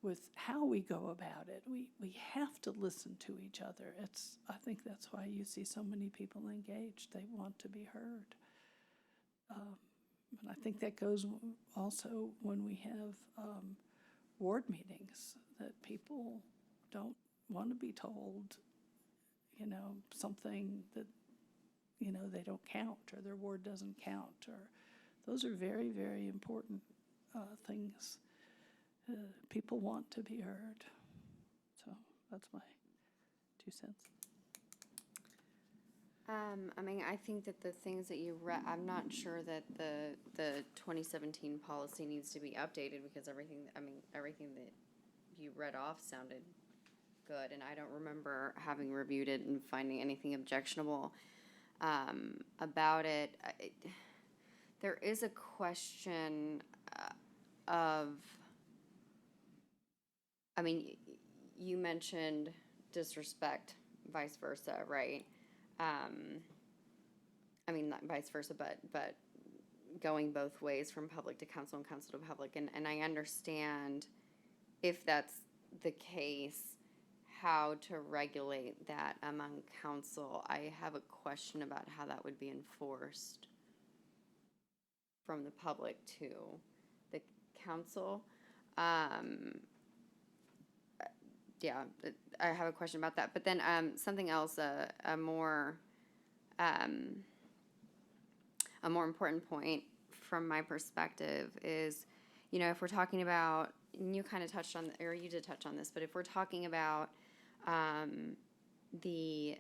with how we go about it. We have to listen to each other. I think that's why you see so many people engaged. They want to be heard. And I think that goes also when we have ward meetings, that people don't want to be told, something that, they don't count, or their ward doesn't count, or those are very, very important things. People want to be heard. So that's my 2 cents. I think that the things that you read, I'm not sure that the 2017 policy needs to be updated, because everything that you read off sounded good, and I don't remember having reviewed it and finding anything objectionable about it. There is a question of, you mentioned disrespect, vice versa, right? Not vice versa, but going both ways, from public to council and council to public. And I understand if that's the case, how to regulate that among council. I have a question about how that would be enforced from the public to the council. Yeah, I have a question about that. But then something else, a more important point from my perspective is, if we're talking about, and you kind of touched on, or you did touch on this, but if we're talking about the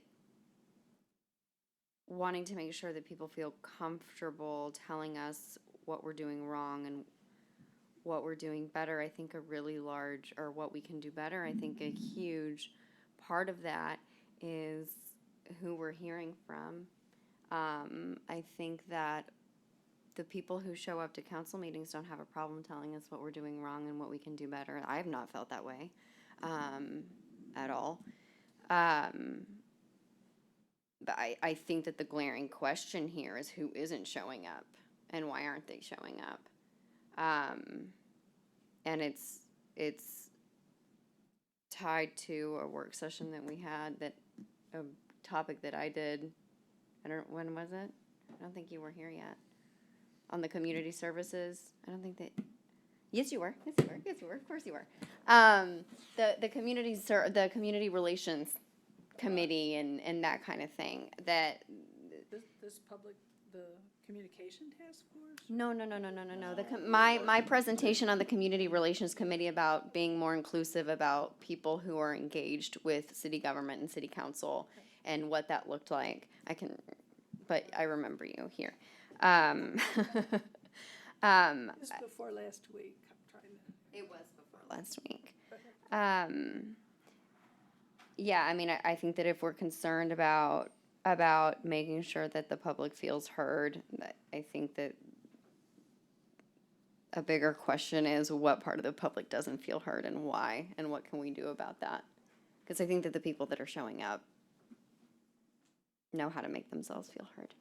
wanting to make sure that people feel comfortable telling us what we're doing wrong and what we're doing better, I think a really large, or what we can do better, I think a huge part of that is who we're hearing from. I think that the people who show up to council meetings don't have a problem telling us what we're doing wrong and what we can do better. I have not felt that way at all. But I think that the glaring question here is who isn't showing up and why aren't they showing up? And it's tied to a work session that we had, that a topic that I did. When was it? I don't think you were here yet. On the community services. I don't think that. Yes, you were. Yes, you were. Yes, you were. Of course, you were. The community relations committee and that kind of thing. That This the communication task force? No. My presentation on the community relations committee about being more inclusive, about people who are engaged with city government and city council, and what that looked like. But I remember you here. This before last week. I'm trying to. It was before last week. Yeah, I think that if we're concerned about making sure that the public feels heard, I think that a bigger question is what part of the public doesn't feel heard and why, and what can we do about that? Because I think that the people that are showing up know how to make themselves feel heard.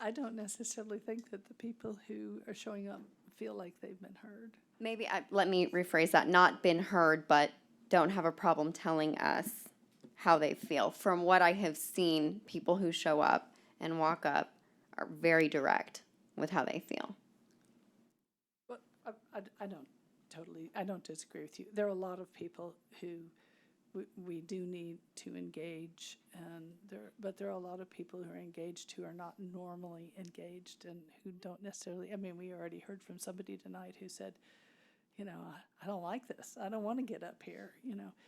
I don't necessarily think that the people who are showing up feel like they've been heard. Maybe, let me rephrase that, not been heard, but don't have a problem telling us how they feel. From what I have seen, people who show up and walk up are very direct with how they feel. But I don't disagree with you. There are a lot of people who we do need to engage, but there are a lot of people who are engaged who are not normally engaged and who don't necessarily, we already heard from somebody tonight who said, I don't like this. I don't want to get up here,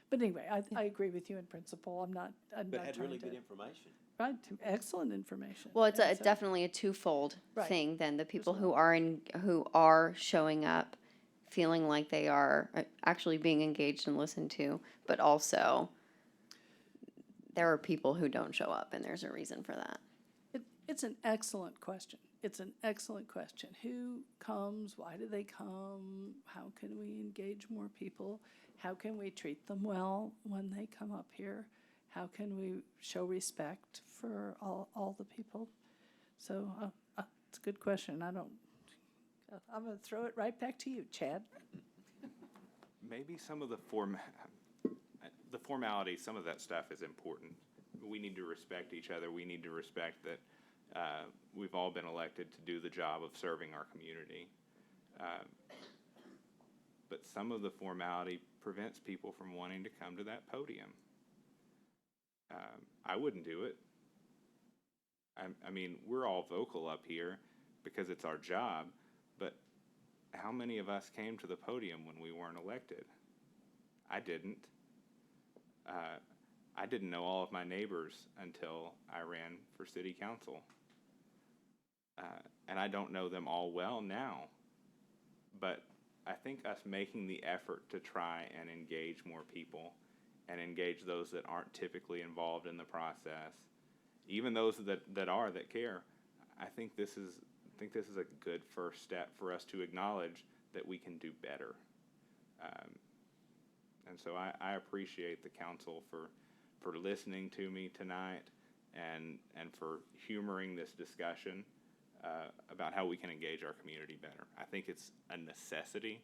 But anyway, I agree with you in principle. I'm not But had really trying good to. information. Right, excellent information. Well, it's And so- definitely a twofold Right. thing then. The people who are showing up feeling like they are actually being engaged and listened to, but also there are people who don't show up, and there's a reason for that. It's an excellent question. It's an excellent question. Who comes? Why do they come? How can we engage more people? How can we treat them well when they come up here? how can we show respect for all the people? So it's a good question. I'm going to throw it right back to you, Chad. Maybe some of the formality, some of that stuff is important. We need to respect each other. We need to respect that we've all been elected to do the job of serving our community. But some of the formality prevents people from wanting to come to that podium. I wouldn't do it. I mean, we're all vocal up here because it's our job, but how many of us came to the podium when we weren't elected? I didn't. I didn't know all of my neighbors until I ran for city council. And I don't know them all well now. But I think us making the effort to try and engage more people and engage those that aren't typically involved in the process, even those that care, I think this is a good first step for us to acknowledge that we can do better. And so I appreciate the council for listening to me tonight and for humoring this discussion about how we can engage our community better. I think it's a necessity,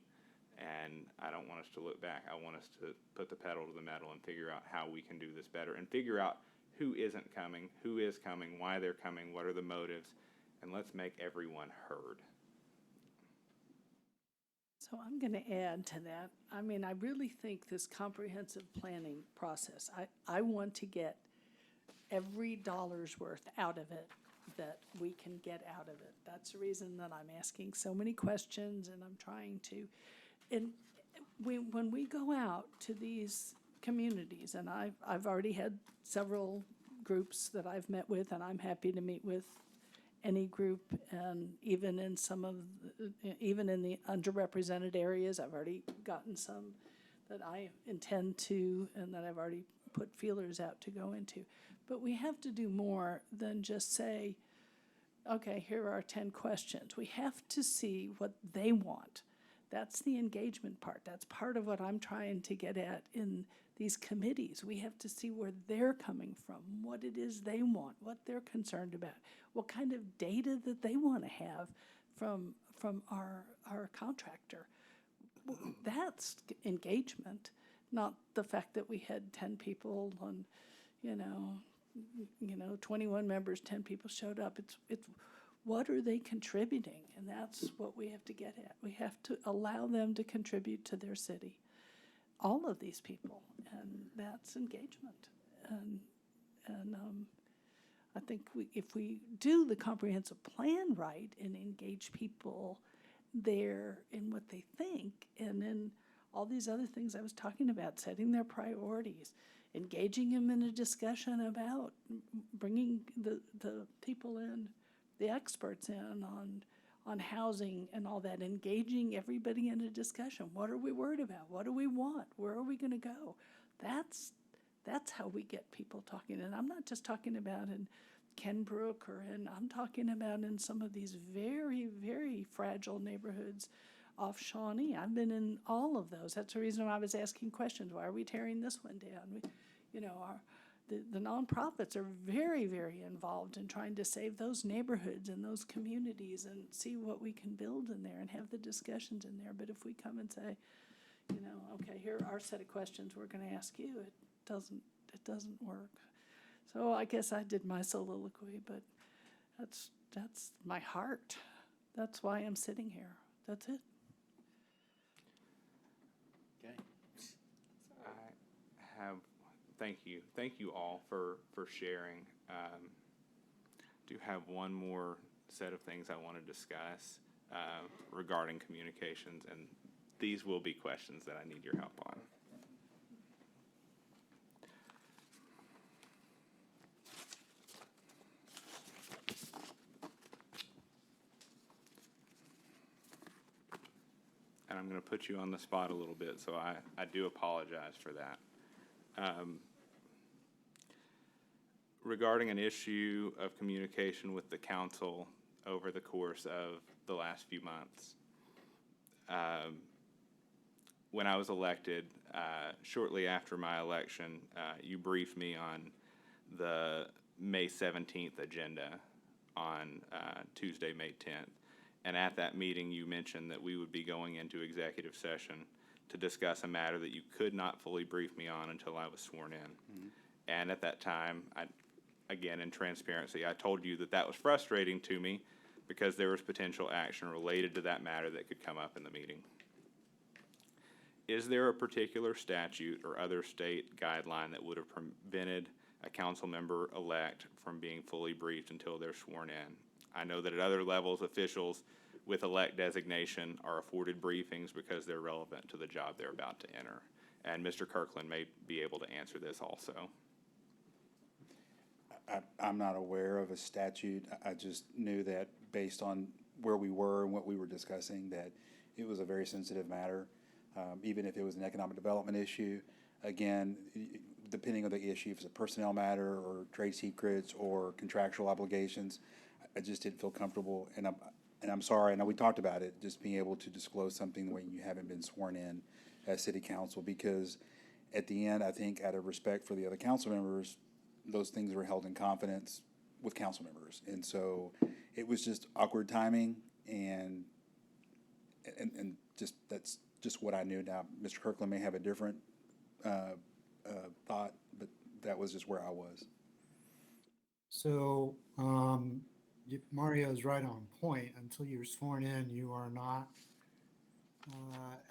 and I don't want us to look back. I want us to put the pedal to the metal and figure out how we can do this better and figure out who isn't coming, who is coming, why they're coming, what are the motives, and let's make everyone heard. So I'm going to add to that. I mean, I really think this comprehensive planning process, I want to get every dollar's worth out of it that we can get out of it. That's the reason that I'm asking so many questions, and I'm trying to. And when we go out to these communities, and I've already had several groups that I've met with, and I'm happy to meet with any group, and even in even in the underrepresented areas, I've already gotten some that I intend to, and that I've already put feelers out to go into. But we have to do more than just say, okay, here are 10 questions. We have to see what they want. That's the engagement part. That's part of what I'm trying to get at in these committees. We have to see where they're coming from, what it is they want, what they're concerned about, what kind of data that they want to have from our contractor. That's engagement, not the fact that we had 10 people on, 21 members, 10 people showed up. It's what are they contributing? And that's what we have to get at. We have to allow them to contribute to their city. All of these people, and that's engagement. And I think if we do the comprehensive plan right and engage people there in what they think, and then all these other things I was talking about, setting their priorities, engaging them in a discussion about bringing the people in, the experts in on housing and all that, engaging everybody in a discussion. What are we worried about? What do we want? Where are we going to go? That's how we get people talking. And I'm not just talking about in Kenbrook I'm talking about in some of these very, very fragile neighborhoods off Shawnee. I've been in all of those. That's the reason why I was asking questions. Why are we tearing this one down? The nonprofits are very, very involved in trying to save those neighborhoods and those communities and see what we can build in there and have the discussions in there. But if we come and say, okay, here are our set of questions we're going to ask you, it doesn't work. So I guess I did my soliloquy, but that's my heart. That's why I'm sitting here. That's it. Okay. Thank you all for sharing. Do have one more set of things I want to discuss regarding communications, and these will be questions that I need your help on. And I'm going to put you on the spot a little bit, so I do apologize for that. Regarding an issue of communication with the council over the course of the last few months, when I was elected, shortly after my election, you briefed me on the May 17th agenda on Tuesday, May 10th. And at that meeting, you mentioned that we would be going into executive session to discuss a matter that you could not fully brief me on until I was sworn in. And at that time, again, in transparency, I told you that that was frustrating to me because there was potential action related to that matter that could come up in the meeting. Is there a particular statute or other state guideline that would have prevented a council member-elect from being fully briefed until they're sworn in? I know that at other levels, officials with elect designation are afforded briefings because they're relevant to the job they're about to enter. And Mr. Kirkland may be able to answer this also. I'm not aware of a statute. I just knew that based on where we were and what we were discussing, that it was a very sensitive matter. Even if it was an economic development issue, again, depending on the issue, if it's a personnel matter or trade secrets or contractual obligations, I just didn't feel comfortable, and I'm sorry. I know we talked about it, just being able to disclose something when you haven't been sworn in as city council, because at the end, I think out of respect for the other council members, those things were held in confidence with council members, and so it was just awkward timing, and just that's just what I knew. Now, Mr. Kirkland may have a different thought, but that was just where I was. So, Mario is right on point. Until you're sworn in, you are not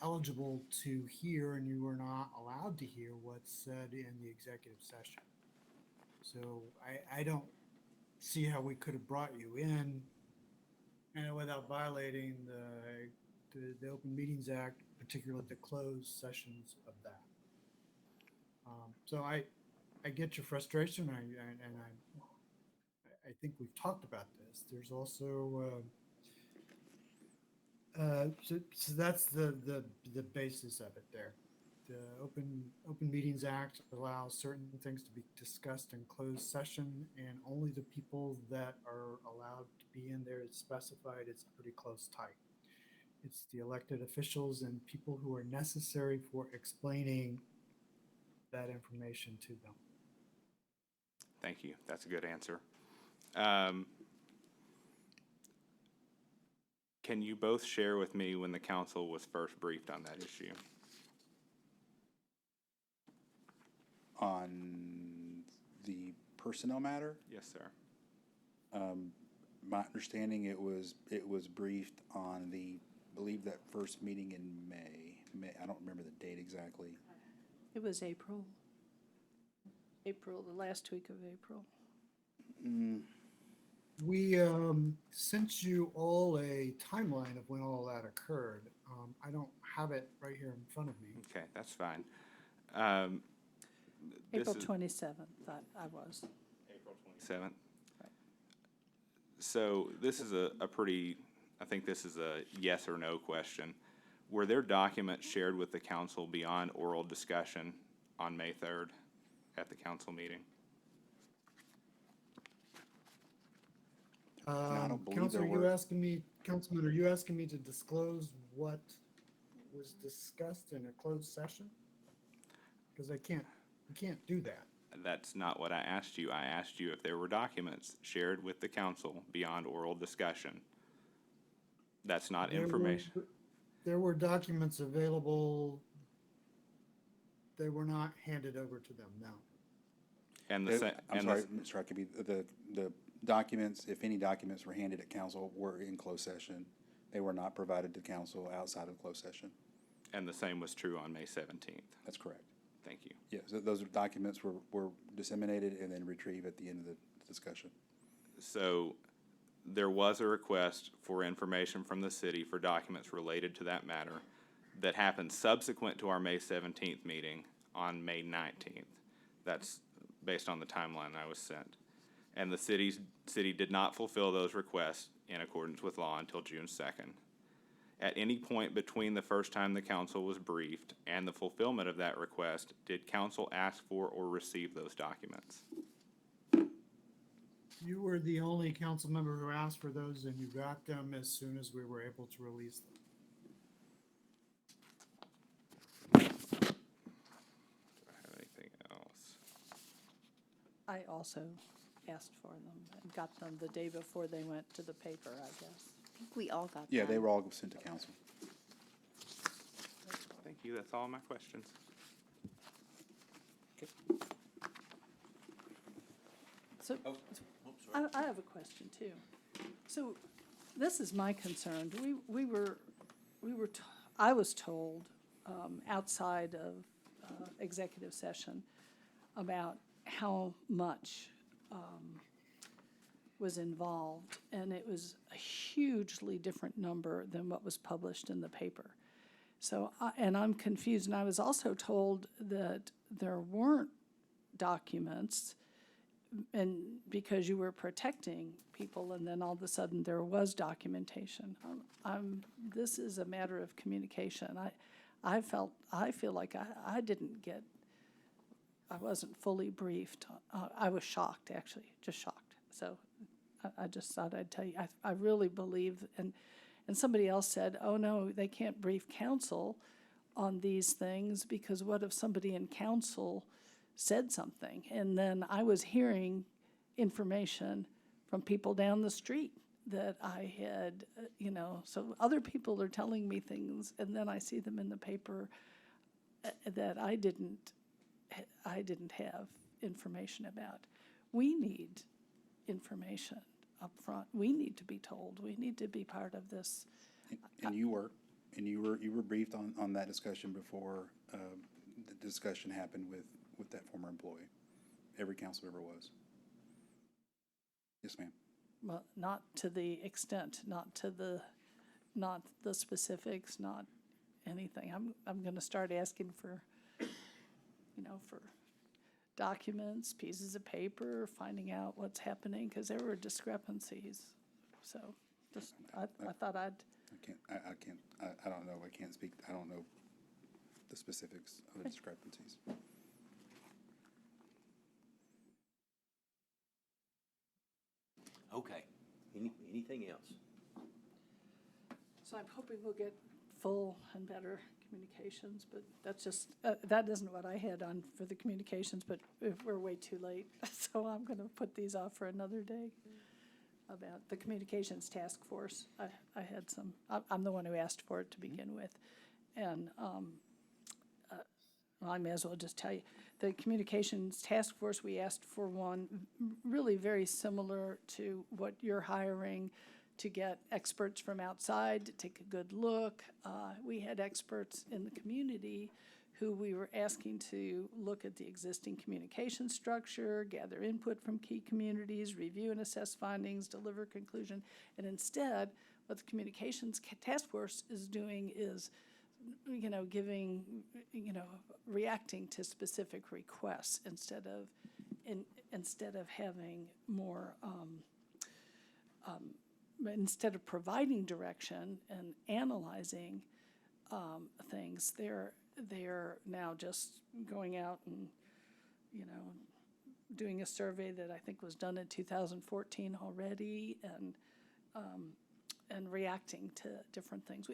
eligible to hear, and you are not allowed to hear what's said in the executive session. So I don't see how we could have brought you in and without violating the Open Meetings Act, particularly the closed sessions of that. So I get your frustration, and I think we've talked about this. There's also so that's the basis of it there. The Open Meetings Act allows certain things to be discussed in closed session, and only the people that are allowed to be in there is specified. It's pretty close tight. It's the elected officials and people who are necessary for explaining that information to them. Thank you. That's a good answer. Can you both share with me when the council was first briefed on that issue? On the personnel matter? Yes, sir. My understanding, it was briefed on I believe that first meeting in May. I don't remember the date exactly. It was April, the last week of April. We sent you all a timeline of when all that occurred. I don't have it right here in front of me. Okay, that's fine. April 27th, I was. April 27th. Right. So this is a pretty, I think this is a yes or no question. Were there documents shared with the council beyond oral discussion on May 3rd at the council meeting? I don't believe Councilman, there were. Councilman, are you asking me to disclose what was discussed in a closed session? Because we can't do that. That's not what I asked you. I asked you if there were documents shared with the council beyond oral discussion. That's not information. There were documents available. They were not handed over to them, no. I'm sorry, Mr. Huckabee, the documents, if any documents were handed at council, were in closed session. They were not provided to council outside of closed session. And the same was true on May 17th. That's correct. Thank you. Yes, those documents were disseminated and then retrieved at the end of the discussion. So there was a request for information from the city for documents related to that matter that happened subsequent to our May 17th meeting on May 19th. That's based on the timeline I was sent. And the city did not fulfill those requests in accordance with law until June 2nd. At any point between the first time the council was briefed and the fulfillment of that request, did council ask for or receive those documents? You were the only council member who asked for those, and you got them as soon as we were able to release them. I also asked for them and got them the day before they went to the paper, I guess. I think we all got Yeah, they them. were all sent to council. Thank you, that's all my questions. So, I have a question too. So, this is my concern. I was told, outside of, executive session about how much, was involved, and it was a hugely different number than what was published in the paper. So, and I'm confused, and I was also told that there weren't documents, and because you were protecting people, and then all of a sudden there was documentation. This is a matter of communication. I feel like I didn't get, I wasn't fully briefed. I was shocked, actually, just shocked. So I just thought I'd tell you, I really believe, and somebody else said, oh no, they can't brief council on these things, because what if somebody in council said something? And then I was hearing information from people down the street that I had, so other people are telling me things, and then I see them in the paper that I didn't have information about. We need information up front. We need to be told. We need to be part of this. And you were briefed on that discussion before the discussion happened with that former employee. Every council member was. Yes, ma'am. Well, not to the extent, not the specifics, not anything. I'm going to start asking for, for documents, pieces of paper, finding out what's happening, because there were discrepancies. So, just I thought I'd. I don't know. I can't speak. I don't know the specifics of the discrepancies. Okay. Anything else? So I'm hoping we'll get full and better communications, but that's just, that isn't what I had on for the communications, but we're way too late. So I'm going to put these off for another day. About the communications task force, I had some, I'm the one who asked for it to begin with. And well, I may as well just tell you, the communications task force, we asked for one really very similar to what you're hiring, to get experts from outside to take a good look. We had experts in the community who we were asking to look at the existing communication structure, gather input from key communities, review and assess findings, deliver conclusion. And instead, what the communications task force is doing is, giving, reacting to specific requests instead of having more, instead of providing direction and analyzing things, they're now just going out and, doing a survey that I think was done in 2014 already, and reacting to different things.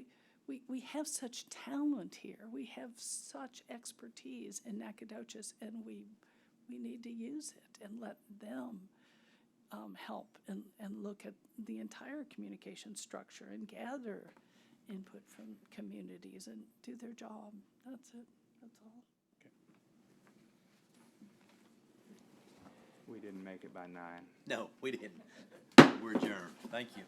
We have such talent here. We have such expertise in Nacogdoches, and we need to use it and let them help and look at the entire communication structure and gather input from communities and do their job. That's it. That's all. Okay. We didn't make it by 9. No, we didn't. We're adjourned. Thank you.